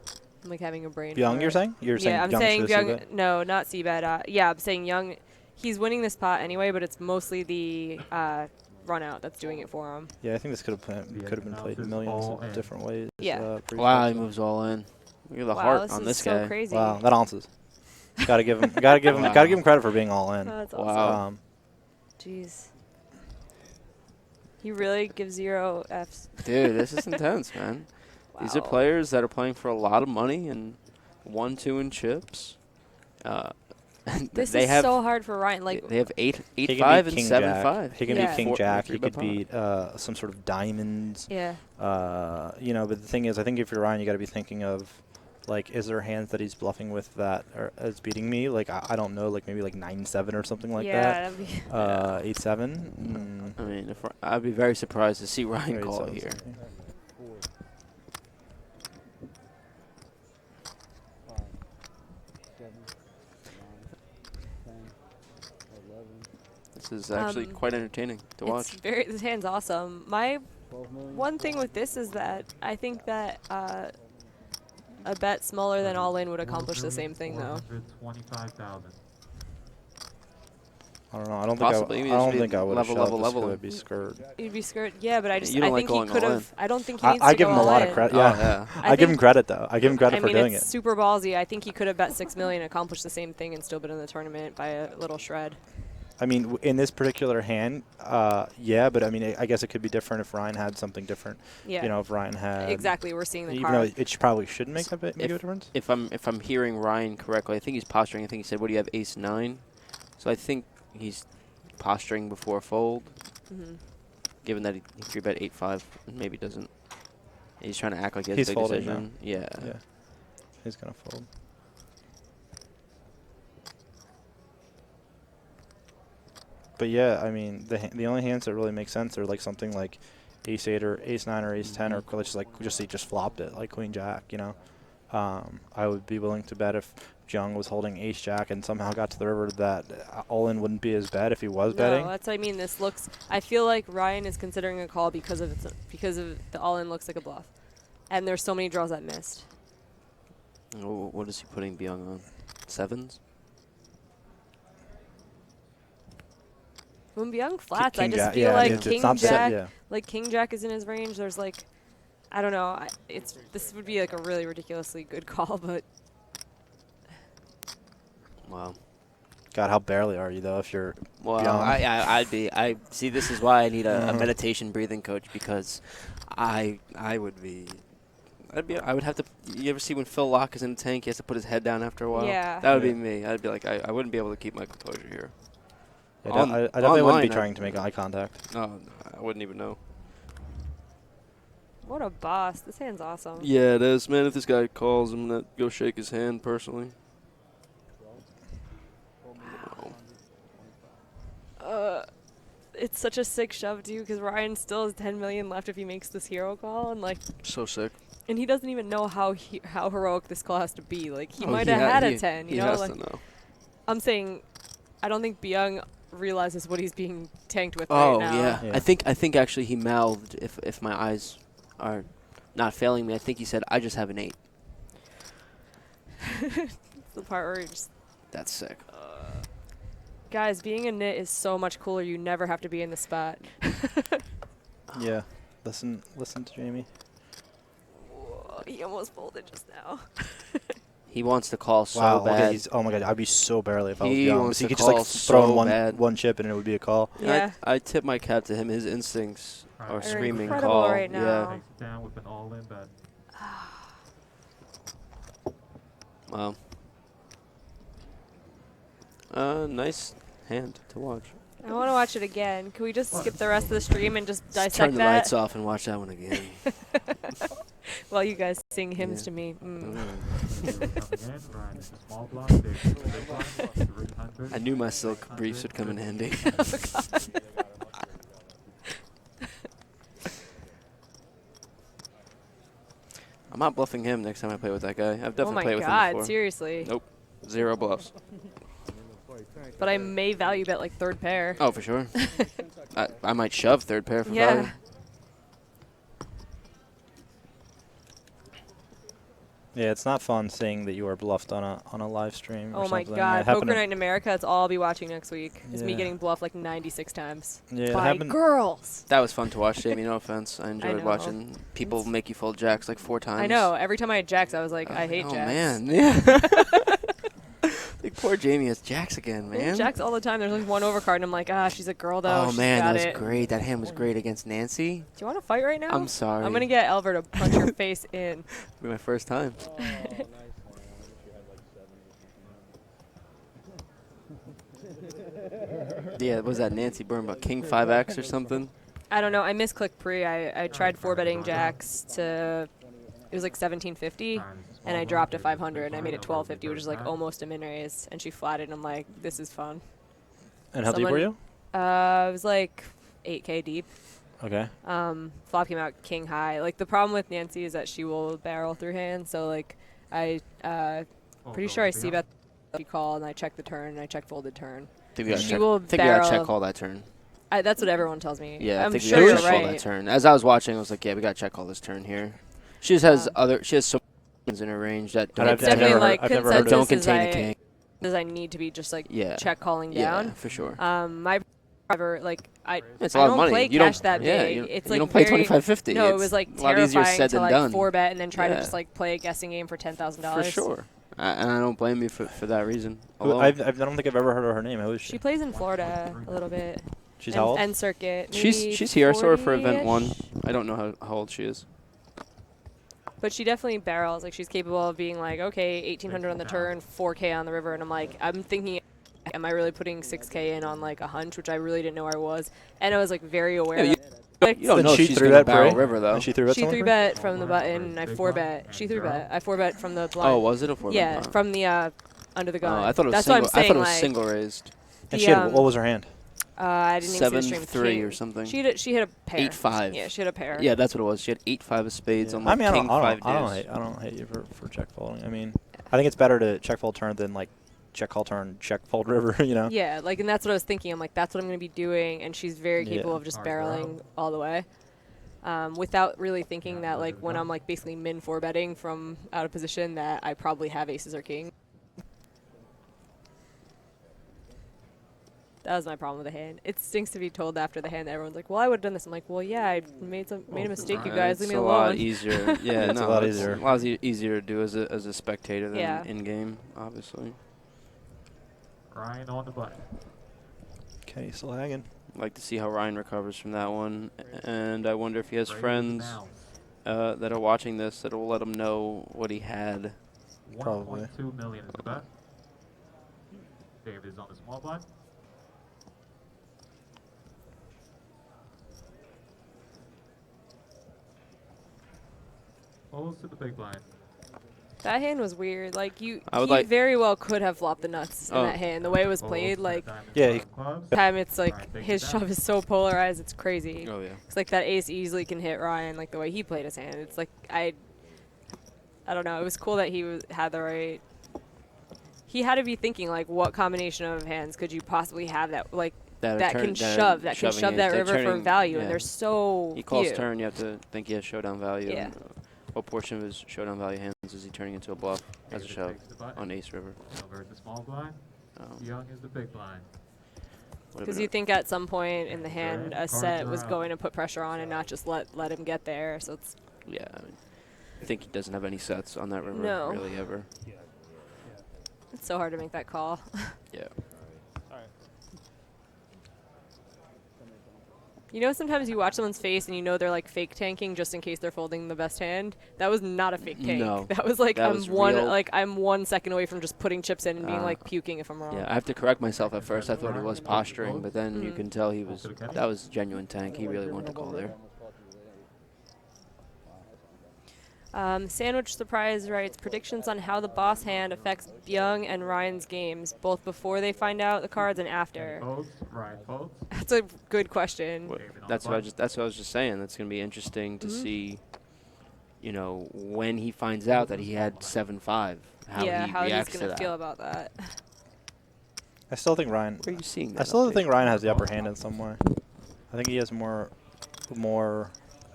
S6: I'm like having a brain.
S7: Byung,
S6: fart.
S7: you're saying? You're saying
S6: I'm
S7: Byung
S6: saying
S7: should have
S6: Byung.
S7: c-bet?
S6: No, not c-bet. Yeah, I'm saying Young. He's winning this pot anyway, but it's mostly the run out that's doing it for him.
S7: Yeah, I think this could have been played millions of different ways.
S6: Yeah.
S4: Wow, he moves all in. Look at the
S6: Wow,
S4: heart
S6: this
S4: on
S6: is
S4: this
S6: so
S4: guy.
S6: crazy.
S7: Wow, that answers. Gotta give him. Gotta give him.
S4: Wow.
S7: Gotta give him credit for being all in.
S6: That's
S4: Wow.
S6: awesome. Jeez. He really gives 0 Fs.
S4: Dude, this is intense, man. These are
S6: Wow.
S4: players that are playing for a lot of money and 1-2 in chips.
S6: This
S4: they
S6: is
S4: have
S6: so hard for Ryan. Like
S4: they have 8-5
S7: He can
S4: and
S7: beat king
S4: 7-5.
S7: jack. He can
S6: Yeah.
S7: beat king jack. He
S4: three-bet
S7: could beat some sort of diamonds.
S6: Yeah.
S7: You know, but the thing is, I think if you're Ryan, you got to be thinking of, like, is there hands that he's bluffing with that is beating me? Like, I don't know, like maybe like 9-7 or something like
S6: Yeah,
S7: that.
S6: that'd be
S7: 8-7.
S4: I mean, I'd be very surprised to see Ryan
S7: Or
S4: call
S7: 8-7
S4: here.
S7: something.
S4: This is actually quite entertaining to watch.
S6: This hand's awesome. My one thing with this is that I think that a bet smaller than all in would accomplish the same thing though.
S14: 425,000.
S7: I don't know. I don't
S4: Possibly.
S7: think
S4: Maybe
S7: I
S4: this
S7: don't
S4: would
S7: think
S4: be
S7: I would have
S4: level,
S7: shoved
S4: level,
S7: just 'cause
S4: level.
S7: I'd be scared.
S6: You'd be scared. Yeah, but I
S4: You don't like
S6: think he
S4: going
S6: could
S4: all
S6: have.
S4: in.
S6: I don't think he needs to
S7: I give him
S6: go
S7: a lot
S6: all
S7: of credit.
S6: in.
S7: Yeah,
S4: yeah.
S7: I give him credit though. I give him credit
S6: I
S7: for
S6: mean,
S7: doing
S6: it's
S7: it.
S6: super ballsy. I think he could have bet 6 million, accomplished the same thing, and still been in the tournament by a little shred.
S7: I mean, in this particular hand, yeah, but I mean, I guess it could be different if Ryan had something different.
S6: Yeah.
S7: You know, if Ryan had
S6: Exactly, we're seeing the
S7: even
S6: card.
S7: though it probably shouldn't make make a difference.
S4: If I'm hearing Ryan correctly, I think he's posturing. I think he said, "What do you have, ace-9?" So I think he's posturing before fold.
S6: Mhm.
S4: Given that he 3-bet 8-5, maybe doesn't. He's trying to act like he has
S7: He's
S4: a big
S7: folding now.
S4: decision. Yeah.
S7: Yeah, he's gonna fold. But yeah, I mean, the only hands that really make sense are like something like ace-8 or ace-9 or ace-10 or he just flopped it like queen jack. You know, I would be willing to bet if Jung was holding ace-jack and somehow got to the river that all-in wouldn't be his bet if he was betting.
S6: No, that's what I mean. This looks. I feel like Ryan is considering a call because of the all-in looks like a bluff, and there's so many draws that missed.
S4: Oh, what is he putting Byung on? 7s?
S6: When Byung flats, I
S7: King
S6: just
S7: jack,
S6: feel
S7: yeah,
S6: like
S7: it's
S6: king
S7: not set,
S6: jack,
S7: yeah.
S6: like king jack is in his range. There's like, I don't know. This would be like a really ridiculously good call, but
S4: Wow.
S7: God, how barely are you though? If you're
S4: Well,
S7: Byung?
S4: I see. This is why I need a meditation breathing coach, because I would be. I would have to. You ever see when Phil Locke is in the tank? He has to put his head down after a while.
S6: Yeah.
S4: That would be me. I'd be like, I wouldn't be able to keep my composure here.
S7: I definitely wouldn't be trying to make eye contact.
S4: No, I wouldn't even know.
S6: what a boss! This hand's awesome.
S4: Yeah, it is, man. If this guy calls, I'm gonna go shake his hand personally.
S6: It's such a sick shove too, because Ryan still has 10 million left if he makes this hero call, and like,
S4: So sick.
S6: and he doesn't even know how heroic this call has to be. Like he
S4: Oh,
S6: might
S4: he
S6: have
S4: ha-
S6: had a
S4: he-
S6: 10.
S4: he
S6: You know,
S4: has
S6: like
S4: to know.
S6: I'm saying, I don't think Byung realizes what he's being tanked with
S4: Oh
S6: right now.
S4: yeah. I think actually he mouthed, if my eyes are not failing me, I think he said, "I just have an 8."
S6: It's the part where you just.
S4: That's sick.
S6: Guys, being a nit is so much cooler. You never have to be in the spot.
S7: Yeah, listen to Jamie.
S6: he almost folded just now.
S4: He wants to call so
S7: Wow,
S4: bad.
S7: okay, oh my god, I'd be so barely if I was
S4: He
S7: beyond.
S4: wants
S7: He
S4: to
S7: could just like
S4: call
S7: throw
S4: so
S7: in
S4: bad.
S7: one chip and it would be a call.
S6: Yeah.
S4: I tip my cap to him. His instincts are screaming
S6: incredible
S4: call.
S6: right now.
S14: Takes it down with an all-in bet.
S4: Wow. Nice hand to watch.
S6: I want to watch it again. Can we just skip the rest of the stream and just dissect
S4: Turn the
S6: that?
S4: lights off and watch that one again.
S6: While you guys sing hymns to me.
S4: I knew my silk briefs would come in handy. I'm not bluffing him next time I play with that guy. I've definitely played with him before.
S6: Oh my god, seriously.
S4: Nope. 0 bluffs.
S6: But I may value bet like third pair.
S4: Oh, for sure. I might shove third pair for
S6: yeah.
S4: value.
S7: Yeah, it's not fun seeing that you are bluffed on a live stream.
S6: Oh
S7: or
S6: my
S7: something.
S6: god, Poker Night in America, that's all I'll be watching next week. It's me
S7: Yeah.
S6: getting bluffed like 96 times.
S7: Yeah,
S6: by girls.
S4: That was fun to watch, Jamie. No offense. I enjoyed
S6: know.
S4: watching people make you fold jacks like 4 times.
S6: I know. Every time I had jacks, I was like, I hate
S4: oh,
S6: jacks.
S4: Man. Yeah. Like, poor Jamie has jacks again, man.
S6: Jacks all the time. There's like one overcard, and I'm like, she's a girl, though.
S4: Oh,
S6: She's
S4: man,
S6: got
S4: that was
S6: it.
S4: great. That hand was great against Nancy.
S6: Do you want to fight right now?
S4: I'm sorry.
S6: I'm going to get Elver to punch your face in.
S4: It'll be my first time. Yeah, what was that Nancy Byrne about King 5X or something?
S6: I don't know. I misclicked pre. I tried 4-betting jacks to, it was like 1750, and I dropped to 500, and I made it 1250, which is like almost a min raise, and she flatted, and I'm like, this is fun.
S7: And how deep were you?
S6: It was like 8K deep.
S7: Okay.
S6: Flop came out king high. Like, the problem with Nancy is that she will barrel through hands, so like, pretty sure I see bet she called, and I check the turn, and I check folded turn.
S4: I think we
S6: She will
S4: gotta
S6: barrel.
S4: check call that turn.
S6: That's what everyone tells me.
S4: Yeah,
S6: I'm
S4: I think
S6: sure
S4: we
S6: you're
S4: gotta check call
S6: right.
S4: that turn. As I was watching, I was like, yeah, we gotta check call this turn here. She just has she has so many in her range that
S6: It's definitely like consensus
S4: don't contain a king.
S6: Because I need to be just like
S4: Yeah.
S6: check calling
S4: Yeah,
S6: down.
S4: for sure.
S6: My driver, like I
S4: It's a lot of
S6: don't
S4: money.
S6: play
S4: You
S6: cash
S4: don't-
S6: that
S4: yeah,
S6: big.
S4: you
S6: It's
S4: don't
S6: like
S4: play
S6: very-
S4: 25-50.
S6: No, it
S4: It's
S6: was like
S4: a lot easier
S6: terrifying
S4: said
S6: to
S4: than
S6: like
S4: done.
S6: 4-bet and then try to
S4: Yeah.
S6: just like play a guessing game for $10,000.
S4: For sure. And I don't blame you for that reason.
S7: I don't think I've ever heard of her name. Who is she?
S6: She plays in Florida a little bit.
S7: She's how old?
S6: And circuit.
S4: She's here. I saw her for event 1.
S6: 40-ish.
S4: I don't know how old she is.
S6: But she definitely barrels. Like, she's capable of being like, okay, 1,800 on the turn, 4K on the river. And I'm like, I'm thinking, am I really putting 6K in on like a hunch, which I really didn't know I was. And I was like very aware of it.
S4: You don't know if she's going to barrel river, though.
S7: She 3-bet
S6: from the button. I 4-bet. She 3-bet. I 4-bet from the blind.
S4: Oh, was it a 4-bet?
S6: Yeah,
S4: Oh.
S6: from the under the gun.
S4: Oh, I thought it was
S6: That's
S4: single.
S6: what I'm saying.
S4: I thought it was
S6: like,
S4: single raised.
S7: And she had, what was her hand?
S6: I didn't even see the stream.
S4: 7-3
S6: King.
S4: or something.
S6: She hit a pair.
S4: 8-5.
S6: Yeah, she hit a pair.
S4: Yeah, that's what it was. She had 8-5 of spades on
S7: I
S4: like
S7: mean,
S4: king 5 deuce.
S7: I don't hate you for check folding. I mean, I think it's better to check fold turn than like check call turn, check fold river. You know.
S6: Yeah, like, and that's what I was thinking. I'm like, that's what I'm going to be doing, and she's very capable
S7: Yeah.
S6: of just barreling all the way, without really thinking that like when I'm like basically min 4-betting from out of position that I probably have aces or king. That was my problem with the hand. It stinks to be told after the hand that everyone's like, well, I would have done this. I'm like, well, yeah, I made a mistake, you guys. Leave me alone.
S4: It's a lot easier. Yeah,
S7: It's
S4: no,
S7: a lot
S4: it's
S7: easier.
S4: a lot easier to do as a spectator than
S6: Yeah.
S4: in game, obviously.
S14: Ryan on the button.
S7: Okay, still hanging.
S4: Like to see how Ryan recovers from that one, and I wonder if he has friends that are watching this that will let him know what he had.
S7: Probably.
S14: 1.2 million is the bet. David is on the small blind. Folds to the big blind.
S6: That hand was weird. Like he
S4: like-
S6: very well could have flopped the nuts in
S4: Oh.
S6: that hand. The way it was played, like
S7: Yeah.
S6: time it's like his shove is so polarized, it's crazy.
S4: Oh, yeah.
S6: It's like that ace easily can hit Ryan, like the way he played his hand. It's like I don't know. It was cool that he had the right. He had to be thinking like, what combination of hands could you possibly have that like
S4: That
S6: that
S4: turn-
S6: can
S4: that
S6: shove that can
S4: shoving
S6: shove
S4: it,
S6: that
S4: that
S6: river for
S4: turning-
S6: value,
S4: yeah.
S6: and there's so
S4: He calls
S6: few.
S4: turn. You have to think he has showdown value.
S6: Yeah.
S4: And, what portion of his showdown value hands is he turning into a bluff as a shove on ace river?
S14: Silver is the small blind. Young is the big blind.
S6: Because you think at some point in the hand a set was going to put pressure on and not just let him get there. So it's
S4: yeah. I mean, I think he doesn't have any sets on that river,
S6: No.
S4: really, ever.
S6: It's so hard to make that call.
S4: Yeah.
S6: You know, sometimes you watch someone's face and you know they're like fake tanking just in case they're folding the best hand. That was not a fake tank.
S4: No.
S6: That was like
S4: That
S6: I'm
S4: was
S6: one
S4: real.
S6: like I'm 1 second away from just putting chips in and being like puking if I'm wrong.
S4: Yeah, I have to correct myself at first. I thought he was posturing, but then you can tell he was. That was genuine tank. He really wanted to call there.
S6: Sandwich Surprise writes, predictions on how the boss hand affects Byung and Ryan's games, both before they find out the cards and after.
S14: Ryan folds.
S6: That's a good question.
S4: That's what I was just saying. That's going to be interesting to see, you know, when he finds out that he had 7-5, how he
S6: how he's
S4: reacts to
S6: going to
S4: that.
S6: feel about that.
S7: I still think Ryan.
S4: Where are you seeing that?
S7: I still think Ryan has the upper hand in some way. I think he has more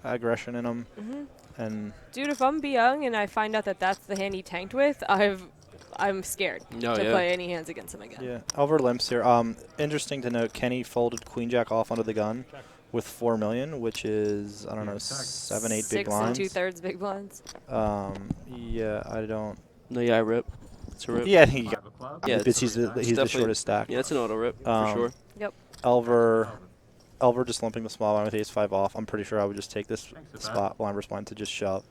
S7: aggression in him. And
S6: Dude, if I'm Byung and I find out that that's the hand he tanked with, I'm scared to play any hands against him again.
S7: Yeah, Elver limps here. Interesting to note, Kenny folded Queen Jack off under the gun with 4 million, which is, I don't know, 7, 8 big blinds.
S6: 6 2/3 big blinds.
S7: Yeah, I don't.
S4: No, yeah, I rip. It's a rip.
S7: Yeah, I think he got.
S4: Yeah,
S7: because he's the shortest stack.
S4: Yeah, it's an auto rip for sure.
S6: Yep.
S7: Elver just lumping the small blind with ace-5 off. I'm pretty sure I would just take this spot blind versus blind to just shove.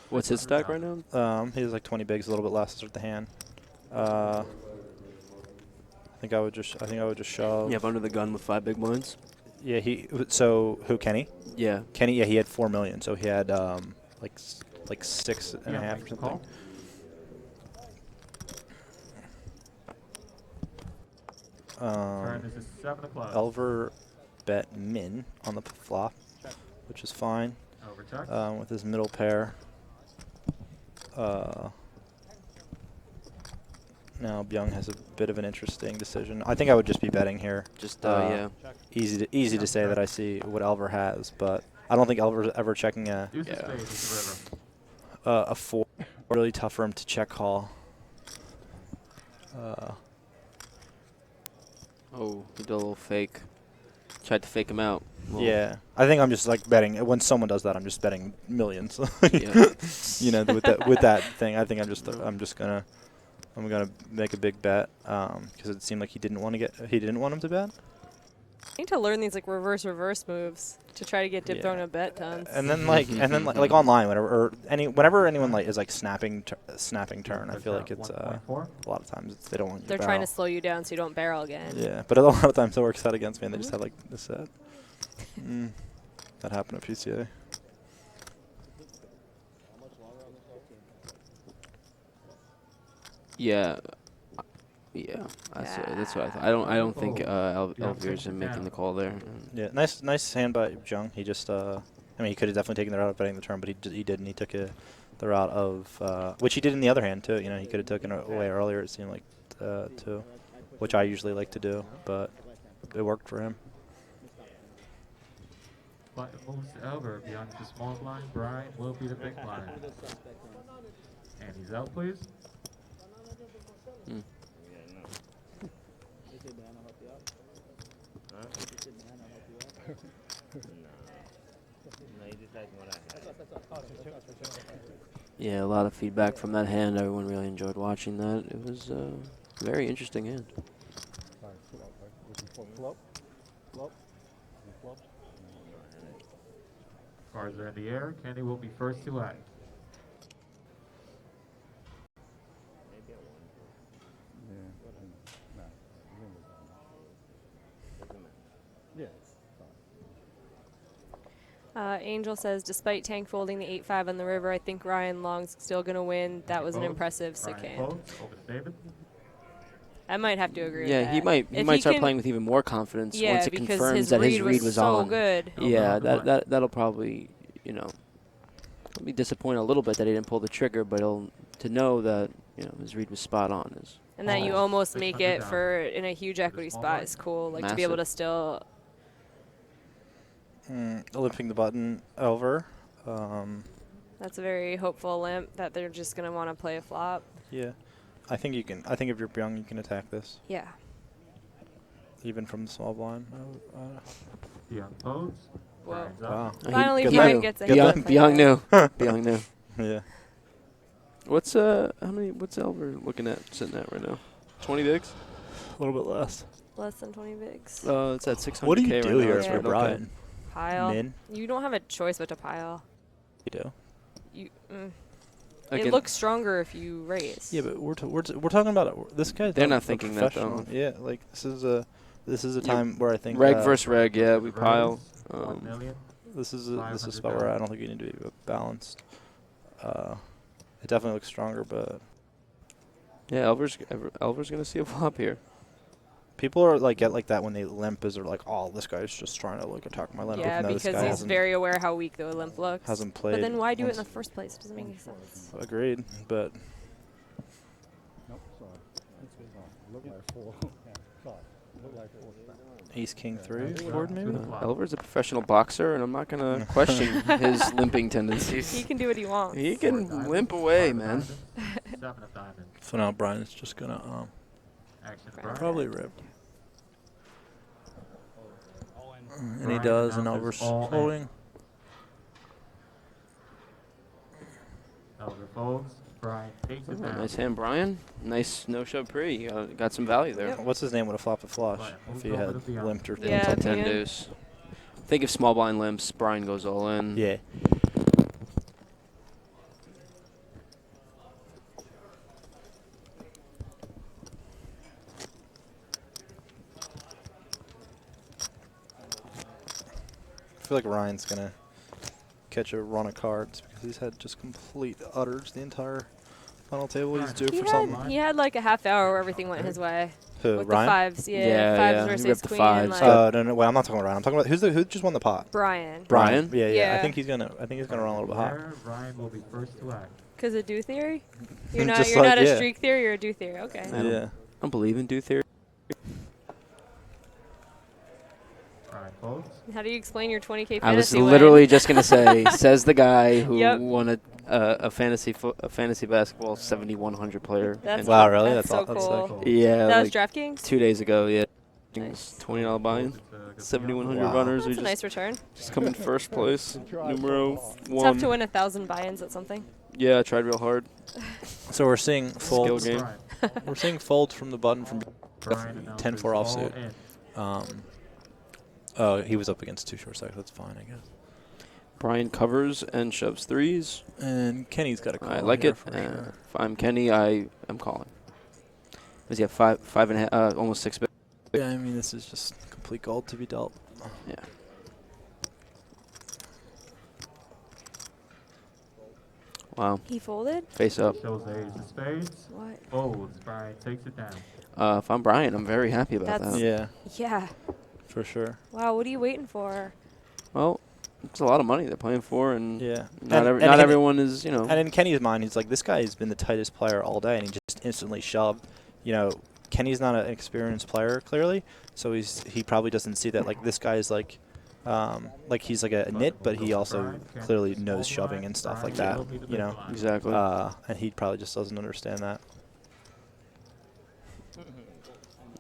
S4: What's his stack right now?
S7: He has like 20 bigs, a little bit less with the hand. I think I would just shove.
S4: You have under the gun with 5 big blinds.
S7: Yeah, so who, Kenny?
S4: Yeah.
S7: Kenny, yeah, he had 4 million, so he had like 6.5 or something.
S14: Turn is 7 o'clock.
S7: Elver bet min on the flop, which is fine. With his middle pair. Now Byung has a bit of an interesting decision. I think I would just be betting here.
S4: Just yeah.
S7: Easy to say that I see what Elver has, but I don't think Elver's ever checking a 4. Really tough for him to check call.
S4: Oh, he did a little fake. Tried to fake him out.
S7: Yeah, I think I'm just like betting. When someone does that, I'm just betting millions. You know, with that thing, I think I'm gonna make a big bet because it seemed like he didn't want him to bet.
S6: I need to learn these like reverse moves to try to get dip thrown a bet tons.
S7: And then like online, whenever anyone like is like snapping turn, I feel like it's a lot of times they don't want you to
S6: They're
S7: barrel.
S6: trying to slow you down so you don't barrel again.
S7: Yeah, but a lot of times it works out against me, and they just have like this set. That happened at PCA.
S4: Yeah. Yeah, that's what I thought. I don't think Elvier's making the call there.
S7: Yeah, nice hand by Byung. He just, I mean, he could have definitely taken the route of betting the turn, but he didn't. He took the route of, which he did in the other hand too. You know, he could have taken it away earlier. It seemed like too, which I usually like to do, but it worked for him.
S14: But it moves to Elver beyond the small blind. Brian will be the big blind. And he's out, please.
S4: Yeah, a lot of feedback from that hand. Everyone really enjoyed watching that. It was a very interesting hand.
S14: Cards are in the air. Kenny will be first to act.
S6: Angel says, despite tank folding the 8-5 on the river, I think Ryan Long's still going to win. That was an impressive sick hand. I might have to agree with that.
S4: Yeah, he might start playing with even more confidence once it confirms that his read was
S6: so
S4: on.
S6: Good.
S4: Yeah, that'll probably, you know, be disappointing a little bit that he didn't pull the trigger, but to know that, you know, his read was spot on is.
S6: And that you almost make it in a huge equity spot is cool. Like to be able to still.
S7: Limping the button over.
S6: That's a very hopeful limp that they're just going to want to play a flop.
S7: Yeah. I think if you're Byung, you can attack this.
S6: Yeah.
S7: Even from the small blind.
S14: Yeah. Folds.
S6: Whoa.
S7: Wow.
S6: Finally, Byung gets a hand.
S4: Byung knew. Byung knew.
S7: Yeah.
S4: What's what's Elver looking at sitting at right now? 20 bigs?
S7: A little bit less.
S6: Less than 20 bigs.
S4: It's at 600K
S7: What do you
S4: right
S7: do
S4: now.
S7: here
S4: It's
S7: for
S4: right okay.
S7: Brian?
S6: Pile.
S7: Min?
S6: You don't have a choice but to pile.
S7: You do.
S6: You.
S4: Again-
S6: It looks stronger if you raise.
S7: Yeah, but we're talking about this guy.
S4: They're not thinking that, though.
S7: Yeah, like this is a time where I think
S4: reg versus reg. Yeah, we pile.
S7: This is a spot where I don't think you need to be balanced. It definitely looks stronger, but
S4: yeah, Elver's gonna see a flop here.
S7: people are like get like that when they limp, is they're like, oh, this guy's just trying to like attack my limp.
S6: Yeah,
S7: even though this
S6: because
S7: guy
S6: he's very aware how weak the limp looks.
S7: hasn't played
S6: But then why do it
S7: once.
S6: in the first place? It doesn't make any sense.
S7: Agreed, but
S5: Nope, sorry. Look like 4. Yeah, sorry. Look like 4.
S7: Ace King 3 board maybe.
S4: Elver's a professional boxer, and I'm not gonna question his limping tendencies.
S6: He can do what he wants.
S4: He can limp away, man.
S7: So now Brian's just gonna probably rip. And he does, and Elver's holding.
S14: Elver folds. Brian takes it down.
S4: Nice hand, Brian. Nice no-shove pre. You got some value there.
S7: What's his name would have flopped a flush if he had limped or
S6: Yeah,
S4: 10 deuce. I think if small blind limps, Brian goes all in.
S7: Yeah. I feel like Ryan's gonna catch a run of cards because he's had just complete utters the entire final table. He's due for something.
S6: He had like a half hour where everything went his way.
S7: Who,
S6: With
S7: Ryan?
S6: the fives, fives versus queen. Like
S7: No, wait, I'm not talking about Ryan. I'm talking about who just won the pot.
S6: Brian.
S4: Brian?
S7: Yeah. I think he's gonna run a little bit hot.
S14: Brian will be first to act.
S6: Because of do theory? You're not.
S7: Just
S6: You're
S7: like,
S6: not a
S7: yeah.
S6: streak theory. You're a do theory. Okay.
S7: Yeah.
S4: I don't believe in do theory.
S14: Brian folds.
S6: How do you explain your 20K fantasy
S4: I was
S6: win?
S4: literally just gonna say, says the guy who
S6: Yep.
S4: won a fantasy basketball 7100 player.
S6: That's
S7: Wow, really?
S6: That's so cool.
S4: Yeah.
S6: That was
S4: like
S6: DraftKings?
S4: 2 days ago. Yeah.
S6: Nice.
S4: $20 buy-in. 7,100
S7: Wow.
S4: runners.
S6: That's
S4: we
S6: a nice return.
S4: Just come in first place. Numero
S6: It's
S4: 1.
S6: tough to win 1,000 buy-ins at something.
S4: Yeah, I tried real hard.
S7: So we're seeing
S4: Skill
S7: folds.
S4: game.
S7: We're seeing folds from the button from
S14: Brian
S7: 10-4 offsuit. Oh, he was up against 2 short stacks. That's fine, I guess.
S4: Brian covers and shoves threes.
S7: And Kenny's got a call.
S4: I like
S7: here
S4: it.
S7: for sure.
S4: If I'm Kenny, I am calling. Does he have five and a half, almost 6 bit?
S7: Yeah, I mean, this is just complete gold to be dealt.
S4: Yeah. Wow.
S6: He folded?
S4: Face up.
S14: Shows the ace of spades.
S6: What?
S14: Folds. Brian takes it down.
S4: If I'm Brian, I'm very happy about
S6: That's-
S4: that.
S7: Yeah,
S6: Yeah.
S7: for sure.
S6: Wow, what are you waiting for?
S4: Well, it's a lot of money they're playing for, and
S7: Yeah.
S4: not
S7: And
S4: everyone is,
S7: And in Kenny's mind, he's like, this guy has been the tightest player all day, and he just instantly shoved. You know, Kenny's not an experienced player, clearly, so he probably doesn't see that. Like, this guy's like he's like a nit, but he also clearly knows shoving and stuff like that, you know?
S4: Exactly.
S7: And he probably just doesn't understand that.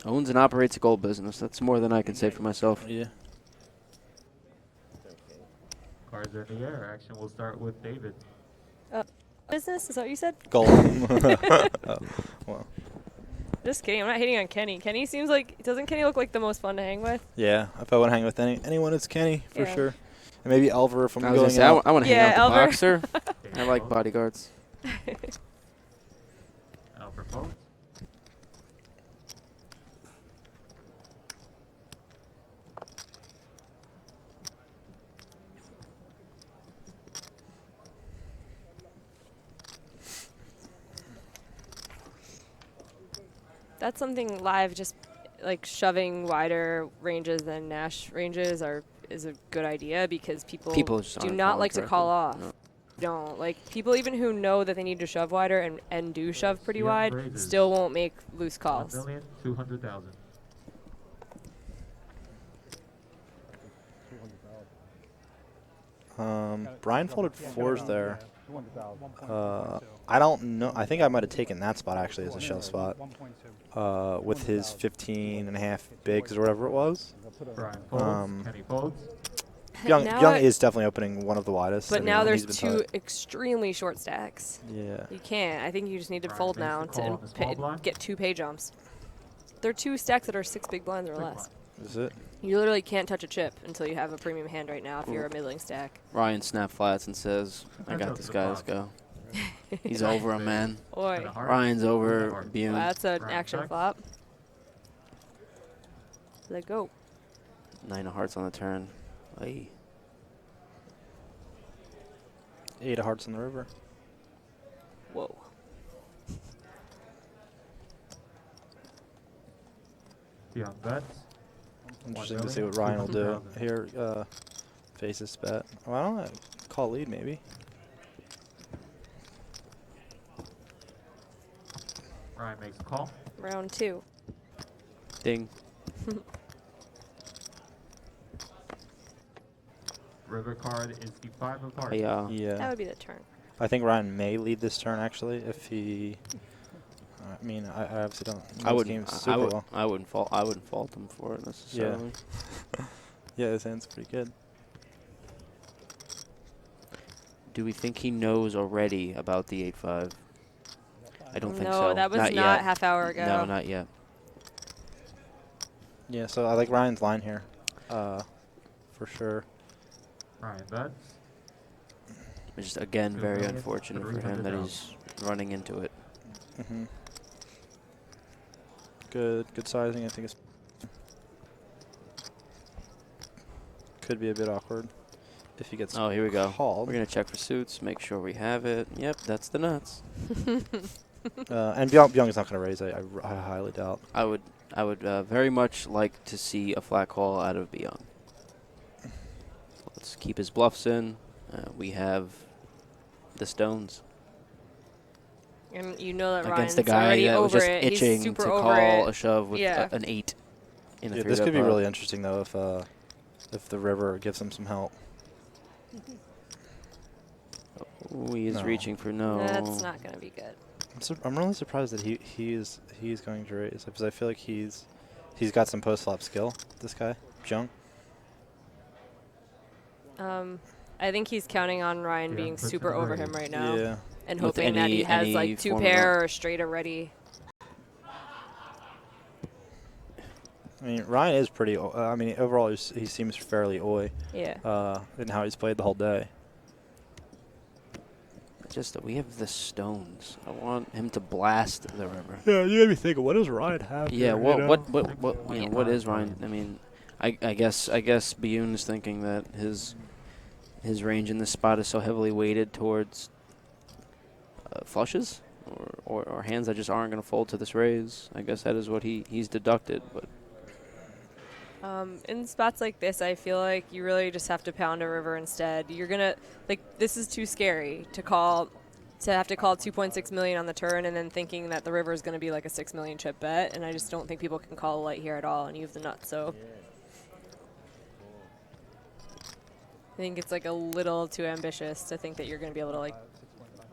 S4: owns and operates a gold business. That's more than I can say for myself.
S7: Yeah.
S14: Cards are in the air. Action will start with David.
S6: Business? Is that what you said?
S7: Gold. Oh, well.
S6: Just kidding. I'm not hating on Kenny. Kenny seems like, doesn't Kenny look like the most fun to hang with?
S7: Yeah, if I want to hang with anyone, it's Kenny, for
S6: Yeah.
S7: sure. And maybe Elver if I'm
S4: I was
S7: going
S4: gonna say,
S7: out.
S4: I want to hang out
S6: Yeah,
S4: with the
S6: Elver.
S4: boxer. I like bodyguards.
S14: Elver folds.
S6: That's something live, just like shoving wider ranges than Nash ranges is a good idea because people
S4: just
S6: do
S4: aren't
S6: not
S4: calling
S6: like to
S4: correctly.
S6: call off.
S4: No.
S6: Don't. Like, people even who know that they need to shove wider and do shove pretty
S14: Yeah,
S6: wide
S14: raises.
S6: still won't make loose calls.
S14: 1,200,000.
S7: Brian folded fours there. I don't know. I think I might have taken that spot actually as a shove spot with his 15 and a half bigs or whatever it was.
S14: Brian folds. Kenny folds.
S7: Byung is definitely opening one of the widest.
S6: But
S7: I mean,
S6: now there's
S7: he's been
S6: two
S7: tight.
S6: extremely short stacks.
S7: Yeah.
S6: You can't. I think you just need to
S14: Brian
S6: fold
S14: makes
S6: now
S14: the call on the small blind.
S6: get 2 pay jumps. There are 2 stacks that are 6 big blinds or less.
S7: Is it?
S6: You literally can't touch a chip until you have a premium hand right now if you're a middling stack.
S4: Ryan snap flats and says, I got this guy, let's go. He's over him, man.
S6: Oi.
S4: Ryan's over Bune.
S6: That's an action flop. Let go.
S4: 9 of hearts on the turn. Hey.
S7: 8 of hearts on the river.
S6: Whoa.
S14: Beyond bets.
S7: Interesting to see what Ryan will do here. Faces bet. Why don't I call lead maybe?
S14: Ryan makes a call.
S6: Round 2.
S4: Ding.
S14: River card is the 5 of hearts.
S7: Yeah.
S6: That would be the turn.
S7: I think Ryan may lead this turn actually if he. I mean, I obviously don't know
S4: I
S7: this
S4: wouldn't.
S7: game super well.
S4: I wouldn't fault him for it necessarily.
S7: Yeah. Yeah, his hand's pretty good.
S4: Do we think he knows already about the 8-5? I don't think so.
S6: No, that was not
S4: yet.
S6: half hour ago.
S4: No, not yet.
S7: Yeah, so I like Ryan's line here, for sure.
S14: Ryan bets.
S4: It's just again very unfortunate for him that he's running into it.
S7: Good sizing. I think it's could be a bit awkward if he gets.
S4: Oh, here we go.
S7: Called.
S4: We're gonna check for suits, make sure we have it. Yep, that's the nuts.
S7: And Byung's not gonna raise. I highly doubt.
S4: I would very much like to see a flat call out of Byung. Let's keep his bluffs in. We have the stones.
S6: And you know that
S4: Against
S6: Ryan's
S4: the guy
S6: already
S4: that was
S6: over
S4: just
S6: it. He's
S4: itching
S6: super
S4: to
S6: over
S4: call
S6: it.
S4: a shove with an 8 in a 3-bet
S7: This could be
S4: pot.
S7: really interesting though if the river gives him some help.
S4: Oh, he is reaching for no.
S6: That's not going to be good.
S7: I'm really surprised that he's going to raise because I feel like he's got some post flop skill. This guy, Byung.
S6: I think he's counting on Ryan being super over him right now.
S7: Yeah.
S6: And
S4: With
S6: hoping that he has
S4: any
S6: like 2
S4: form of
S6: pair or straight already.
S7: I mean, Ryan is pretty. I mean, overall, he seems fairly oi.
S6: Yeah.
S7: In how he's played the whole day.
S4: Just that we have the stones. I want him to blast the river.
S7: Yeah, you gotta be thinking, what does Ryan have?
S4: Yeah,
S7: here,
S4: what is Ryan? I mean, I guess Biyun is thinking that his range in this spot is so heavily weighted towards flushes or hands that just aren't going to fold to this raise. I guess that is what he's deducted, but.
S6: In spots like this, I feel like you really just have to pound a river instead. You're going to, this is too scary to have to call 2.6 million on the turn and then thinking that the river is going to be like a 6 million chip bet. And I just don't think people can call a light here at all, and you have the nuts. So I think it's like a little too ambitious to think that you're going to be able to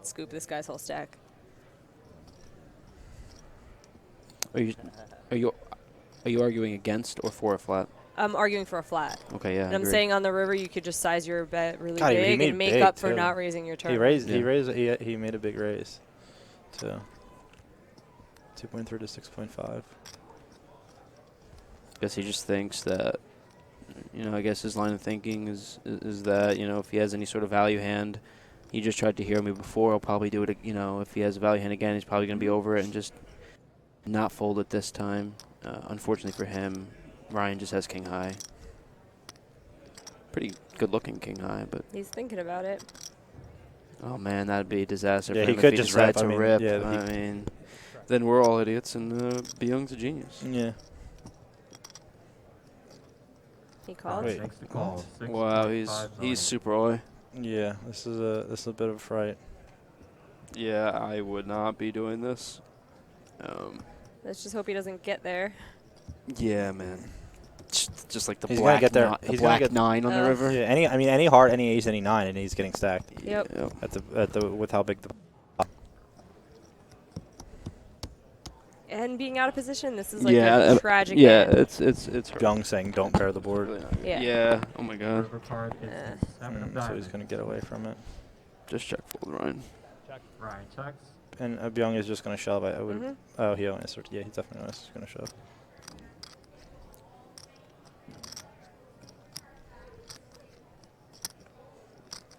S6: scoop this guy's whole stack.
S4: Are you arguing against or for a flat?
S6: I'm arguing for a flat.
S4: Okay, yeah.
S6: And I'm saying on the river you could just size your bet really
S7: God,
S6: big
S7: he
S6: and make
S7: big
S6: up for
S7: too.
S6: not raising your turn.
S7: He made a big raise. To 2.3 to 6.5.
S4: Guess he just thinks that, I guess his line of thinking is that, if he has any sort of value hand, he just tried to hear me before, he'll probably do it, if he has a value hand again, he's probably going to be over it and just not fold it this time. Unfortunately for him, Ryan just has king high. Pretty good-looking king high, but
S6: he's thinking about it.
S4: Oh man, that'd be a disaster.
S7: Yeah,
S4: for
S7: he
S4: him
S7: could
S4: if
S7: just
S4: decides
S7: rip.
S4: to rip. I mean, then we're all idiots, and Byung's a genius.
S7: Yeah.
S6: He called.
S7: Wait.
S4: Wow, he's super oi.
S7: Yeah, this is a bit of a fright.
S4: Yeah, I would not be doing this.
S6: Let's just hope he doesn't get there.
S4: Yeah, man. Just like the
S7: He's
S4: black,
S7: gonna get there.
S4: the black 9 on the river.
S7: Yeah, any heart, any ace, any 9, and he's getting stacked.
S6: Yep.
S7: At the with how big the.
S6: and being out of position, this is like
S4: yeah,
S6: a tragic
S4: yeah,
S6: hand.
S4: it's
S7: Young saying don't pair the board.
S6: Yeah.
S4: Yeah. Oh my God.
S14: River card is the 7 of
S7: So
S14: diamonds.
S7: he's gonna get away from it.
S4: Just check fold, Ryan.
S14: Ryan checks.
S7: And Byung is just gonna shove. I would.
S6: Mhm.
S7: Oh, he only started. Yeah, he's definitely gonna shove.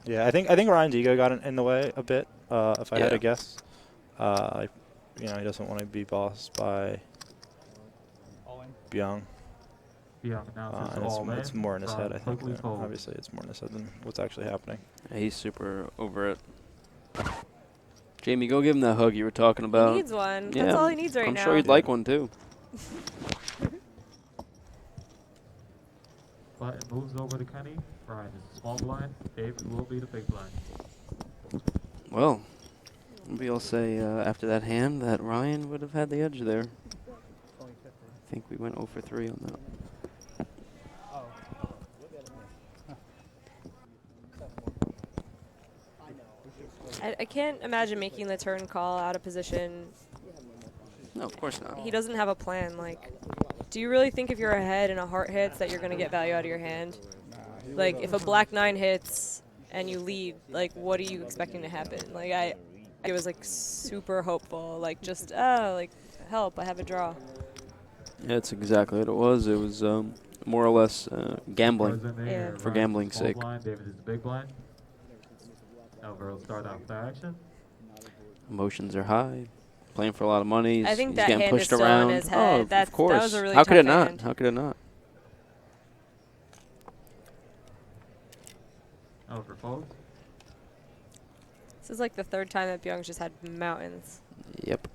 S7: Yeah, I think Ryan's ego got in the way a bit. If I had to guess, he doesn't want to be bossed by Byung.
S14: Byung now
S7: And it's more in his head, I think. Obviously, it's more in his head than what's actually happening.
S4: Yeah, he's super over it. Jamie, go give him that hug you were talking about.
S6: He needs one.
S4: Yeah,
S6: That's all he needs right now.
S4: I'm sure he'd like one too.
S14: Button moves over to Kenny. Ryan is the small blind. David will be the big blind.
S4: Well, maybe I'll say after that hand that Ryan would have had the edge there. I think we went 0 for 3 on that.
S6: I can't imagine making the turn call out of position.
S4: No, of course not.
S6: He doesn't have a plan. Like, do you really think if you're ahead and a heart hits that you're going to get value out of your hand? Like, if a black 9 hits and you lead, like, what are you expecting to happen? Like, I was, like, super hopeful. Like, just, like, help, I have a draw.
S4: Yeah, that's exactly what it was. It was more or less gambling for gambling's sake.
S14: Blind. David is the big blind. Elver will start off the action.
S4: Emotions are high. Playing for a lot of money.
S6: I think
S4: he's
S6: that
S4: getting
S6: hand
S4: pushed
S6: is still
S4: around.
S6: in his head.
S4: Oh,
S6: That
S4: of course.
S6: was a really
S4: How could it
S6: tough
S4: not?
S6: hand.
S4: How could it not?
S14: Elver folds.
S6: This is like the 3rd time that Byung's just had mountains.
S4: Yep.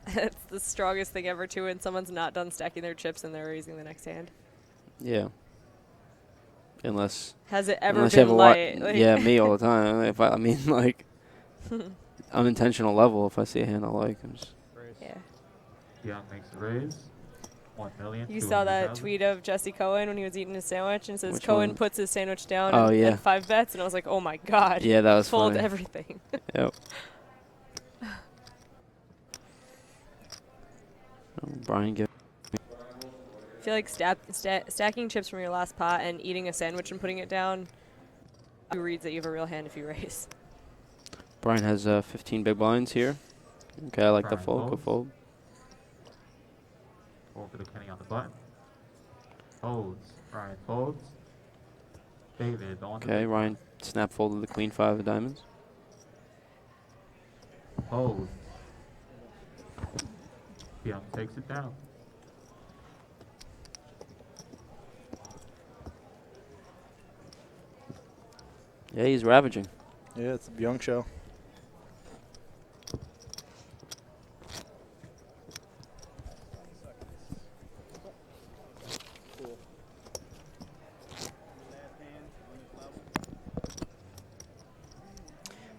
S6: It's the strongest thing ever, too, when someone's not done stacking their chips and they're raising the next hand.
S4: Yeah. Unless.
S6: Has it ever
S4: unless you
S6: been
S4: have
S6: light?
S4: Like yeah, me all the time. If I mean, like, unintentional level. If I see a hand I like, I'm just.
S6: Yeah.
S14: Young makes the raise. 1 million.
S6: You saw that tweet of Jesse Cohen when he was eating his sandwich and it says
S4: Which
S6: Cohen
S4: one?
S6: puts his sandwich down
S4: Oh,
S6: and
S4: yeah.
S6: 5 bets, and I was like, oh my God.
S4: Yeah, that was
S6: Fold
S4: funny.
S6: everything.
S4: Yep. Brian, give.
S6: I feel like stacking chips from your last pot and eating a sandwich and putting it down reads that you have a real hand if you raise.
S4: Brian has 15 big blinds here. Okay, I like the
S14: Brian
S4: fold. Go
S14: folds.
S4: fold.
S14: Over to Kenny on the button. Folds. Ryan folds. David on
S4: Okay, Ryan snap folded the queen 5 of diamonds.
S14: Folds. Byung takes it down.
S4: Yeah, he's ravaging.
S7: Yeah, it's the Byung show.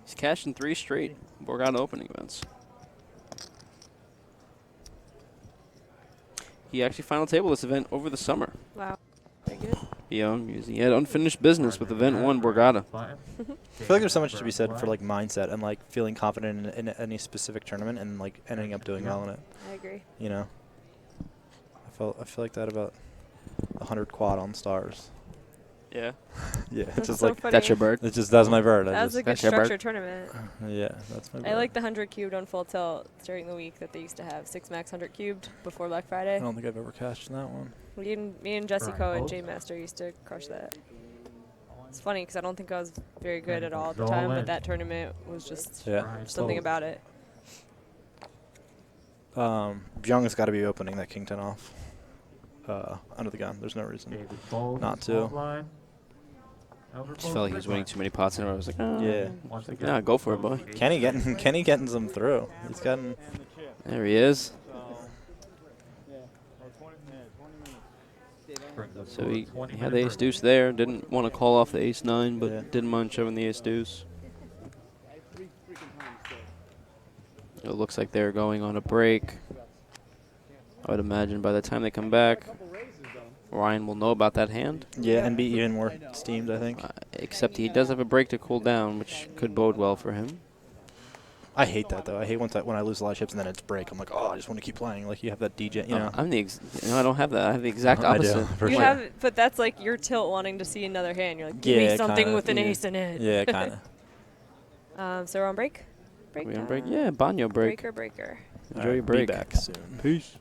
S4: He's cashing 3 straight Borgata opening events. He actually final table this event over the summer.
S6: Wow. Very good.
S4: He had unfinished business with event 1 Borgata.
S7: I feel like there's so much to be said for like mindset and like feeling confident in any specific tournament and like ending up doing well in it.
S6: I agree.
S7: You know, I feel like that about 100 quad on stars.
S4: Yeah.
S7: Yeah,
S6: That's
S7: it's just
S6: so
S7: like
S6: funny. That's your
S4: bird?
S7: It's just that's my bird.
S6: That was a good
S4: That's your bird?
S6: structured tournament.
S7: Yeah, that's my bird.
S6: I like the 100 cubed on full tilt during the week that they used to have 6 max 100 cubed before Black Friday.
S7: I don't think I've ever cashed in that one.
S6: Me and Jesse
S14: Brian
S6: Cohen,
S14: folds.
S6: J Master, used to crush that. It's funny because I don't think I was very good at
S14: And
S6: all at the
S14: all
S6: time,
S14: in.
S6: but that tournament was just
S7: Yeah.
S14: Brian
S6: something
S14: folds.
S6: about it.
S7: Byung has got to be opening that king 10 off under the gun. There's no reason
S14: David folds.
S7: not
S14: Small
S7: to.
S14: blind. Elver
S4: Just
S14: folds
S4: felt like
S14: big
S4: he was winning
S14: blind.
S4: too many pots in a row. I was like, oh.
S7: Yeah.
S14: Once again,
S4: Nah, go for it, boy.
S7: Kenny getting some through.
S4: There he is.
S14: brings us
S4: So
S14: to a
S4: he
S14: 20
S4: had the
S14: minute
S4: ace
S14: break.
S4: deuce there. Didn't want to call off the ace 9, but
S7: Yeah.
S4: didn't mind shoving the ace deuce. It looks like they're going on a break. I would imagine by the time they come back, Ryan will know about that hand.
S7: Yeah, and be even more steamed, I think.
S4: Except he does have a break to cool down, which could bode well for him.
S7: I hate that though. I hate when I lose a lot of chips and then it's break. I'm like, oh, I just want to keep playing. Like you have that DJ, you know.
S4: I'm the I don't have that. I have the exact opposite.
S7: I do, for
S6: You
S7: sure.
S6: have, but that's like your tilt wanting to see another hand. You're like, give me something
S7: kinda,
S6: with an ace in it.
S7: Yeah, kind of.
S6: So we're on break. Break.
S4: We on break? Yeah, Banyo break.
S6: Breaker.
S4: Enjoy your break.
S7: Be back soon.
S4: Peace.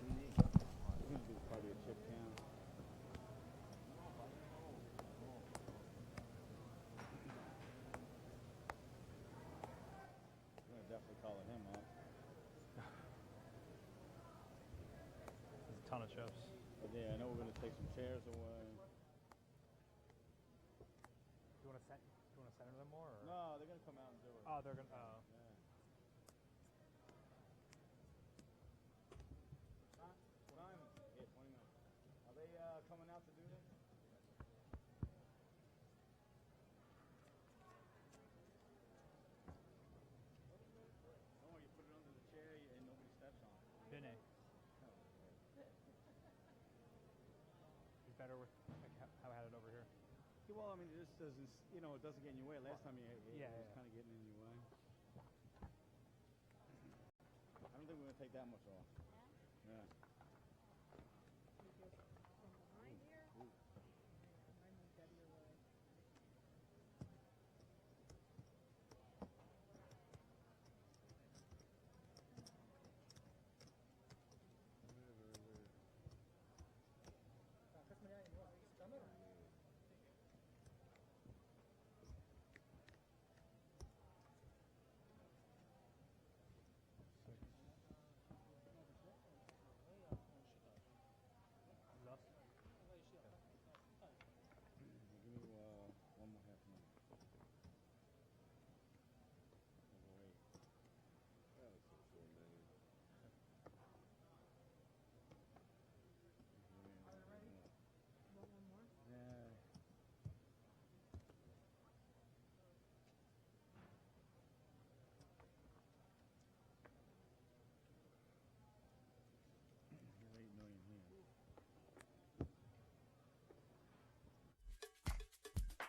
S2: Definitely calling him up.
S11: There's a ton of chips.
S2: But yeah, I know we're gonna take some chairs away.
S11: Do you want to center them more? Or?
S2: No, they're gonna come out and do it.
S11: Oh, they're gonna.
S2: Yeah. Time? Yeah, 20 minutes. Are they coming out to do this? Oh, you put it under the chair and nobody steps on it.
S11: Vinny. He's better with like, how I had it over here.
S2: Yeah, well, I mean, this doesn't, it doesn't get in your way. Last time it was kind of getting in your way. I don't think we're gonna take that much off. Yeah. Give me one more half minute.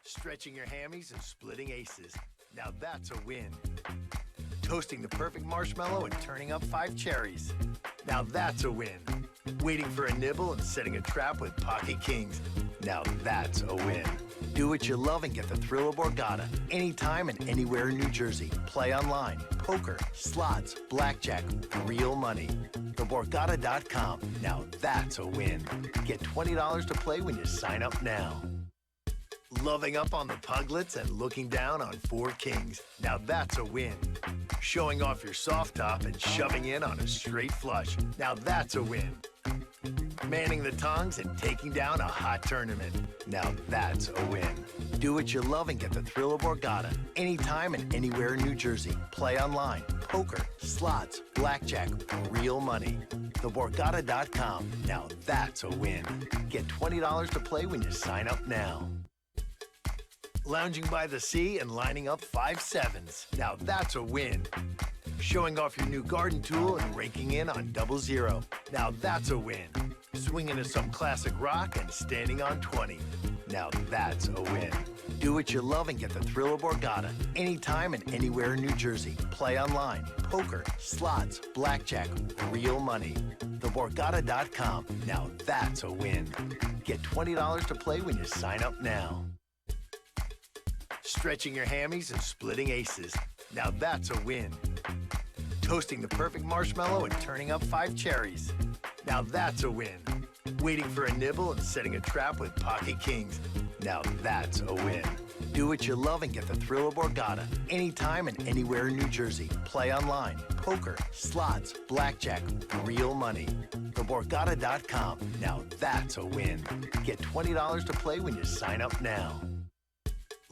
S1: Stretching your hammies and splitting aces. Now that's a win. Toasting the perfect marshmallow and turning up 5 cherries. Now that's a win. Waiting for a nibble and setting a trap with pocket kings. Now that's a win. Do what you love and get the thrill of Borgata anytime and anywhere in New Jersey. Play online, poker, slots, blackjack, real money. TheBorgata.com. Now that's a win. Get $20 to play when you sign up now. Loving up on the puglets and looking down on 4 kings. Now that's a win. Showing off your soft top and shoving in on a straight flush. Now that's a win. Manning the tongs and taking down a hot tournament. Now that's a win. Do what you love and get the thrill of Borgata anytime and anywhere in New Jersey. Play online, poker, slots, blackjack, real money. TheBorgata.com. Now that's a win. Get $20 to play when you sign up now. Lounging by the sea and lining up 5 sevens. Now that's a win. Showing off your new garden tool and raking in on 00. Now that's a win. Swinging to some classic rock and standing on 20. Now that's a win. Do what you love and get the thrill of Borgata anytime and anywhere in New Jersey. Play online, poker, slots, blackjack, real money. TheBorgata.com. Now that's a win. Get $20 to play when you sign up now. Stretching your hammies and splitting aces. Now that's a win. Toasting the perfect marshmallow and turning up 5 cherries. Now that's a win. Waiting for a nibble and setting a trap with pocket kings. Now that's a win. Do what you love and get the thrill of Borgata anytime and anywhere in New Jersey. Play online, poker, slots, blackjack, real money. TheBorgata.com. Now that's a win. Get $20 to play when you sign up now.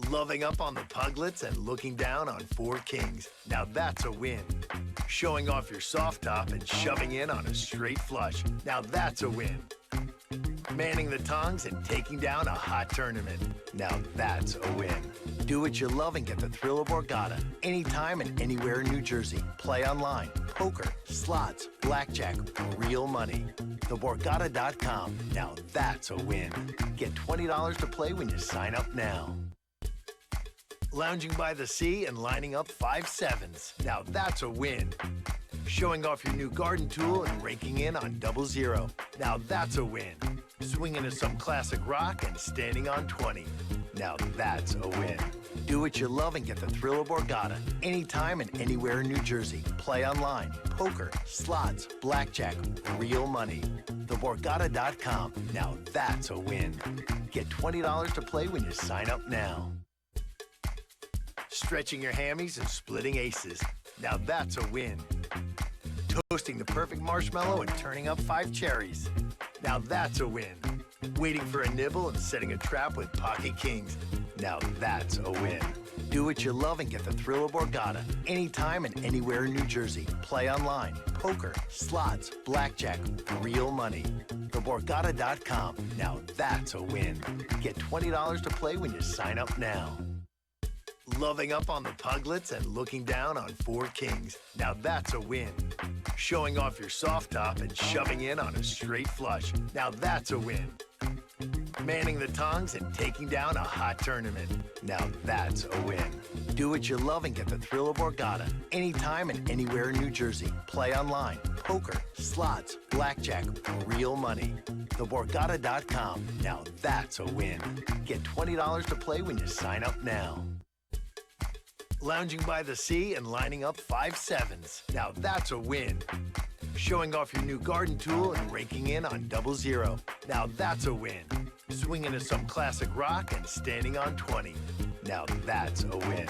S1: Loving up on the puglets and looking down on 4 kings. Now that's a win. Showing off your soft top and shoving in on a straight flush. Now that's a win. Manning the tongs and taking down a hot tournament. Now that's a win. Do what you love and get the thrill of Borgata anytime and anywhere in New Jersey. Play online, poker, slots, blackjack, real money. TheBorgata.com. Now that's a win. Get $20 to play when you sign up now. Lounging by the sea and lining up 5 sevens. Now that's a win. Showing off your new garden tool and raking in on 00. Now that's a win. Swinging to some classic rock and standing on 20. Now that's a win. Do what you love and get the thrill of Borgata anytime and anywhere in New Jersey. Play online, poker, slots, blackjack, real money. TheBorgata.com. Now that's a win. Get $20 to play when you sign up now. Stretching your hammies and splitting aces. Now that's a win. Toasting the perfect marshmallow and turning up 5 cherries. Now that's a win. Waiting for a nibble and setting a trap with pocket kings. Now that's a win. Do what you love and get the thrill of Borgata anytime and anywhere in New Jersey. Play online, poker, slots, blackjack, real money. TheBorgata.com. Now that's a win. Get $20 to play when you sign up now. Loving up on the puglets and looking down on 4 kings. Now that's a win. Showing off your soft top and shoving in on a straight flush. Now that's a win. Manning the tongs and taking down a hot tournament. Now that's a win. Do what you love and get the thrill of Borgata anytime and anywhere in New Jersey. Play online, poker, slots, blackjack, real money. TheBorgata.com. Now that's a win. Get $20 to play when you sign up now. Lounging by the sea and lining up 5 sevens. Now that's a win. Showing off your new garden tool and raking in on 00. Now that's a win. Swinging to some classic rock and standing on 20. Now that's a win.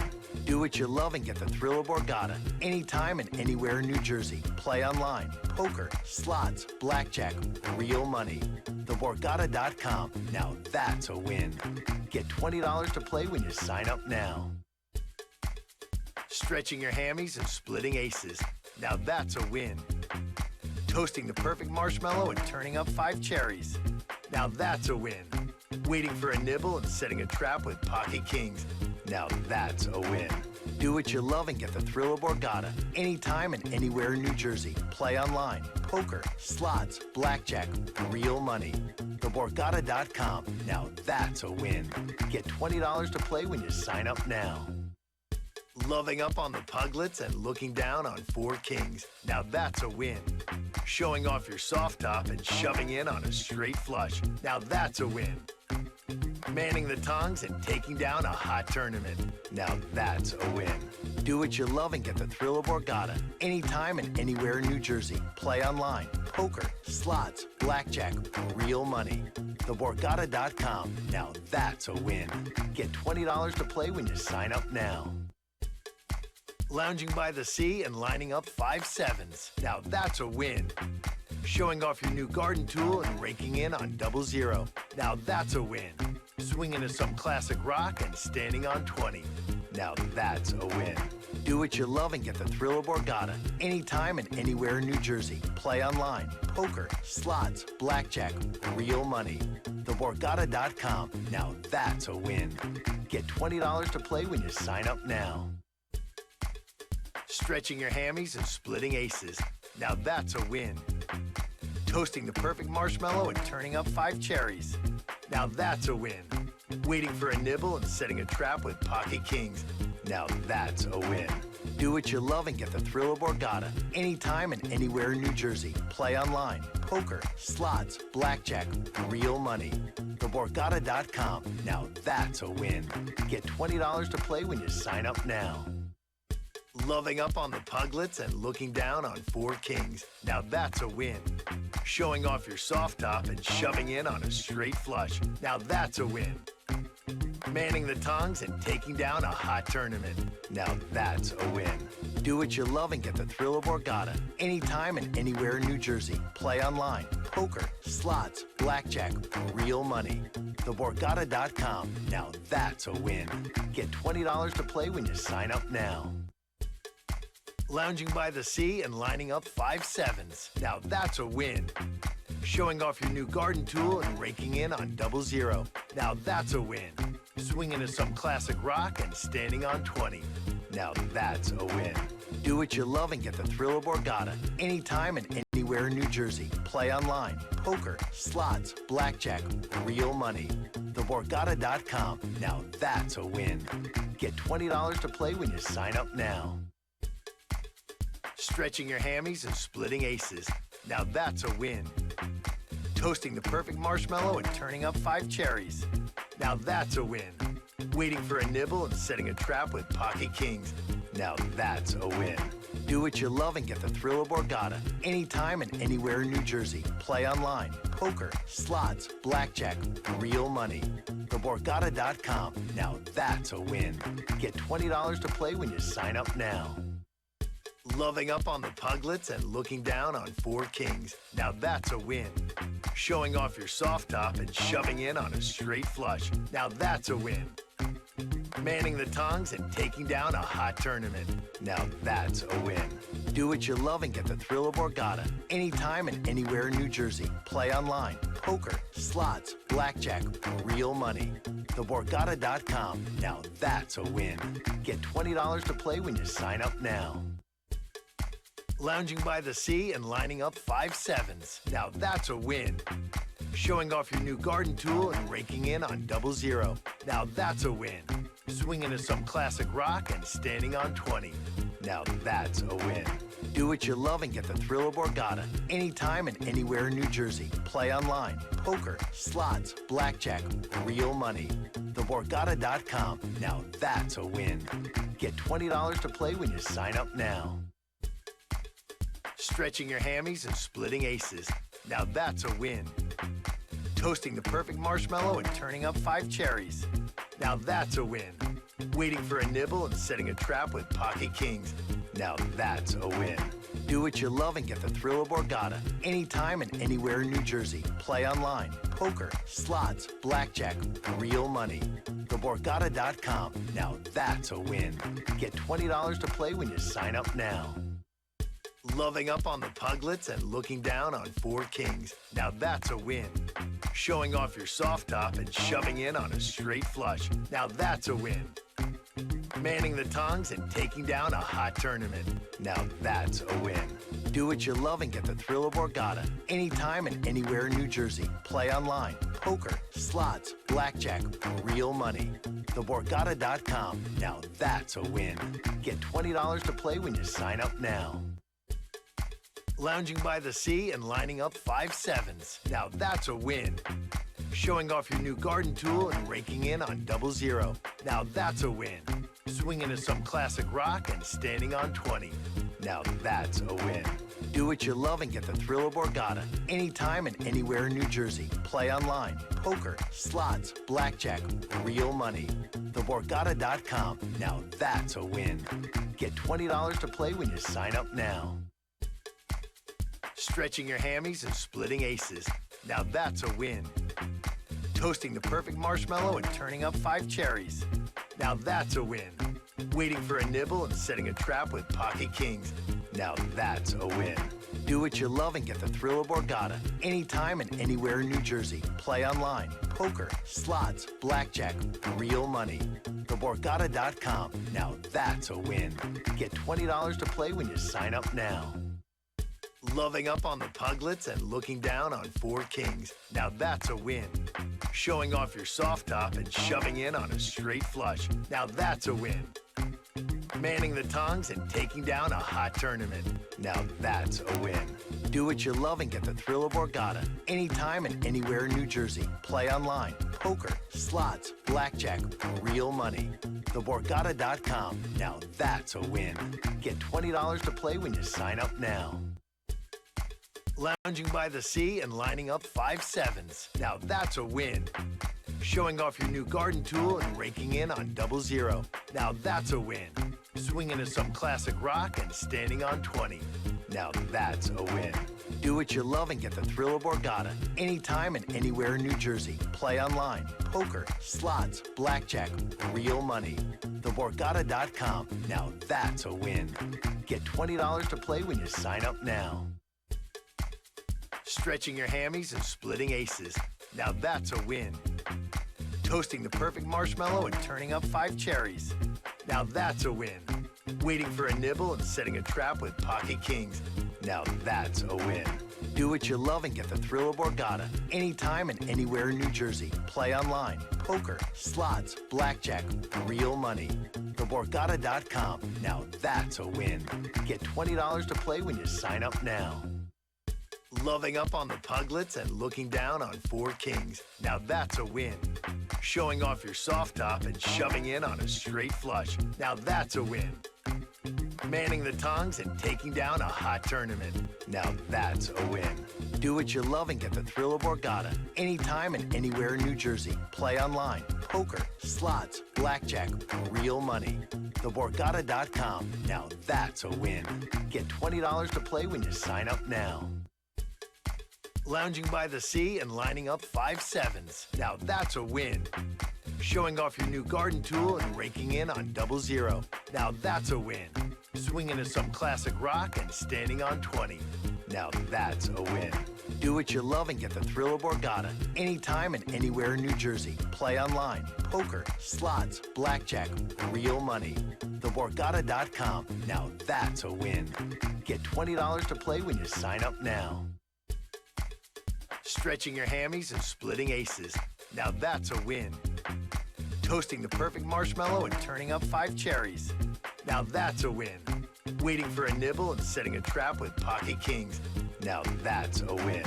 S1: Do what you love and get the thrill of Borgata anytime and anywhere in New Jersey. Play online, poker, slots, blackjack, real money. TheBorgata.com. Now that's a win. Get $20 to play when you sign up now. Stretching your hammies and splitting aces. Now that's a win. Toasting the perfect marshmallow and turning up 5 cherries. Now that's a win. Waiting for a nibble and setting a trap with pocket kings. Now that's a win. Do what you love and get the thrill of Borgata anytime and anywhere in New Jersey. Play online, poker, slots, blackjack, real money. TheBorgata.com. Now that's a win. Get $20 to play when you sign up now. Loving up on the puglets and looking down on 4 kings. Now that's a win. Showing off your soft top and shoving in on a straight flush. Now that's a win. Manning the tongs and taking down a hot tournament. Now that's a win. Do what you love and get the thrill of Borgata anytime and anywhere in New Jersey. Play online, poker, slots, blackjack, real money. TheBorgata.com. Now that's a win. Get $20 to play when you sign up now. Lounging by the sea and lining up 5 sevens. Now that's a win. Showing off your new garden tool and raking in on 00. Now that's a win. Swinging to some classic rock and standing on 20. Now that's a win. Do what you love and get the thrill of Borgata anytime and anywhere in New Jersey. Play online, poker, slots, blackjack, real money. TheBorgata.com. Now that's a win. Get $20 to play when you sign up now. Stretching your hammies and splitting aces. Now that's a win. Toasting the perfect marshmallow and turning up 5 cherries. Now that's a win. Waiting for a nibble and setting a trap with pocket kings. Now that's a win. Do what you love and get the thrill of Borgata anytime and anywhere in New Jersey. Play online, poker, slots, blackjack, real money. TheBorgata.com. Now that's a win. Get $20 to play when you sign up now. Loving up on the puglets and looking down on 4 kings. Now that's a win. Showing off your soft top and shoving in on a straight flush. Now that's a win. Manning the tongs and taking down a hot tournament. Now that's a win. Do what you love and get the thrill of Borgata anytime and anywhere in New Jersey. Play online, poker, slots, blackjack, real money. TheBorgata.com. Now that's a win. Get $20 to play when you sign up now. Lounging by the sea and lining up 5 sevens. Now that's a win. Showing off your new garden tool and raking in on 00. Now that's a win. Swinging to some classic rock and standing on 20. Now that's a win. Do what you love and get the thrill of Borgata anytime and anywhere in New Jersey. Play online, poker, slots, blackjack, real money. TheBorgata.com. Now that's a win. Get $20 to play when you sign up now. Stretching your hammies and splitting aces. Now that's a win. Toasting the perfect marshmallow and turning up 5 cherries. Now that's a win. Waiting for a nibble and setting a trap with pocket kings. Now that's a win. Do what you love and get the thrill of Borgata anytime and anywhere in New Jersey. Play online, poker, slots, blackjack, real money. TheBorgata.com. Now that's a win. Get $20 to play when you sign up now. Loving up on the Puglets and looking down on 4 kings. Now that's a win. Showing off your soft top and shoving in on a straight flush. Now that's a win. Manning the tongs and taking down a hot tournament. Now that's a win. Do what you love and get the thrill of Borgata anytime and anywhere in New Jersey. Play online, poker, slots, blackjack, real money. TheBorgata.com. Now that's a win. Get $20 to play when you sign up now. Lounging by the sea and lining up 5 sevens. Now that's a win. Showing off your new garden tool and raking in on 00. Now that's a win. Swinging to some classic rock and standing on 20. Now that's a win. Do what you love and get the thrill of Borgata anytime and anywhere in New Jersey. Play online, poker, slots, blackjack, real money. TheBorgata.com. Now that's a win. Get $20 to play when you sign up now. Stretching your hammies and splitting aces. Now that's a win. Toasting the perfect marshmallow and turning up 5 cherries. Now that's a win. Waiting for a nibble and setting a trap with pocket kings. Now that's a win. Do what you love and get the thrill of Borgata anytime and anywhere in New Jersey. Play online, poker, slots, blackjack, real money. TheBorgata.com. Now that's a win. Get $20 to play when you sign up now. Loving up on the Puglets and looking down on 4 kings. Now that's a win. Showing off your soft top and shoving in on a straight flush. Now that's a win. Manning the tongs and taking down a hot tournament. Now that's a win. Do what you love and get the thrill of Borgata anytime and anywhere in New Jersey. Play online, poker, slots, blackjack, real money. TheBorgata.com. Now that's a win. Get $20 to play when you sign up now. Lounging by the sea and lining up 5 sevens. Now that's a win. Showing off your new garden tool and raking in on 00. Now that's a win. Swinging to some classic rock and standing on 20. Now that's a win. Do what you love and get the thrill of Borgata anytime and anywhere in New Jersey. Play online, poker, slots, blackjack, real money. TheBorgata.com. Now that's a win. Get $20 to play when you sign up now. Stretching your hammies and splitting aces. Now that's a win. Toasting the perfect marshmallow and turning up 5 cherries. Now that's a win. Waiting for a nibble and setting a trap with pocket kings. Now that's a win. Do what you love and get the thrill of Borgata anytime and anywhere in New Jersey. Play online, poker, slots, blackjack, real money. TheBorgata.com. Now that's a win. Get $20 to play when you sign up now. Loving up on the Puglets and looking down on 4 kings. Now that's a win. Showing off your soft top and shoving in on a straight flush. Now that's a win. Manning the tongs and taking down a hot tournament. Now that's a win. Do what you love and get the thrill of Borgata anytime and anywhere in New Jersey. Play online, poker, slots, blackjack, real money. TheBorgata.com. Now that's a win. Get $20 to play when you sign up now. Lounging by the sea and lining up 5 sevens. Now that's a win. Showing off your new garden tool and raking in on 00. Now that's a win. Swinging to some classic rock and standing on 20. Now that's a win. Do what you love and get the thrill of Borgata anytime and anywhere in New Jersey. Play online, poker, slots, blackjack, real money. TheBorgata.com. Now that's a win. Get $20 to play when you sign up now. Stretching your hammies and splitting aces. Now that's a win. Toasting the perfect marshmallow and turning up 5 cherries. Now that's a win. Waiting for a nibble and setting a trap with pocket kings. Now that's a win. Do what you love and get the thrill of Borgata anytime and anywhere in New Jersey. Play online, poker, slots, blackjack, real money. TheBorgata.com. Now that's a win. Get $20 to play when you sign up now. Loving up on the puglets and looking down on four kings. Now that's a win. Showing off your soft top and shoving in on a straight flush. Now that's a win. Manning the tongs and taking down a hot tournament. Now that's a win. Do what you love and get the thrill of Borgata anytime and anywhere in New Jersey. Play online, poker, slots, blackjack, real money. TheBorgata.com. Now that's a win. Get $20 to play when you sign up now. Lounging by the sea and lining up 5-7s. Now that's a win. Showing off your new garden tool and raking in on 00. Now that's a win. Swinging to some classic rock and standing on 20. Now that's a win. Do what you love and get the thrill of Borgata anytime and anywhere in New Jersey. Play online, poker, slots, blackjack, real money. TheBorgata.com. Now that's a win. Get $20 to play when you sign up now. Stretching your hammies and splitting aces. Now that's a win. Toasting the perfect marshmallow and turning up 5 cherries. Now that's a win. Waiting for a nibble and setting a trap with pocket kings. Now that's a win.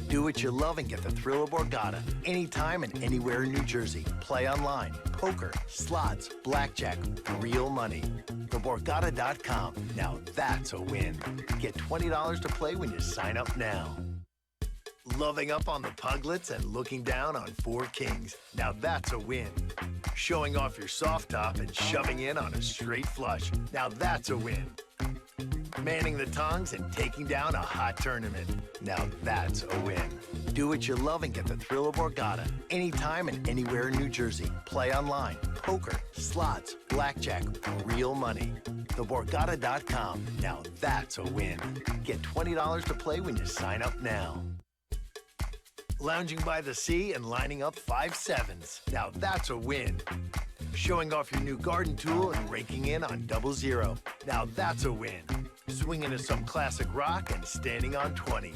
S1: Do what you love and get the thrill of Borgata anytime and anywhere in New Jersey. Play online, poker, slots, blackjack, real money. TheBorgata.com. Now that's a win. Get $20 to play when you sign up now. Loving up on the puglets and looking down on 4 kings. Now that's a win. Showing off your soft top and shoving in on a straight flush. Now that's a win. Manning the tongs and taking down a hot tournament. Now that's a win. Do what you love and get the thrill of Borgata anytime and anywhere in New Jersey. Play online, poker, slots, blackjack, real money. TheBorgata.com. Now that's a win. Get $20 to play when you sign up now. Lounging by the sea and lining up 5-7s. Now that's a win. Showing off your new garden tool and raking in on 00. Now that's a win. Swinging to some classic rock and standing on 20.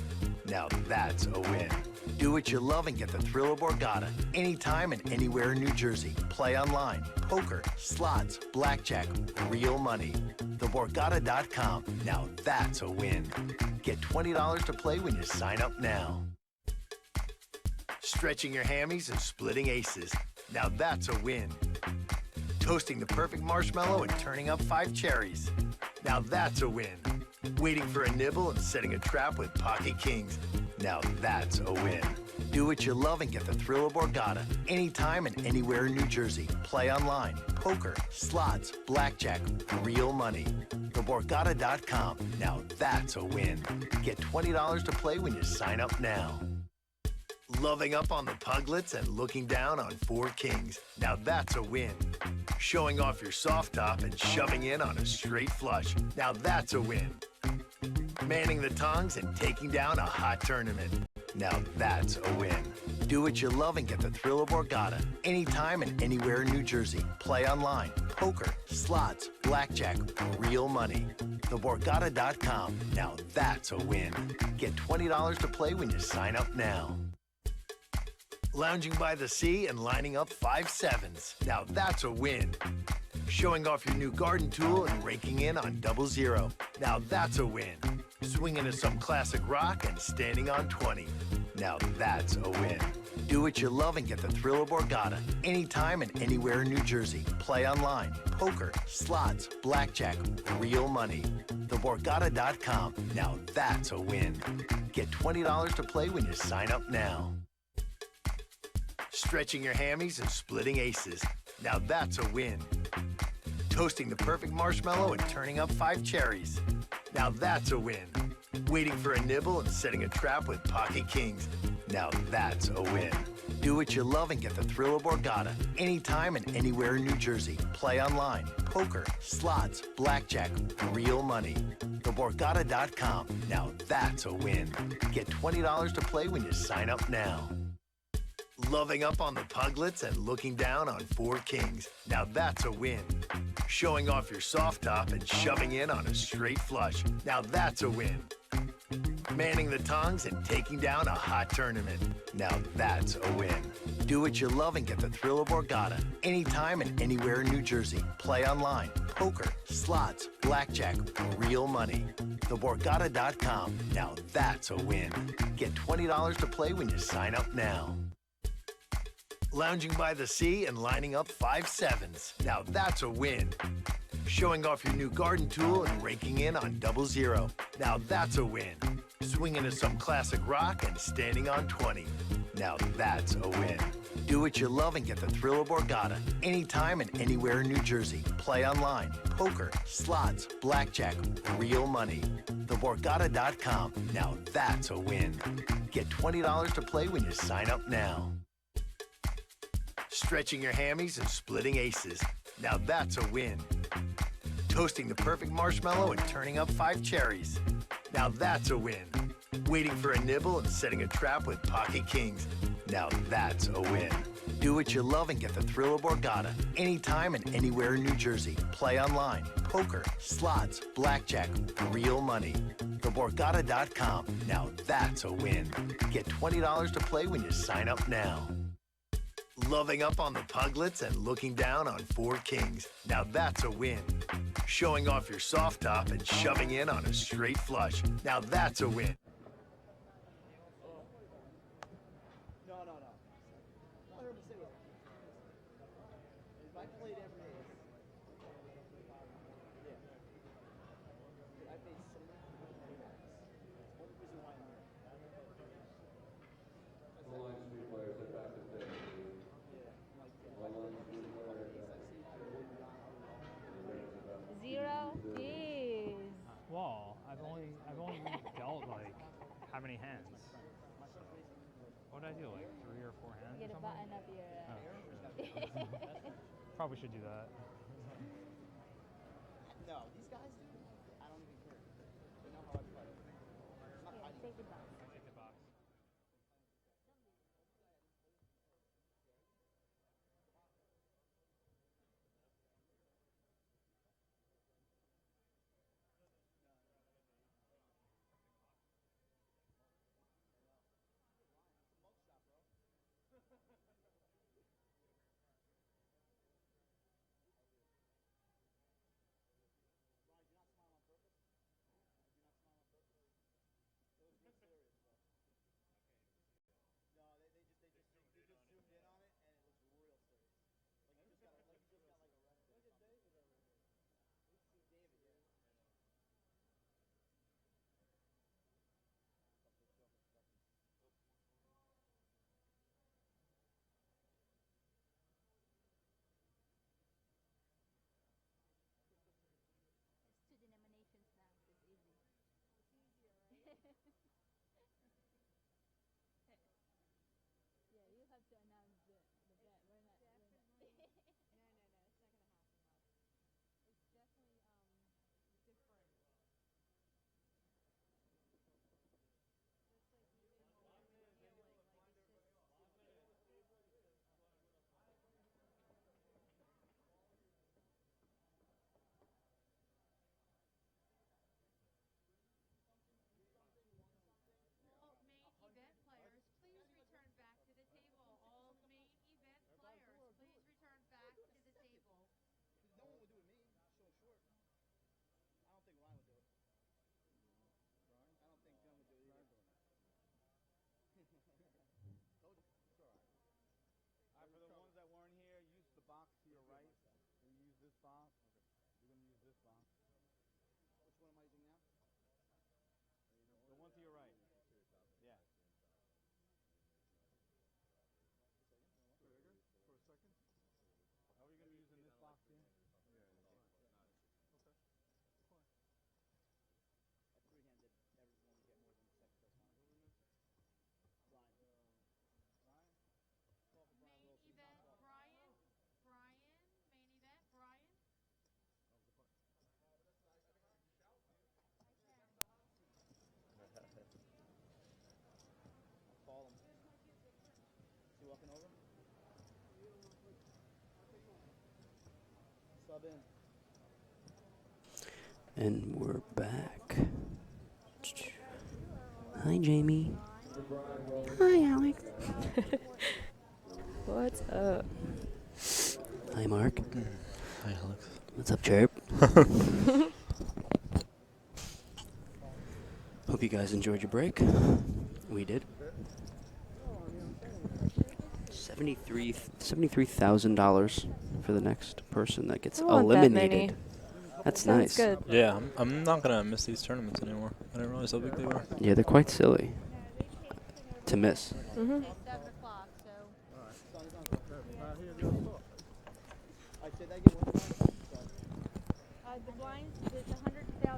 S1: Now that's a win. Do what you love and get the thrill of Borgata anytime and anywhere in New Jersey. Play online, poker, slots, blackjack, real money. TheBorgata.com. Now that's a win. Get $20 to play when you sign up now. Stretching your hammies and splitting aces. Now that's a win. Toasting the perfect marshmallow and turning up 5 cherries. Now that's a win. Waiting for a nibble and setting a trap with pocket kings. Now that's a win. Do what you love and get the thrill of Borgata anytime and anywhere in New Jersey. Play online, poker, slots, blackjack, real money. TheBorgata.com. Now that's a win. Get $20 to play when you sign up now. Loving up on the puglets and looking down on 4 kings. Now that's a win. Showing off your soft top and shoving in on a straight flush. Now that's a win. Manning the tongs and taking down a hot tournament. Now that's a win. Do what you love and get the thrill of Borgata anytime and anywhere in New Jersey. Play online, poker, slots, blackjack, real money. TheBorgata.com. Now that's a win. Get $20 to play when you sign up now. Lounging by the sea and lining up 5-7s. Now that's a win. Showing off your new garden tool and raking in on 00. Now that's a win. Swinging to some classic rock and standing on 20. Now that's a win. Do what you love and get the thrill of Borgata anytime and anywhere in New Jersey. Play online, poker, slots, blackjack, real money. TheBorgata.com. Now that's a win. Get $20 to play when you sign up now. Stretching your hammies and splitting aces. Now that's a win. Toasting the perfect marshmallow and turning up 5 cherries. Now that's a win. Waiting for a nibble and setting a trap with pocket kings. Now that's a win. Do what you love and get the thrill of Borgata anytime and anywhere in New Jersey. Play online, poker, slots, blackjack, real money. TheBorgata.com. Now that's a win. Get $20 to play when you sign up now. Loving up on the puglets and looking down on 4 kings. Now that's a win. Showing off your soft top and shoving in on a straight flush. Now that's a win. Manning the tongs and taking down a hot tournament. Now that's a win. Do what you love and get the thrill of Borgata. Anytime and anywhere in New Jersey. Play online, poker, slots, blackjack, real money. TheBorgata.com. Now that's a win. Get $20 to play when you sign up now. Lounging by the sea and lining up 5-7s. Now that's a win. Showing off your new garden tool and raking in on 00. Now that's a win. Swinging to some classic rock and standing on 20. Now that's a win. Do what you love and get the thrill of Borgata. Anytime and anywhere in New Jersey. Play online, poker, slots, blackjack, real money. TheBorgata.com. Now that's a win. Get $20 to play when you sign up now. Stretching your hammies and splitting aces. Now that's a win. Toasting the perfect marshmallow and turning up 5 cherries. Now that's a win. Waiting for a nibble and setting a trap with pocket kings. Now that's a win. Do what you love and get the thrill of Borgata. Anytime and anywhere in New Jersey. Play online, poker, slots, blackjack, real money. TheBorgata.com. Now that's a win. Get $20 to play when you sign up now. Loving up on the puglets and looking down on 4 kings. Now that's a win. Showing off your soft top and shoving in on a straight flush. Now that's a win.
S3: No. I heard him say that. If I played every ace. Yeah. I paid so many bucks. That's one reason why I'm here.
S9: All line street players are back to play. All line street players are back.
S10: 0 keys.
S11: Well, I've only dealt like how many hands? What did I do? Like 3 or 4 hands?
S10: You get
S11: or
S10: a
S11: something?
S10: button up your.
S11: Probably should do that.
S3: No, these guys, I don't even care. They know how I play. I'm not hiding.
S10: Take the box.
S11: Take the box.
S3: Zoomed in on it and it looks real serious. Like you just got arrested. Look at David over there. See David, yeah.
S10: It's 2 denominations now, so it's easy. It's easier, right? Yeah, you have to announce the bet. We're not.
S6: No, it's not gonna happen. It's definitely different. Just like you didn't know what you were feeling. Like it's just.
S10: All main event players, please return back to the table. All main event players, please return back to the table.
S3: No one would do it with me. So short. I don't think Ryan would do it. I don't think Gunn would do it either. Told you. It's all right.
S2: All right, for the ones that weren't here, use the box to your right. You use this box. You're going to use this box.
S3: Which one am I using now?
S2: The one to your right. Yeah.
S9: For a second?
S2: How are you going to be using this box here?
S9: Yeah, it's fine. Okay. Fine.
S3: At 3-handed, everyone would get more than the second plus one. Ryan.
S2: Ryan?
S3: Call for Brian
S10: Main
S3: Wilson.
S10: event, Brian. Main event, Brian.
S3: Sub in.
S4: And we're back. Hi, Jamie. Hi, Alex.
S6: What's up?
S4: Hi, Mark.
S7: Hi, Alex.
S4: What's up, Chirp? Hope you guys enjoyed your break. We did. $73,000 for the next person that gets
S6: I want that
S4: eliminated.
S6: many.
S4: That's
S6: Sounds
S4: nice.
S6: good.
S7: Yeah, I'm not gonna miss these tournaments anymore. I didn't realize how big they were.
S4: Yeah, they're quite silly to miss.
S6: Mm-hmm.
S10: The blinds, it's $100,000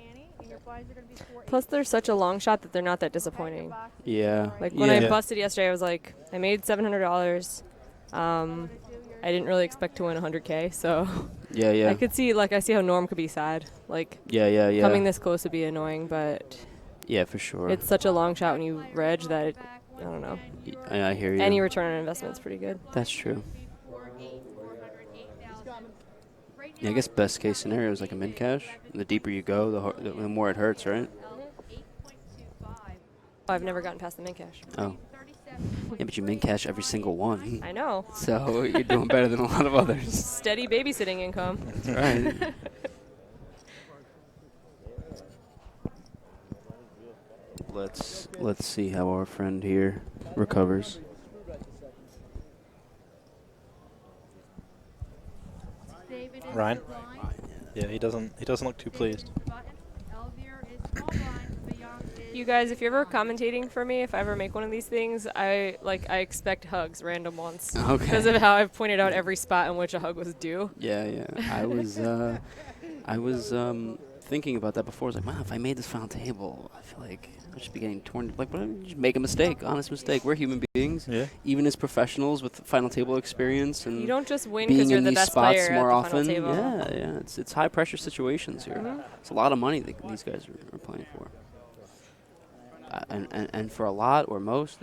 S10: ante, and your blinds are going to be 4.
S6: Plus, they're such a long shot that they're not that disappointing.
S4: Yeah.
S6: Like when I busted yesterday, I was like, I made $700. I didn't really expect to win 100K, so
S4: Yeah.
S6: I could see, like, I see how Norm could be sad. Like,
S4: Yeah.
S6: coming this close would be annoying, but
S4: Yeah, for sure.
S6: it's such a long shot when you reg that I don't know.
S4: I hear you.
S6: Any return on investment's pretty good.
S4: That's true. Yeah, I guess best case scenario is like a min cash. The deeper you go, the more it hurts, right?
S6: I've never gotten past the min cash.
S4: Oh. Yeah, but you min cash every single one.
S6: I know.
S4: So you're doing better than a lot of others.
S6: Steady babysitting income.
S4: That's right. Let's see how our friend here recovers.
S7: Ryan? Yeah, he doesn't look too pleased.
S6: You guys, if you're ever commentating for me, if I ever make one of these things, I expect hugs, random ones.
S4: Okay.
S6: Because of how I've pointed out every spot in which a hug was due.
S4: Yeah. I was thinking about that before. I was like, wow, if I made this final table, I feel like I should be getting torn. Like, just make a mistake, honest mistake. We're human beings.
S7: Yeah.
S4: Even as professionals with final table experience and
S6: You don't just win
S4: being
S6: because you're
S4: in
S6: the
S4: these
S6: best
S4: spots
S6: player
S4: more
S6: at the
S4: often.
S6: final table.
S4: Yeah. It's high pressure situations here.
S6: Mhm.
S4: It's a lot of money that these guys are playing for. And for a lot or most,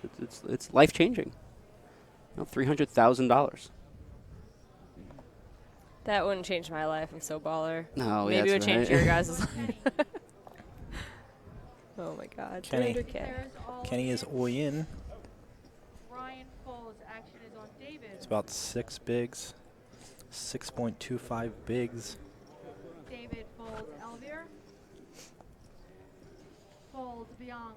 S4: it's life changing. $300,000.
S6: That wouldn't change my life. I'm so baller.
S4: No,
S6: Maybe it would
S4: that's
S6: change
S4: right.
S6: your guys' life. Oh my God.
S7: Kenny.
S6: 300K.
S7: Kenny is in.
S10: Ryan Falls, action is on David.
S7: It's about 6 bigs. 6.25 bigs.
S10: David folds Elvir. Folds Byung.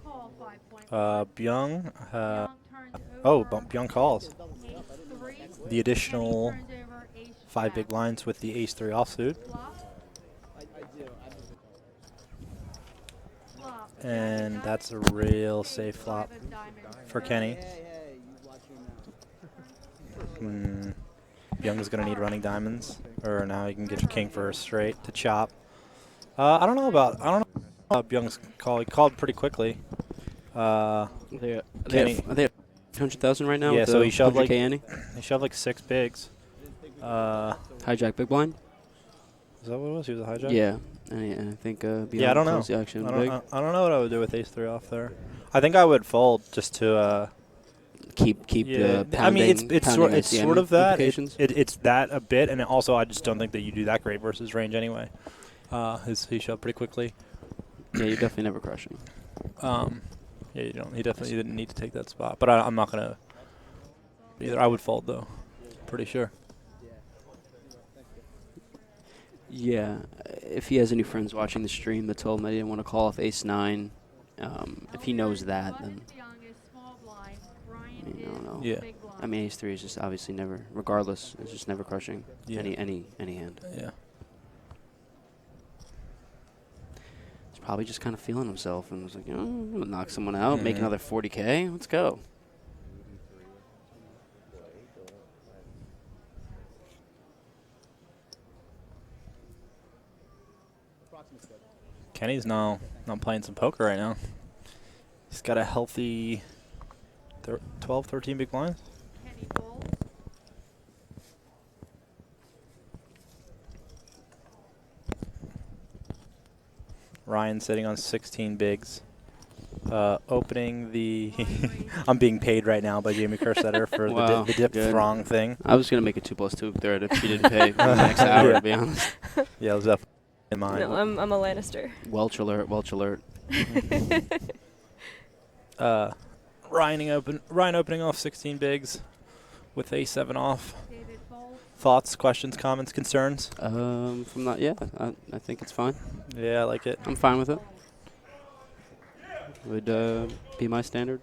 S10: Call 5.5.
S7: Byung. Byung calls. The additional 5 big blinds with the ace-3 offsuit. And that's a real safe flop for Kenny. Byung is going to need running diamonds, or now you can get your king for a straight to chop. I don't know about Byung's call. He called pretty quickly.
S4: Are they at 200,000 right now?
S7: Yeah,
S4: with
S7: so
S4: the
S7: he shoved
S4: 100K ante?
S7: he shoved like 6 bigs.
S4: Hijack big blind.
S7: Is that what it was? He was a hijack?
S4: Yeah, and I think
S7: yeah, I don't know.
S4: the action
S7: I
S4: big.
S7: don't know what I would do with ace-3 off there. I think I would fold just to
S4: keep
S7: yeah.
S4: the
S7: I mean, it's
S4: pounding
S7: sort of that.
S4: implications.
S7: It's that a bit, and also I just don't think that you do that great versus range anyway. He shoved pretty quickly.
S4: Yeah, you're definitely never crushing.
S7: Yeah, you don't. He definitely didn't need to take that spot, but I'm not gonna either. I would fold though, pretty sure.
S4: Yeah, if he has any friends watching the stream that told him I didn't want to call off ace-9, if he knows that, then I don't know.
S7: Yeah.
S4: I mean, ace-3 is just obviously never, regardless, it's just never crushing any hand.
S7: Yeah.
S4: He's probably just kind of feeling himself and was like, I'm gonna knock someone out, make another 40K. Let's go.
S7: Kenny's not playing some poker right now. He's got a healthy 12, 13 big blinds. Ryan sitting on 16 bigs. Opening the I'm being paid right now by Jamie Kerstetter for
S4: Wow,
S7: the dip
S4: good.
S7: throng thing.
S4: I was going to make a 2+2 thread if you didn't pay for the next hour,
S7: Yeah.
S4: to be honest.
S7: Yeah, it was definitely in mine.
S6: No, I'm a Lannister.
S4: Welch alert, Welch alert.
S7: Ryan opening off 16 bigs with A7 off. Thoughts, questions, comments, concerns?
S4: From that, yeah, I think it's fine.
S7: Yeah, I like it.
S4: I'm fine with it. Would be my standard.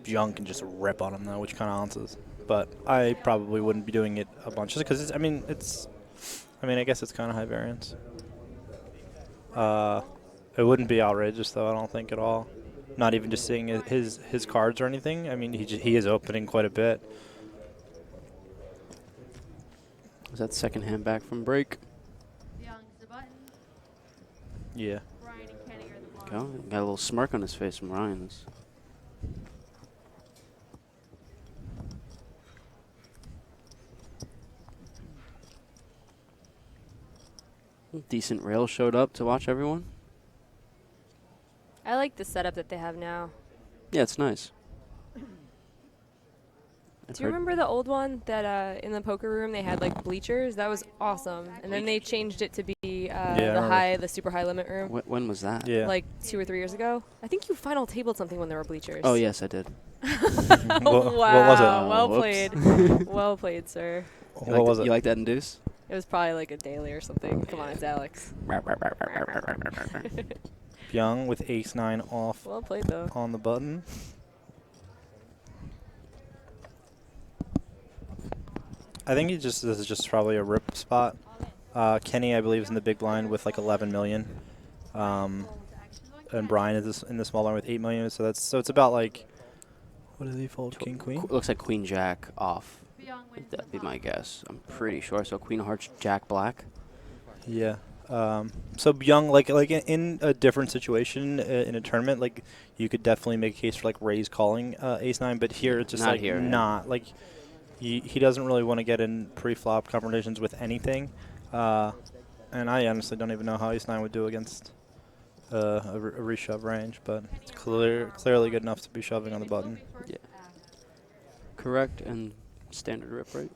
S7: Young can just rip on him though, which kind of answers. But I probably wouldn't be doing it a bunch just because I guess it's kind of high variance. It wouldn't be outrageous though, I don't think at all. Not even just seeing his cards or anything. I mean, he is opening quite a bit.
S4: Was that second hand back from break?
S7: Yeah.
S4: Go. Got a little smirk on his face from Ryan's. Decent rail showed up to watch everyone.
S6: I like the setup that they have now.
S4: Yeah, it's nice.
S6: Do you remember the old one that in the poker room they had like bleachers? That was awesome. And then they changed it to be the super high limit room.
S4: When was that?
S7: Yeah.
S6: Like 2 or 3 years ago. I think you final tabled something when there were bleachers.
S4: Oh yes, I did.
S6: Wow.
S7: What was it?
S6: Well played. Well played, sir.
S7: What was it?
S4: You like that in deuce?
S6: It was probably like a daily or something. Come on, it's Alex.
S7: Young with ace-9 off.
S6: Well played, though.
S7: On the button. I think this is just probably a rip spot. Kenny, I believe, is in the big blind with like 11 million. And Brian is in the small blind with 8 million. So it's about like, what does he fold? King, queen?
S4: Looks like queen jack off. That'd be my guess. I'm pretty sure. So queen hearts, jack black.
S7: Yeah. So Young, like in a different situation in a tournament, like you could definitely make a case for like raise calling ace-9, but here it's just
S4: Not
S7: like
S4: here,
S7: not like he doesn't really want to get in pre-flop confrontations with anything, and I honestly don't even know how ace-9 would do against a reshove range, but it's clearly good enough to be shoving on the button.
S4: Yeah. Correct and standard rip, right?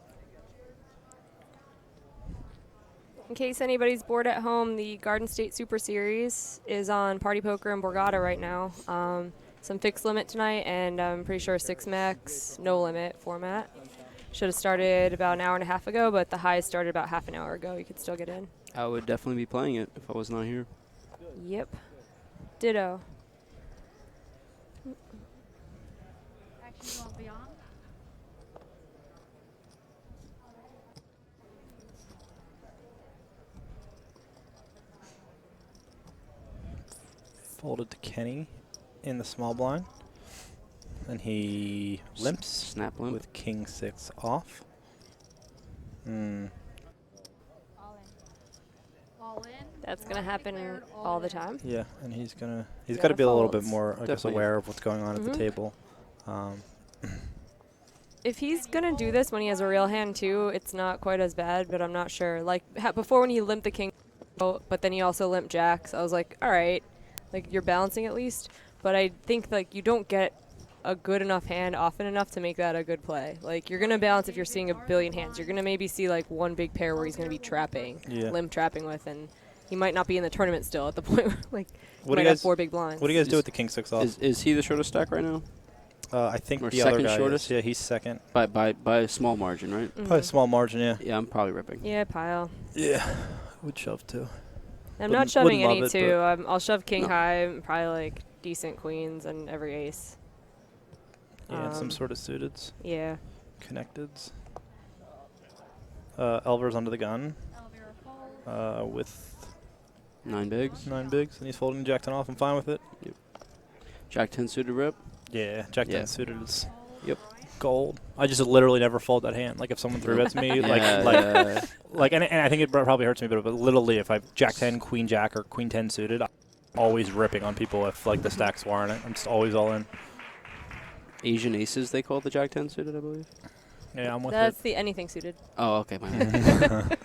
S6: In case anybody's bored at home, the Garden State Super Series is on Party Poker and Borgata right now. Some fixed limit tonight, and I'm pretty sure 6 max, no limit format. Should have started about an hour and a half ago, but the highs started about half an hour ago. You could still get in.
S4: I would definitely be playing it if I was not here.
S6: Yep. Ditto.
S8: Action going beyond.
S7: Folded to Kenny in the small blind. And he limps.
S4: Snap limp.
S7: With king 6 off.
S6: That's going to happen all the time.
S7: Yeah, and he's got to be a little bit more, I guess,
S4: Definitely.
S7: aware of what's going on at the table.
S6: If he's going to do this when he has a real hand, too, it's not quite as bad, but I'm not sure. Like, before when he limped the king, but then he also limped jacks, I was like, all right, like, you're balancing at least. But I think, like, you don't get a good enough hand often enough to make that a good play. Like, you're going to balance if you're seeing a billion hands. You're going to maybe see, like, one big pair where he's going to be trapping, limp trapping with, and he might not be in the tournament still at the point where, like, he might have 4 big blinds.
S7: What do you guys do with the king 6 off?
S4: Is he the shortest stack right now?
S7: I think
S4: or
S7: the other
S4: second
S7: guy
S4: shortest?
S7: is. Yeah, he's second.
S4: By a small margin, right?
S7: By a small margin, yeah.
S4: Yeah, I'm probably ripping.
S6: Yeah, pile.
S7: Yeah, would shove too.
S6: I'm not shoving any,
S7: love it,
S6: too. I'll shove king high, probably, like, decent queens and every ace.
S7: Yeah, and some sort of suiteds.
S6: Yeah.
S7: Connecteds. Elver's under the gun. With
S4: 9 bigs.
S7: 9 bigs, and he's folding Jack 10 off. I'm fine with it.
S4: Yep. Jack 10 suited rip.
S7: Yeah, Jack 10 suited is gold. I just literally never fold that hand. Like if someone 3-bets me, and I think it probably hurts me, but literally if I have Jack 10, Queen Jack, or Queen 10 suited, I'm always ripping on people if like the stacks warrant it. I'm just always all in.
S4: Asian aces, they call it the Jack 10 suited, I believe.
S7: Yeah, I'm with
S6: That's the anything suited.
S4: Oh, okay. My bad.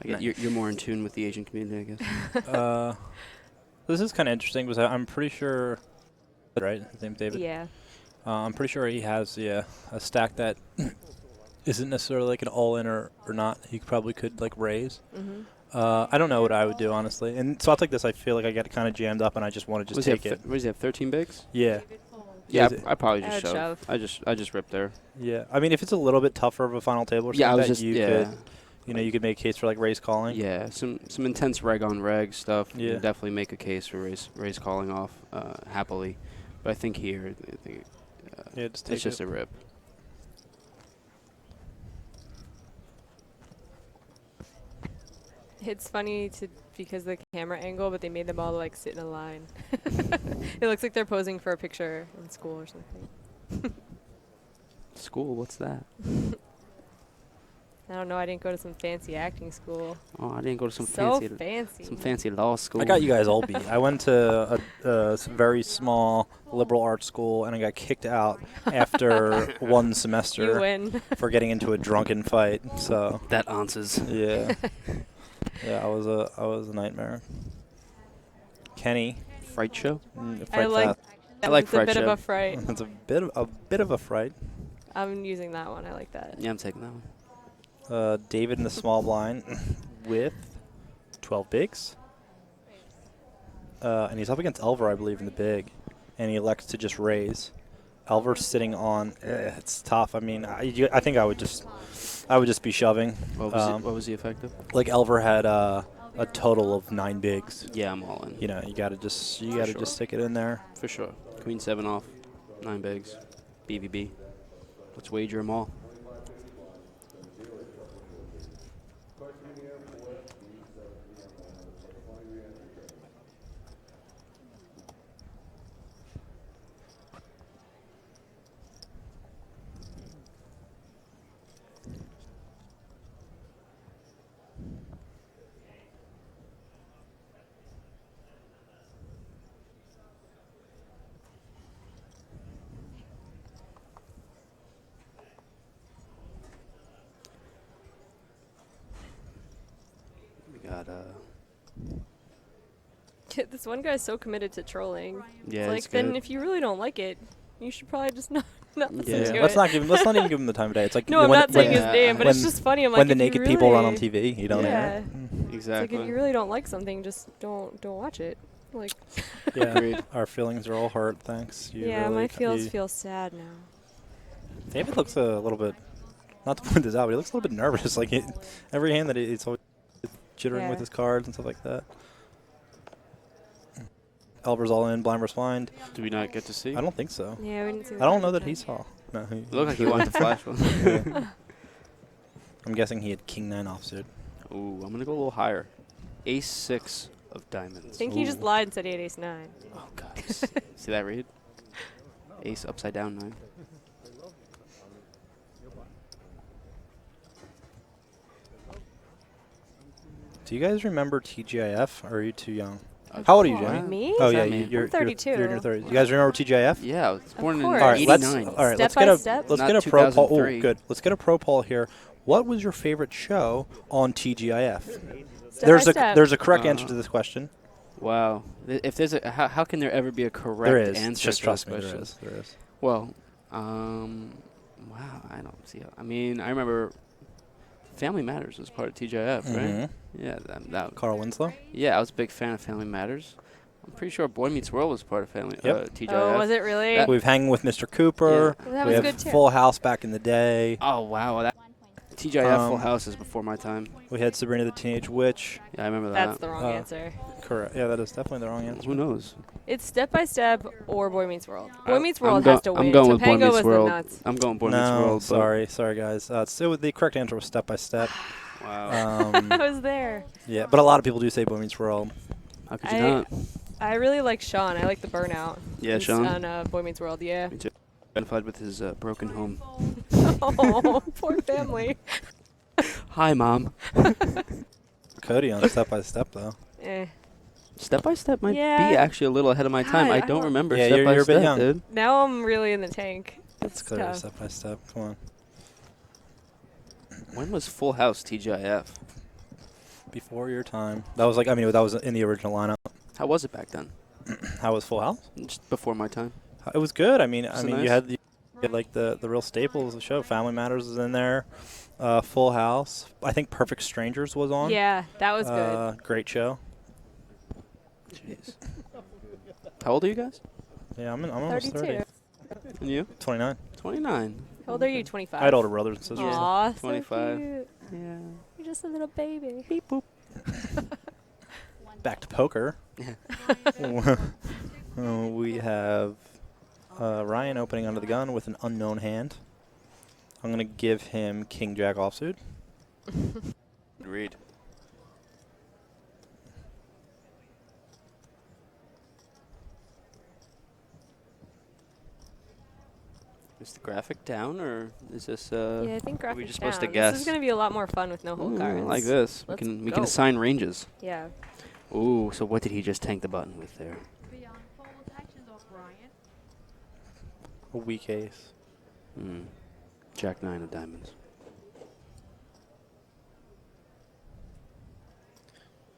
S4: You're more in tune with the Asian community, I guess.
S7: This is kind of interesting because I'm pretty sure right? His name's David.
S6: Yeah.
S7: I'm pretty sure he has a stack that isn't necessarily like an all-in or not. He probably could like raise.
S6: Mhm.
S7: I don't know what I would do honestly. And spots like this, I feel like I get kind of jammed up, and I just want to just take it.
S4: What does he have? 13 bigs?
S7: Yeah.
S4: Yeah,
S7: Is
S4: I probably
S6: I
S4: just
S6: would
S4: shove. I just rip there.
S7: Yeah. I mean, if it's a little bit tougher of a final table or something,
S4: Yeah, I was
S7: that
S4: just
S7: you could, you could make a case for like raise calling.
S4: Yeah, some intense reg on reg stuff. You
S7: Yeah.
S4: can definitely make a case for raise calling off happily. But I think here,
S7: Yeah, just take
S4: it's just
S7: it.
S4: a rip.
S6: It's funny because the camera angle, but they made them all like sit in a line. It looks like they're posing for a picture in school or something.
S4: School? What's that?
S6: I don't know. I didn't go to some fancy acting school.
S4: Oh, I didn't go to some
S6: so
S4: fancy some fancy law school.
S7: I got you guys all beat. I went to a very small liberal arts school, and I got kicked out after one semester
S6: You win.
S7: for getting into a drunken fight. So
S4: that answers.
S7: Yeah, yeah. I was a nightmare. Kenny,
S4: fright show.
S6: I like.
S4: I like
S6: it's a
S4: fright
S6: bit
S4: show.
S6: of a fright.
S7: It's a bit of a fright.
S6: I'm using that one. I like that.
S4: Yeah, I'm taking that one.
S7: David in the small blind with 12 bigs. And he's up against Elver, I believe, in the big. And he elects to just raise. Elver's sitting on. It's tough. I mean, I think I would just be shoving.
S4: What was the effective?
S7: Like Elver had a total of 9 bigs.
S4: Yeah, I'm all in.
S7: You know, you gotta just stick it in there.
S4: For sure. Queen 7 off, 9 bigs, BVB. Let's wager them all. We got
S6: This one guy's so committed to trolling.
S4: Yeah,
S6: it's
S4: it's
S6: like then
S4: good.
S6: if you really don't like it, you should probably just not listen
S7: Yeah,
S6: to
S7: let's
S6: it.
S7: not even give him the time of day. It's like
S6: No, I'm
S7: when,
S6: not saying
S7: when,
S6: his name, but it's just funny. I'm like,
S7: when the
S6: if you
S7: naked people run on
S6: really-
S7: TV, you don't air it.
S6: It's
S4: Exactly.
S6: like if you really don't like something, just don't watch it. Like.
S7: Yeah,
S4: Agreed.
S7: our feelings are all hurt. Thanks. You
S6: Yeah,
S7: really
S6: my feels
S7: you-
S6: feel sad now.
S7: David looks a little bit, not to point this out, but he looks a little bit nervous. Like every hand that he's always jittering with
S6: Yeah.
S7: his cards and stuff like that. Elver's all in, blind versus blind.
S4: Do we not get to see?
S7: I don't think so.
S6: Yeah, we didn't see
S7: I
S6: the
S7: don't know
S6: card
S7: that he
S6: yet.
S7: saw. No, he
S4: It looked like he wanted to flash one.
S7: Yeah. I'm guessing he had King 9 offsuit.
S4: Ooh, I'm gonna go a little higher. Ace 6 of diamonds.
S6: I think he just lied and said he had ace 9.
S4: Oh god. See that read? Ace upside down 9.
S7: Do you guys remember TGIF, or are you too young? How old are you,
S4: What?
S7: Jamie?
S6: Me?
S7: Oh
S4: What's
S7: yeah,
S4: that mean?
S7: you're
S6: I'm 32.
S7: You're in your 30s. You guys remember TGIF?
S4: Yeah, I was born in
S6: course.
S7: All right, let's
S4: 89.
S6: Step
S7: get
S6: by
S7: a
S6: step?
S7: let's
S4: Not
S7: get a pro poll. Oh,
S4: 2003.
S7: good. Let's get a pro poll here. What was your favorite show on TGIF?
S6: Step by step.
S7: There's a correct answer to this question.
S4: Wow. If there's a how can there ever be a correct
S7: There is.
S4: answer
S7: Just
S4: to
S7: trust
S4: this
S7: me.
S4: question?
S7: There is.
S4: Well, wow, I don't see. I mean, I remember Family Matters was part of TGIF, right?
S7: Mhm.
S4: Yeah, that.
S7: Carl Winslow.
S4: Yeah, I was a big fan of Family Matters. I'm pretty sure Boy Meets World was part of Family
S7: Yep.
S4: TGIF.
S6: Oh, was it really?
S7: We've hanging with Mr. Cooper.
S6: Yeah. That
S7: we
S6: was
S7: have
S6: good too.
S7: Full House back in the day.
S4: Oh wow, that TGIF Full House is before my time.
S7: We had Sabrina the Teenage Witch.
S4: Yeah, I remember that.
S6: That's the wrong answer.
S7: Correct. Yeah, that is definitely the wrong answer.
S4: Who knows?
S6: It's Step by Step or Boy Meets World. Boy Meets World
S4: I'm
S6: has to win.
S4: I'm going with Boy
S6: Topanga
S4: Meets
S6: was
S4: World.
S6: the nuts.
S4: I'm going Boy Meets
S7: No,
S4: World.
S7: sorry guys. The correct answer was Step by Step.
S4: Wow.
S6: I was there.
S7: Yeah, but a lot of people do say Boy Meets World.
S4: How could you not?
S6: I really like Sean. I like the burnout.
S4: Yeah,
S6: in-
S4: Sean.
S6: On Boy Meets World, yeah.
S4: Me too. Identified with his broken home.
S6: Oh, poor family.
S4: Hi, Mom.
S7: Cody on Step by Step though.
S4: Step by Step might
S6: Yeah.
S4: be actually a little ahead of my time.
S6: God,
S4: I
S6: I
S4: don't
S6: don't-
S4: remember
S7: Yeah,
S4: Step by
S7: you're a bit
S4: Step,
S7: young.
S4: dude.
S6: Now I'm really in the tank.
S7: That's
S6: It's
S7: clear.
S6: tough.
S7: Step by Step. Come on.
S4: When was Full House TGIF?
S7: Before your time. That was that was in the original lineup.
S4: How was it back then?
S7: How was Full House?
S4: Just before my time.
S7: It was good. I mean,
S4: Was it
S7: you
S4: nice?
S7: had like the real staples of the show. Family Matters was in there. Full House. I think Perfect Strangers was on.
S6: Yeah, that was good.
S7: Great show.
S4: Jeez. How old are you guys?
S7: Yeah, I'm almost 30.
S4: And you?
S7: 29.
S4: 29.
S6: How old are you? 25.
S7: I had older brothers and sisters.
S6: Aw, so
S4: 25.
S6: cute.
S4: Yeah.
S6: You're just a little baby.
S4: Beep boop.
S7: Back to poker. We have Ryan opening under the gun with an unknown hand. I'm going to give him King Jack offsuit.
S4: Agreed. Is the graphic down, or is this?
S6: Yeah, I think
S4: are we
S6: graphic's
S4: just supposed to
S6: down.
S4: guess?
S6: This is going to be a lot more fun with no hole
S4: Ooh,
S6: cards.
S4: I like this.
S6: Let's
S4: we
S6: go.
S4: can assign ranges.
S6: Yeah.
S4: Ooh, so what did he just tank the button with there?
S10: Beyond fold, actions off Brian.
S7: A weak ace.
S4: Jack 9 of diamonds.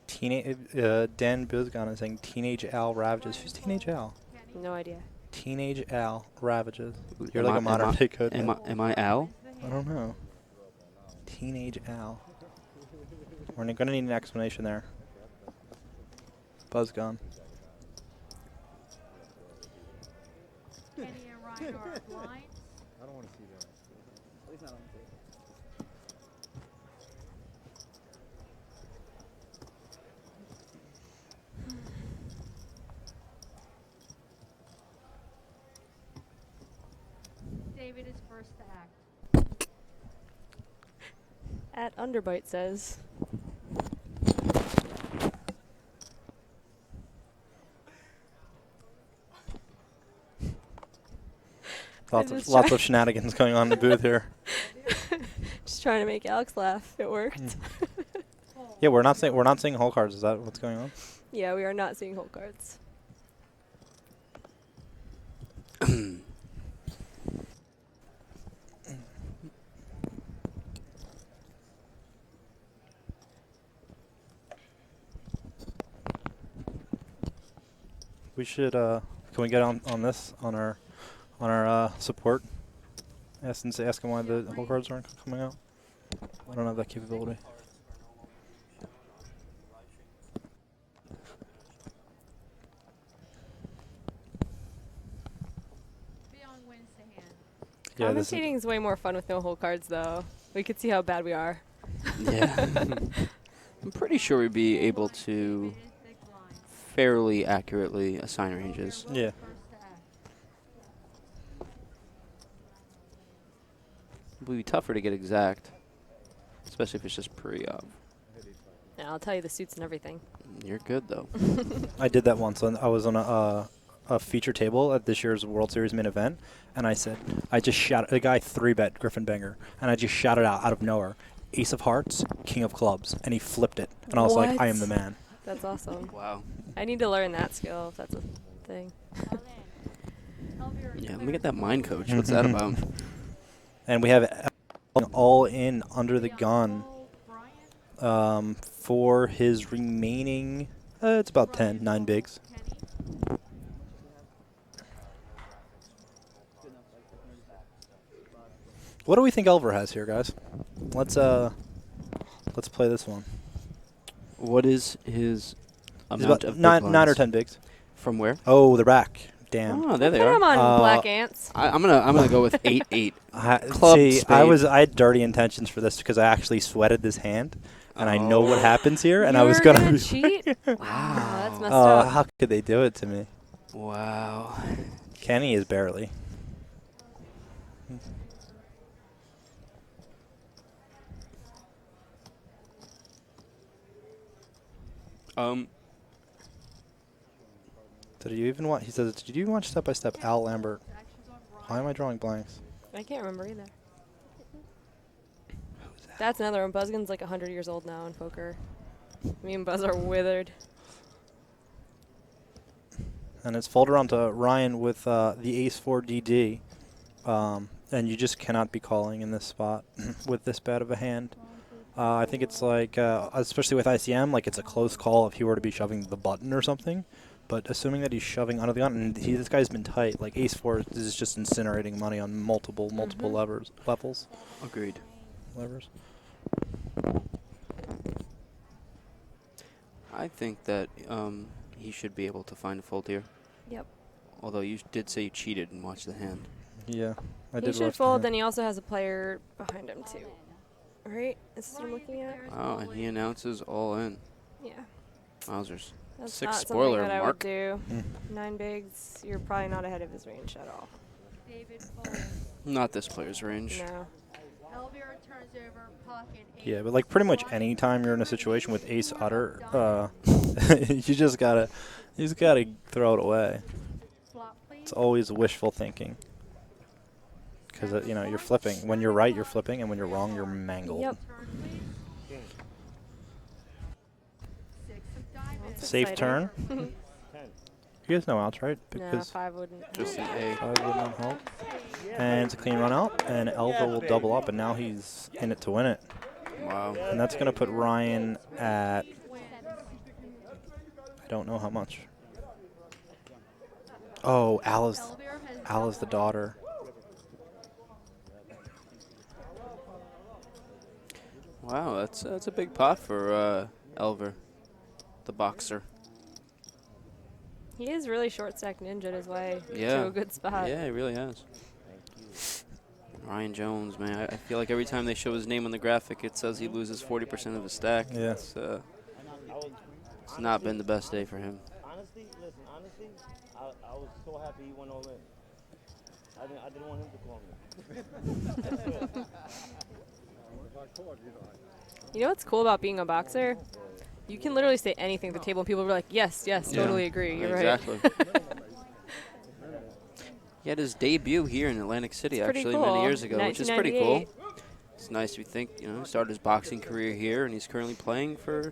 S7: Dan Bizgon is saying Teenage Al Ravages. Who's Teenage Al?
S6: No idea.
S7: Teenage Al Ravages. You're
S4: Am
S7: like
S4: I-
S7: a modern day code.
S4: Am I Al?
S7: I don't know. Teenage Al. We're going to need an explanation there. Buzz gone.
S10: Kenny and Ryan are blind.
S11: I don't want to see that.
S3: At least not on the table.
S10: David is first to act.
S6: At Underbite says.
S7: Lots of shenanigans going on in the booth here.
S6: Just trying to make Alex laugh. It worked.
S7: Yeah, we're not seeing hole cards. Is that what's going on?
S6: Yeah, we are not seeing hole cards.
S7: We should. Can we get on this on our support? Ask him why the hole cards aren't coming out. I don't have that capability.
S10: Beyond wins the hand.
S7: Yeah, this
S6: Commentating is way more fun with no hole cards, though. We could see how bad we are.
S4: Yeah. I'm pretty sure we'd be able to fairly accurately assign ranges.
S7: Yeah.
S4: It would be tougher to get exact, especially if it's just pre-op.
S6: Yeah, I'll tell you the suits and everything.
S4: You're good, though.
S7: I did that once. I was on a feature table at this year's World Series main event, and I just shouted, the guy 3-bet Griffin Banger, and I just shouted out of nowhere, Ace of Hearts, King of Clubs, and he flipped it. And I was like, I am the man.
S6: That's awesome.
S4: Wow.
S6: I need to learn that skill if that's a thing.
S4: Yeah, let me get that mind coach. What's that about?
S7: And we have all in under the gun for his remaining, it's about 9 bigs. What do we think Elver has here, guys? Let's play this one.
S4: What is his
S7: He's
S4: amount
S7: about
S4: of big
S7: 9
S4: blinds?
S7: or 10 bigs.
S4: From where?
S7: Oh, they're back. Damn.
S4: Oh, there they
S6: Put
S4: are.
S6: him on Black Ants.
S4: I'm gonna go with 8-8.
S7: See, I had dirty intentions for this because I actually sweated this hand, and I know what happens here, and I was
S6: You're
S7: gonna
S6: cheat. Wow, that's messed
S7: Oh,
S6: up.
S7: how could they do it to me?
S4: Wow.
S7: Kenny is barely. Did you even watch? He says, "Did you even watch Step by Step?" Al Lambert. Why am I drawing blanks?
S6: I can't remember either. That's another one. Buzzgun's like 100 years old now in poker. Me and Buzz are withered.
S7: And it's folded onto Ryan with the Ace-4 DD. And you just cannot be calling in this spot with this bad of a hand. I think it's like, especially with ICM, like it's a close call if he were to be shoving the button or something. but assuming that he's shoving under the gun, and this guy's been tight. Like ace-4 is just incinerating money on multiple levels.
S4: Agreed.
S7: Levers.
S4: I think that he should be able to find a fold here.
S6: Yep.
S4: Although you did say you cheated and watched the hand.
S7: Yeah, I
S6: He
S7: did.
S6: should fold, and he also has a player behind him too. Right? Is this what I'm looking at?
S4: Wow, and he announces all in.
S6: Yeah.
S4: Wowzers.
S6: That's
S4: 6
S6: not
S4: spoiler
S6: something that
S4: mark.
S6: I would do. 9 bigs, you're probably not ahead of his range at all.
S4: Not this player's range.
S6: No.
S10: Elvira turns over, pocket
S7: Yeah, but like pretty much any time you're in a situation with ace utter, you just gotta throw it away. It's always wishful thinking. Because you know you're flipping. When you're right, you're flipping, and when you're wrong, you're mangled.
S6: Yep.
S7: Safe turn. He has no outs, right?
S6: No, 5 wouldn't.
S4: Just an A.
S7: 5 would not help. And it's a clean run out, and Elva will double up, and now he's in it to win it.
S4: Wow.
S7: And that's going to put Ryan at, I don't know how much. Oh, Al is the daughter.
S4: Wow, that's a big pot for Elver, the boxer.
S6: He is really short stack ninja'd his way
S4: Yeah.
S6: to a good spot.
S4: Yeah, he really has. Ryan Jones, man, I feel like every time they show his name on the graphic, it says he loses 40% of his stack.
S7: Yeah.
S4: It's not been the best day for him.
S13: Honestly, I was so happy he went all in. I didn't want him to call me.
S6: You know what's cool about being a boxer? You can literally say anything at the table, and people are like, yes, totally agree. You're
S4: exactly.
S6: right.
S4: He had his debut here in Atlantic City,
S6: It's
S4: actually,
S6: pretty
S4: many
S6: cool.
S4: years ago, which is pretty cool.
S6: 1998.
S4: It's nice to think, he started his boxing career here, and he's currently playing for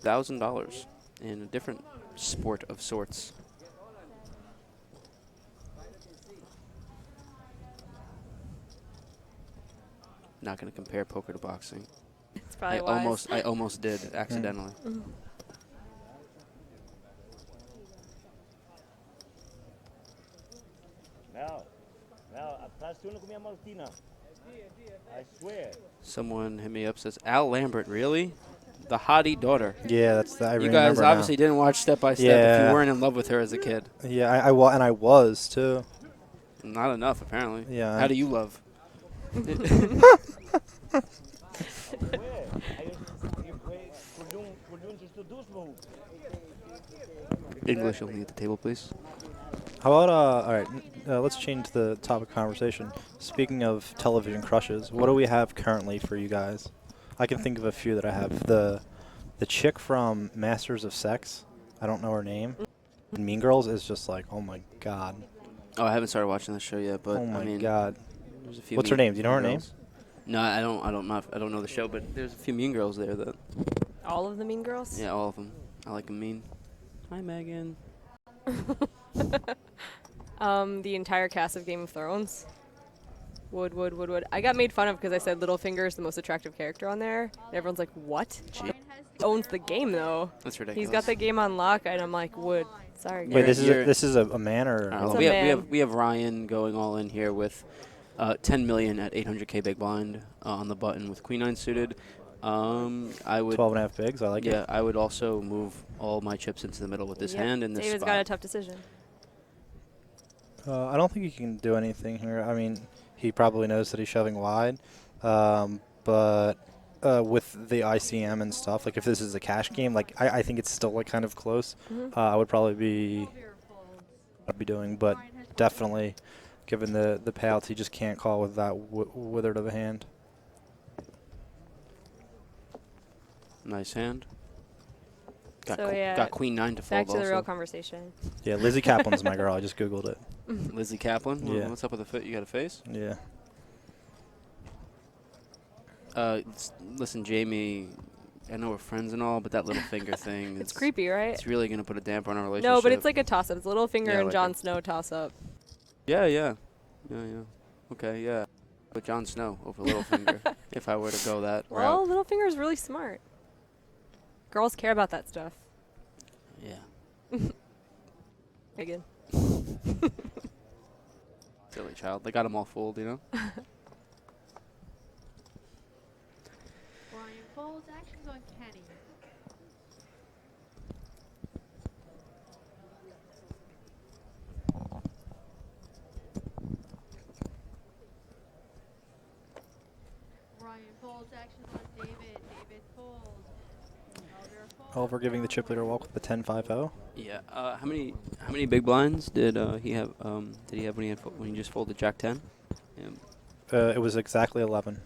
S4: $1,000 in a different sport of sorts. Not going to compare poker to boxing.
S6: It's probably wise.
S4: I almost did accidentally.
S13: Now, apasiona com minha Martina. I swear.
S4: Someone hit me up, says, Al Lambert, really? The hottie daughter.
S7: Yeah, that's the. I
S4: You
S7: remember
S4: guys obviously didn't watch Step by Step if you weren't in love with her as a kid.
S7: Yeah, I was too.
S4: Not enough, apparently.
S7: Yeah.
S4: How do you love? English only at the table, please.
S7: How about all right? Let's change the topic of conversation. Speaking of television crushes, what do we have currently for you guys? I can think of a few that I have. The chick from Masters of Sex. I don't know her name. Mean Girls is just like, oh my god.
S4: Oh, I haven't started watching the show yet, but
S7: oh my
S4: I mean,
S7: god.
S4: There's a few.
S7: What's her name? Do you know her name?
S4: No, I don't know the show, but there's a few Mean Girls there that.
S6: All of the Mean Girls?
S4: Yeah, all of them. I like them mean. Hi, Megan.
S6: The entire cast of Game of Thrones. Would. I got made fun of because I said Littlefinger is the most attractive character on there. And everyone's like, what? He owns the game, though.
S4: That's ridiculous.
S6: He's got the game on lock, and I'm like, Wood. Sorry.
S7: Wait, this is a man or?
S4: We have Ryan going all in here with 10 million at 800K big blind on the button with Queen 9 suited. I would
S7: 12.5 bigs. I like it.
S4: Yeah, I would also move all my chips into the middle with this hand in this
S6: David's
S4: spot.
S6: got a tough decision.
S7: I don't think he can do anything here. I mean, he probably knows that he's shoving wide, but with the ICM and stuff, like if this is a cash game, like I think it's still like kind of close. I would probably be doing, but definitely, given the payouts, he just can't call with that withered of a hand.
S4: Nice hand.
S6: Got
S4: Queen 9 to fold.
S6: Back to the
S4: also.
S6: real conversation.
S7: Yeah, Lizzie Kaplan's my girl. I just Googled it.
S4: Lizzie Kaplan?
S7: Yeah.
S4: What's up with the foot? You got a face?
S7: Yeah.
S4: Listen, Jamie, I know we're friends and all, but that little finger thing.
S6: It's creepy, right?
S4: It's really going to put a damper on our relationship.
S6: No, but it's like a toss-up. It's Littlefinger
S4: Yeah,
S6: and
S4: like
S6: Jon Snow toss-up.
S4: Yeah. Okay, yeah. But Jon Snow over Littlefinger, if I were to go that route.
S6: Well, Littlefinger's really smart. Girls care about that stuff.
S4: Yeah.
S6: Again.
S4: Silly child. They got them all fooled, you know?
S10: Brian folds. Actions on Kenny. Brian folds. Actions on David. David folds.
S7: Oliver giving the chip leader a walk with the 10-5-0.
S4: Yeah. How many big blinds did he have? Did he have when he just folded Jack 10?
S7: It was exactly 11.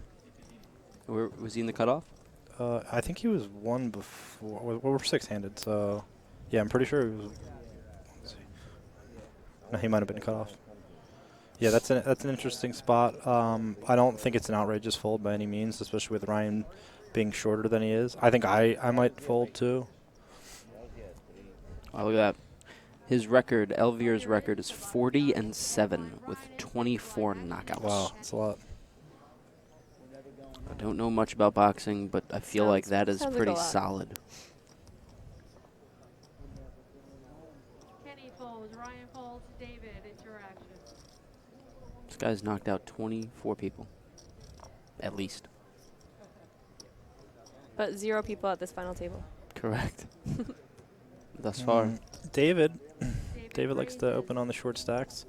S4: Where was he in the cutoff?
S7: I think he was one before. Well, we're six-handed, so yeah, I'm pretty sure he was. Let's see. No, he might have been cut off. Yeah, that's an interesting spot. I don't think it's an outrageous fold by any means, especially with Ryan being shorter than he is. I think I might fold too.
S4: Oh, look at that. His record, Elvier's record, is 40-7 with 24 knockouts.
S7: Wow, that's a lot.
S4: I don't know much about boxing, but I feel like that is pretty solid.
S10: Kenny folds. Ryan folds. David, it's your action.
S4: This guy's knocked out 24 people, at least.
S6: But 0 people at this final table.
S4: Correct. Thus far.
S7: David likes to open on the short stacks.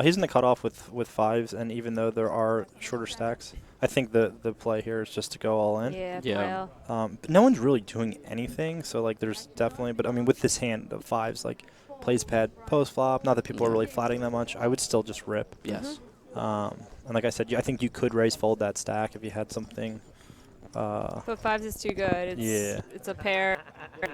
S7: He's in the cutoff with fives, and even though there are shorter stacks, I think the play here is just to go all in.
S6: Yeah.
S7: But no one's really doing anything, so like there's definitely. But I mean, with this hand of fives, like plays pad post flop. Not that people are really flatting that much. I would still just rip.
S4: Yes.
S7: And like I said, I think you could raise fold that stack if you had something.
S6: But fives is too good. It's a pair.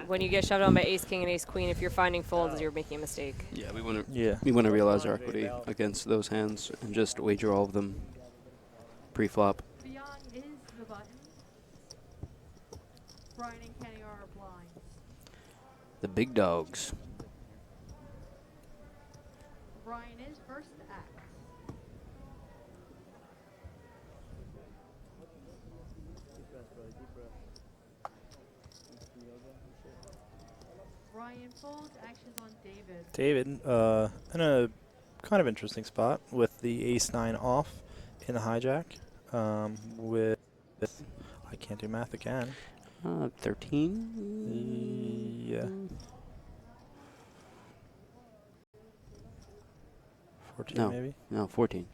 S6: When you get shoved on by ace king and ace queen, if you're finding folds, you're making a mistake.
S4: Yeah, we want to realize our equity against those hands and just wager all of them pre-flop.
S10: Beyond is the button. Brian and Kenny are blinds.
S4: The big dogs.
S10: Brian is first to act. Brian folds. Actions on David.
S7: David, in a kind of interesting spot with the ace-9 off in the hijack. With I can't do math again.
S4: 13?
S7: Yeah. 14 maybe?
S4: No, 14.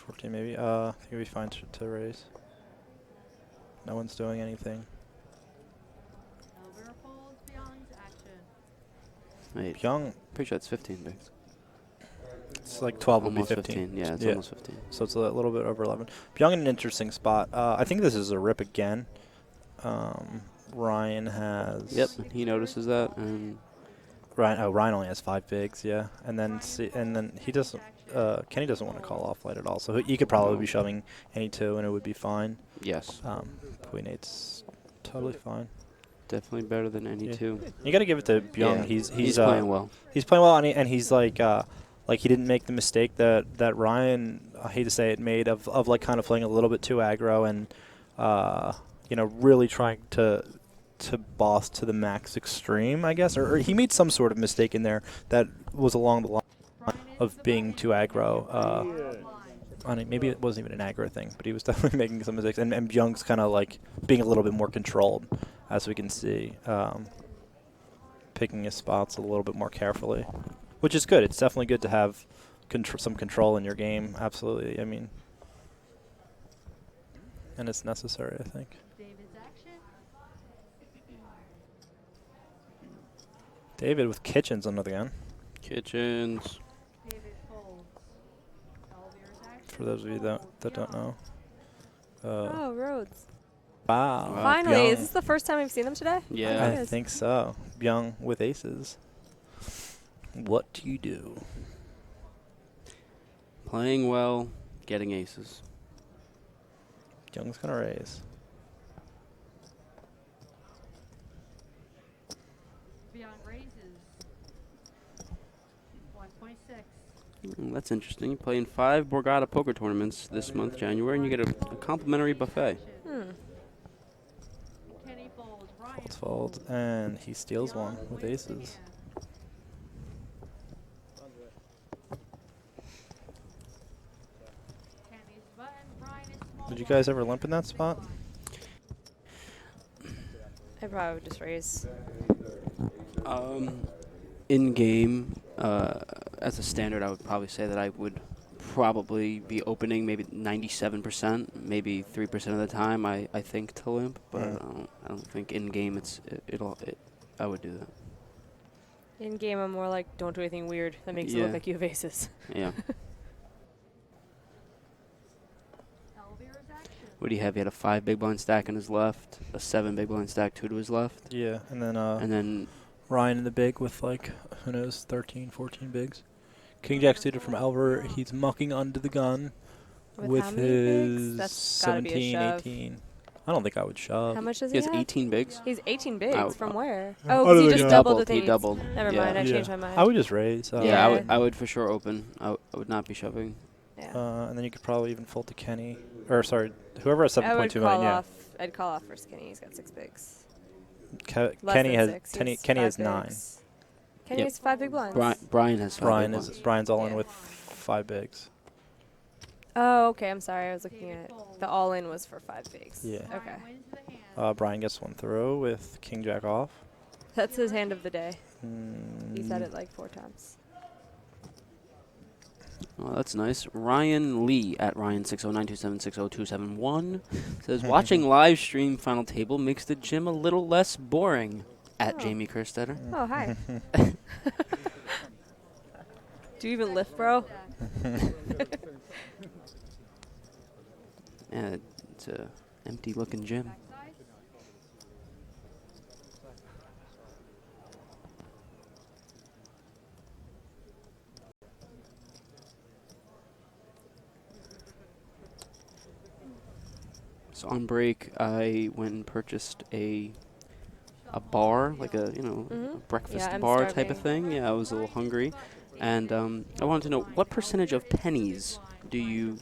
S7: 14 maybe. I think it'd be fine to raise. No one's doing anything.
S10: Elver folds. Beyond's action.
S4: Wait,
S7: Young.
S4: Pretty sure it's 15 bigs.
S7: It's like 12 would be
S4: Almost
S7: 15.
S4: Yeah, it's almost 15.
S7: So it's a little bit over 11. Byung in an interesting spot. I think this is a rip again. Ryan has.
S4: Yep, he notices that, and
S7: Ryan only has 5 bigs, yeah, and then he doesn't. Kenny doesn't want to call off light at all, so he could probably be shoving any 2, and it would be fine.
S4: Yes.
S7: Queen 8's totally fine.
S4: Definitely better than any 2.
S7: You got to give it to Byung.
S4: Yeah,
S7: he's
S4: playing well.
S7: He's playing well, and he's like he didn't make the mistake that Ryan, I hate to say it, made of like kind of playing a little bit too aggro and really trying to boss to the max extreme, I guess, or he made some sort of mistake in there that was along the line of being too aggro. Maybe it wasn't even an aggro thing, but he was definitely making some mistakes, and Byung's kind of like being a little bit more controlled, as we can see, picking his spots a little bit more carefully, which is good. It's definitely good to have some control in your game, absolutely. I mean, and it's necessary, I think.
S10: David's action.
S7: David with Kitchens on the gun.
S4: Kitchens.
S10: David folds. Elvier's action.
S7: For those of you that don't know.
S6: Oh, Rhodes.
S7: Wow.
S6: Finally,
S7: Byung.
S6: is this the first time we've seen them today?
S4: Yeah.
S7: I think so. Byung with aces. What do you do?
S4: Playing well, getting aces.
S7: Byung's going to raise.
S10: Beyond raises. 1.6.
S4: That's interesting. You play in 5 Borgata poker tournaments this month, January, and you get a complimentary buffet.
S10: Kenny folds. Ryan.
S7: Folds, and he steals one with aces. Would you guys ever limp in that spot?
S6: I probably would just raise.
S4: In game, as a standard, I would probably say that I would probably be opening maybe 97%, maybe 3% of the time. I think to limp, but I don't think in game I would do that.
S6: In game, I'm more like, don't do anything weird that makes it look like you have aces.
S4: Yeah. What do you have? He had a 5 big blind stack on his left, a 7 big blind stack, 2 to his left.
S7: Yeah, and
S4: then
S15: Ryan in the big with like, who knows, 13, 14 bigs. King Jack suited from Elver. He's mucking under the gun
S6: With how many bigs? That's gotta be a
S15: 17,
S6: shove.
S15: 18. I don't think I would shove.
S6: How much does
S4: he
S6: he
S4: has
S6: have?
S4: 18 bigs.
S6: He's 18 bigs.
S4: Oh,
S6: From where?
S15: Oh,
S6: Oh, because he
S15: the
S6: just
S15: gun.
S6: doubled the thing.
S4: He doubled.
S6: Never
S4: Yeah.
S6: mind. I changed my mind.
S15: I would just raise.
S4: Yeah, I would for sure open. I would not be shoving.
S6: Yeah.
S7: And then you could probably even fold to Kenny. Or, sorry, whoever has 7.2 million, yeah.
S6: I'd call off for Skinny. He's got 6 bigs.
S7: Kenny
S6: than
S7: has
S6: six.
S7: Kenny,
S6: He's
S7: Kenny
S6: 5
S7: has 9.
S6: bigs. Kenny has 5 big blinds.
S4: Brian has 5 big blinds.
S7: Brian's all in with 5 bigs.
S6: Oh, okay. I'm sorry. I was looking at the all-in was for 5 bigs.
S7: Yeah.
S6: Okay.
S7: Brian gets one throw with King Jack off.
S6: That's his hand of the day. He said it like 4 times.
S4: Oh, that's nice. Ryan Lee at Ryan60927600271 says, watching live stream final table makes the gym a little less boring. At Jamie Kerstetter.
S6: Oh, hi. Do you even lift, bro?
S4: Yeah, it's a empty-looking gym. So on break, I went and purchased a bar, like a a breakfast bar type of thing. Yeah, I was a little hungry, and I wanted to know what percentage of pennies do you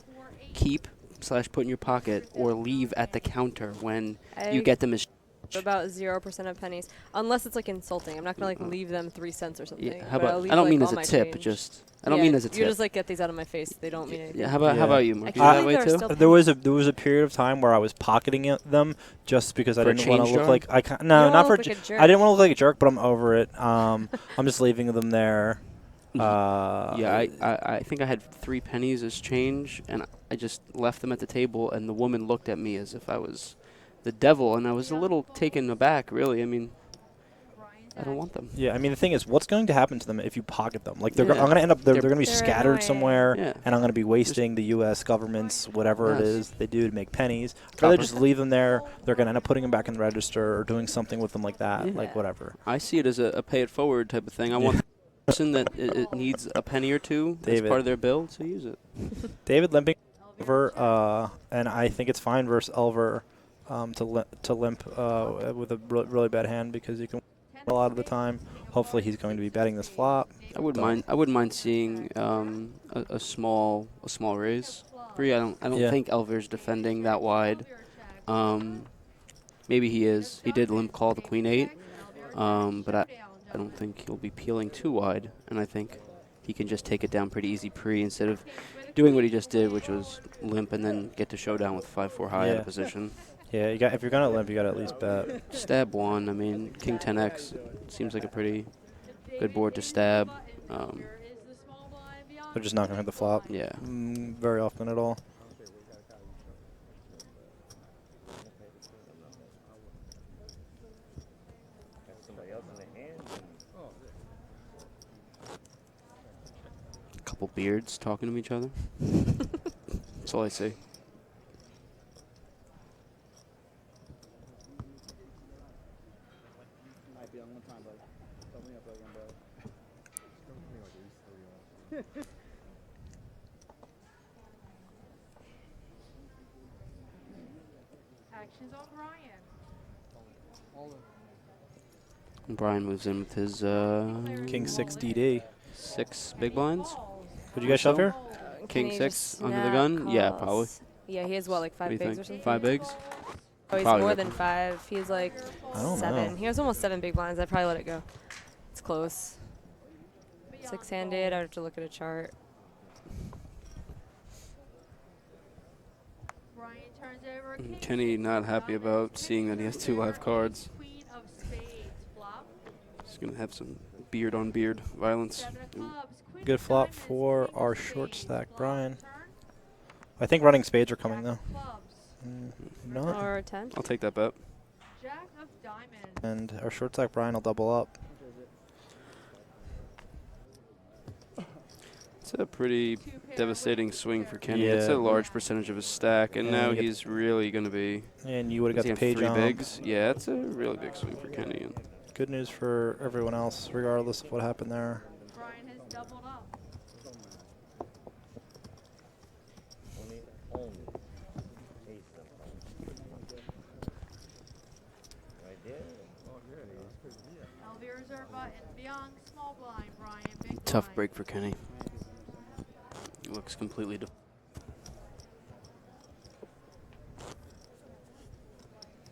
S4: keep / put in your pocket or leave at the counter when you get them as
S6: about 0% of pennies, unless it's like insulting. I'm not gonna like leave them 3 cents or something.
S4: Yeah, how
S6: but
S4: about?
S6: I'll leave,
S4: I don't
S6: like,
S4: mean
S6: all
S4: as a
S6: my
S4: tip.
S6: change.
S4: Just I don't mean as a tip.
S6: You just like get these out of my face. They don't mean anything.
S4: Yeah. How about you, Mark? You
S6: I
S4: that way too?
S7: There was a period of time where I was pocketing them just because I didn't want to look like not for. I didn't want to look like a jerk, but I'm over it. I'm just leaving them there.
S4: Yeah, I think I had 3 pennies as change, and I just left them at the table, and the woman looked at me as if I was the devil, and I was a little taken aback, really. I mean, I don't want them.
S7: Yeah, I mean, the thing is, what's going to happen to them if you pocket them? Like, I'm going to end up, they're going to be scattered somewhere, and I'm going to be wasting the U.S. government's whatever it is they do to make pennies. I'd rather just leave them there. They're going to end up putting them back in the register or doing something with them like that, like whatever.
S4: I see it as a pay-it-forward type of thing. I want the person that it needs a penny or two as part of their bill to use it.
S7: David limping over, and I think it's fine versus Elver to limp with a really bad hand because you can a lot of the time. Hopefully, he's going to be betting this flop.
S4: I wouldn't mind seeing a small raise. Bree, I don't think Elver's defending that wide. Maybe he is. He did limp call the queen 8, but I don't think he'll be peeling too wide, and I think he can just take it down pretty easy pre instead of doing what he just did, which was limp and then get to showdown with 5-4 high out of position.
S7: Yeah, if you're gonna limp, you gotta at least bet.
S4: Stab 1. I mean, King 10x seems like a pretty good board to stab.
S7: They're just not gonna hit the flop.
S4: Yeah.
S7: Very often at all.
S4: A couple beards talking to each other. That's all I see.
S10: Actions on Brian.
S4: And Brian moves in with his
S7: King 6 DD.
S4: 6 big blinds.
S7: Would you guys shove here?
S4: King
S6: Can he
S4: 6
S6: just
S4: under the
S6: snap
S4: gun? Yeah,
S6: calls?
S4: probably.
S6: Yeah, he has what, like
S4: What
S6: 5
S4: do you
S6: bigs
S4: think?
S6: or something?
S4: 5 bigs?
S6: Oh, he's
S4: Probably
S6: more
S4: rip
S6: than
S4: him.
S6: 5. He's like
S7: I don't
S6: 7.
S7: know.
S6: He has almost 7 big blinds. I'd probably let it go. It's close. 6-handed. I'd have to look at a chart.
S10: Brian turns over king
S4: Kenny not happy about seeing that he has 2 live cards.
S10: queen of spades flop.
S4: He's going to have some beard on beard violence.
S15: Good flop for our short stack, Brian. I think running spades are coming though. Not.
S6: Or 10.
S4: I'll take that bet.
S10: Jack of diamonds.
S15: And our short stack, Brian, will double up.
S4: It's a pretty devastating swing for Kenny. It's
S15: Yeah.
S4: a large percentage of his stack, and
S15: Yeah,
S4: now
S15: you get-
S4: he's really going to be...
S15: And you would have got the
S4: does he have
S15: page
S4: 3
S15: on.
S4: bigs? Yeah, it's a really big swing for Kenny. And
S15: Good news for everyone else, regardless of what happened there.
S10: Brian has doubled up.
S13: Only ace right there.
S10: LV reserve button. Beyond small blind. Brian big
S4: tough
S10: blind.
S4: break for Kenny. He looks completely...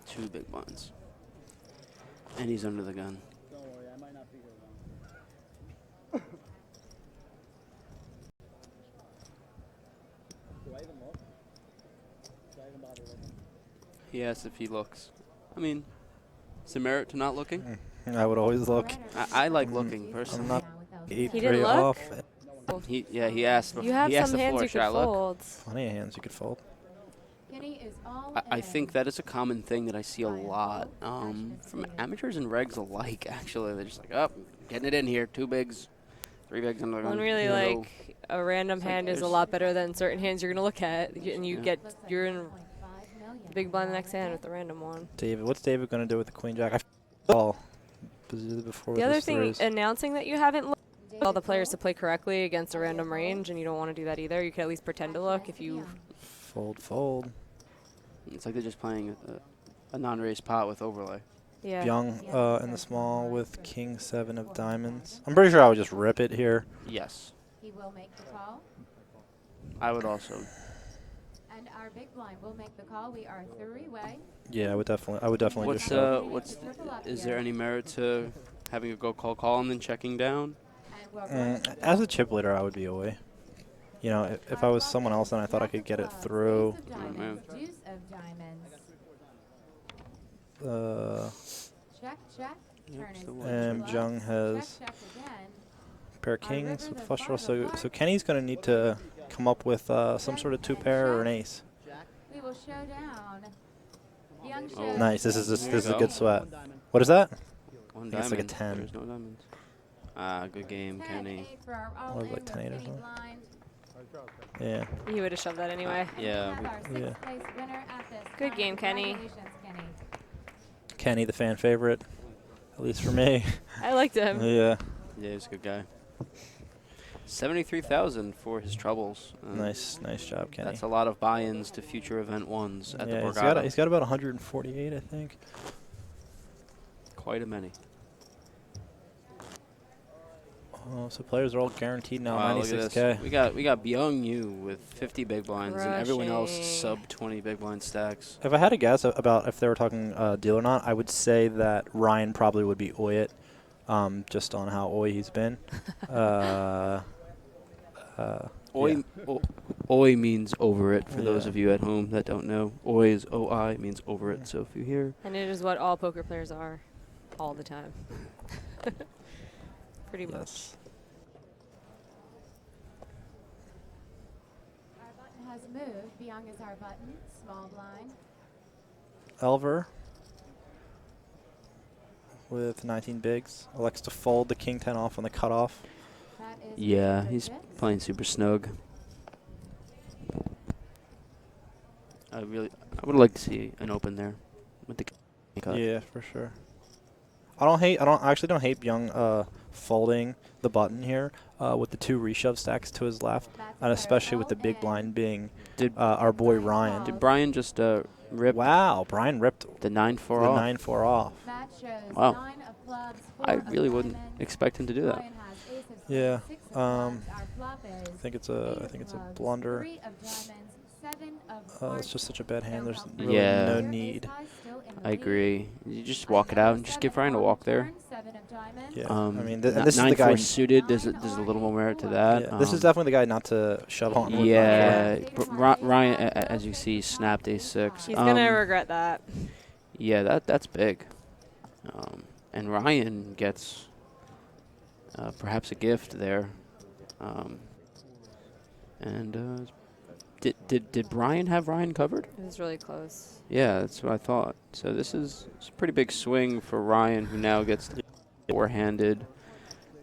S4: 2 big blinds. And he's under the gun.
S2: Don't worry, I might not be here long. Do I even look? Do I even bother looking?
S4: He asks if he looks. I mean, is there merit to not looking?
S15: I would always look.
S4: I like looking personally.
S15: I'm not
S6: He didn't look?
S15: off.
S4: He asked.
S6: You have
S4: he asked
S6: some
S4: the
S6: hands
S4: floor,
S6: you
S4: should I
S6: could
S4: look?
S6: fold.
S15: Plenty of hands you could fold.
S4: I think that is a common thing that I see a lot from amateurs and regs alike. Actually, they're just like, oh, getting it in here, 2 bigs, 3 bigs under the gun.
S6: When really,
S4: No.
S6: like, a random
S4: It's like
S6: hand is a
S4: there's-
S6: lot better than certain hands you're going to look at. And you
S4: Yeah.
S6: you're in big blind the next hand with the random one.
S15: David, what's David going to do with the queen jack? Before
S6: The
S15: with
S6: other
S15: his
S6: thing,
S15: threes.
S6: announcing that you haven't looked all the players to play correctly against a random range, and you don't want to do that either. You can at least pretend to look if you...
S15: Fold.
S4: It's like they're just playing a non-raised pot with overlay.
S6: Yeah.
S15: Young in the small with king 7 of diamonds. I'm pretty sure I would just rip it here.
S4: Yes.
S8: He will make the call.
S4: I would also.
S8: And our big blind will make the call. We are 3-way.
S15: Yeah, I would definitely
S4: What's
S15: just shove.
S4: is there any merit to having a go call and then checking down?
S15: As a chip leader, I would be away. You know, if I was someone else and I thought I could get it through.
S4: Oh, man.
S8: Deuce of diamonds. Check. Turn is
S15: And
S8: closed.
S15: Jung has
S8: Check again.
S15: pair of kings with flush draw. So Kenny's going to need to come up with some sort of 2-pair or an ace.
S8: We will show down. Young
S4: Oh.
S8: shows
S15: Nice. This is
S4: There
S15: a
S4: you
S15: good
S4: go.
S15: sweat. What is that?
S4: One
S15: I think it's like a
S4: diamond.
S15: 10.
S4: There's no diamonds. Ah, good game, Kenny.
S8: 10-8 for our
S15: Or
S8: all-in
S15: like 10-8 or
S8: with
S15: something.
S8: blind.
S15: Yeah.
S6: You would have shoved that anyway.
S4: Yeah.
S8: We have our
S15: Yeah.
S8: 6th place winner at this
S6: Good
S8: time.
S6: game, Kenny.
S8: Congratulations, Kenny.
S15: Kenny, the fan favorite, at least for me.
S6: I liked him.
S15: Yeah.
S4: Yeah, he's a good guy. 73,000 for his troubles.
S15: Nice job, Kenny.
S4: That's a lot of buy-ins to future event ones at the
S15: Yeah,
S4: Borgata.
S15: he's got about 148, I think.
S4: Quite a many.
S15: Oh, so players are all guaranteed now.
S4: Wow, look at
S15: 96K.
S4: this. We got Byung Yu with 50 big blinds and everyone else
S6: Crushing.
S4: sub 20 big blind stacks.
S15: If I had to guess about if they were talking deal or not, I would say that Ryan probably would be Oyet, just on how Oy he's been.
S4: Oi means over it for those
S15: Yeah.
S4: of you at home that don't know. Oi is OI, means over it. So if you hear
S6: And it is what all poker players are all the time. Pretty much.
S8: Our button has moved. Beyond is our button. Small blind.
S15: Elver with 19 bigs. Elects to fold the king 10 off on the cutoff.
S8: That is
S4: yeah,
S8: the
S4: he's
S8: bits.
S4: playing super snug. I would like to see an open there with the cut.
S15: Yeah, for sure. I actually don't hate Young folding the button here with the 2 reshove stacks to his left, and especially with the big blind being our boy Ryan.
S4: Did Brian just rip?
S15: Wow, Brian ripped
S4: the 9-4
S15: the
S4: off.
S15: 9-4 off.
S8: That shows
S4: Wow.
S8: 9 of clubs, 4
S4: I
S8: of
S4: really wouldn't
S8: diamonds.
S4: expect him to do that.
S8: Ryan has ace of spades,
S15: Yeah,
S8: 6 of clubs. Our flop is
S15: I think it's
S8: eight
S15: a
S8: of
S15: blunder.
S8: 3 of diamonds, 7 of
S15: It's
S8: hearts.
S15: just such a bad hand. There's
S8: No
S15: really
S4: Yeah.
S15: no
S8: Ace
S15: need.
S8: high still in the
S4: I
S8: lead.
S4: agree. You just walk it out and just give Ryan a walk there.
S8: 7 of diamonds.
S15: Yeah, I mean,
S4: n-
S15: and this is the guy.
S4: 9-4 suited. There's a little more merit to that.
S15: Yeah, this is definitely the guy not to shove on. with
S4: Yeah,
S15: 9-4.
S4: but Ryan, as you see, snapped a6.
S6: He's gonna regret that.
S4: Yeah, that's big. And Ryan gets perhaps a gift there. Did Brian have Ryan covered?
S6: It was really close.
S4: Yeah, that's what I thought. So it's a pretty big swing for Ryan, who now gets to four-handed,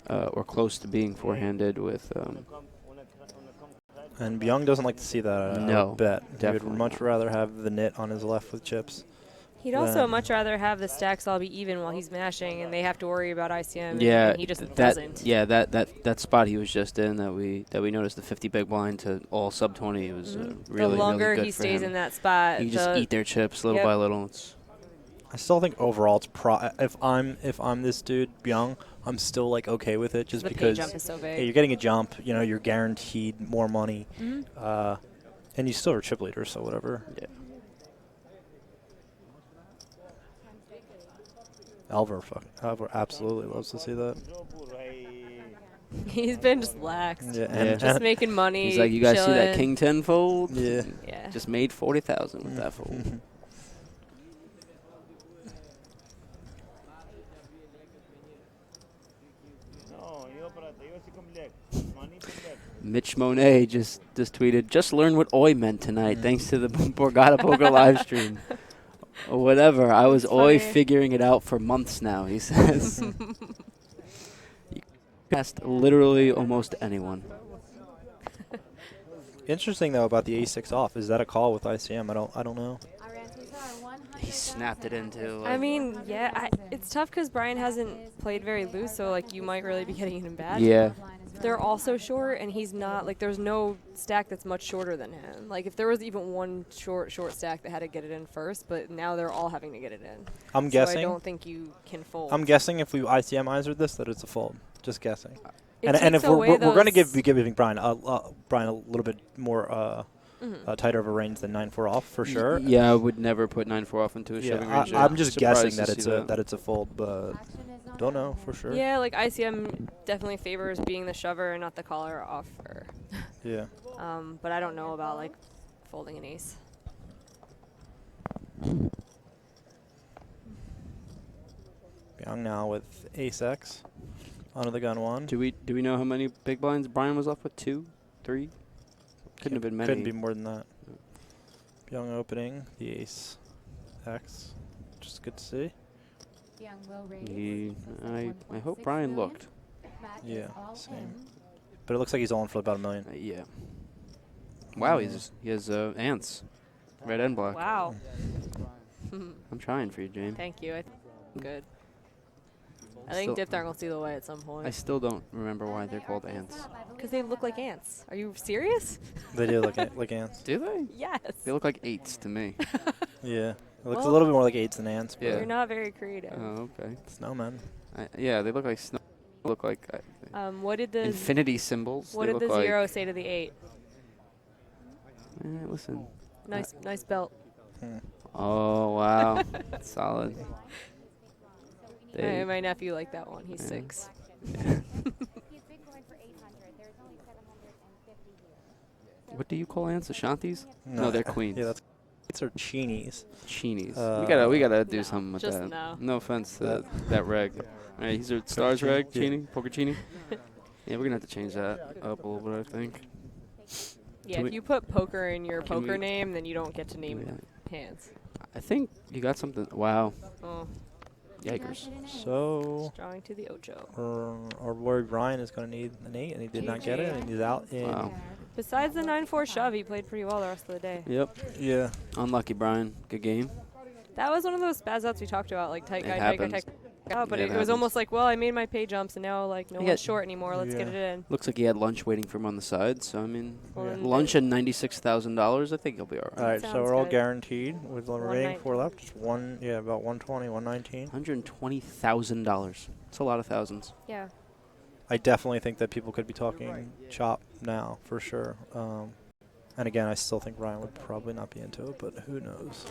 S4: or close to being four-handed with.
S15: And Byung doesn't like to see that.
S4: No,
S15: bet. He
S4: definitely
S15: would much
S4: not.
S15: rather have the nit on his left with chips.
S6: He'd also much rather have the stacks all be even while he's mashing, and they have to worry about ICM.
S4: Yeah,
S6: and he just doesn't.
S4: Yeah, that spot he was just in that we noticed the 50 big blind to all sub 20. It was really
S6: the longer
S4: really good
S6: he
S4: for
S6: stays
S4: him.
S6: in that spot,
S4: You just eat their chips little by little. It's
S15: I still think overall it's if I'm this dude Byung, I'm still like okay with it just
S6: The pay
S15: because
S6: jump is so big.
S15: hey, you're getting a jump. You know, you're guaranteed more money, and you still are chip leader, so whatever.
S4: Yeah.
S15: Alvar absolutely loves to see that.
S6: He's been just lax.
S15: Yeah,
S6: just making money.
S4: He's like, you guys see that
S6: chilling.
S4: king 10 fold?
S15: Yeah.
S6: Yeah.
S4: Just made 40,000 with that fold. Mitch Monet just tweeted, just learned what oi meant tonight thanks to the Borgata Poker live stream. Or whatever. I was oi figuring it out for months now, he says. You can ask literally almost anyone.
S15: Interesting though about the A6 off. Is that a call with ICM? I don't know.
S4: He snapped it into.
S6: I mean, yeah, it's tough because Brian hasn't played very loose, so like you might really be getting him bad.
S4: Yeah.
S6: They're also short, and he's not like there's no stack that's much shorter than him. Like if there was even one short stack that had to get it in first, but now they're all having to get it in.
S15: I'm
S6: so
S15: guessing.
S6: I don't think you can fold.
S15: I'm guessing if we ICM-izer this that it's a fold. Just guessing.
S6: It
S15: And if
S6: takes away
S15: we're going to be
S6: those-
S15: giving Brian a little bit more tighter of a range than 9-4 off for sure.
S4: Yeah, I would never put 9-4 off into a shoving range.
S15: I'm just guessing that
S4: Surprised
S15: it's a fold, but don't know for sure.
S6: Yeah, like ICM definitely favors being the shover and not the caller offer.
S15: Yeah.
S6: But I don't know about like folding an ace.
S15: Young now with ace X onto the gun one.
S4: Do we know how many big blinds Brian was left with? 2, 3? Couldn't have been many.
S15: Couldn't be more than that. Young opening the ace X, which is good to see.
S4: I hope Brian looked.
S15: Yeah, same. But it looks like he's all in for about $1 million.
S4: Yeah. Wow, he has ants, red and black.
S6: Wow.
S4: I'm trying for you, James.
S6: Thank you. Good. I think Dip Dark will see the way at some point.
S4: I still don't remember why they're called ants.
S6: Because they look like ants. Are you serious?
S15: They do look like ants.
S4: Do they?
S6: Yes.
S4: They look like 8s to me.
S15: Yeah. It looks a little bit more like 8s than ants. But
S4: Yeah.
S6: You're not very creative.
S4: Oh, okay.
S15: Snowmen.
S4: Yeah, they look like snow. Look like
S6: What did the
S4: infinity symbols.
S6: What
S4: They
S6: did the
S4: look like
S6: 0 say to the 8?
S4: Listen.
S6: Nice belt.
S4: Oh wow, solid.
S6: My nephew liked that one. He's 6.
S4: What do you call ants? Ashantis? No, they're queens.
S15: Yeah, it's our cheenies.
S4: Cheenies. We gotta do something with
S6: just
S4: that.
S6: no.
S4: No offense to that reg. All right, he's a stars reg.
S15: Yeah.
S4: Cheenie, poker cheenie. Yeah, we're gonna have to change that up a little bit, I think.
S6: Yeah, if you put poker in your
S4: Can
S6: poker
S4: we-
S6: name, then you don't get to name hands.
S4: I think you got something. Wow.
S6: Oh.
S4: Yikers.
S15: So
S6: Drawing to the ocho.
S15: our boy Ryan is going to need an 8, and he did not get it, and he's out in.
S4: Wow.
S6: Besides the 9-4 shove, he played pretty well the rest of the day.
S4: Yep.
S15: Yeah.
S4: Unlucky, Brian. Good game.
S6: That was one of those spaz outs we talked about, like tight
S4: It
S6: guy, tight guy,
S4: happens.
S6: tight guy. But
S4: Yeah,
S6: it
S4: it
S6: was almost
S4: happens.
S6: like, well, I made my pay jumps, and now like no
S4: Yeah.
S6: one's short anymore. Let's get it in.
S4: Looks like he had lunch waiting for him on the side. So I mean,
S6: Well, then
S4: lunch and $96,000. I think he'll be all right.
S15: All right, so
S6: Sounds
S15: we're all
S6: good.
S15: guaranteed with the remaining
S6: 190.
S15: 4 left. Just about 120, 119.
S4: $120,000. It's a lot of thousands.
S6: Yeah.
S15: I definitely think that people could be talking chop now for sure. And again, I still think Ryan would probably not be into it, but who knows?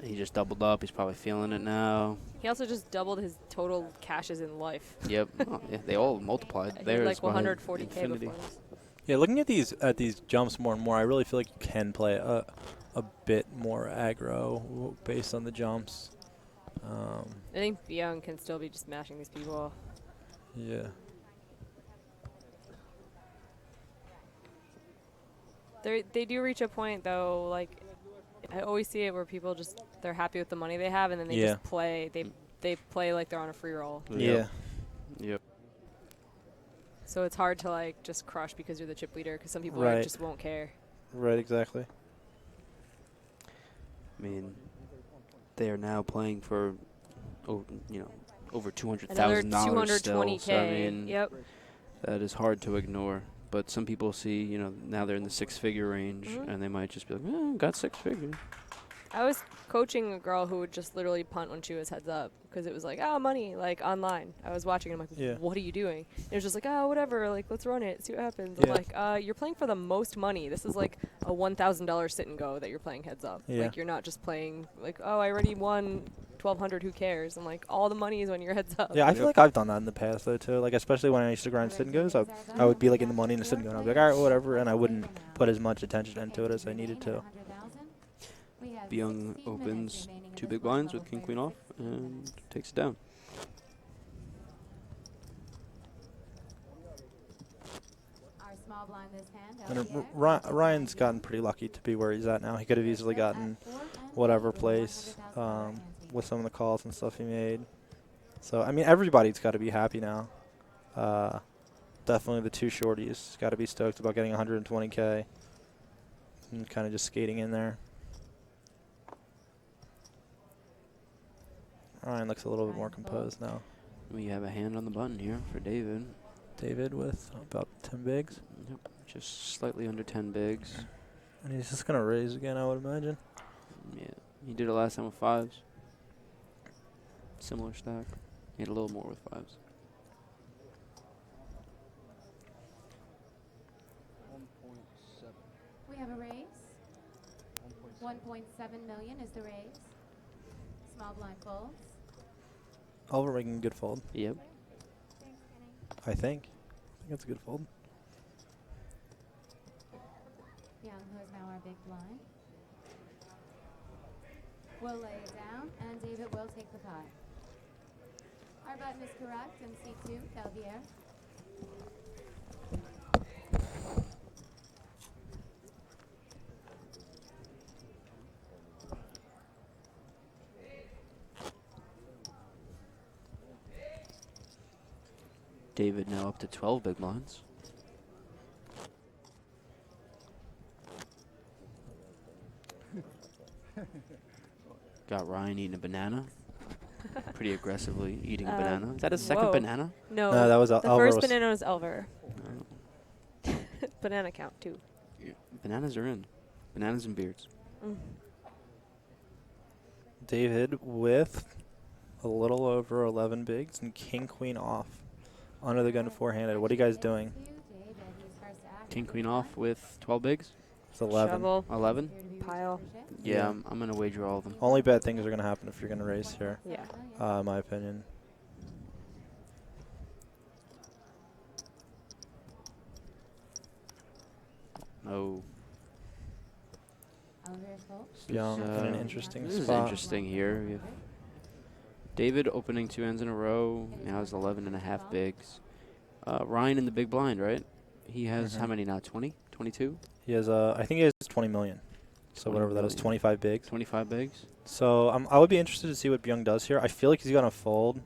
S4: He just doubled up. He's probably feeling it now.
S6: He also just doubled his total cashes in life.
S4: Yep. Oh, yeah, they all multiplied.
S6: He had
S4: Theirs
S6: like
S4: by
S6: 140K
S4: infinity.
S6: before this.
S15: Yeah, looking at these jumps more and more, I really feel like you can play a bit more aggro based on the jumps.
S6: I think Young can still be just mashing these people.
S15: Yeah.
S6: They do reach a point though, like I always see it where people just they're happy with the money they have and then they just play they play like they're on a free roll.
S15: Yeah.
S4: Yep.
S6: So it's hard to like just crush because you're the chip leader because some people just won't care.
S15: Right, exactly.
S4: I mean, they are now playing for, over $200,000
S6: Another
S4: still.
S6: 220K.
S4: So, I mean,
S6: yep.
S4: that is hard to ignore. But some people see, now they're in the six-figure range, and they might just be like, got six figures.
S6: I was coaching a girl who would just literally punt when she was heads up because it was like, money, like online. I was watching and I'm like, what are you doing? And it was just like, whatever, like, let's run it, see what happens. I'm like, you're playing for the most money. This is like a $1,000 sit and go that you're playing heads up.
S15: Yeah.
S6: Like, you're not just playing, like, I already won $1,200, who cares? I'm like, all the money is when you're heads up.
S15: Yeah, I feel like I've done that in the past, though, too. Like, especially when I used to grind sit and goes, I would be, like, in the money in the sit and go, and I'd be like, all right, whatever, and I wouldn't put as much attention into it as I needed to.
S4: Young opens 2 big blinds with king queen off and takes it down.
S15: And Ryan's gotten pretty lucky to be where he's at now. He could have easily gotten whatever place with some of the calls and stuff he made. So, I mean, everybody's got to be happy now. Definitely the 2 shorties got to be stoked about getting 120K and kind of just skating in there. Ryan looks a little bit more composed now.
S4: We have a hand on the button here for David.
S15: David with about 10 bigs.
S4: Yep, just slightly under 10 bigs.
S15: And he's just going to raise again, I would imagine.
S4: Yeah, he did it last time with 5s. Similar stack. He had a little more with 5s.
S8: We have a raise. 1.7 million is the raise. Small blind folds.
S15: Oliver making a good fold.
S4: Yep.
S15: I think that's a good fold.
S8: Young, who is now our big blind, will lay it down, and David will take the pot. Our button is correct, and C2, Belvier.
S4: David now up to 12 big blinds. Got Ryan eating a banana. Pretty aggressively eating a banana. Is that his second banana?
S6: No,
S15: that was
S6: the first banana was Elver.
S4: Oh.
S6: Banana count, too.
S4: Yeah, bananas are in. Bananas and beards.
S15: David with a little over 11 bigs and king queen off. Under the gun four-handed. What are you guys doing?
S4: King queen off with 12 bigs.
S15: It's 11.
S6: Shovel.
S4: 11.
S6: Pile.
S4: Yeah, I'm gonna wager all of them.
S15: Only bad things are gonna happen if you're gonna raise here.
S6: Yeah.
S15: In my opinion.
S4: No.
S15: Young in an interesting
S4: this
S15: spot.
S4: This is interesting here. We have David opening 2 hands in a row. Now has 11.5 bigs. Ryan in the big blind, right? He has how many now? 20? 22?
S15: He has, I think he has 20 million. So whatever that is, 25 bigs.
S4: 25 bigs.
S15: So I would be interested to see what Byung does here. I feel like he's gonna fold.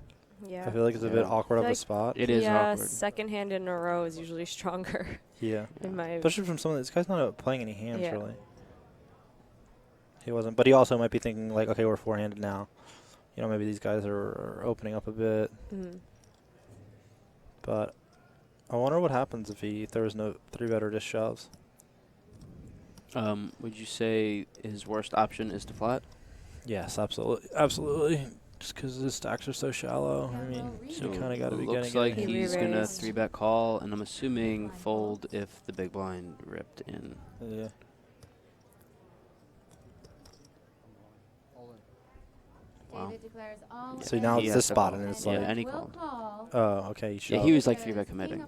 S6: Yeah.
S15: I feel like it's a bit awkward of a spot.
S4: It is awkward.
S6: Yeah, second hand in a row is usually stronger.
S15: Yeah.
S6: In my
S15: especially from someone. This guy's not playing any hands really. He wasn't, but he also might be thinking like, okay, we're four-handed now. You know, maybe these guys are opening up a bit. But I wonder what happens if there was no 3-bet or just shoves.
S4: Would you say his worst option is to flat?
S15: Yes, absolutely, absolutely. Just because his stacks are so shallow. I mean,
S4: so
S15: you kind of got to be getting.
S4: Looks like he's gonna 3-bet call, and I'm assuming fold if the big blind ripped in.
S15: Yeah.
S4: Wow.
S8: David declares all
S15: So now
S4: He
S15: it's
S4: has
S15: this
S4: to
S15: spot,
S4: call.
S15: and it's
S4: Yeah,
S15: like.
S4: and he
S8: will
S4: called.
S8: call.
S15: Oh, okay. You
S4: Yeah,
S15: shove.
S4: he was like 3-bet committing.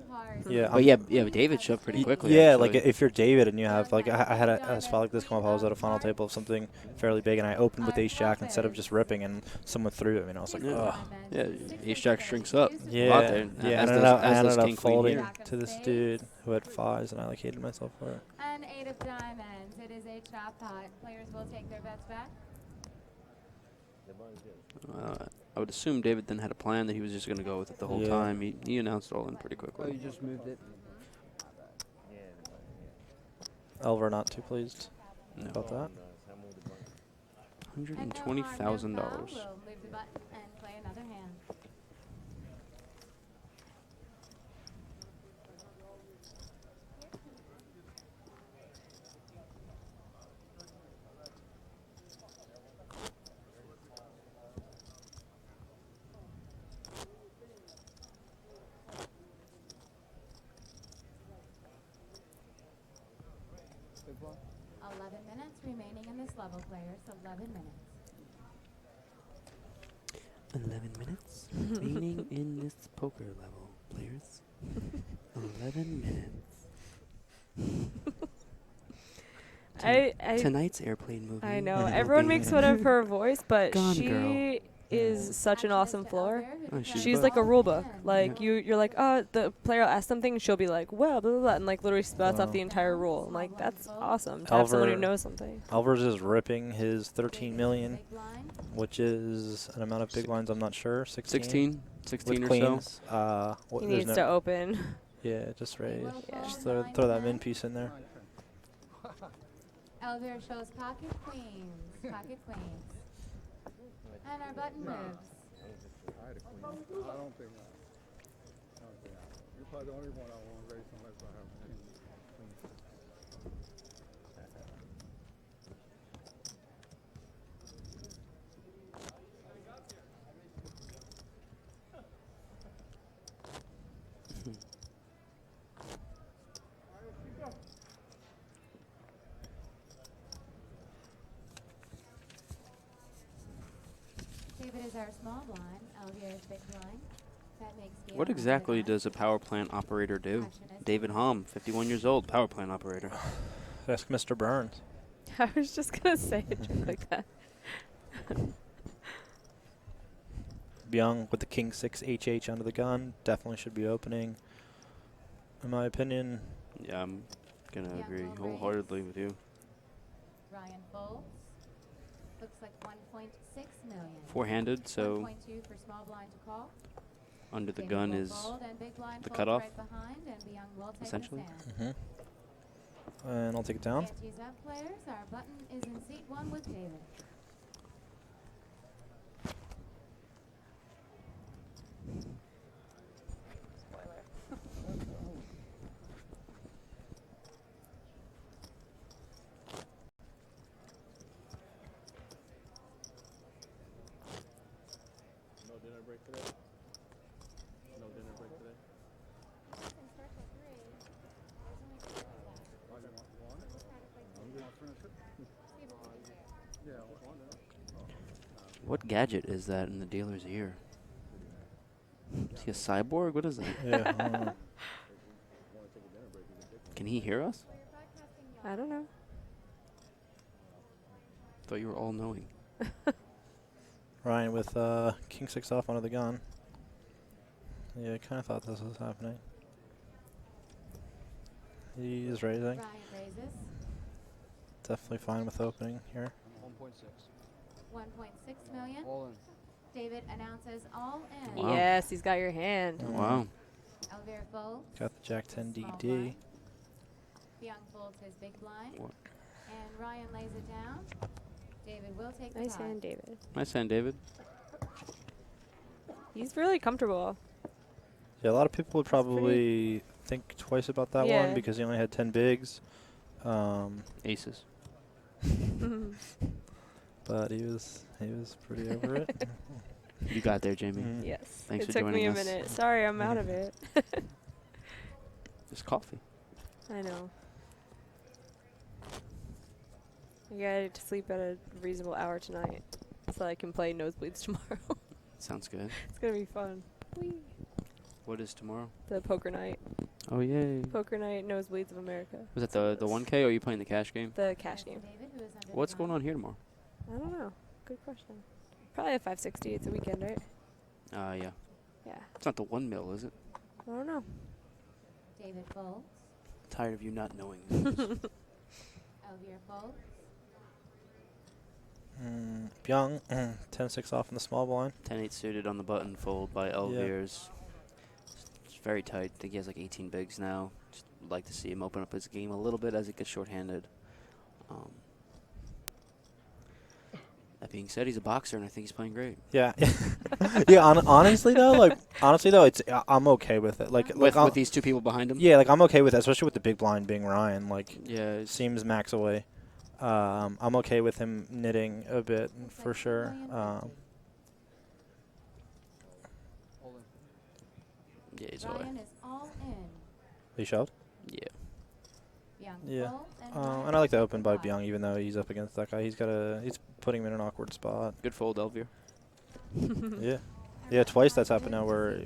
S15: Yeah,
S4: But yeah, David shoved pretty quickly.
S15: Yeah,
S4: actually.
S15: like if you're David and you have like I had a spot like this come up. I was at a final table of something fairly big, and I opened with ace jack instead of just ripping, and someone threw it. I mean, I was like, ugh.
S4: Yeah, ace jack shrinks up.
S15: Yeah,
S4: A lot there.
S15: yeah.
S4: As
S15: I
S4: does
S15: ended up
S4: king queen
S15: folding
S4: here.
S15: to this dude who had 5s, and I like hated myself for it.
S8: An 8 of diamonds. It is a chop pot. Players will take their bets back.
S4: I would assume David then had a plan that he was just going to go with it the whole
S15: Yeah.
S4: time. He announced all in pretty quickly.
S16: Oh, you just moved it.
S15: Elver not too pleased
S4: No.
S15: about that.
S4: $120,000.
S8: We'll move the button and play another hand.
S16: Big blind.
S8: 11 minutes remaining in this level, players. 11 minutes.
S4: 11 minutes remaining in this poker level, players. 11 minutes. Tonight's airplane movie.
S6: I know.
S4: will
S6: Everyone
S4: be
S6: makes fun of her voice, but
S4: Gone
S6: she
S4: Girl.
S6: is such an awesome floor.
S4: Oh,
S6: She's like a rule book. Like you're like, oh, the player will ask something, and she'll be like, well, blah, blah, blah, and like literally spouts off the entire rule. I'm like, that's awesome to have someone who knows something.
S15: Alvar's is ripping his 13 million, which is an amount of big blinds I'm not sure. 16
S4: 16
S15: with
S4: or so.
S15: queens.
S6: He needs to open.
S15: Yeah, just raise.
S6: Yeah.
S15: Just throw that min piece in there.
S8: Elvira shows pocket queens. Pocket queens. And our button moves.
S5: I had a queen. I don't think that. You're probably the only one I want to raise unless I have a king.
S8: David is our small blind. Elvira is big blind. That makes Gail
S4: What exactly does a power plant operator do? David Hom, 51 years old, power plant operator.
S15: Ask Mr. Burns.
S6: I was just gonna say a joke like that.
S15: Byung with the king 6 HH under the gun definitely should be opening. In my opinion.
S4: Yeah, I'm gonna agree wholeheartedly with you.
S8: Ryan folds. Looks like 1.6 million.
S4: Four-handed, so
S8: 1.2 for small blind to call.
S4: under the
S8: David
S4: gun
S8: will
S4: is
S8: fold and big blind
S4: the
S8: folds
S4: cutoff,
S8: right behind, and Byung will take
S4: essentially.
S8: his hand.
S15: And I'll take it down.
S8: Antes up, players. Our button is in seat 1 with David.
S2: No dinner break today? No dinner break today?
S4: What gadget is that in the dealer's ear? Is he a cyborg? What is that?
S15: Yeah, I don't know.
S4: Can he hear us?
S6: I don't know.
S4: Thought you were all knowing.
S15: Ryan with king 6 off under the gun. Yeah, I kind of thought this was happening. He is raising.
S8: Ryan raises.
S15: Definitely fine with opening here.
S16: 1.6.
S8: 1.6 million.
S16: All in.
S8: David announces all in.
S4: Wow.
S6: Yes, he's got your hand.
S4: Wow.
S8: Elvira folds.
S15: Got the jack 10
S8: Small
S15: DD.
S8: blind. Byung folds his big blind.
S4: What?
S8: And Ryan lays it down. David will take
S6: Nice
S8: the pot.
S6: hand, David.
S4: Nice hand, David.
S6: He's really comfortable.
S15: Yeah, a lot of people would probably think twice about that
S6: Yeah.
S15: one because he only had 10 bigs.
S4: Aces.
S15: But he was pretty over it.
S4: You got there, Jamie.
S6: Yes.
S4: Thanks
S6: it
S4: for
S6: took
S4: joining
S6: me a
S4: us.
S6: minute. Sorry, I'm out of it.
S4: Just coffee.
S6: I know. I got to sleep at a reasonable hour tonight. Slept so I can play nosebleeds tomorrow.
S4: Sounds good.
S6: It's gonna be fun. Whee.
S4: What is tomorrow?
S6: The poker night.
S4: Oh, yay.
S6: Poker night, Nosebleeds of America.
S4: Was that the 1K, or are you playing the cash game?
S6: The cash game.
S4: What's going on here tomorrow?
S6: I don't know. Good question. Probably a 560. It's a weekend, right?
S4: Yeah.
S6: Yeah.
S4: It's not the 1 mil, is it?
S6: I don't know.
S8: David folds.
S4: Tired of you not knowing.
S8: Elvier folds.
S15: Byung, 10-6 off in the small blind.
S4: 10-8 suited on the button, fold by Elviers. It's very tight. I think he has like 18 bigs now. Just would like to see him open up his game a little bit as it gets shorthanded. That being said, he's a boxer, and I think he's playing great.
S15: Yeah. Yeah, honestly though, it's I'm okay with it. Like
S4: with these two people behind him?
S15: Yeah, like I'm okay with it, especially with the big blind being Ryan. Like,
S4: yeah,
S15: it seems max away. I'm okay with him knitting a bit for sure.
S4: Yeah, he's away.
S8: Ryan is all in.
S15: He shoved?
S4: Yeah.
S15: Yeah. And I like to open by Byung, even though he's up against that guy. He's putting him in an awkward spot.
S4: Good fold, Elvier.
S15: Yeah. Yeah, twice that's happened now where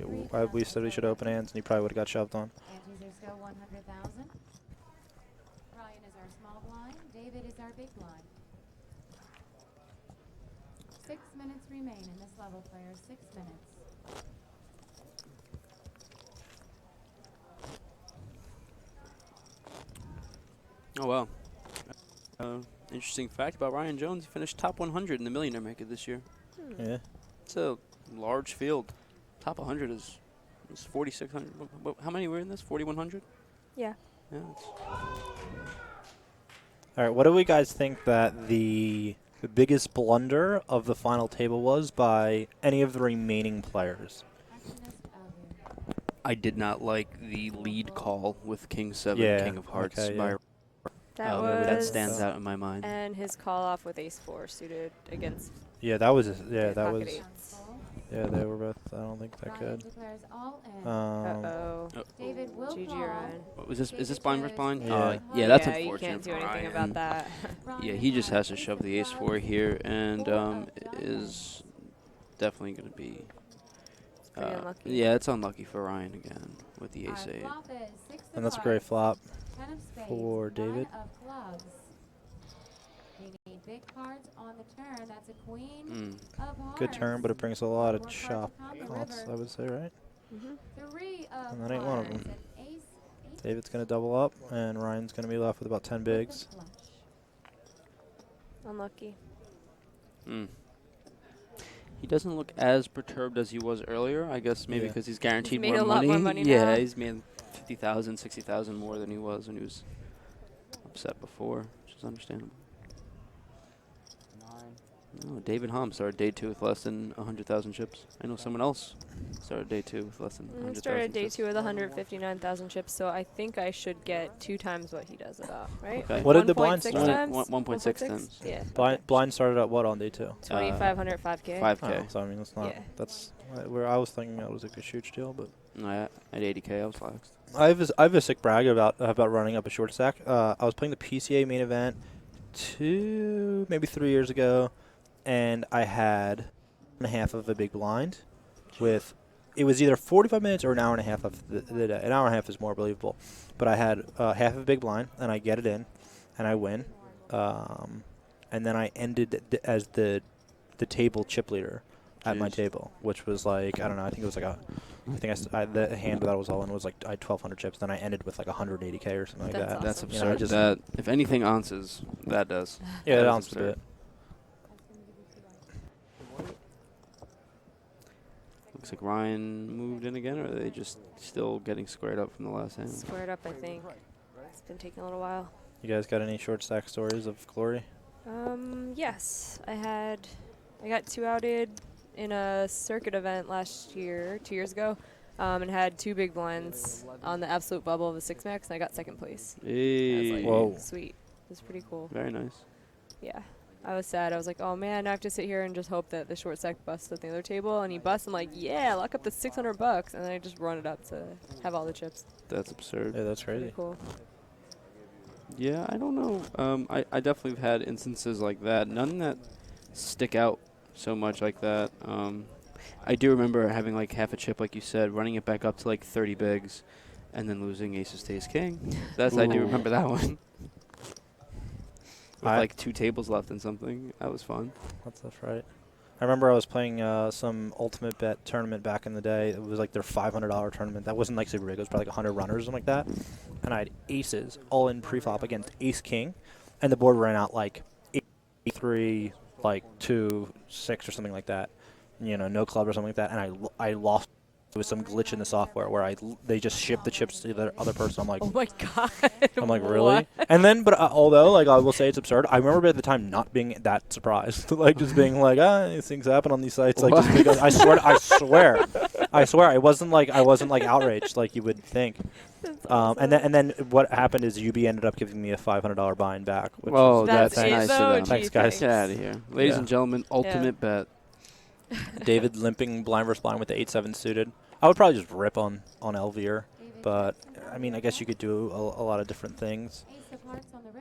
S15: we said we should open hands, and he probably would have got shoved on.
S8: Antes are still 100,000. Ryan is our small blind. David is our big blind. 6 minutes remain in this level, players. 6 minutes.
S4: Oh, wow. Interesting fact about Ryan Jones, he finished top 100 in the Millionaire Maker this year.
S15: Yeah.
S4: It's a large field. Top 100 is 4,600. How many were in this? 4,100?
S6: Yeah.
S4: Yeah.
S15: All right, what do we guys think that the biggest blunder of the final table was by any of the remaining players?
S4: I did not like the lead call with King 7,
S15: Yeah,
S4: King of Hearts.
S15: okay,
S4: by
S15: yeah.
S4: that stands out in my mind.
S6: And his call off with Ace 4 suited against.
S15: Yeah, that was that
S6: pocket
S15: was.
S6: eights.
S15: Yeah, they were both. I don't think that good.
S6: Uh-oh.
S8: David will
S6: GG,
S8: call.
S6: Ryan.
S4: What was this? Is this blind versus blind?
S15: Yeah.
S4: Yeah, that's
S6: Yeah,
S4: unfortunate.
S6: you can't do
S4: for
S6: anything
S4: Ryan.
S6: about that.
S4: Yeah, he just has to shove the Ace 4 here, and is definitely going to be.
S6: Pretty unlucky.
S4: Yeah, it's unlucky for Ryan again with the Ace 8.
S15: And that's a great flop
S8: 10 of spades,
S15: for David.
S8: 1 of clubs. We need big cards on the turn. That's a queen of hearts.
S15: Good turn, but it brings a lot of
S8: More cards
S15: chop
S8: upon the
S15: pots,
S8: river.
S15: I would say, right?
S8: 3 of
S15: And that ain't one of
S8: hearts.
S15: them.
S8: An ace, 8
S15: David's going to double up, and Ryan's going to be left with about 10 bigs.
S6: Unlucky.
S4: He doesn't look as perturbed as he was earlier. I guess maybe
S15: Yeah.
S4: because he's guaranteed
S6: He's made
S4: more
S6: a lot
S4: money.
S6: more money
S4: yeah,
S6: now.
S4: he's made 50,000, 60,000 more than he was when he was upset before, which is understandable. No, David Hom started day 2 with less than 100,000 chips. I know someone else started day 2 with less than 100,000
S6: Started day
S4: chips.
S6: 2 with 159,000 chips, so I think I should get 2 times what he does about, right?
S4: Okay.
S15: What did the blinds
S6: 1.6
S15: start?
S6: times?
S4: 1.6 times.
S6: Yeah.
S15: Blind started at what on day 2?
S6: 2,500, 5K.
S4: 5K.
S15: Oh, so I mean, it's not.
S6: Yeah.
S15: That's where I was thinking that was like a huge deal, but.
S4: No, at 80K, I was laxed.
S15: I have a sick brag about running up a short stack. I was playing the PCA main event 2, maybe 3 years ago, and I had a half of a big blind with. It was either 45 minutes or an hour and a half of the day. An hour and a half is more believable, but I had half of a big blind, and I get it in, and I win, and then I ended as the table chip leader at my table, which was like, I don't know, I think it was like the hand that I was all in was like I had 1,200 chips. Then I ended with like 180K or something like that.
S6: That's
S4: That's
S6: awesome.
S15: You know,
S4: absurd.
S15: just
S4: That if anything ounces, that does.
S15: Yeah,
S4: That
S15: it
S4: is
S15: ounces a
S4: absurd.
S15: bit.
S4: Looks like Ryan moved in again, or are they just still getting squared up from the last hand?
S6: Squared up, I think. It's been taking a little while.
S15: You guys got any short stack stories of glory?
S6: Yes. I got 2 outed in a circuit event last year, 2 years ago, and had 2 big blinds on the absolute bubble of the 6 max, and I got 2nd place. I was
S4: Hey.
S6: like,
S15: Whoa.
S6: sweet. It was pretty cool.
S4: Very nice.
S6: Yeah. I was sad. I was like, oh man, I have to sit here and just hope that the short stack busts at the other table, and he busts. I'm like, yeah, lock up the $600, and then I just run it up to have all the chips.
S4: That's absurd.
S15: Yeah, that's
S6: Pretty
S15: crazy.
S6: cool.
S4: Yeah, I don't know. I definitely have had instances like that. None that stick out so much like that. I do remember having like half a chip, like you said, running it back up to like 30 bigs, and then losing aces to ace king. I do remember that one. With like 2 tables left and something. That was fun.
S15: That's right. I remember I was playing some ultimate bet tournament back in the day. It was like their $500 tournament. That wasn't like super big. It was probably like 100 runners or something like that. And I had aces all in pre-flop against ace king, and the board ran out like 8-3, like 2-6 or something like that. You know, no club or something like that. And I lost. There was some glitch in the software where they just shipped the chips to the other person. I'm like,
S6: oh my god.
S15: I'm like, really? And then, but although like I will say it's absurd, I remember at the time not being that surprised, like just being like, these things happen on these sites, like just because I swear, I wasn't like outraged like you would think. And then what happened is UB ended up giving me a $500 buy-in back. Which
S4: that's nice of them.
S15: Thanks, guys.
S4: Get out of here, ladies and gentlemen. Ultimate bet.
S15: David limping blind versus blind with the 8-7 suited. I would probably just rip on Elvier, but I mean, I guess you could do a lot of different things.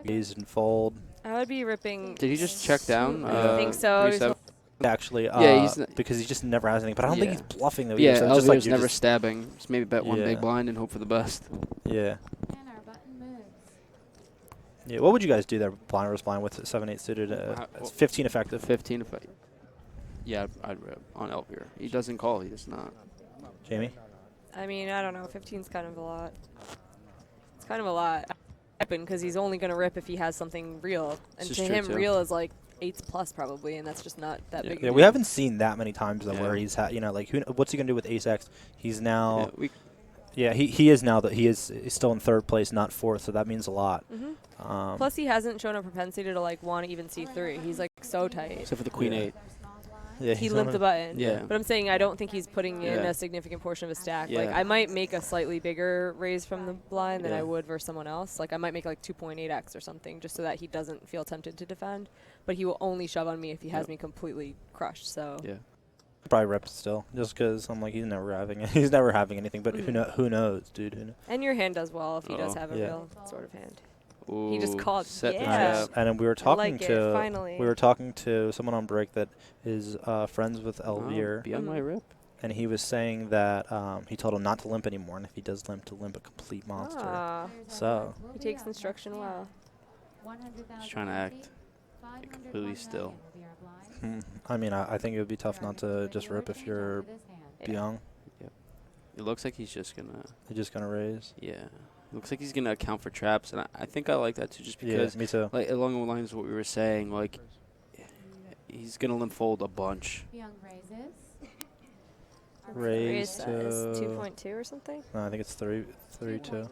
S15: Raise and fold.
S6: I would be ripping.
S4: Did he just check down?
S6: I think so.
S15: Actually,
S4: he's
S15: because he just never has anything. But I don't think he's bluffing though.
S4: Yeah,
S15: so
S4: Elvier's
S15: just like
S4: never stabbing. Just maybe bet one big blind and hope for the best.
S15: Yeah. Yeah. What would you guys do there, blind versus blind with 7-8 suited? It's 15 effective.
S4: 15 effective. Yeah, I'd rip on Elvier. He doesn't call. He does not.
S15: Jamie?
S6: I mean, I don't know. 15's kind of a lot. It's kind of a lot. Because he's only going to rip if he has something real. And to him, real is like 8s plus probably, and that's just not that big.
S15: Yeah, we haven't seen that many times though where he's like what's he going to do with ace X? He's now he is now that he's still in 3rd place, not 4th, so that means a lot.
S6: Plus he hasn't shown a propensity to like want to even C3. He's like so tight.
S4: Except for the queen 8.
S15: Yeah,
S6: he limped the button.
S4: Yeah.
S6: But I'm saying I don't think he's putting in a significant portion of his stack.
S4: Yeah.
S6: Like I might make a slightly bigger raise from the blind than I would versus someone else. Like I might make like 2.8x or something just so that he doesn't feel tempted to defend. But he will only shove on me if he has me completely crushed. So
S4: yeah.
S15: Probably rip still, just because I'm like he's never having anything. But who knows, dude? Who knows?
S6: And your hand does well if he does have a real sort of hand.
S4: Ooh,
S6: he just called.
S4: Set
S15: And then we were talking
S6: finally.
S15: we were talking to someone on break that is friends with Elvier.
S4: Be on my rip.
S15: And he was saying that he told him not to limp anymore, and if he does limp, to limp a complete monster. So
S6: he takes instruction well.
S4: He's trying to act completely still.
S15: I mean, I think it would be tough not to just rip if you're Byung.
S4: Yep. It looks like he's just gonna.
S15: He's just gonna raise.
S4: Yeah. Looks like he's going to account for traps, and I think I like that too, just because,
S15: me too.
S4: Like along the lines of what we were saying, like he's going to limp fold a bunch.
S15: Raise
S6: to 2.2 or something.
S15: No, I think it's 3.2.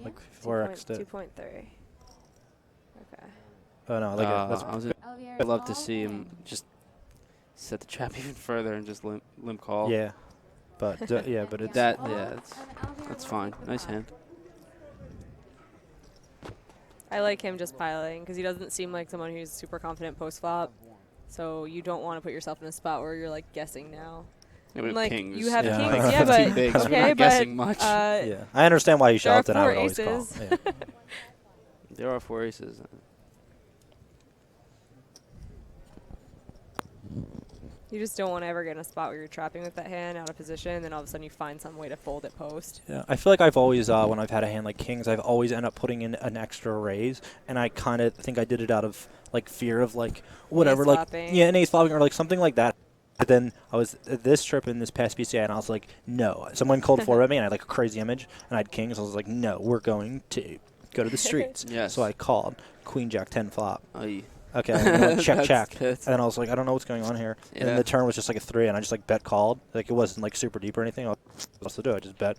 S15: Like 4x it.
S6: 2.3. Okay.
S15: Oh no, like
S4: I'd love to see him just set the trap even further and just limp call.
S15: Yeah, but but it's
S4: that's fine. Nice hand.
S6: I like him just piling because he doesn't seem like someone who's super confident post-flop. So you don't want to put yourself in a spot where you're like guessing now.
S4: Yeah, we have
S6: like
S4: kings.
S6: you have
S15: Yeah.
S6: kings, yeah, but
S4: big, so
S6: okay,
S4: we're not guessing much.
S15: Yeah, I understand why he shoved, and I would always call.
S6: aces.
S15: Yeah.
S4: There are 4 aces.
S6: You just don't want to ever get in a spot where you're trapping with that hand out of position, and then all of a sudden you find some way to fold it post.
S15: Yeah, I feel like I've always, when I've had a hand like kings, I've always ended up putting in an extra raise, and I kind of think I did it out of like fear of like whatever,
S6: Ace
S15: like
S6: flopping.
S15: an ace flopping or like something like that. But then I was at this trip in this past PCI, and I was like, no. Someone called for me, and I had like a crazy image, and I had kings. I was like, no, we're going to go to the streets.
S4: Yes.
S15: So I called queen jack 10 flop.
S4: Aye.
S15: Okay, and check.
S4: Pits.
S15: And then I was like, I don't know what's going on here.
S4: Yeah.
S15: And then the turn was just like a 3, and I just like bet called. Like it wasn't like super deep or anything. What else to do? I just bet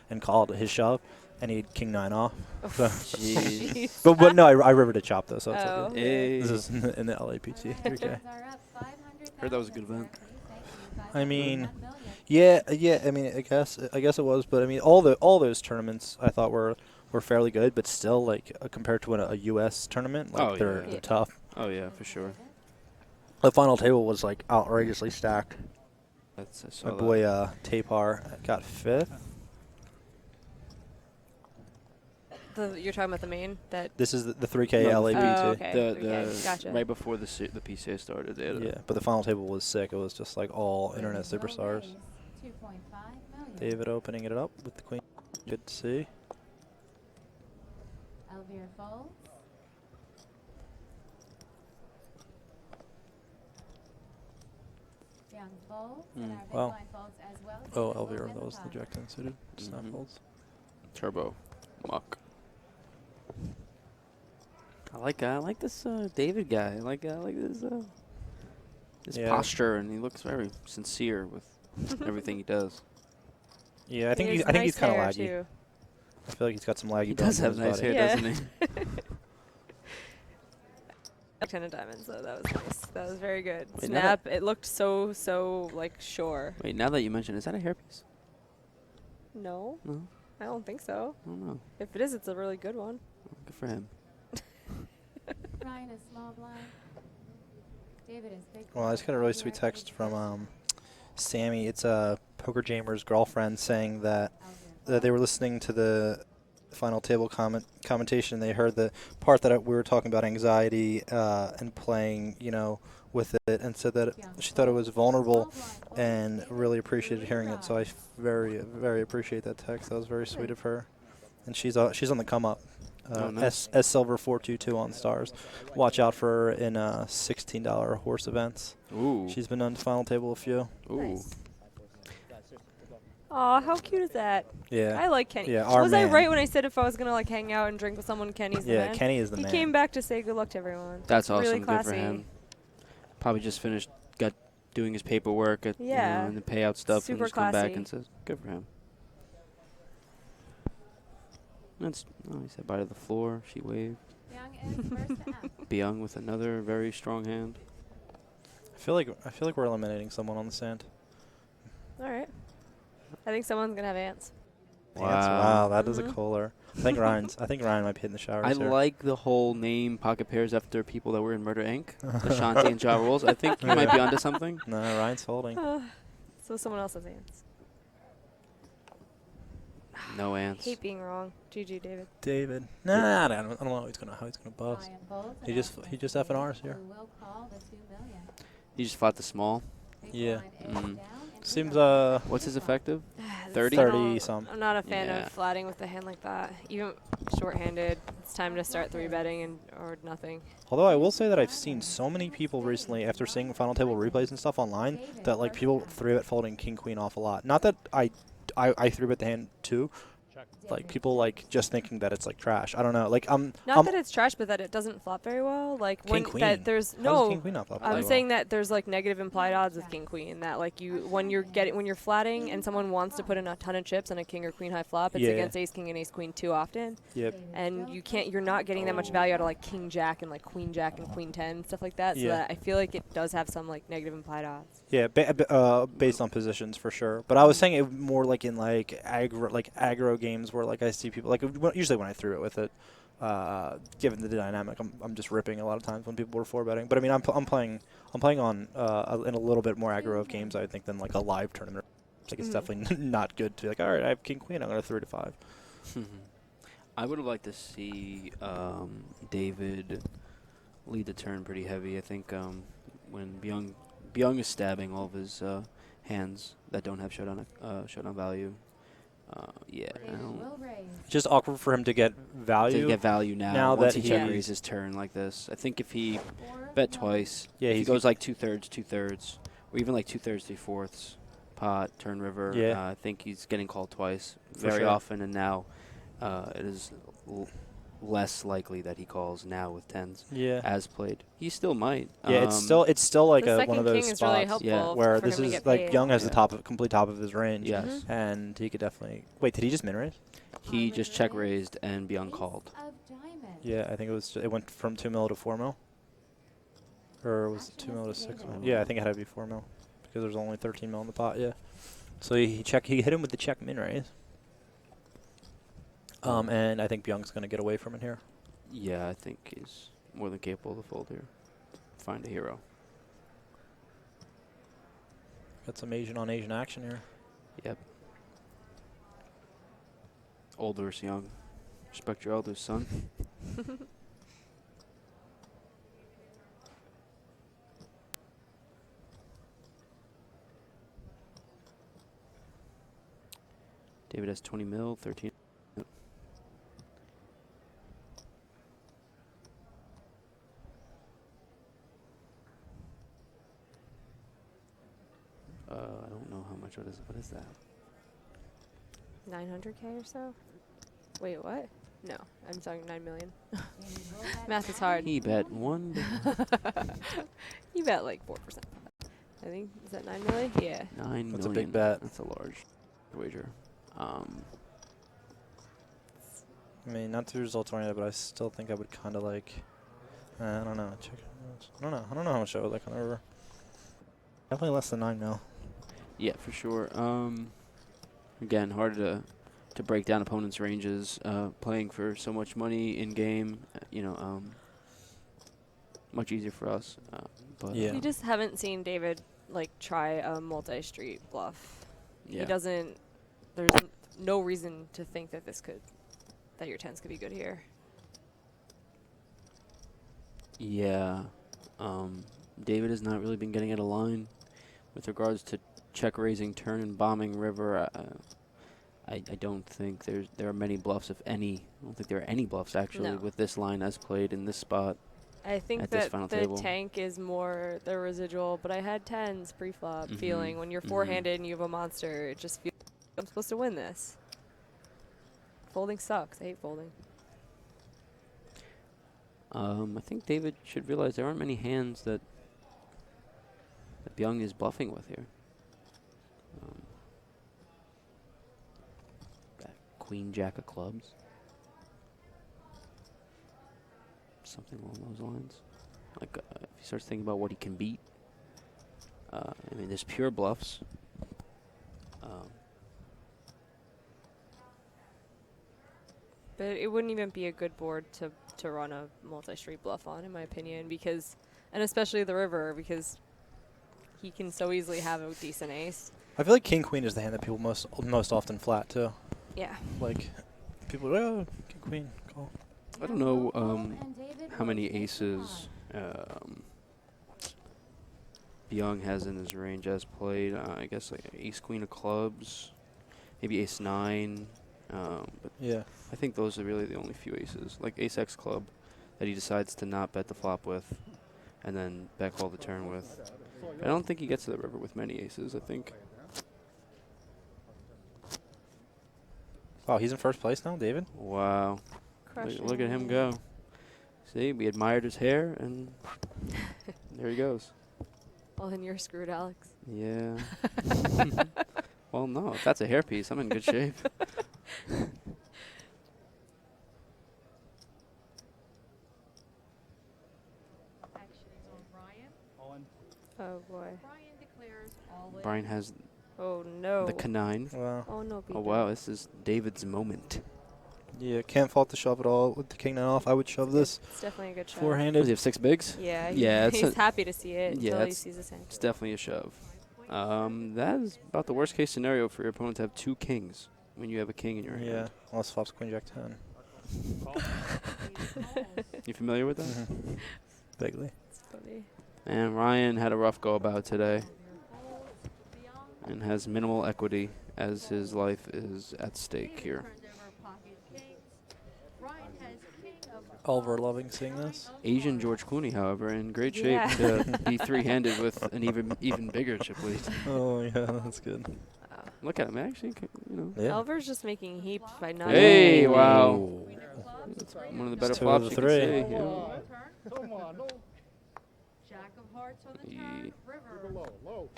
S15: and called his shove, and he had king 9 off. So
S4: Jeez.
S15: but no, I rivered a chop though. So it's
S6: Oh.
S15: like,
S4: Hey.
S15: this is in the LAPT. Okay.
S4: Heard that was a good event.
S15: I mean, yeah. I mean, I guess it was, but I mean, all those tournaments I thought were fairly good, but still like compared to a U.S. tournament, like they're tough.
S4: Oh yeah, for sure.
S15: The final table was like outrageously stacked.
S4: I saw
S15: My boy Tapar got 5th.
S6: You're talking about the main that.
S15: This is the 3K
S4: No,
S15: LAPT.
S6: Oh, okay.
S4: The
S6: Gotcha.
S4: right before the PCA started. They had
S15: Yeah, but the final table was sick. It was just like all internet superstars.
S8: 2.5 million.
S15: David opening it up with the queen. Good to see.
S8: Elvira folds. Young folds. And our big
S15: Wow.
S8: blind folds as well.
S15: Oh,
S8: David will
S15: Elvira,
S8: win
S15: that
S8: the
S15: was the
S8: pot.
S15: jack 10 suited. Snap folds.
S4: Turbo, muck. I like this David guy. I like this his
S15: Yeah.
S4: posture, and he looks very sincere with everything he does.
S15: Yeah, I think
S6: He has
S15: I think
S6: nice
S15: he's kind of
S6: hair,
S15: laggy.
S6: too.
S15: I feel like he's got some laggy.
S4: He does
S15: bones in
S4: have
S15: his
S4: nice
S15: body.
S4: hair, doesn't he?
S6: 10 of diamonds, though. That was nice. That was very good.
S4: Wait, now
S6: Snap. It looked so like sure.
S4: Wait, now that you mention, is that a hairpiece?
S6: No.
S4: No.
S6: I don't think so.
S4: I don't know.
S6: If it is, it's a really good one.
S4: Good for him.
S8: Ryan is small blind. David is big.
S15: Well, I just got a really sweet text from Sammy. It's a Poker Jamer's girlfriend saying that they were listening to the final table commentation. They heard the part that we were talking about anxiety and playing, with it, and said that she thought it was vulnerable and really appreciated hearing it. So I very, very appreciate that text. That was very sweet of her. And she's on the come up.
S4: Nice.
S15: S Silver 422 on stars. Watch out for her in $16 horse events.
S4: Ooh.
S15: She's been on the final table a few.
S4: Ooh.
S6: Aw, how cute is that?
S15: Yeah.
S6: I like Kenny.
S15: Yeah, our
S6: was I
S15: man.
S6: right when I said if I was gonna like hang out and drink with someone, Kenny's the
S15: Yeah,
S6: man?
S15: Kenny is the
S6: he
S15: man.
S6: came back to say good luck to everyone.
S4: That's awesome.
S6: Really
S4: Good
S6: classy.
S4: for him. Probably just got doing his paperwork at
S6: Yeah.
S4: and the payout stuff,
S6: Super
S4: and just come back
S6: classy.
S4: and says, "Good for him." That's he said bye to the floor. She waved.
S8: Young is first to out.
S4: Byung with another very strong hand.
S15: I feel like we're eliminating someone on the sand.
S6: All right. I think someone's gonna have ants.
S15: Wow, that is a cooler. I think Ryan might be hitting the showers.
S4: I
S15: here.
S4: like the whole name pocket pairs after people that were in Murder Inc. Ashanti and Ja Rules. I think you might be onto something.
S15: No, Ryan's holding.
S6: So someone else has ants.
S4: No ants.
S6: Hate being wrong. GG, David.
S15: David. Nah, I don't know how he's gonna bust.
S8: Ryan folds.
S15: He just F&Rs here.
S8: Who will call the 2 million.
S4: He just fought the small.
S15: Yeah. Seems
S4: What's his effective? 30.
S15: 30 some.
S6: I'm not a fan
S4: Yeah.
S6: of flatting with a hand like that. Even short-handed, it's time to start 3-betting or nothing.
S15: Although I will say that I've seen so many people recently after seeing final table replays and stuff online that like people 3-bet folding king queen off a lot. Not that I 3-bet the hand too. Like people like just thinking that it's like trash. I don't know. Like
S6: Not that it's trash, but that it doesn't flop very well. Like
S15: King
S6: when
S15: queen.
S6: that there's
S15: How does
S6: no.
S15: king queen not flop
S6: I'm
S15: very
S6: saying that there's like negative implied odds with king queen. That like when you're flatting and someone wants to put in a ton of chips on a king or queen high flop, it's
S15: Yeah.
S6: against ace king and ace queen too often.
S15: Yep.
S6: And you're not getting that much value out of like king jack and like queen jack and queen 10 stuff like that. So
S15: Yeah.
S6: that I feel like it does have some like negative implied odds.
S15: Yeah, based on positions for sure. But I was saying it more like in like aggro games where like I see people like usually when I threw it with it, given the dynamic, I'm just ripping a lot of times when people were 4-betting. But I mean I'm playing on in a little bit more aggro of games I think than like a live tournament. Like it's definitely not good to be like, all right, I have king queen, I'm gonna 3 to 5.
S4: I would have liked to see David lead the turn pretty heavy. I think when Byung is stabbing all of his hands that don't have showdown value. Yeah, I don't.
S15: It's just awkward for him to get value.
S4: To get value now once
S15: that
S4: he check raises his turn like this. I think if he bet twice, if he goes like 2/3, or even like 2/3, 3/4 pot, turn river,
S15: Yeah.
S4: I think he's getting called twice
S15: For
S4: very
S15: sure.
S4: often, and now it is less likely that he calls now with tens.
S15: Yeah.
S4: As played, he still might.
S15: Yeah, it's still like
S6: The
S15: one of
S6: second
S15: those
S6: king is really
S15: spots
S6: helpful
S15: where
S6: for
S15: this
S6: him to
S15: is
S6: get
S15: like
S6: paid.
S15: Young has the complete top of his range.
S4: Yes.
S15: And he could definitely wait. Did he just min raise?
S4: He just check raised and Byung called.
S15: Yeah, I think it went from 2 mil to 4 mil. Or was it 2 mil to 6 mil? Yeah, I think it had to be 4 mil because there's only 13 mil in the pot. Yeah. So he hit him with the check min raise. And I think Byung's gonna get away from it here.
S4: Yeah, I think he's more than capable to fold here. Find a hero.
S15: Got some Asian on Asian action here.
S4: Yep. Old versus young. Respect your elders, son. David has 20 mil, 13. I don't know how much. What is that?
S6: 900K or so? Wait, what? No, I'm talking 9 million. Math is hard.
S4: He bet one.
S6: He bet like 4%. I think, is that 9 million? Yeah.
S4: 9 million.
S15: That's a big bet.
S4: That's a large wager.
S15: I mean, not the results oriented, but I still think I would kind of like. I don't know. Check. I don't know. I don't know how much I would like on the river. Definitely less than 9 mil.
S4: Yeah, for sure. Again, hard to break down opponents' ranges. Playing for so much money in game, much easier for us. But
S6: You just haven't seen David like try a multi-street bluff.
S4: Yeah.
S6: He doesn't. There's no reason to think that that your tens could be good here.
S4: Yeah. David has not really been getting out of line with regards to check raising turn and bombing river. I don't think there are many bluffs, if any. I don't think there are any bluffs actually
S6: No.
S4: with this line as played in this spot.
S6: I think
S4: at this
S6: that
S4: final
S6: the
S4: table.
S6: tank is more the residual, but I had tens pre-flop
S4: Mhm.
S6: feeling when you're four-handed and you have a monster, it just feels I'm supposed to win this. Folding sucks. I hate folding.
S4: I think David should realize there aren't many hands that Byung is bluffing with here. That Queen Jack of clubs. Something along those lines. Like if he starts thinking about what he can beat. I mean, there's pure bluffs.
S6: But it wouldn't even be a good board to run a multi-street bluff on, in my opinion, because, and especially the river, because he can so easily have a decent ace.
S15: I feel like King Queen is the hand that people most often flat too.
S6: Yeah.
S15: Like people, oh, King Queen, call.
S4: I don't know how many aces Byung has in his range as played. I guess like ace queen of clubs, maybe ace nine. But
S15: yeah,
S4: I think those are really the only few aces. Like ace x club that he decides to not bet the flop with, and then bet call the turn with. I don't think he gets to the river with many aces. I think.
S15: Oh, he's in first place now, David.
S4: Wow. Look at him go. See, we admired his hair, and there he goes.
S6: Well, then you're screwed, Alex.
S4: Yeah. Well, no, if that's a hairpiece, I'm in good shape.
S6: Oh boy.
S4: Brian has
S6: Oh no.
S4: the canine.
S15: Wow.
S6: Oh no.
S4: Oh wow, this is David's moment.
S15: Yeah, can't fault the shove at all with the king nine off. I would shove this.
S6: It's definitely a good shove.
S15: Four-handed.
S4: Does he have six bigs?
S6: Yeah.
S4: Yeah.
S6: He's happy to see it
S4: yeah,
S6: until he sees his hand.
S4: it's definitely a shove. That is about the worst case scenario for your opponent to have two kings when you have a king in your hand.
S15: Yeah, unless flops Queen Jack 10.
S4: You familiar with that?
S15: Mm-hmm. Vaguely.
S6: It's funny.
S4: And Ryan had a rough go about today and has minimal equity as his life is at stake here.
S15: Oliver loving seeing this.
S4: Asian George Clooney, however, in great shape
S6: Yeah.
S4: to be three-handed with an even bigger chip lead.
S15: Oh yeah, that's good.
S4: Look at him, actually.
S15: Yeah.
S6: Oliver's just making heap by not.
S4: Hey,
S6: hitting.
S4: wow. It's one of the better
S15: It's two
S4: flops
S15: of
S4: you
S15: the
S4: can
S15: three.
S4: see. Yeah.
S10: Come on, no. Jack of hearts on the turn. River.
S11: Low.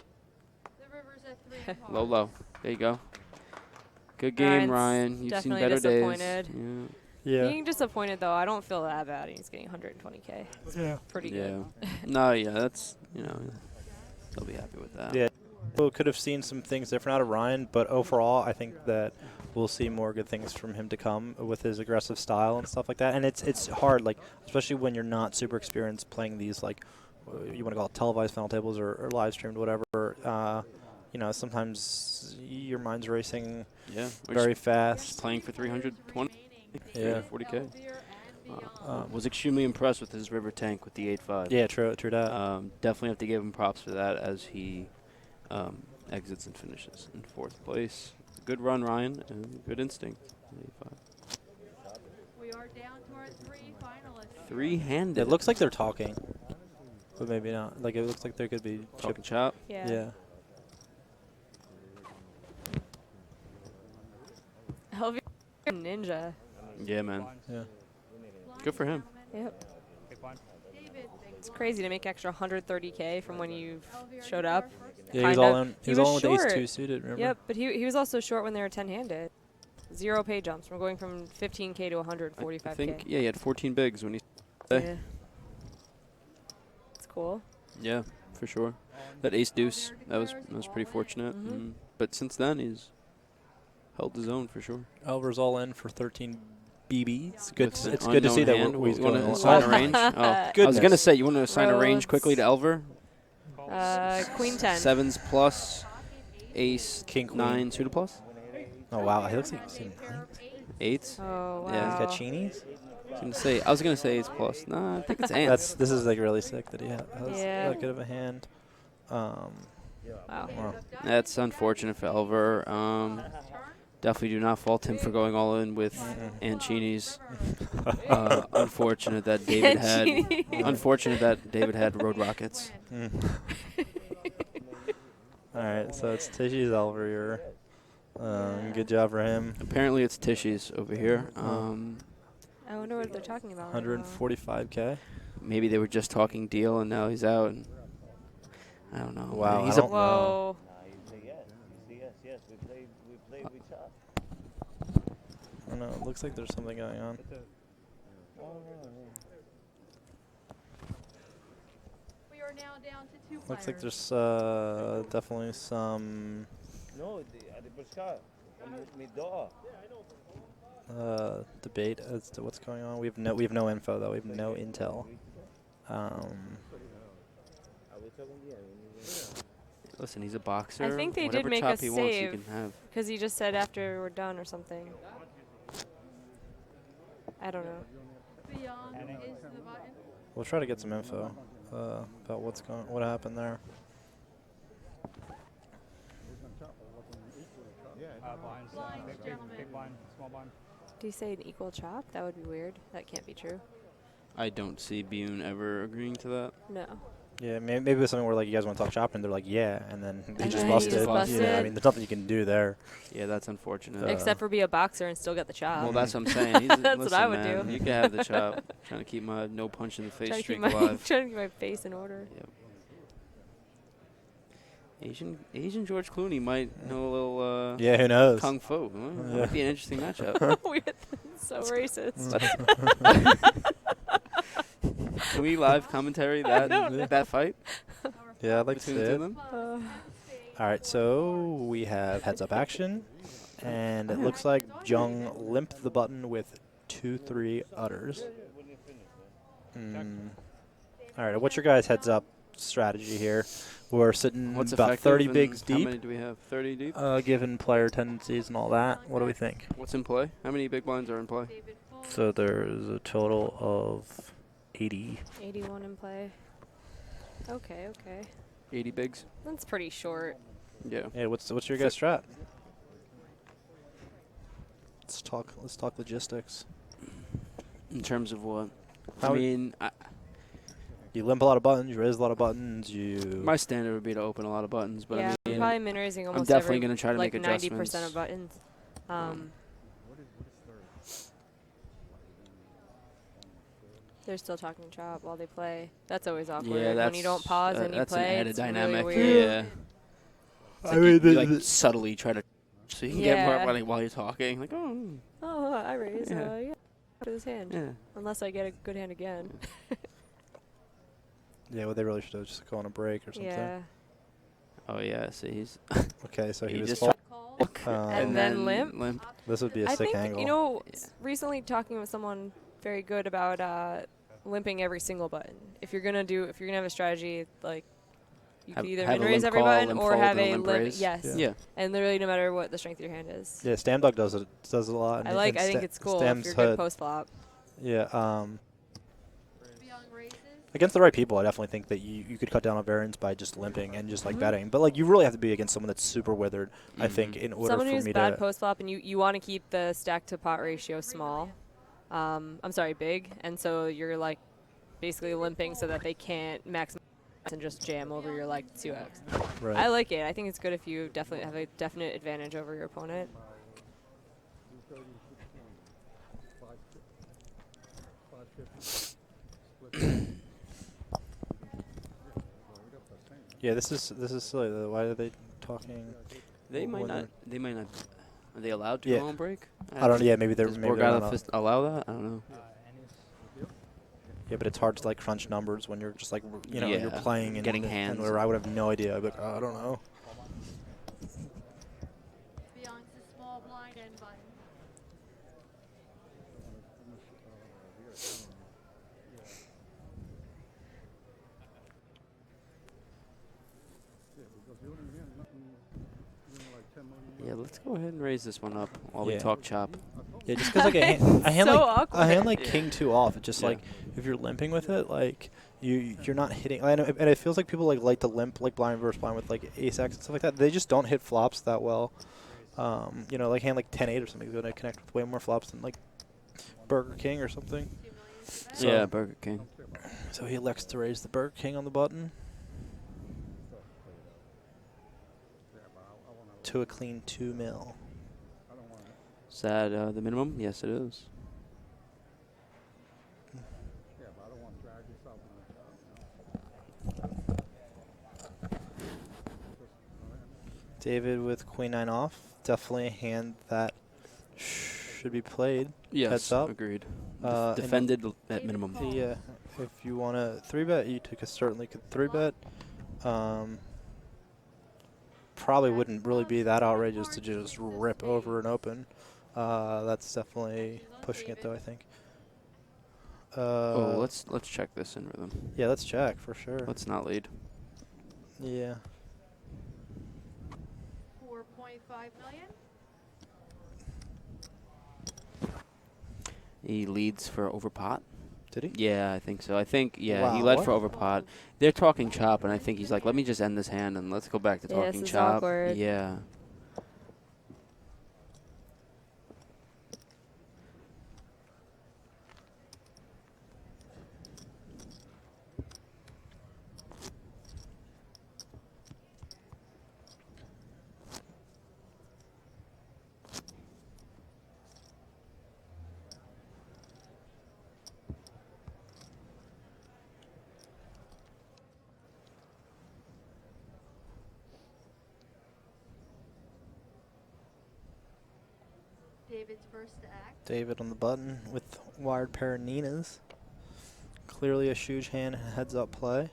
S10: The river's at 3 of
S4: Low, low. There you go. Good game,
S6: Ryan's
S4: Ryan. You've seen
S6: definitely
S4: better days.
S6: disappointed.
S4: Yeah.
S15: Yeah.
S6: Being disappointed though, I don't feel that bad. He's getting 120K. It's
S15: Yeah.
S6: pretty
S4: Yeah.
S6: good.
S4: No, yeah, that's, they'll be happy with that.
S15: Yeah. We could have seen some things different out of Ryan, but overall, I think that we'll see more good things from him to come with his aggressive style and stuff like that. And it's hard, like especially when you're not super experienced playing these like you want to call it televised final tables or live streamed, whatever. Sometimes your mind's racing
S4: Yeah. We're
S15: very
S4: just
S15: fast.
S4: playing for 320.
S15: Yeah.
S4: 40K. Was extremely impressed with his river tank with the 8-5.
S15: Yeah, true that.
S4: Definitely have to give him props for that as he exits and finishes in 4th place. Good run, Ryan, and good instinct. 85.
S10: We are down to our 3 finalists.
S4: Three-handed.
S15: It looks like they're talking, but maybe not. Like, it looks like there could be
S4: Talking chop.
S6: Yeah.
S15: Yeah.
S6: Helvia ninja.
S4: Yeah, man.
S15: Yeah.
S4: Good for him.
S6: Yep. It's crazy to make extra 130K from when you showed up.
S15: Yeah, he was all in. He was all in with
S6: short.
S15: ace-2 suited, remember?
S6: Yep, but he was also short when they were 10-handed. 0 pay jumps from going from 15K to 145K.
S4: I think, yeah, he had 14 bigs when he.
S6: Yeah. It's cool.
S4: Yeah, for sure. That ace deuce, that was pretty fortunate. But since then, he's held his own for sure.
S15: Elver's all in for 13 BB. It's good.
S4: With an
S15: It's good to see that
S4: unknown
S15: he's
S4: hand.
S15: going
S4: Want
S15: to
S4: to assign a range? Oh, I was gonna say, you want to assign a range quickly to Elver?
S6: Queen 10.
S4: 7s plus, ace,
S15: King, queen.
S4: 9 suited plus.
S15: Oh wow, he looks like he's in
S4: 8s.
S6: Oh wow.
S4: Yeah,
S15: He's got cheenies.
S4: I was gonna say 8s plus. Nah, I think it's ants.
S15: This is like really sick that he has
S6: Yeah.
S15: that good of a hand.
S6: Wow.
S4: That's unfortunate for Elver. Definitely do not fault him for going all in with Ancini's. Unfortunate that David had. Unfortunate that David had road rockets.
S15: All right, so it's Tishy's Elver here. Good job for him.
S4: Apparently it's Tishy's over here.
S6: I wonder what they're talking about.
S15: 145K.
S4: Maybe they were just talking deal and now he's out. And I don't know.
S15: Wow,
S4: He's
S15: I don't know.
S13: Yes. We played with chop.
S15: I don't know. It looks like there's something going on.
S10: We are now down to 2 players.
S15: Looks like there's definitely some
S13: No, the Borgata. My door.
S15: debate as to what's going on. We have no info though. We have no intel.
S4: Listen, he's a boxer.
S6: I think they did
S4: Whatever
S6: make
S4: chop
S6: a
S4: he wants, he
S6: save
S4: can have.
S6: because he just said after we're done or something. I don't know.
S10: Beyond is the button.
S15: We'll try to get some info about what happened there.
S11: Blinds, big blind, small blind.
S6: Do you say an equal chop? That would be weird. That can't be true.
S4: I don't see Bune ever agreeing to that.
S6: No.
S15: Yeah, maybe it's something where like you guys want to talk shop and they're like, yeah, and then they
S6: And
S15: just
S6: then he
S15: busted.
S6: just busted.
S15: Yeah, I mean, there's nothing you can do there.
S4: Yeah, that's unfortunate.
S6: Except for be a boxer and still get the chop.
S4: Well, that's what I'm saying. He's
S6: That's
S4: listen,
S6: what I would
S4: man,
S6: do.
S4: You can have the chop. Trying to keep my no punch in the face
S6: Trying to keep
S4: streak
S6: my
S4: alive.
S6: trying to keep my face in order.
S4: Yep. Asian George Clooney might know a little.
S15: Yeah, who knows?
S4: Kung fu.
S15: Yeah.
S4: Might be an interesting matchup.
S6: Weird. So racist.
S4: Can we live commentary that fight?
S15: Yeah, I'd like to see
S4: between the two
S15: it.
S4: of them?
S15: All right, so we have heads-up action, and it looks like Jung limped the button with 2-3 utters. All right, what's your guys' heads-up strategy here? We're sitting
S4: What's
S15: about
S4: effective
S15: 30
S4: and
S15: bigs
S4: how
S15: deep.
S4: many do we have? 30 deep?
S15: Given player tendencies and all that, what do we think?
S4: What's in play? How many big blinds are in play?
S15: So there's a total of 80.
S6: 81 in play. Okay.
S4: 80 bigs?
S6: That's pretty short.
S4: Yeah.
S15: Yeah, what's your guys' strat? Let's talk logistics.
S4: In terms of what?
S15: How
S4: I mean,
S15: you limp a lot of buttons, you raise a lot of buttons, you...
S4: my standard would be to open a lot of buttons, but
S6: Yeah,
S4: I
S6: I'm
S4: mean,
S6: probably min raising almost
S4: I'm definitely
S6: every,
S4: going to try to
S6: like
S4: make
S6: 90%
S4: adjustments.
S6: of buttons. They're still talking chop while they play. That's always awkward.
S4: Yeah,
S6: when you don't pause and you
S4: that's
S6: play,
S4: an added
S6: it's
S4: dynamic.
S6: really weird.
S4: Yeah. It's
S15: I
S4: like
S15: mean,
S4: you like subtly try to, so you can get more while you're talking. Like,
S6: Oh, I raise.
S4: Yeah.
S6: Yeah. To this hand.
S4: Yeah.
S6: Unless I get a good hand again.
S15: Yeah, well, they really should have just gone on a break or something.
S6: Yeah.
S4: Oh yeah, see he's.
S15: Okay, so he was
S4: just
S6: And then limp.
S15: This would be a
S6: I
S15: sick
S6: think,
S15: angle.
S6: you know, recently talking with someone very good about limping every single button. If you're gonna have a strategy, like You
S4: Have-
S6: could either
S4: have
S6: min
S4: a
S6: raise
S4: limp
S6: every
S4: call,
S6: button
S4: limp
S6: or
S4: fold,
S6: have
S4: and a
S6: a
S4: limp
S6: limp.
S4: raise.
S6: Yes.
S4: Yeah.
S6: And literally, no matter what the strength of your hand is.
S15: Yeah, Stam Dog does it a lot. and-
S6: I
S15: and
S6: think it's cool if
S15: Stam's
S6: you're good
S15: hood.
S6: post flop.
S15: Yeah.
S10: Beyond raises.
S15: Against the right people, I definitely think that you could cut down on variance by just limping and just like betting. But like you really have to be against someone that's super withered, I think, in order
S6: Someone
S15: for
S6: who's
S15: me
S6: bad
S15: to.
S6: post flop, and you want to keep the stack to pot ratio small. I'm sorry, big, and so you're like basically limping so that they can't maximize and just jam over your like 2x.
S15: Right.
S6: I like it. I think it's good if you definitely have a definite advantage over your opponent.
S15: Yeah, this is silly. Why are they talking?
S4: They might not. They might not. Are they allowed to
S15: Yeah.
S4: go on break?
S15: I don't. Yeah, maybe they're.
S4: Does
S15: Maybe they're
S4: Borgata
S15: not.
S4: allow that? I don't know.
S15: Yeah, but it's hard to like crunch numbers when you're just like you're
S4: Yeah,
S15: playing and
S4: getting
S15: and
S4: hands.
S15: where I would have no idea. I'd be like, I don't know.
S10: Beyond the small blind and button.
S4: Yeah, let's go ahead and raise this one up while we
S15: Yeah.
S4: talk chop.
S15: Yeah, just because like a hand
S6: so
S15: like
S6: awkward.
S15: a hand like
S4: Yeah.
S15: king 2 off, it's just
S4: Yeah.
S15: like if you're limping with it, like you're not hitting. And it feels like people like to limp like blind versus blind with like ace x and stuff like that. They just don't hit flops that well. Like hand like 10-8 or something is going to connect with way more flops than like Burger King or something. So,
S4: Yeah, Burger King.
S15: So he elects to raise the Burger King on the button to a clean 2 mil.
S4: Is that the minimum? Yes, it is.
S15: David with queen 9 off. Definitely a hand that should be played.
S4: Yes,
S15: Heads up.
S4: agreed.
S15: And
S4: Defended at minimum.
S15: Yeah, if you want to 3-bet, you certainly could 3-bet. Probably wouldn't really be that outrageous to just rip over an open. That's definitely pushing it, though, I think.
S4: Let's check this in rhythm.
S15: Yeah, let's check for sure.
S4: Let's not lead.
S15: Yeah.
S10: 4.5 million.
S4: He leads for over pot.
S15: Did he?
S4: Yeah, I think so. I think, he
S15: Wow,
S4: led
S15: what?
S4: for over pot. They're talking chop, and I think he's like, let me just end this hand and let's go back to
S6: Yeah,
S4: talking
S6: this is
S4: chop.
S6: awkward.
S4: Yeah.
S10: David's first to act.
S15: David on the button with wired pair of Ninas. Clearly a huge hand, heads up play.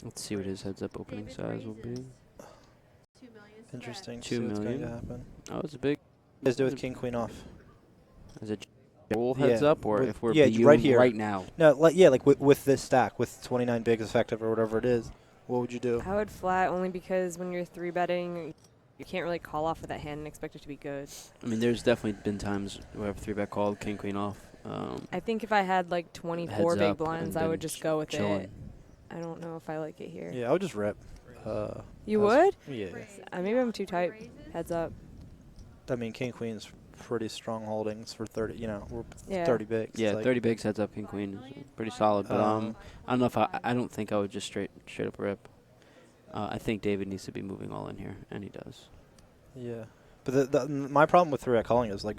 S4: Let's see what his heads up opening size will be.
S10: 2 million.
S15: Interesting.
S4: 2
S15: see what's going
S4: million.
S15: to happen.
S4: Oh, it's a big.
S15: What does do with king queen off?
S4: Is it roll heads
S15: Yeah,
S4: up, or
S15: with-
S4: if we're
S15: yeah,
S4: viewing
S15: right here.
S4: right now?
S15: No, like with this stack, with 29 bigs effective or whatever it is, what would you do?
S6: I would flat only because when you're 3-betting, you can't really call off with that hand and expect it to be good.
S4: I mean, there's definitely been times where I've 3-bet called king queen off.
S6: I think if I had like 24
S4: Heads
S6: big
S4: up
S6: blinds,
S4: and
S6: I would
S4: then
S6: just go with
S4: chilling.
S6: it. I don't know if I like it here.
S15: Yeah, I would just rip.
S6: You would?
S15: Yeah.
S6: Maybe I'm too tight. Heads up.
S15: I mean, king queen's pretty strong holdings for 30. We're
S6: Yeah.
S15: 30 bigs.
S4: Yeah,
S15: It's like
S4: 30 bigs heads up king queen is pretty solid. But I don't know if I don't think I would just straight up rip. I think David needs to be moving all in here, and he does.
S15: Yeah, but my problem with 3-bet calling is like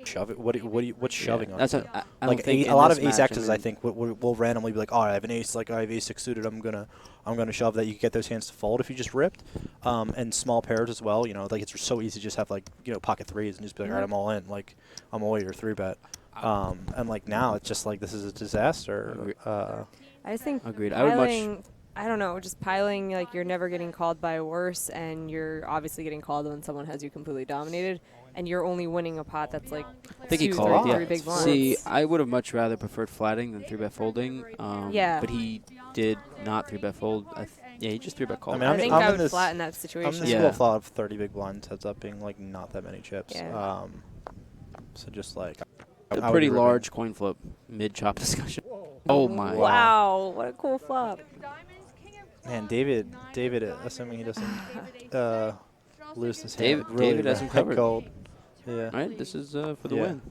S15: shove it. What's shoving on?
S4: That's
S15: it?
S4: I don't
S15: Like
S4: think
S15: a
S4: in
S15: lot
S4: this
S15: of ace
S4: match,
S15: X's,
S4: I
S15: I
S4: mean-
S15: think will randomly be like, oh, I have an ace, like I have ace 6 suited. I'm gonna shove that. You can get those hands to fold if you just ripped, and small pairs as well. Like it's so easy to just have like pocket threes and just be like, all right, I'm all in. Like I'm all your 3-bet. And like now it's just like this is a disaster.
S6: I just think
S4: Agreed. I would much-
S6: piling, I don't know, just piling, like you're never getting called by a worse, and you're obviously getting called when someone has you completely dominated, and you're only winning a pot that's like
S4: I think he
S6: 2,
S4: called.
S6: 3,
S4: Yeah.
S6: 3 big blinds.
S4: See, I would have much rather preferred flatting than 3-bet folding.
S6: Yeah.
S4: But he did not 3-bet fold. Yeah, he just 3-bet called.
S15: I mean,
S6: I think
S15: I'm
S6: I
S15: in
S6: would
S15: this,
S6: flatten that
S15: I'm in
S6: situation.
S15: this school of thought of 30 big blinds heads up being like not that many chips.
S6: Yeah.
S15: So just like
S4: A
S15: I would
S4: pretty
S15: be ripping.
S4: large coin flip mid-chop discussion. Oh my.
S6: Wow, what a cool flop.
S15: Man, David, assuming he doesn't lose his hand,
S4: David,
S15: really
S4: David has him
S15: red
S4: covered.
S15: cold. Yeah.
S4: All right, this is for the
S15: Yeah.
S4: win.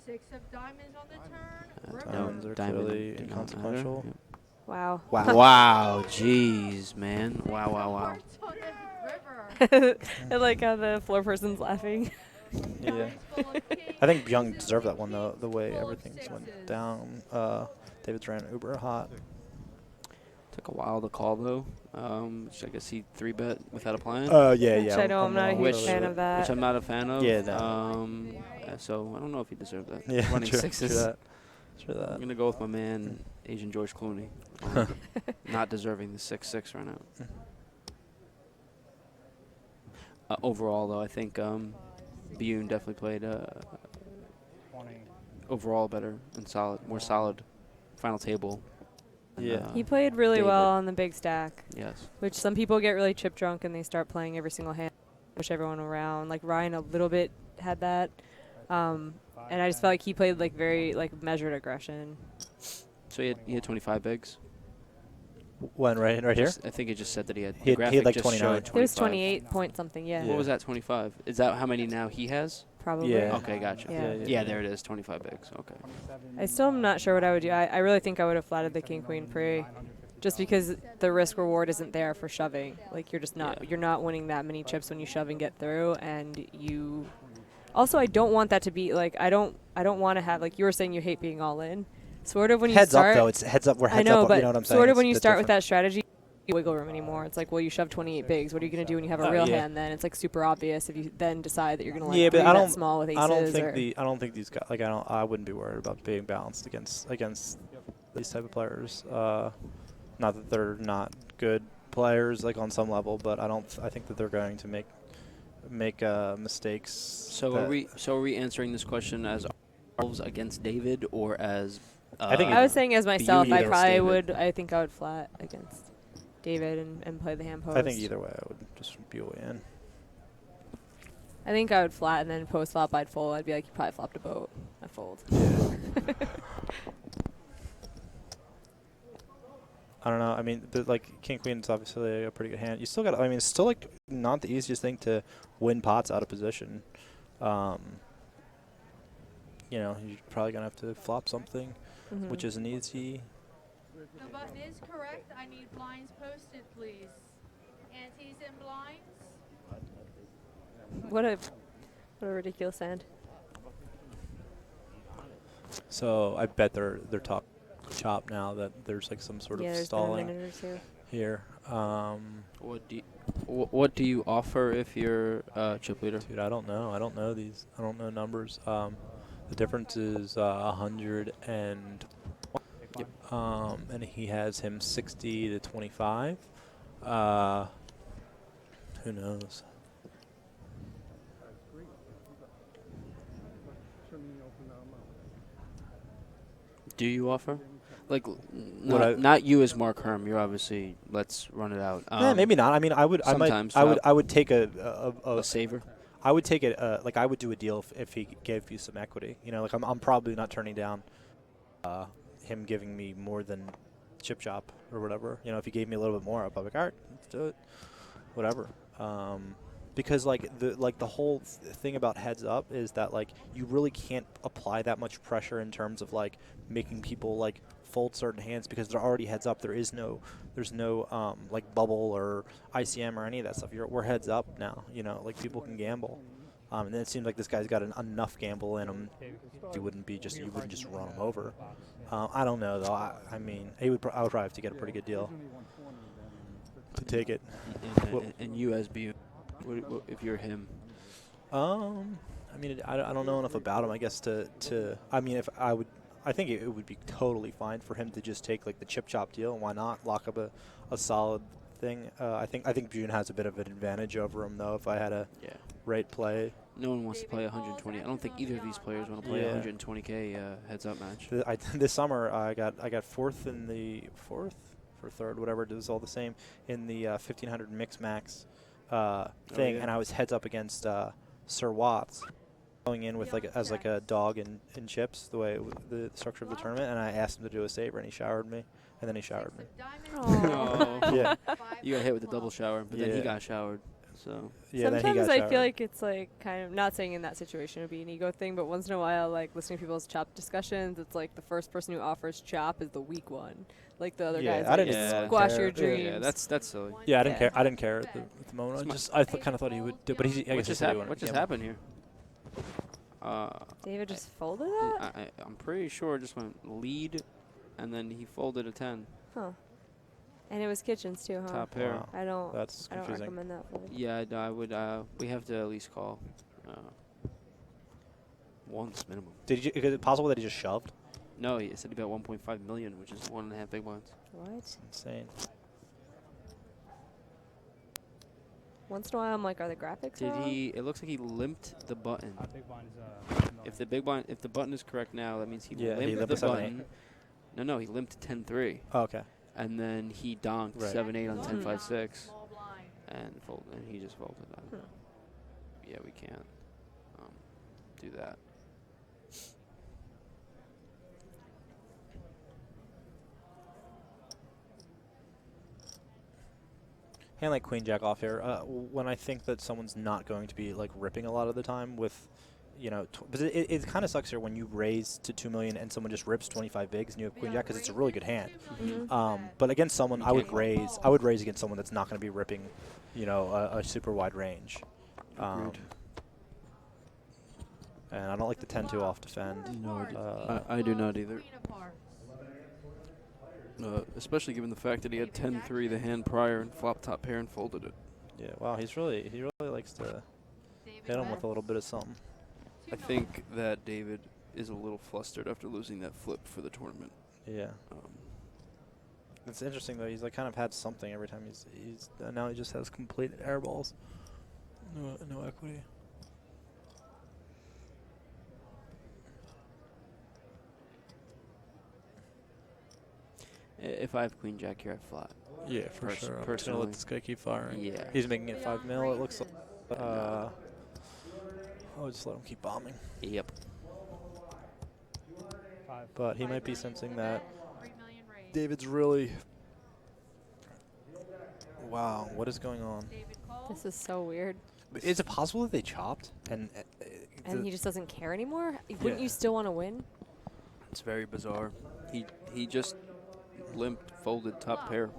S10: 6 of diamonds on the turn.
S15: Diamonds are
S4: diamond
S15: clearly
S4: did not
S15: inconsequential.
S4: matter.
S6: Wow.
S4: Wow, jeez, man. Wow.
S6: I like how the floor person's laughing.
S15: Yeah. I think Young deserved that one though. The way everything's went down. David's ran uber hot.
S4: Took a while to call though. I guess he 3-bet without applying.
S15: Yeah.
S6: Which I know I'm not a huge
S15: really
S6: fan of that.
S4: Which I'm not a fan of.
S15: Yeah, no.
S4: So I don't know if he deserved that.
S15: Yeah,
S4: Running
S15: true,
S4: sixes.
S15: True that.
S4: I'm gonna go with my man, Asian George Clooney. Not deserving the 6-6 right now. Overall, though, I think Bune definitely played overall better and more solid final table.
S15: Yeah.
S6: He played really
S4: David.
S6: well on the big stack.
S4: Yes.
S6: Which some people get really chip drunk and they start playing every single hand, push everyone around. Like Ryan a little bit had that. And I just felt like he played like very like measured aggression.
S4: So he had 25 bigs.
S15: When right here?
S4: I think it just said that he had.
S15: He had like 29.
S6: It was 28 point something, yeah.
S4: What was that? 25. Is that how many now he has?
S6: Probably.
S15: Yeah.
S4: Okay, gotcha.
S6: Yeah.
S4: There it is. 25 bigs. Okay.
S6: I still am not sure what I would do. I really think I would have flatted the king queen pre, just because the risk reward isn't there for shoving. Like you're just not you're not winning that many chips when you shove and get through, and you. Also, I don't want that to be like I don't want to have like you were saying you hate being all in. Sort of when you
S15: heads
S6: start.
S15: Up though, it's heads up. We're heads
S6: I know,
S15: up.
S6: but
S15: You know what I'm saying?
S6: sort of
S15: It's
S6: when
S15: a
S6: you
S15: bit
S6: start with
S15: different.
S6: that strategy, you wiggle room anymore. It's like, well, you shove 28 bigs. What are you gonna do when you have a real
S15: yeah.
S6: hand? Then it's like super obvious if you then decide that you're gonna like
S15: Yeah, but
S6: three
S15: I
S6: bet
S15: don't.
S6: small with aces.
S15: I don't think
S6: or
S15: I don't think these guys. Like I wouldn't be worried about being balanced against these type of players. Not that they're not good players, like on some level, but I think that they're going to make mistakes.
S4: So are we answering this question as ourselves against David or as?
S6: I was saying as myself, I probably
S15: David.
S6: would. I think I would flat against David and play the hand post.
S15: I think either way, I would just be way in.
S6: I think I would flat and then post flop. I'd fold. I'd be like, you probably flopped a boat. I fold.
S15: I don't know. I mean, like King Queen is obviously a pretty good hand. You still got. I mean, it's still like not the easiest thing to win pots out of position. You know, you're probably gonna have to flop something, which isn't easy.
S10: The button is correct. I need blinds posted, please. Antes and blinds.
S6: What a ridiculous hand.
S15: So I bet they're top chop now that there's like some sort of
S6: there's been a
S15: stalling
S6: minute or two.
S15: here.
S4: What do you offer if you're chip leader?
S15: Dude, I don't know. I don't know these. I don't know numbers. The difference is 100 and and he has him 60 to 25. Who knows?
S4: Do you offer? Like, not you as Mark Herm. You're obviously. Let's run it out.
S15: Maybe not. I mean, I would.
S4: Sometimes
S15: I would take a
S4: saver.
S15: I would take it. Like I would do a deal if he gave you some equity. You know, like I'm probably not turning down him giving me more than chip chop or whatever. You know, if he gave me a little bit more, I'd be like, all right, let's do it. Whatever. Because like the whole thing about heads up is that like you really can't apply that much pressure in terms of like making people like fold certain hands because they're already heads up. There's no like bubble or ICM or any of that stuff. We're heads up now. You know, like people can gamble. And then it seems like this guy's got enough gamble in him. You wouldn't just run him over. I don't know though. I mean, I would probably have to get a pretty good deal to take it.
S4: And you as B, if you're him.
S15: I mean, I don't know enough about him. I guess to I mean, if I would. I think it would be totally fine for him to just take like the chip chop deal, and why not lock up a solid thing. I think Bune has a bit of an advantage over him though. If I had a right play,
S4: no one wants to play 120. I don't think either of these players want to play a 120K heads up match.
S15: This summer I got fourth or third, whatever. It was all the same in the 1500 mix max thing,
S4: yeah.
S15: and I was heads up against Sir Watts, going in with as a dog in chips, the way the structure of the tournament, and I asked him to do a saver, and he showered me, and then he showered me.
S4: Oh.
S15: Yeah.
S4: You got hit with the double shower, but then he got showered. So
S15: yeah, then he
S6: Sometimes
S15: got
S6: I
S15: showered.
S6: feel like it's like kind of, not saying in that situation it would be an ego thing, but once in a while, like listening to people's chop discussions, it's like the first person who offers chop is the weak one. Like the other guys,
S15: I
S6: like,
S15: didn't
S6: squash
S15: care.
S6: your dreams.
S4: Yeah, that's silly.
S15: Yeah, I didn't care. I didn't care at the moment. I kind of thought he would do, but I
S4: What
S15: guess
S4: just happened here?
S6: David just folded that?
S4: I'm pretty sure it just went lead, and then he folded a 10.
S6: Huh. And it was kitchens too, huh?
S4: Top pair.
S15: Wow.
S6: I don't.
S15: That's
S6: I don't
S15: confusing.
S6: recommend that fold.
S4: Yeah, I would. We have to at least call once minimum.
S15: Is it possible that he just shoved?
S4: No, he said he bet 1.5 million, which is 1.5 big blinds.
S6: What?
S15: Insane.
S6: Once in a while, I'm like, are the graphics
S4: Did
S6: wrong?
S4: he? It looks like he limped the button.
S11: Big blind is
S4: If the button is correct now, that means he
S15: Yeah,
S4: limped
S15: he limped
S4: the
S15: the 7-8.
S4: button. No, he limped 10-3.
S15: Oh, okay.
S4: And then he donked
S15: Right.
S4: 7-8 on 10-5-6, and he just folded that. Yeah, we can't do that.
S15: Hand like queen jack off here. When I think that someone's not going to be like ripping a lot of the time with, but it kind of sucks here when you raise to 2 million and someone just rips 25 bigs and you have queen jack because it's a really good hand. But against someone, I would raise against someone that's not going to be ripping, a super wide range. And I don't like the 10-2 off defend.
S4: No, I do not either. Especially given the fact that he had 10-3 the hand prior and flop top pair and folded it.
S15: Yeah, wow, he really likes to hit him with a little bit of something.
S4: I think that David is a little flustered after losing that flip for the tournament.
S15: Yeah. It's interesting though. He's like kind of had something every time he's now he just has complete air balls. No equity.
S4: If I have queen jack here, I flat.
S15: Yeah, for sure. I'm just gonna
S4: Personally.
S15: let this guy keep firing.
S4: Yeah.
S15: He's making it 5 mil. It looks like. I'll just let him keep bombing.
S4: Yep.
S15: But he might be sensing that David's really. Wow, what is going on?
S6: This is so weird.
S15: Is it possible that they chopped and
S6: And he just doesn't care anymore? Wouldn't you still want to win?
S4: It's very bizarre. He just limped, folded top pair,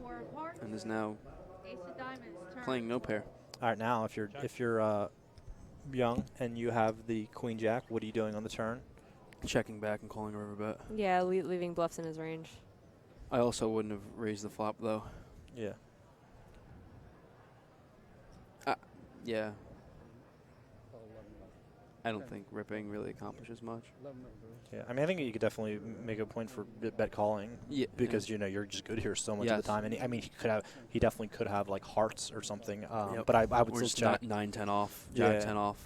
S4: and is now playing no pair.
S15: All right, now if you're young and you have the queen jack, what are you doing on the turn?
S4: Checking back and calling a river bet.
S6: Yeah, leaving bluffs in his range.
S4: I also wouldn't have raised the flop though.
S15: Yeah.
S4: Yeah. I don't think ripping really accomplishes much.
S15: Yeah, I mean, I think you could definitely make a point for bet calling.
S4: Yeah,
S15: because you're just good here so much of the time, and he definitely could have like hearts or something.
S4: Yep.
S15: But I would
S4: Or
S15: still
S4: just
S15: check
S4: 9-10 off, Jack 10 off.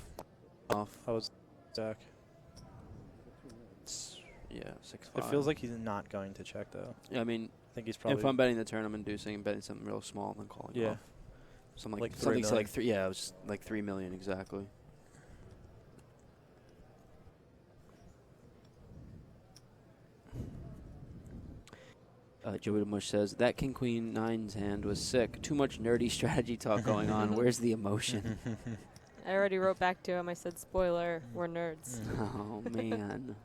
S15: I was Jack.
S4: Yeah, 6-5.
S15: It feels like he's not going to check though.
S4: Yeah, I mean,
S15: I think he's probably.
S4: if I'm betting the turn, I'm inducing and betting something real small and then calling
S15: Yeah.
S4: off. Something
S15: Like
S4: like
S15: 3
S4: something
S15: million.
S4: like 3. Yeah, it was like 3 million exactly. Joey Mush says that King Queen 9's hand was sick. Too much nerdy strategy talk going on. Where's the emotion?
S6: I already wrote back to him. I said, spoiler, we're nerds.
S4: Oh man.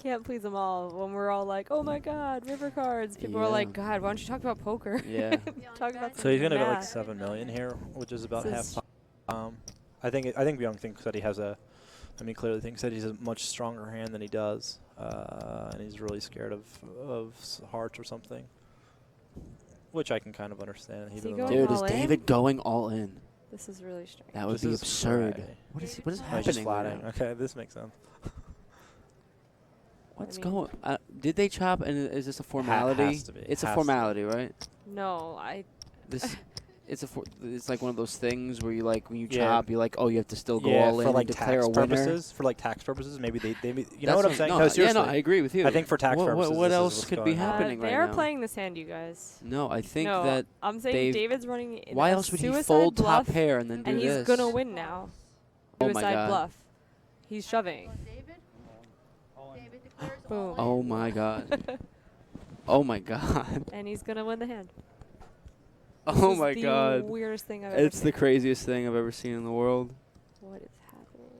S6: Can't please them all. When we're all like, oh my God, river cards. People are
S4: Yeah.
S6: like, God, why don't you talk about poker?
S4: Yeah.
S6: Talk about
S15: So he's gonna go like
S6: math.
S15: 7 million here, which is about
S6: This
S15: half.
S6: is
S15: I think Young thinks that he has a. I mean, clearly thinks that he's a much stronger hand than he does, and he's really scared of hearts or something, which I can kind of understand.
S6: Is he
S15: even
S6: going
S15: though-
S4: Dude, is
S6: all in?
S4: David going all in?
S6: This is really strange.
S4: That would
S15: This
S4: be
S15: is
S4: absurd.
S15: Friday.
S4: What is
S15: Oh, he's
S4: happening?
S15: just
S4: right
S15: flatting.
S4: now?
S15: Okay, this makes sense.
S4: What's
S6: I mean-
S4: going? Did they chop? And is this a formality?
S15: has to be.
S4: It's a
S15: Has to be.
S4: formality, right?
S6: No,
S4: This it's like one of those things where you like when you
S15: Yeah.
S4: chop, you like, oh, you have to still go
S15: Yeah,
S4: all
S15: for
S4: in
S15: like
S4: and declare
S15: tax
S4: a winner.
S15: purposes. For like tax purposes, maybe they you know
S4: That's
S15: what I'm saying?
S4: No,
S15: No,
S4: yeah,
S15: seriously.
S4: no, I agree with you.
S15: I think for tax purposes,
S4: what
S15: this is
S4: else
S15: what's
S4: could be
S15: going on.
S4: happening
S6: They
S4: right
S6: are
S4: now?
S6: playing this hand, you guys.
S4: No, I think
S6: no,
S4: that
S6: I'm saying David's running in
S4: why
S6: a
S4: else would he
S6: suicide
S4: fold
S6: bluff,
S4: top pair and then do
S6: and
S4: this?
S6: he's gonna win now.
S4: Oh my
S6: Suicide
S4: God.
S6: bluff. He's shoving. Boom.
S4: Oh my God. Oh my God.
S6: And he's gonna win the hand.
S4: Oh
S6: This is
S4: my
S6: the
S4: God.
S6: weirdest thing I've ever
S4: It's
S6: seen.
S4: the craziest thing I've ever seen in the world.
S6: What is happening?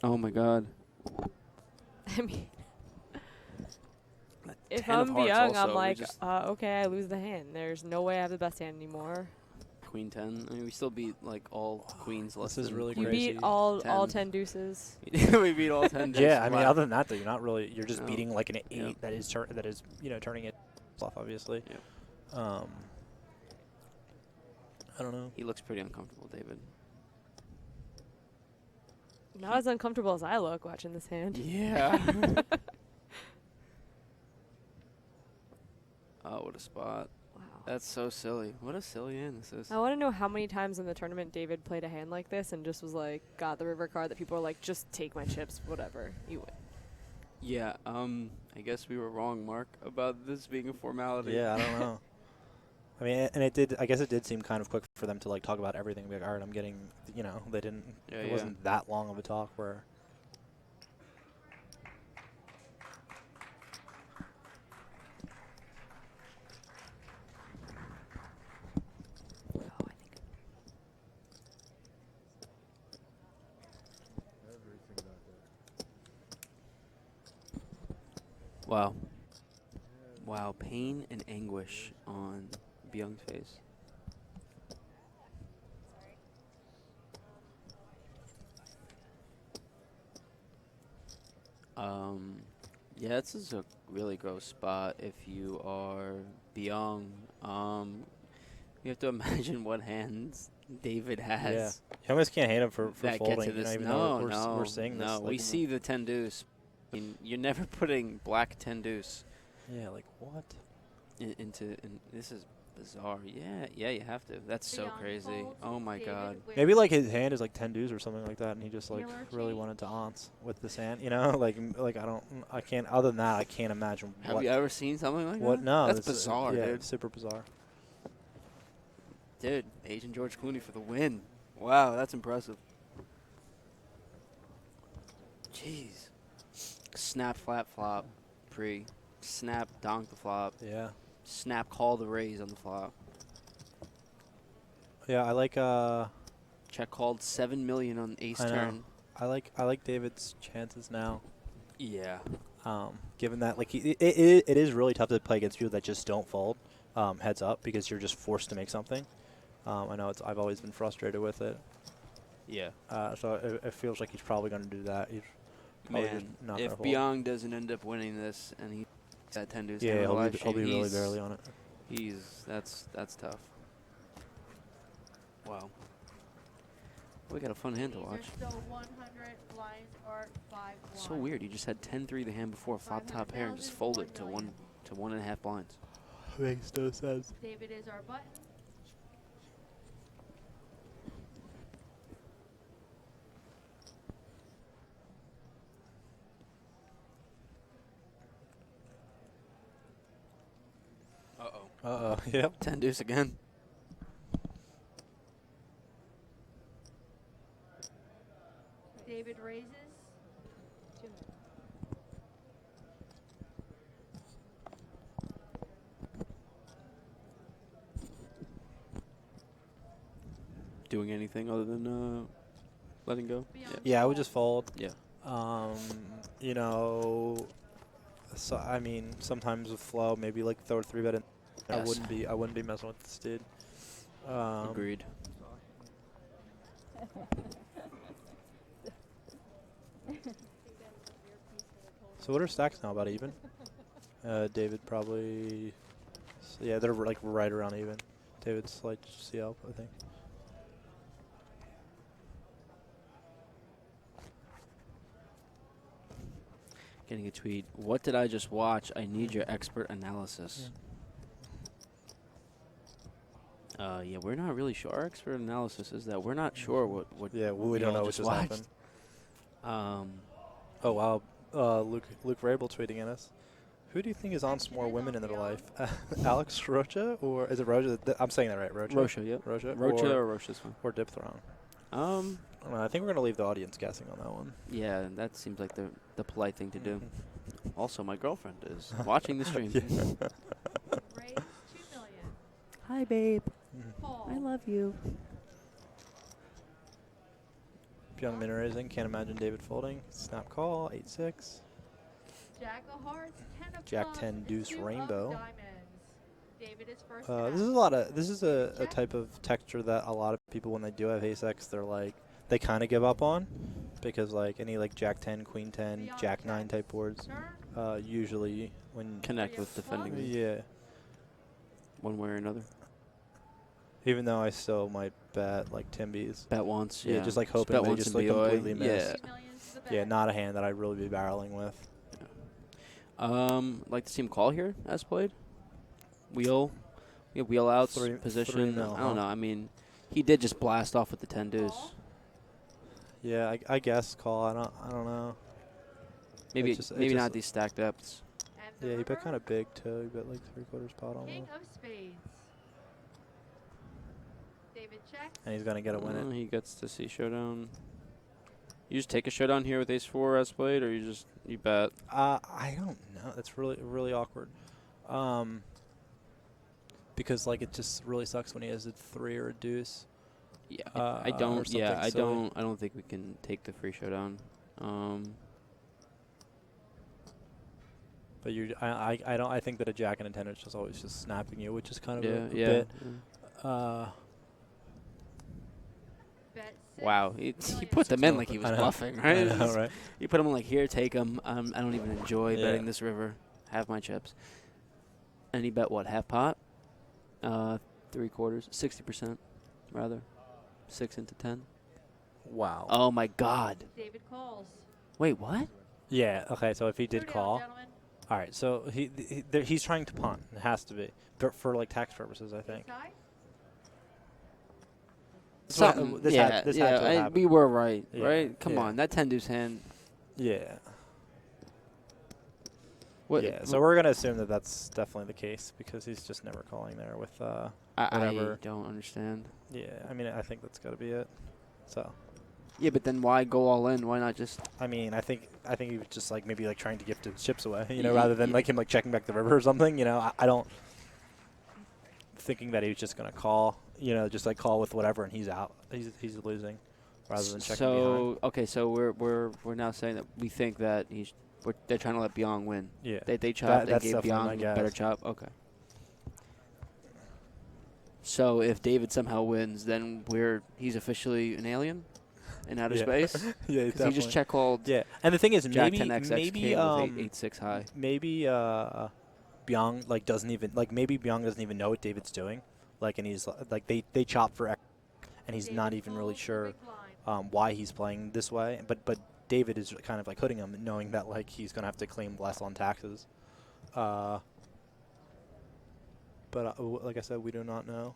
S4: Oh my God.
S6: I mean, if
S4: 10 of
S6: I'm
S4: hearts
S6: young,
S4: also,
S6: I'm
S4: we
S6: like,
S4: just-
S6: okay, I lose the hand. There's no way I have the best hand anymore.
S4: Queen 10. I mean, we still beat like all queens less
S15: This is
S4: than
S15: really
S6: You
S15: crazy.
S6: beat all 10 deuces.
S4: We beat all 10 deuces.
S15: Yeah, I mean,
S4: Wow.
S15: other than that, though, you're not really. You're just
S4: No.
S15: beating like an 8
S4: Yep.
S15: that is turning it off, obviously.
S4: Yep.
S15: I don't know.
S4: He looks pretty uncomfortable, David.
S6: Not as uncomfortable as I look watching this hand.
S4: Yeah. Oh, what a spot.
S6: Wow.
S4: That's so silly. What a silly hand this is.
S6: I want to know how many times in the tournament David played a hand like this and just was like, got the river card that people are like, just take my chips, whatever, you win.
S4: Yeah, I guess we were wrong, Mark, about this being a formality.
S15: Yeah, I don't know. I mean, and it did. I guess it did seem kind of quick for them to like talk about everything. Be like, all right, I'm getting. You know, they didn't.
S4: Yeah,
S15: it wasn't that long of a talk where.
S4: Wow. Wow, pain and anguish on Byung's face. Yeah, this is a really gross spot if you are Byung. You have to imagine what hands David has.
S15: Yeah, you almost can't hate him for
S4: that
S15: folding.
S4: get to
S15: You know,
S4: this.
S15: even
S4: No,
S15: though
S4: no,
S15: we're seeing this.
S4: no.
S15: like,
S4: We see the 10 deuce. I mean, you're never putting black 10 deuce.
S15: Yeah, like what?
S4: Into this is bizarre. Yeah, you have to. That's so crazy. Oh my God.
S15: Maybe like his hand is like 10 deuce or something like that, and he just like really wanted to aunts with this hand. You know, like I can't. Other than that, I can't imagine.
S4: Have you ever seen something like
S15: what?
S4: that?
S15: No,
S4: That's
S15: it's,
S4: bizarre,
S15: yeah,
S4: dude.
S15: it's super bizarre.
S4: Dude, Agent George Clooney for the win. Wow, that's impressive. Jeez. Snap flat flop pre. Snap donk the flop.
S15: Yeah.
S4: Snap call the raise on the flop.
S15: Yeah, I like.
S4: Check called 7 million on ace
S15: I know.
S4: turn.
S15: I like David's chances now.
S4: Yeah.
S15: Given that like it is really tough to play against people that just don't fold heads up because you're just forced to make something. I know I've always been frustrated with it.
S4: Yeah.
S15: So it feels like he's probably going to do that. He's probably just
S4: Man,
S15: not
S4: if
S15: gonna fold.
S4: Byung doesn't end up winning this and he at 10 deuce,
S15: Yeah,
S4: he'll
S15: he'll be really barely on it.
S4: That's tough. Wow. We got a fun hand to watch.
S10: Still 100 blinds or 5
S4: So weird. You just had 10-3 the hand before flop top pair and just folded to 1.5 blinds.
S15: Makes no sense.
S10: David is our button.
S15: Uh-oh. Yep.
S4: 10 deuce again.
S10: David raises.
S4: Doing anything other than letting go?
S15: Yeah, I would just fold.
S4: Yeah.
S15: You know, so I mean, sometimes with flow, maybe like throw a 3-bet in.
S4: Yes.
S15: I wouldn't be messing with this dude.
S4: Agreed.
S15: So what are stacks now? About even? David probably. Yeah, they're like right around even. David's slight CL, I think.
S4: Getting a tweet. What did I just watch? I need your expert analysis. Yeah, we're not really sure. Our expert analysis is that we're not sure what
S15: Yeah, we don't
S4: all
S15: know what just
S4: watched.
S15: happened. Oh wow, Luke Rabel tweeting at us. Who do you think is on some more women in their life? Alex Rocha, or is it Rocha? I'm saying that right, Rocha.
S4: Rocha, yep.
S15: Rocha,
S4: or Rocha's fine.
S15: Or Dipthron.
S4: I
S15: don't know, I think we're gonna leave the audience guessing on that one.
S4: Yeah, that seems like the polite thing to do. Also, my girlfriend is watching the stream.
S10: Raise 2 million.
S4: Hi, babe.
S10: Call.
S4: I love you.
S15: Beyond min raising, can't imagine David folding. Snap call, 8-6.
S10: Jack of hearts, 10 of
S15: Jack
S10: clubs,
S15: 10 deuce
S10: 2 of
S15: rainbow.
S10: diamonds. David is first.
S15: This is a type of texture that a lot of people, when they do have ace X, they're like, they kind of give up on, because like any like Jack 10, Queen 10, Jack 9 type boards, usually when
S4: Connect with defending.
S15: Yeah.
S4: One way or another.
S15: Even though I still might bet like Timbies.
S4: Bet once,
S15: Yeah,
S4: yeah.
S15: just like
S4: Just
S15: hoping
S4: bet
S15: they
S4: once
S15: just
S4: in
S15: like
S4: BOA.
S15: completely miss.
S4: Yeah.
S15: Yeah, not a hand that I'd really be barreling with.
S4: Like to see him call here as played. Wheel outs, position.
S15: mil,
S4: I don't know. I mean, he did just blast off with the 10 deuce.
S15: Yeah, I guess call. I don't know.
S4: Maybe
S15: It
S4: maybe
S15: just-
S4: not these stacked depths.
S15: Yeah, he bet kind of big too. He bet like 3/4 pot almost.
S10: King of spades. David checks.
S15: And he's gonna get a win it.
S4: He gets to see showdown. You just take a showdown here with ace 4 as played, or you bet?
S15: I don't know. That's really awkward. Because like it just really sucks when he has a 3 or a deuce.
S4: Yeah,
S15: or
S4: I don't. Yeah,
S15: something
S4: I
S15: silly.
S4: don't think we can take the free showdown.
S15: But I think that a jack and a 10 is just always just snapping you, which is kind of a
S4: yeah.
S15: bit.
S4: Wow, he put them in like he was
S15: I know.
S4: bluffing, right?
S15: I know, right?
S4: He put them in like, here, take them. I don't even enjoy
S15: Yeah.
S4: betting this river. Have my chips. And he bet what, half pot? 3/4, 60%, rather. 6 into 10.
S15: Wow.
S4: Oh my God.
S10: David calls.
S4: Wait, what?
S15: Yeah. Okay. So if he did
S10: Showdown,
S15: call,
S10: gentlemen.
S15: all right. So he's trying to punt. It has to be for like tax purposes, I think.
S10: Side?
S4: Something.
S15: This
S4: yeah,
S15: had to have happened.
S4: we were right,
S15: Yeah,
S4: right? Come
S15: yeah.
S4: on, that 10 deuce hand.
S15: Yeah.
S4: What?
S15: Yeah. So we're gonna assume that that's definitely the case because he's just never calling there with
S4: I
S15: whatever.
S4: don't understand.
S15: Yeah. I mean, I think that's got to be it. So.
S4: Yeah, but then why go all in? Why not just?
S15: I mean, I think he was just like maybe like trying to gift his chips away, you know, rather than like him like checking back the river or something. You know, I don't thinking that he was just gonna call, you know, just like call with whatever and he's out. He's losing, rather than checking behind.
S4: Okay, so we're now saying that we think that they're trying to let Byung win.
S15: Yeah.
S4: They chopped. They
S15: That's
S4: gave
S15: definitely my
S4: Byung a better
S15: guess.
S4: chop. Okay. So if David somehow wins, then he's officially an alien in outer space.
S15: Yeah,
S4: because he just check called.
S15: Yeah, and the thing is,
S4: Jack
S15: maybe
S4: 10 XX
S15: maybe
S4: king with 8/6 high.
S15: Maybe Byung like doesn't even like maybe Byung doesn't even know what David's doing, like, and he's like they chop for X, and he's not even really sure why he's playing this way. But David is kind of like hooding him, knowing that like he's gonna have to claim less on taxes. But like I said, we do not know.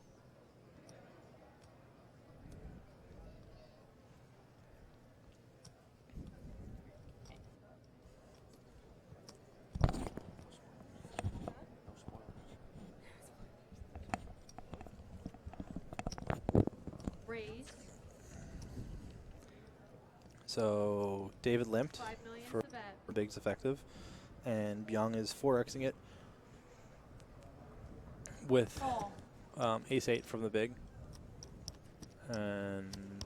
S10: Raise.
S15: So David limped
S10: 5 million
S15: for
S10: to bet.
S15: Big's effective, and Byung is 4xing it with
S10: Call.
S15: ace-8 from the big, and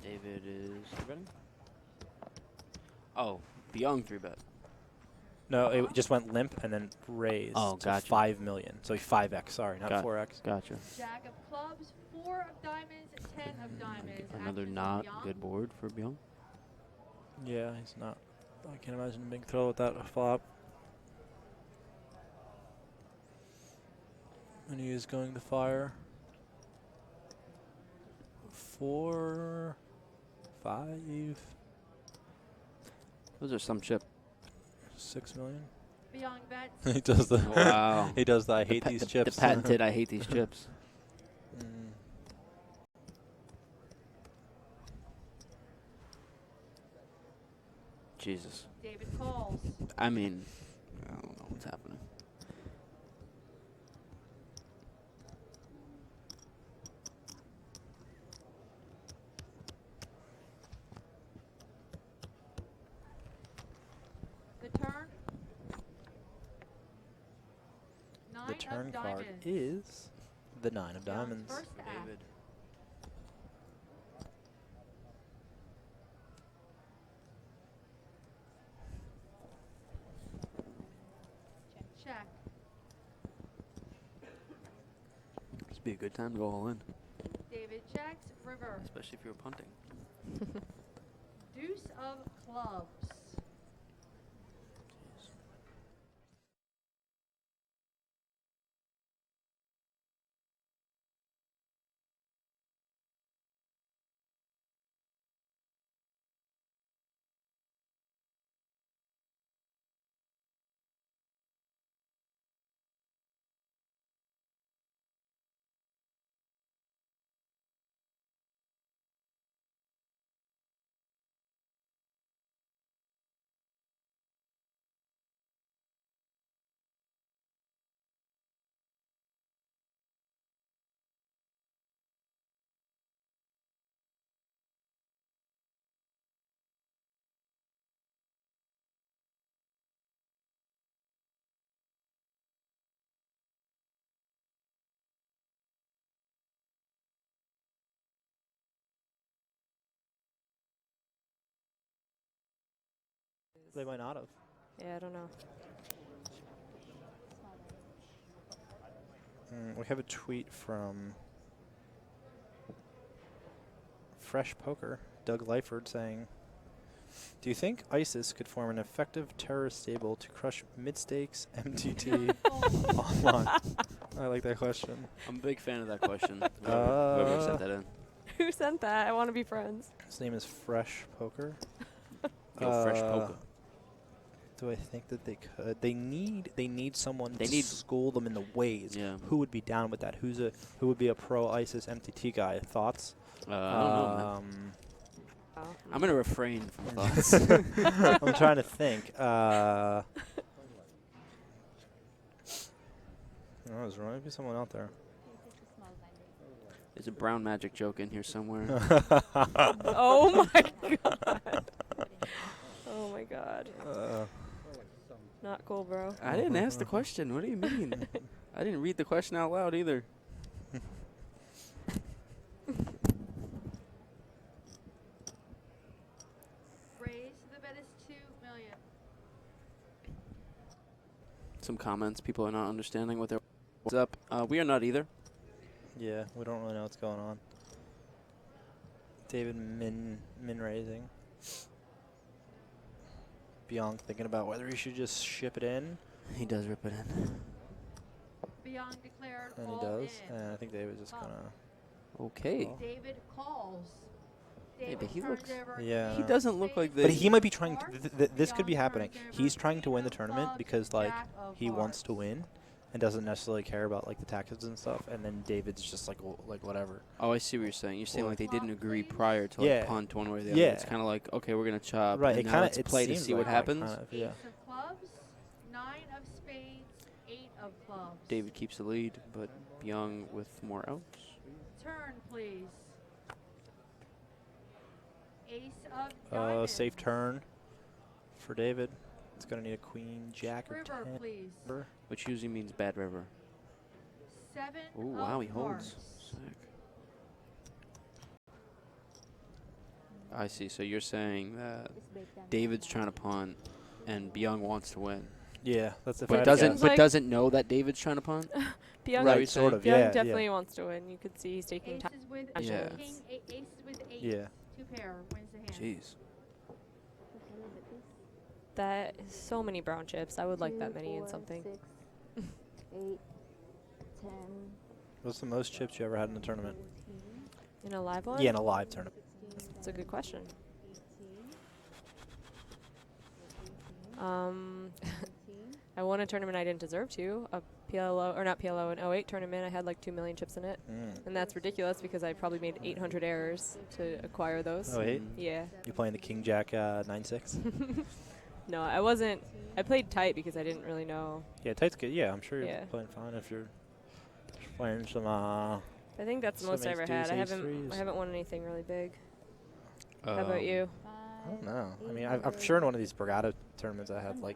S4: David is 3-betting. Oh, Byung 3-bet.
S15: no, it just went limp and then raised
S4: Oh,
S15: to
S4: gotcha.
S15: 5 million. So 5x, sorry, not 4x.
S4: Gotcha.
S10: Jack of clubs, 4 of diamonds, 10 of diamonds.
S4: Another
S10: Actions
S4: not
S10: on Byung.
S4: good board for Byung.
S15: Yeah, he's not. I can't imagine a big throw with that flop. And he is going to fire 4, 5,
S4: Those are some chip.
S15: 6 million.
S10: Beyond bets.
S15: He does the.
S4: Wow.
S15: He does the. I hate these
S4: The
S15: chips.
S4: patented I hate these chips. Jesus.
S10: David calls.
S4: I mean, I don't know what's happening.
S10: The turn.
S15: The turn card is the 9 of diamonds.
S10: First act.
S4: David.
S10: Check.
S4: This would be a good time to go all in,
S10: David checks. River.
S4: especially if you were punting.
S10: Deuce of clubs.
S15: They might not have.
S6: Yeah, I don't know.
S15: We have a tweet from Fresh Poker, Doug Lyford, saying, "Do you think ISIS could form an effective terrorist stable to crush mid-stakes MTT online?" I like that question.
S4: I'm a big fan of that question. Whoever sent that in.
S6: Who sent that? I want to be friends.
S15: His name is Fresh Poker.
S4: Yo, Fresh Poker.
S15: Do I think that they could? They need someone to school them in the ways.
S4: Yeah.
S15: Who would be down with that? Who would be a pro ISIS MTT guy? Thoughts?
S4: I don't know, man. I'm gonna refrain from thoughts.
S15: I'm trying to think. Oh, there's might be someone out there.
S4: There's a brown magic joke in here somewhere.
S6: Oh my god. Oh my god. Not cool, bro.
S4: I didn't ask the question. What do you mean? I didn't read the question out loud either.
S10: Raise. The bet is $2 million.
S4: Some comments. People are not understanding what's up. We are not either.
S15: Yeah, we don't really know what's going on. David min raising. Bianc thinking about whether he should just ship it in.
S4: He does rip it in.
S10: Beyond declared
S15: And he
S10: all
S15: does.
S10: in.
S15: And I think David's just gonna.
S4: Okay.
S10: David calls.
S4: Yeah,
S10: David
S4: but he
S10: turns
S4: looks.
S10: over
S15: Yeah.
S4: He doesn't look like this.
S15: But he might be trying to. This could be happening. He's trying to win the tournament because like he wants to win, and doesn't necessarily care about like the taxes and stuff. And then David's just like whatever.
S4: Oh, I see what you're saying. You're saying
S15: Well,
S4: like they didn't agree prior to like
S15: Yeah.
S4: punt one way or the other.
S15: Yeah.
S4: It's kind of like, okay, we're gonna chop.
S15: Right.
S4: And
S15: It
S4: now
S15: kind
S4: let's
S15: of
S4: play to
S15: seems
S4: see
S15: like
S4: what
S15: that,
S4: happens.
S15: kind of, yeah.
S10: Ace of clubs, 9 of spades, 8 of clubs.
S4: David keeps the lead, but Young with more outs.
S10: Turn, please. Ace of diamonds.
S15: Safe turn for David. It's gonna need a queen, jack, or
S10: River,
S15: 10.
S10: please.
S4: Which usually means bad river.
S10: 7
S4: Oh
S10: of
S4: wow, he holds.
S10: hearts.
S4: Sick. I see. So you're saying that David's trying to punt, and Byung wants to win.
S15: Yeah, that's the.
S4: But doesn't know that David's trying to punt.
S6: Byung,
S15: Right, sort of.
S6: Byung
S15: Yeah,
S6: definitely
S15: yeah.
S6: wants to win. You could see he's taking time.
S10: Aces with
S4: Yeah.
S10: king, aces with 8.
S15: Yeah.
S10: 2 pair wins the hand.
S4: Jeez.
S6: That is so many brown chips. I would like that many in something.
S8: 6, 8, 10.
S15: What's the most chips you ever had in a tournament?
S6: In a live one?
S15: Yeah, in a live tournament.
S6: That's a good question. I won a tournament I didn't deserve to, a PLO, or not PLO, an 08 tournament. I had like 2 million chips in it. And that's ridiculous because I probably made 800 errors to acquire those.
S15: 08?
S6: Yeah.
S15: You playing the King Jack 9-6?
S6: No, I wasn't. I played tight because I didn't really know.
S15: Yeah, tight's good. Yeah, I'm sure you're
S6: Yeah.
S15: playing fine if you're playing some.
S6: I think that's the
S15: some
S6: most I ever had. I
S15: ace-threes.
S6: haven't won anything really big. How about you?
S15: I don't know. I mean, I'm sure in one of these Borgata tournaments I had like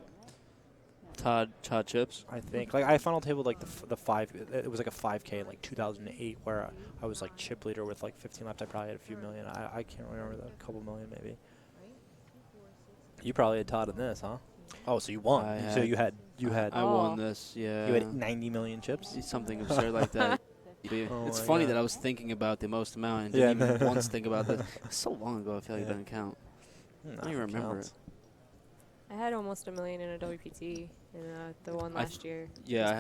S4: Todd chips.
S15: I think like I final tabled like the 5. It was like a 5K in like 2008 where I was like chip leader with like 15 left. I probably had a few million. I can't remember that. A couple million maybe. You probably had Todd in this, huh? Oh, so you won. So you had.
S4: I won this. Yeah.
S15: You had 90 million chips.
S4: Something absurd like that. It's funny that I was thinking about the most amount and didn't even once think about this. It's so long ago, I feel like it doesn't count. I don't even remember it.
S6: I had almost $1 million in a WPT in the one last year.
S4: Yeah.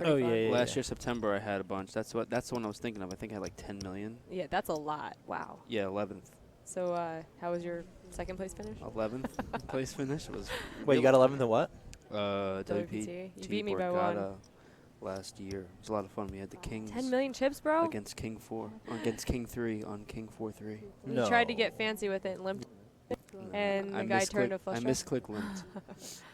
S6: Last
S4: year September I had a bunch. That's the one I was thinking of. I think I had like 10 million.
S6: Yeah, that's a lot. Wow.
S4: Yeah, 11th.
S6: So how was your second place finish?
S4: 11th place finish was.
S15: Wait, you got 11th in what?
S4: WPT.
S6: You beat me by
S4: Borgata last year. It was a lot of fun. We had the Kings.
S6: 10 million chips, bro?
S4: Against King 4. Against King 3 on King 4-3.
S6: You tried to get fancy with it and limped. And the guy turned a flush.
S4: I misclick limped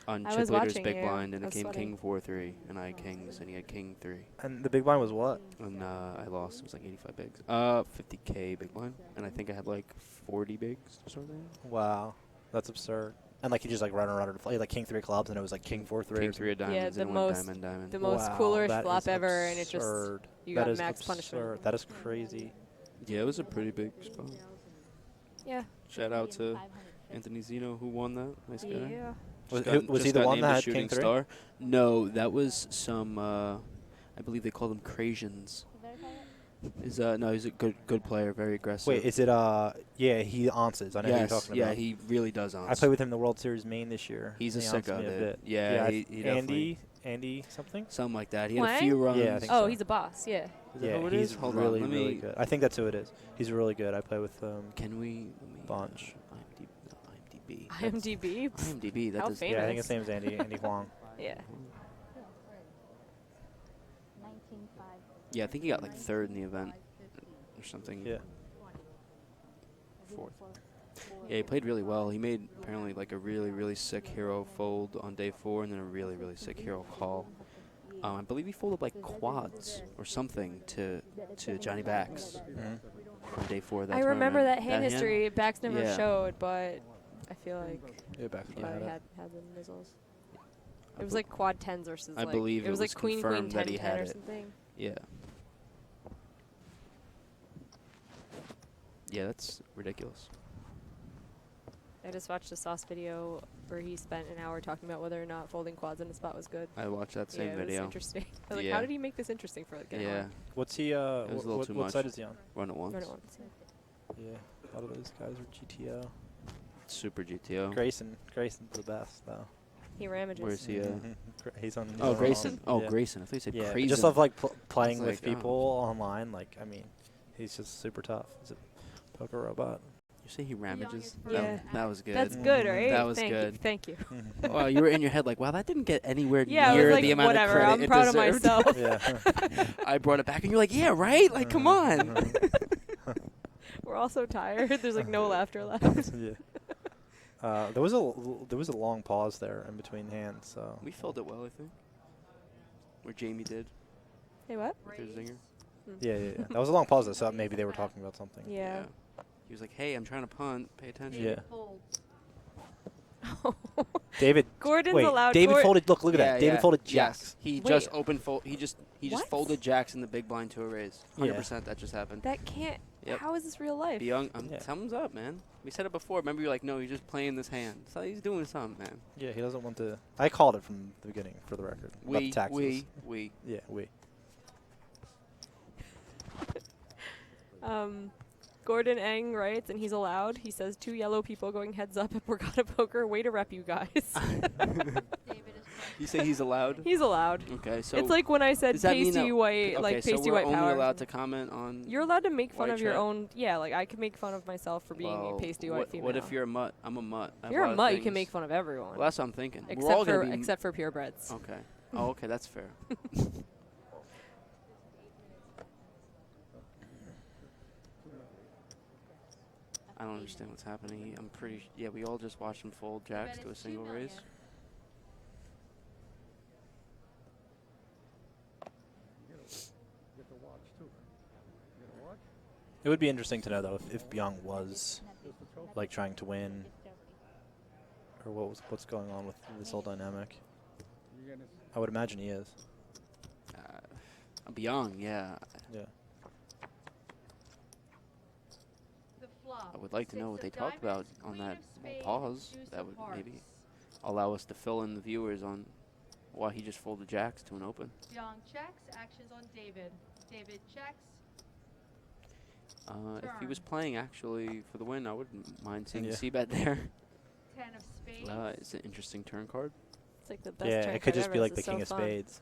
S4: on
S6: I
S4: chip leader's big
S6: you.
S4: blind, and
S6: I
S4: it came
S6: sweating.
S4: King 4-3, and I had kings, and he had King 3.
S15: And the big blind was what?
S4: And I lost. It was like 85 bigs. 50K big blind, and I think I had like 40 bigs or something.
S15: Wow, that's absurd. And like you just like run around and play like King 3 clubs, and it was like King 4-3.
S4: King 3 of diamonds,
S6: yeah,
S4: and one diamond.
S6: The most coolerish flop ever, and it just you got max
S15: absurd.
S6: punishment.
S15: That is crazy.
S4: Yeah, it was a pretty big spot.
S6: Yeah.
S4: Shout out to Anthony Zeno who won that. Nice guy.
S6: Yeah.
S15: Was he the one that had
S4: shooting
S15: King 3?
S4: star? No, that was some. I believe they called him Crasians. No, he's a good player, very aggressive.
S15: Wait, is it yeah, he answers. I know who you're talking about.
S4: Yeah, he really does answer.
S15: I played with him in the World Series main this year.
S4: He's a
S15: He
S4: sicko,
S15: answered me a
S4: dude.
S15: bit.
S4: Yeah, he
S15: Andy something?
S4: Something like that. He had a
S6: Wang?
S4: few runs.
S15: Yeah, I think
S6: Oh,
S15: so.
S6: he's a boss, yeah.
S15: Yeah,
S4: who it
S15: he's
S4: is? Hold
S15: really,
S4: on, let
S15: really
S4: me-
S15: good. I think that's who it is. He's really good. I play with
S4: Can we
S15: bunch.
S4: IMDb.
S6: IMDb?
S4: IMDb. That
S6: How
S4: does.
S6: famous?
S15: Yeah, I think his name's Andy Huang.
S6: Yeah.
S4: Yeah, I think he got like 3rd in the event or something.
S15: Yeah.
S4: 4th. Yeah, he played really well. He made apparently like a really, really sick hero fold on day 4 and then a really, really sick hero call. I believe he folded like quads or something to Johnny Backs on day 4 of that
S6: I remember
S4: tournament.
S6: that hand history. Backs never
S4: Yeah.
S6: showed, but I feel like
S15: Yeah, Backs
S6: he
S15: probably
S6: probably
S15: had
S6: had the nizzles. It was like quad 10s versus
S4: I
S6: like
S4: believe
S6: it was like queen
S4: confirmed
S6: 10
S4: that he
S6: 10
S4: had
S6: or
S4: it.
S6: something.
S4: Yeah. Yeah, that's ridiculous.
S6: I just watched a Sauce video where he spent an hour talking about whether or not folding quads in a spot was good.
S4: I watched that same
S6: yeah,
S4: video.
S6: It was interesting. I was like,
S4: Yeah.
S6: how did he make this interesting for like an hour?
S15: What's he
S4: It was a little too
S15: what
S4: much.
S15: side is he on?
S4: Run it once.
S6: Run it once.
S15: Yeah, a lot of those guys are GTO.
S4: Super GTO.
S15: Grayson's the best though.
S6: He ramages.
S4: Where is he?
S15: He's on.
S4: Oh,
S15: on
S4: Grayson.
S15: all-
S4: Oh,
S15: yeah.
S4: Grayson. I thought you said
S15: yeah,
S4: Crazen.
S15: just love like playing
S4: It's
S15: with
S4: like, oh.
S15: people online. Like, I mean, he's just super tough. He's a poker robot.
S4: You say he ramages?
S6: Yeah.
S4: That was good.
S6: That's good, right?
S4: That was
S6: Thank
S4: good.
S6: You. Thank you.
S4: Wow, you were in your head like, wow, that didn't get anywhere
S6: Yeah, I was
S4: near
S6: like,
S4: the amount
S6: whatever,
S4: of credit
S6: I'm proud of
S4: it deserved.
S6: myself.
S15: Yeah.
S4: I brought it back, and you're like, yeah, right? Like, come on.
S6: We're all so tired. There's like no laughter left.
S15: Yeah. There was a long pause there in between hands. So
S4: We filled it well, I think. Where Jamie did.
S6: Hey, what?
S4: With her zinger.
S15: yeah. That was a long pause, though, so maybe they were talking about something.
S6: Yeah.
S4: He was like, hey, I'm trying to punt. Pay attention.
S15: Yeah. David.
S6: Gordon's
S15: wait,
S6: allowed.
S15: David folded. Look at that. David folded jacks.
S4: Yes. He
S6: Wait.
S4: just opened fold. He just
S6: What?
S4: folded jacks in the big blind to a raise. 100% that just happened.
S6: That can't.
S4: Yep.
S6: How is this real life?
S4: Young, thumbs up, man. We said it before. Remember, you're like, no, he's just playing this hand. So he's doing something, man.
S15: Yeah, he doesn't want to. I called it from the beginning, for the record. about the taxes.
S4: We.
S15: Yeah, we.
S6: Gordon Eng writes, and he's allowed. He says 2 yellow people going heads up at Borgata Poker. Way to rep you guys.
S4: You say he's allowed?
S6: He's allowed.
S4: Okay, so
S6: it's like when I said
S4: does that mean
S6: pasty
S4: that-
S6: white,
S4: okay,
S6: like
S4: so
S6: pasty
S4: we're
S6: white
S4: only
S6: power.
S4: allowed to comment on.
S6: You're allowed to make fun
S4: white
S6: of your
S4: chat?
S6: own. Yeah, like I can make fun of myself for being
S4: Well,
S6: a pasty white female.
S4: What if you're a mutt? I'm a mutt. I
S6: If
S4: have
S6: you're
S4: lot
S6: a
S4: of
S6: mutt, you can
S4: things.
S6: make fun of everyone.
S4: Well, that's what I'm thinking. We're
S6: Except
S4: all
S6: for
S4: gonna be
S6: except for purebreds.
S4: Okay. Oh, okay, that's fair. I don't understand what's happening. I'm pretty. Yeah, we all just watched him fold jacks to a single raise.
S5: Get to watch too. Get to watch.
S15: It would be interesting to know though if Byung was like trying to win, or what's going on with this whole dynamic. I would imagine he is.
S4: Byung, yeah.
S15: Yeah.
S4: I would like to know what they talked about on that pause. That would maybe allow us to fill in the viewers on why he just folded jacks to an open.
S10: Byung checks. Actions on David. David checks.
S4: If he was playing actually for the win, I wouldn't mind seeing
S15: Yeah.
S4: C-bet there.
S10: 10 of spades.
S4: It's an interesting turn card.
S6: It's like the best
S15: Yeah,
S6: turn
S15: it could
S6: card
S15: just be
S6: ever.
S15: like
S6: This
S15: the
S6: is
S15: king
S6: so
S15: of
S6: fun.
S15: spades.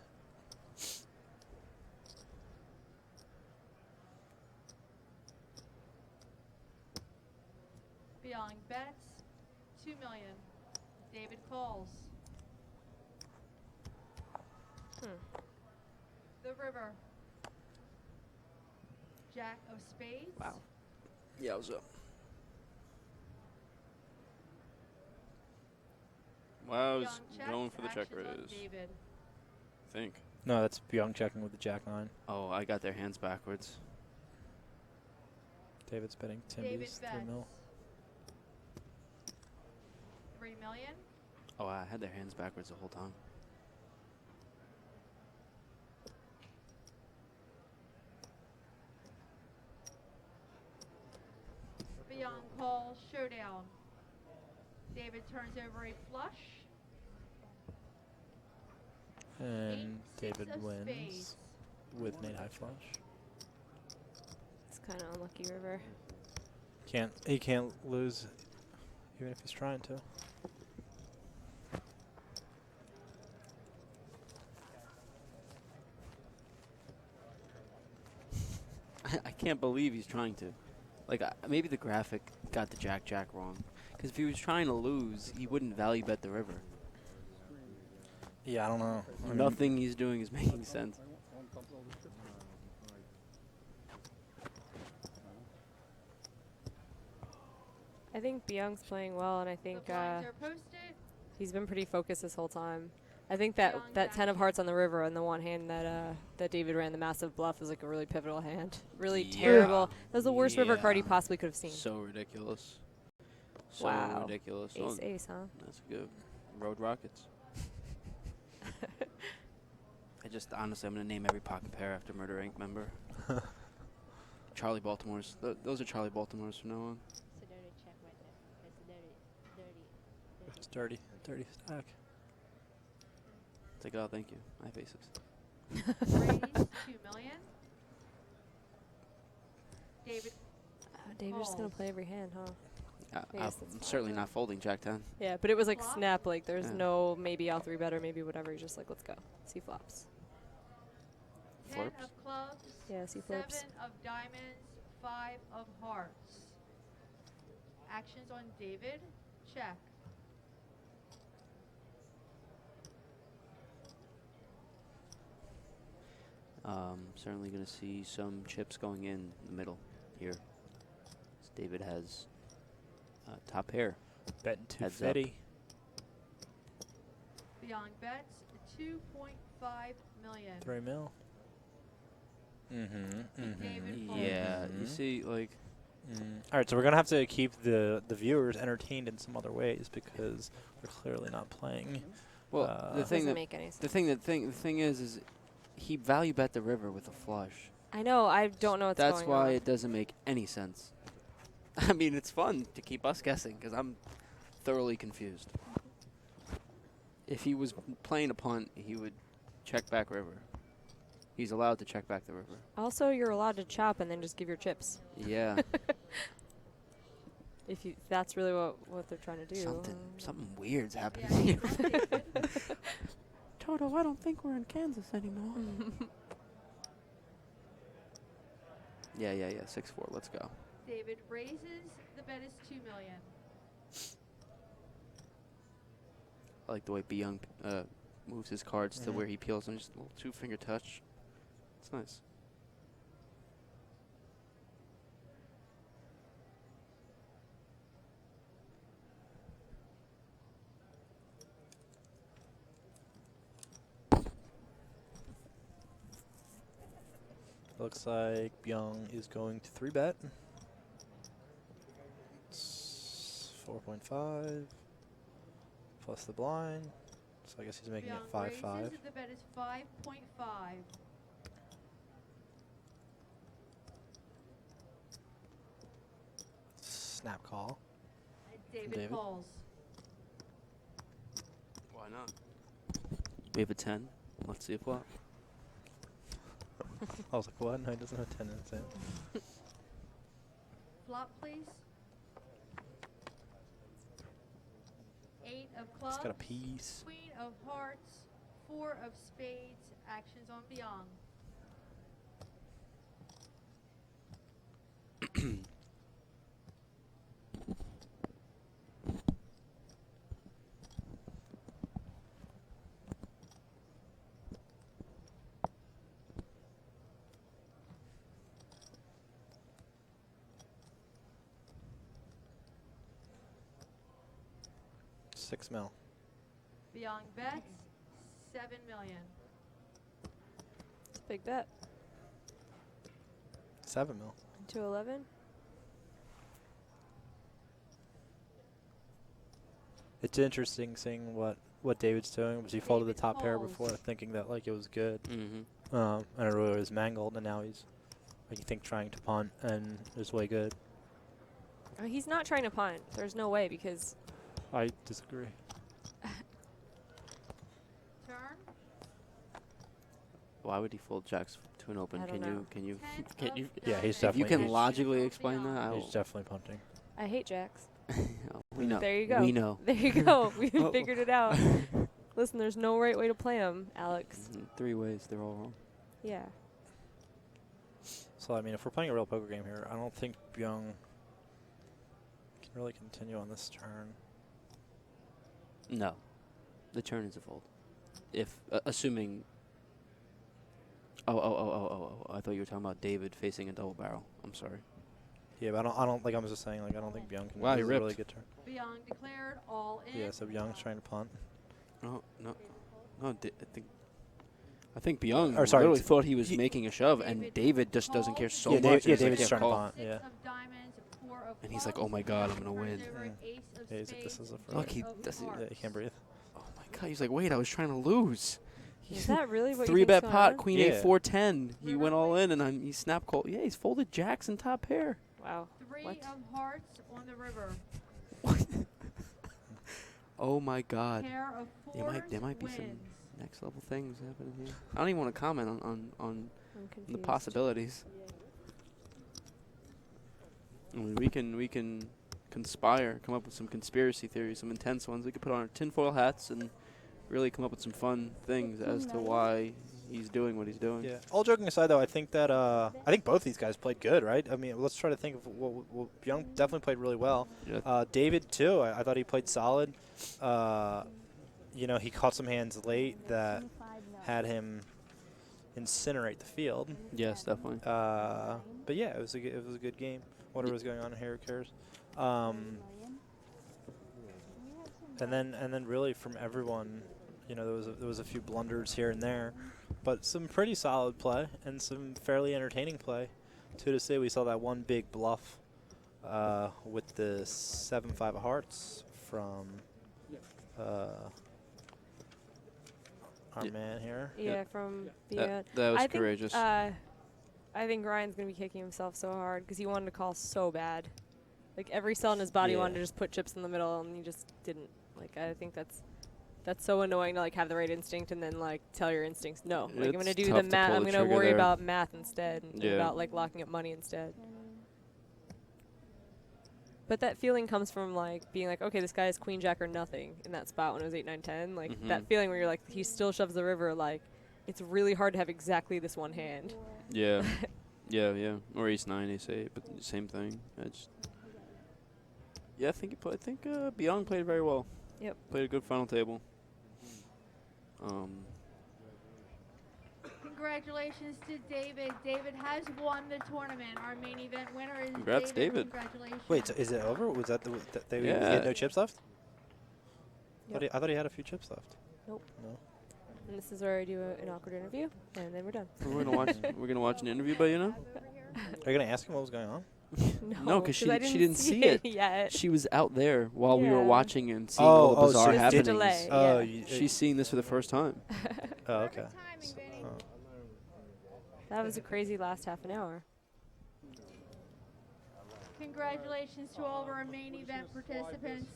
S10: Byung bets. 2 million. David calls. The river. Jack of spades.
S4: Wow. Yeah, what's up? Wow, I was
S10: Byung
S4: going
S10: checks.
S4: for the check
S10: Actions on
S4: raise.
S10: David.
S4: I think.
S15: No, that's Byung checking with the jack nine.
S4: Oh, I got their hands backwards.
S15: David's betting
S10: David
S15: Timbies 3
S10: bets.
S15: mil.
S10: 3 million.
S4: Oh, I had their hands backwards the whole time.
S10: Byung calls. Showdown. David turns over a flush.
S15: And
S10: Six
S15: David
S10: of
S15: wins
S10: spades.
S15: with Nate high flush.
S6: It's kind of unlucky river.
S15: He can't lose even if he's trying to.
S4: I can't believe he's trying to. Like, maybe the graphic got the jack wrong. Because if he was trying to lose, he wouldn't value bet the river.
S15: Yeah, I don't know. I mean,
S4: Nothing he's doing is making sense.
S6: I think Byung's playing well, and I think
S10: Blinds are posted.
S6: he's been pretty focused this whole time. I think that 10 of hearts on the river and the one hand that David ran, the massive bluff, was like a really pivotal hand. Really terrible. That was the worst river card he possibly could have seen.
S4: So ridiculous. So
S6: Wow.
S4: ridiculous.
S6: Ace, ace, huh?
S4: That's good. Road Rockets. Honestly, I'm going to name every pocket pair after Murder Inc. member. Charlie Baltimore's. Those are Charlie Baltimore's from now on.
S8: It's a dirty check right there. It's a dirty.
S15: It's dirty. Dirty stack.
S4: It's like, oh, thank you. I have aces.
S10: Raise 2 million. David.
S6: David's just going to play every hand, huh? Yes,
S4: I'm certainly not folding Jack 10.
S6: Yeah, but it was like snap. Like, there's no maybe I'll 3-bet or maybe whatever. He's just like, let's go. See flops.
S10: 10 of clubs.
S6: Yeah, see
S10: 7
S6: flips.
S10: of diamonds. 5 of hearts. Actions on David. Check.
S4: Certainly going to see some chips going in the middle here. David has top pair.
S15: Betting
S4: Heads up.
S15: 250.
S10: Beyond bets. 2.5 million.
S15: 3 mil.
S10: David
S4: Yeah, you see, like.
S15: All right, so we're gonna have to keep the viewers entertained in some other ways because we're clearly not playing.
S4: Well, the thing is he value bet the river with a flush.
S6: I know. I don't know what's going on.
S4: That's why it doesn't make any sense. I mean, it's fun to keep us guessing because I'm thoroughly confused. If he was playing a punt, he would check back river. He's allowed to check back the river.
S6: Also, you're allowed to chop and then just give your chips.
S4: Yeah.
S6: If that's really what they're trying to do.
S4: Something weird's happening here. Toto, I don't think we're in Kansas anymore. Yeah. 6-4. Let's go.
S10: David raises. The bet is 2 million.
S4: I like the way Byung moves his cards to where he peels and just a little 2-finger touch. It's nice.
S15: Looks like Byung is going to 3-bet. It's 4.5 plus the blind. So I guess he's making it 5-5.
S10: The bet is 5.5.
S15: Snap call.
S10: David calls.
S4: Why not? We have a 10. Let's see a flop.
S15: I was like, what? No, he doesn't have 10 in his hand.
S10: Flop, please. 8 of clubs.
S15: He's got a piece.
S10: Queen of hearts. 4 of spades. Actions on Byung.
S15: $6 million.
S10: Byung bets 7 million.
S6: It's a big bet.
S15: 7 million.
S6: 211.
S15: It's interesting seeing what David's doing, because he folded the top pair before, thinking that like it was good. And it really was mangled, and now he's like you think trying to punt, and it's way good.
S6: He's not trying to punt. There's no way because.
S15: I disagree.
S10: Turn.
S4: Why would he fold jacks to an open?
S6: I don't know.
S4: Can you
S15: Yeah, he's
S4: if
S15: definitely.
S4: you can logically explain that, I
S15: He's
S4: will.
S15: definitely punting.
S6: I hate jacks.
S4: We know.
S6: There you go.
S4: We know.
S6: There you go. We figured it out. Listen, there's no right way to play them, Alex.
S4: 3 ways, they're all wrong.
S6: Yeah.
S15: So I mean, if we're playing a real poker game here, I don't think Byung can really continue on this turn.
S4: No, the turn is a fold. If assuming. Oh! I thought you were talking about David facing a double barrel. I'm sorry.
S15: Yeah, but I don't like. I was just saying, like, I don't think Byung can.
S4: Wow,
S15: this
S4: he
S15: is a
S4: ripped.
S15: really good turn.
S10: Byung declared all in.
S15: Yeah, so Byung's trying to punt.
S4: No. I think Byung
S15: Or sorry,
S4: literally thought he was making a shove, and David just doesn't care so much.
S15: Yeah,
S4: He's like,
S15: David's trying
S4: call.
S15: to punt. Yeah.
S4: And he's like, oh my god, I'm gonna win.
S15: Yeah, he's like, this is a first.
S4: Look, he doesn't.
S15: Yeah, he can't breathe.
S4: Oh my god, he's like, wait, I was trying to lose.
S6: Is that really what you
S4: 3-bet
S6: think's
S4: pot,
S6: going on?
S4: queen
S15: Yeah.
S4: 8, 4-10. He went all in, and he snap called. Yeah, he's folded jacks and top pair.
S6: Wow.
S10: 3
S6: What?
S10: of hearts on the river.
S4: Oh my god.
S10: Pair of fours
S4: There might be some
S10: wins.
S4: next level things happening here. I don't even want to comment on
S6: I'm
S4: the
S6: confused.
S4: possibilities. I mean, we can conspire, come up with some conspiracy theories, some intense ones. We could put on our tinfoil hats and really come up with some fun things as to why he's doing what he's doing.
S15: Yeah. All joking aside, though, I think that I think both these guys played good, right? I mean, let's try to think of what Byung definitely played really well.
S4: Yeah.
S15: David too. I thought he played solid. You know, he caught some hands late that had him incinerate the field.
S4: Yes, definitely.
S15: But yeah, it was a good game. Whatever was going on here, who cares? And then really from everyone, you know, there was a few blunders here and there, but some pretty solid play and some fairly entertaining play. To say, we saw that one big bluff with the 7-5 of hearts from our man here.
S6: Yeah, from the.
S4: That was
S6: I
S4: courageous.
S6: Think, I think Ryan's gonna be kicking himself so hard because he wanted to call so bad. Like every cell in his body wanted to just put chips in the middle, and he just didn't. Like I think that's so annoying to like have the right instinct and then like tell your instincts no. Like I'm gonna
S4: It's
S6: do
S4: tough
S6: the
S4: to
S6: math.
S4: pull
S6: I'm
S4: the
S6: gonna
S4: trigger
S6: worry
S4: there.
S6: about math instead, and
S4: Yeah.
S6: about like locking up money instead. But that feeling comes from like being like, okay, this guy is queen jack or nothing in that spot when it was 8, 9, 10. Like that feeling where you're like, he still shoves the river. Like it's really hard to have exactly this one hand.
S4: Yeah. yeah. Or ace 9, ace 8, but same thing. Yeah, I think Byung played very well.
S6: Yep.
S4: Played a good final table.
S10: Congratulations to David. David has won the tournament. Our main event winner is
S4: Congrats, David.
S10: Congratulations.
S15: Wait, so is it over? Was that he
S4: Yeah.
S15: had no chips left?
S6: Yep.
S15: I thought he had a few chips left.
S6: Nope.
S15: No.
S6: And this is where I do an awkward interview, and then we're done.
S4: We're gonna watch an interview by you now.
S15: Are you gonna ask him what was going on?
S4: No, because
S6: I
S4: she didn't see it
S6: yet.
S4: She was out there while we were
S6: Yeah.
S4: watching and seeing all the bizarre
S15: so
S4: happenings.
S6: delay,
S15: Oh,
S6: yeah.
S4: She's seeing this for the first time.
S15: Oh, okay.
S6: That was a crazy last half an hour.
S10: Congratulations to all of our main event participants.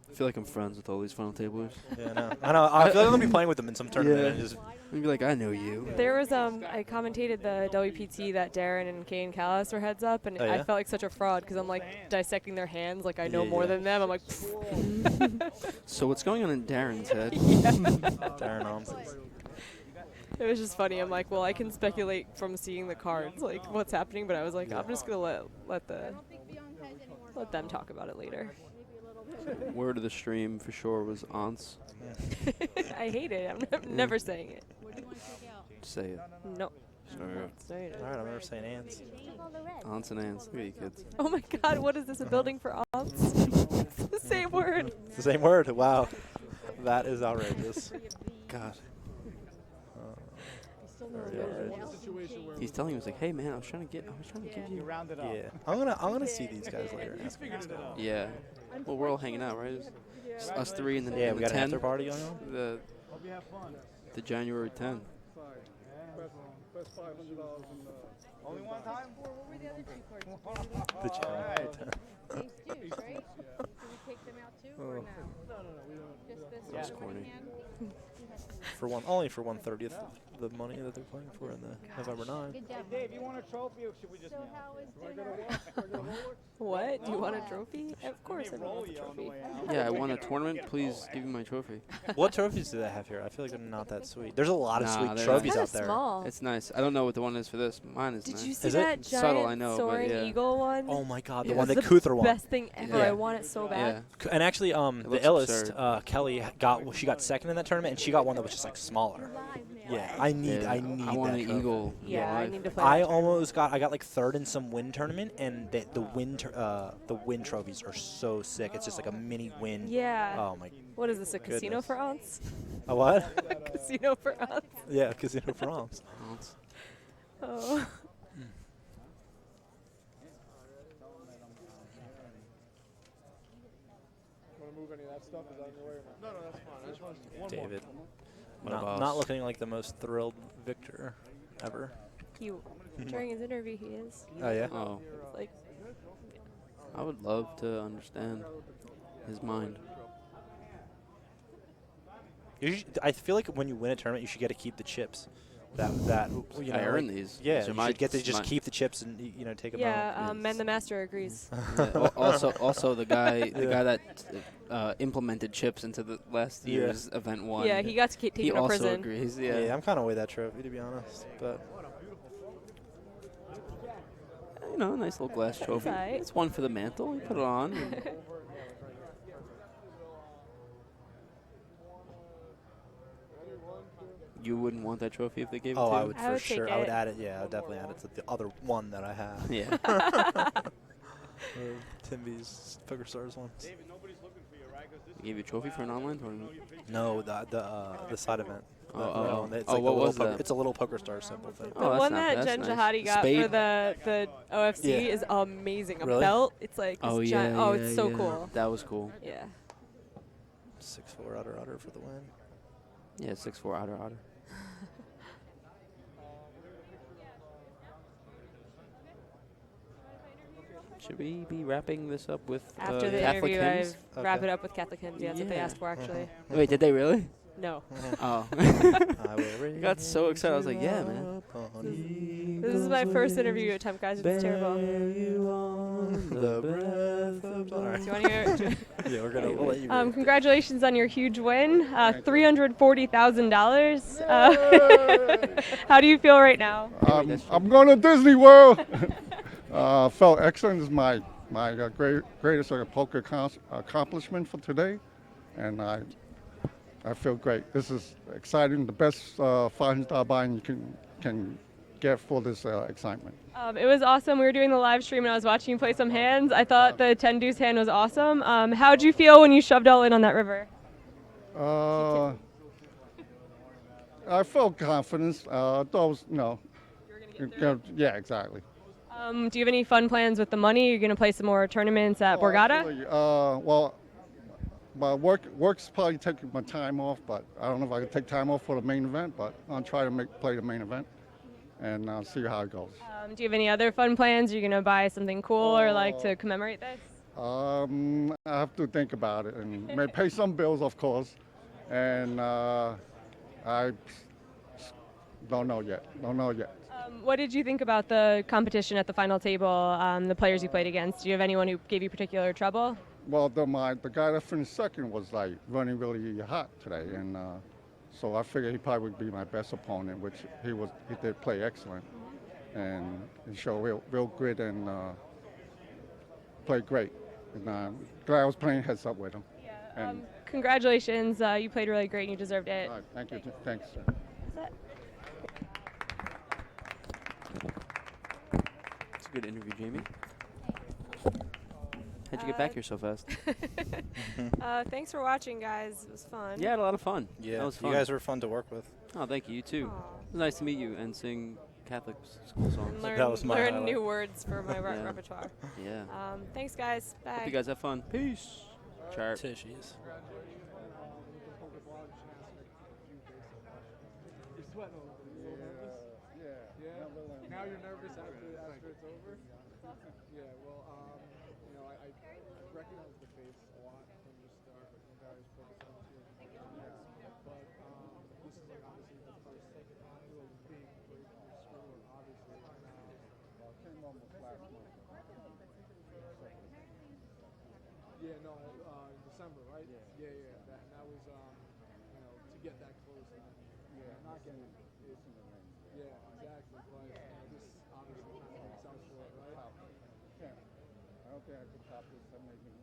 S4: I feel like I'm friends with all these final tablers.
S15: Yeah, I know. I know. I feel like I'm gonna be playing with them in some tournament.
S4: Yeah.
S15: And just
S4: I'd be like, I know you.
S6: There was I commentated the WPT that Darren and Kay and Callis were heads up, and
S15: Oh, yeah?
S6: I felt like such a fraud because I'm like dissecting their hands, like I know
S15: Yeah,
S6: more
S15: yeah.
S6: than them. I'm like,
S4: So what's going on in Darren's head?
S15: Darren Arms.
S6: it was just funny. I'm like, well, I can speculate from seeing the cards, like what's happening, but I was like, I'm just gonna let them talk about it later.
S4: Word of the stream for sure was aunts.
S6: I hate it. I'm never saying it.
S4: Say it.
S6: No.
S4: Sorry.
S6: Not saying it.
S15: All right, I'm never saying ants.
S4: Aunts and aunts. Look at you kids.
S6: Oh my God! What is this? A building for aunts? It's the same word.
S15: It's the same word. Wow, that is outrageous.
S4: God.
S15: Very outrageous.
S4: He's telling me, he's like, hey man, I was trying to give you.
S15: Yeah, I'm gonna see these guys later. And ask them what's going on.
S4: Yeah. Well, we're all hanging out, right? It's us three and then
S15: Yeah,
S4: and
S15: we
S4: the
S15: got an
S4: 10.
S15: after party going on.
S4: The January 10.
S5: Best $500 in
S3: Only one time?
S10: What were the other two cards?
S15: The January 10.
S10: Ace deuce, right? Do we take them out too, or no?
S5: No, we don't.
S10: Just this
S4: That's
S10: one
S4: corny.
S10: hand?
S15: Only for 1/30th of the money that they're playing for in the November 9.
S10: Good job.
S3: Dave, you want a trophy or should we just...
S10: So how is dinner?
S6: What? Do you want a trophy? Of course I want a trophy.
S4: Yeah, I won a tournament. Please give me my trophy.
S15: What trophies do they have here? I feel like they're not that sweet. There's a lot of
S4: Nah,
S15: sweet
S4: they're
S15: trophies
S6: Kinda
S15: out there.
S6: small.
S4: It's nice. I don't know what the one is for this. Mine is
S6: Did
S4: nice.
S6: you see
S15: Is it?
S6: that giant
S4: Subtle, I know, but
S6: soaring
S4: yeah.
S6: eagle one?
S15: Oh my God, the
S6: It
S15: one
S6: was
S15: that
S6: the
S15: Kuthar won.
S6: best thing ever.
S4: Yeah.
S6: I want it so bad.
S4: Yeah.
S15: And actually, the
S4: looks
S15: illest
S4: absurd.
S15: Kelly she got second in that tournament, and she got one that was just like smaller. Yeah, I need
S4: I
S15: that
S4: want an
S15: trophy.
S4: eagle.
S6: Yeah, I
S4: life.
S6: need to play.
S15: I
S6: that tournament.
S15: I got like third in some win tournament, and the win trophies are so sick. It's just like a mini win.
S6: Yeah.
S15: Oh my.
S6: What is this? A casino
S15: goodness.
S6: for aunts?
S15: A what?
S6: Casino for aunts.
S15: Yeah, Casino France.
S4: Aunts.
S6: Oh.
S5: Want to move any of that stuff? Is that in your way or not? No, that's fine. I just want one
S15: David.
S4: What a
S15: Not
S4: boss.
S15: looking like the most thrilled victor ever.
S6: During his interview, he is.
S15: Oh yeah.
S4: Oh,
S6: Like,
S4: I would love to understand his mind.
S15: I feel like when you win a tournament, you should get to keep the chips. That you know,
S4: I earn
S15: like-
S4: these.
S15: Yeah,
S4: So
S15: you
S4: my-
S15: should get to just
S4: my-
S15: keep the chips and take them
S6: yeah,
S15: out.
S6: Men the Master agrees.
S4: Yeah, also the guy that implemented chips into the last
S15: Yeah.
S4: year's event one.
S6: Yeah, he got to get
S4: He
S6: taken to
S4: also
S6: prison.
S4: agrees.
S15: Yeah,
S4: Yeah.
S15: I'm kind of with that trophy to be honest, but
S4: You know, a nice little glass trophy.
S6: aight.
S4: It's one for the mantle. You put it on. and- You wouldn't want that trophy if they gave it to you?
S15: I would
S6: I
S15: for
S6: would take
S15: sure. I would
S6: it.
S15: add it. Yeah, I would definitely add it to the other one that I have.
S4: Yeah.
S15: Timby's Poker Stars one.
S4: They gave you a trophy for an online tournament?
S15: No, the side event.
S4: Oh,
S15: It's
S4: oh,
S15: like
S4: what
S15: a
S4: was
S15: little
S4: that?
S15: It's a little Poker Star symbol thing.
S6: The
S4: Oh, that's
S6: one
S4: not-
S6: that
S4: that's
S6: Jen
S4: nice.
S6: Jahadi got
S4: Spade?
S6: for the OFC
S15: Yeah.
S6: is amazing. A
S15: Really?
S6: belt. It's like this
S4: Oh,
S6: giant.
S4: yeah.
S6: Oh,
S4: yeah,
S6: it's so
S4: yeah.
S6: cool.
S4: That was cool.
S6: Yeah.
S15: 6-4 outer for the win.
S4: Yeah, 6-4 outer otter. Should we be wrapping this up with
S6: After the
S4: Catholic
S6: interview,
S4: hymns?
S6: I wrap it up with Catholic hymns. Yeah, that's what they
S4: Yeah.
S6: asked for, actually.
S4: Wait, did they really?
S6: No.
S4: Oh.
S15: I will
S4: I got so excited. I was like, yeah, man.
S6: This is my first interview at Temp Guys. It's terrible.
S15: The breath of
S6: Do you want to hear?
S15: Yeah, we'll let you read.
S6: Congratulations on your huge win, $340,000. How do you feel right now?
S5: I'm going to Disney World. Felt excellent. This is my greatest poker accomplishment for today, and I feel great. This is exciting. The best $500 buy-in you can get for this excitement.
S6: It was awesome. We were doing the live stream and I was watching you play some hands. I thought the 10 deuce hand was awesome. How'd you feel when you shoved all in on that river?
S5: I felt confidence. Those, yeah, exactly.
S6: Do you have any fun plans with the money? You're going to play some more tournaments at Borgata?
S5: Actually, well, my work's probably taking my time off, but I don't know if I can take time off for the main event, but I'll try to play the main event and see how it goes.
S6: Do you have any other fun plans? Are you going to buy something cool or like to commemorate this?
S5: I have to think about it and may pay some bills, of course, and I don't know yet.
S6: What did you think about the competition at the final table, the players you played against? Do you have anyone who gave you particular trouble?
S5: Well, the guy that finished second was like running really hot today, and so I figured he probably would be my best opponent, which he did play excellent, and he showed real grit and played great. And glad I was playing heads up with him.
S6: Yeah. Congratulations, you played really great and you deserved it.
S5: All right, thank you. Thanks.
S6: That's it.
S4: It's a good interview, Jamie. How'd you get back here so fast?
S6: Thanks for watching, guys. It was fun.
S4: Yeah, I had a lot of fun.
S7: Yeah,
S4: that was fun.
S7: You guys were fun to work with.
S4: Oh, thank you. You too. It was nice to meet you and sing Catholic school songs.
S6: Learn new words for my repertoire.
S4: Yeah.
S6: Thanks, guys. Bye.
S4: Hope you guys have fun. Peace. Chart.
S7: Tishies.
S11: You're sweating a little bit. You a little nervous? Yeah. Now you're nervous after it's over? Yeah, well, I recognize the face a lot from your start in various programs here. But this is like obviously the first real big break for your score, obviously.
S5: Well, it came almost last month.
S11: Yeah, no, December, right? Yeah. That was, to get that close.
S5: Not getting this in the range.
S11: Yeah, exactly. But this obviously kind of makes sense for it, right?
S5: I don't think I could top this. I'm making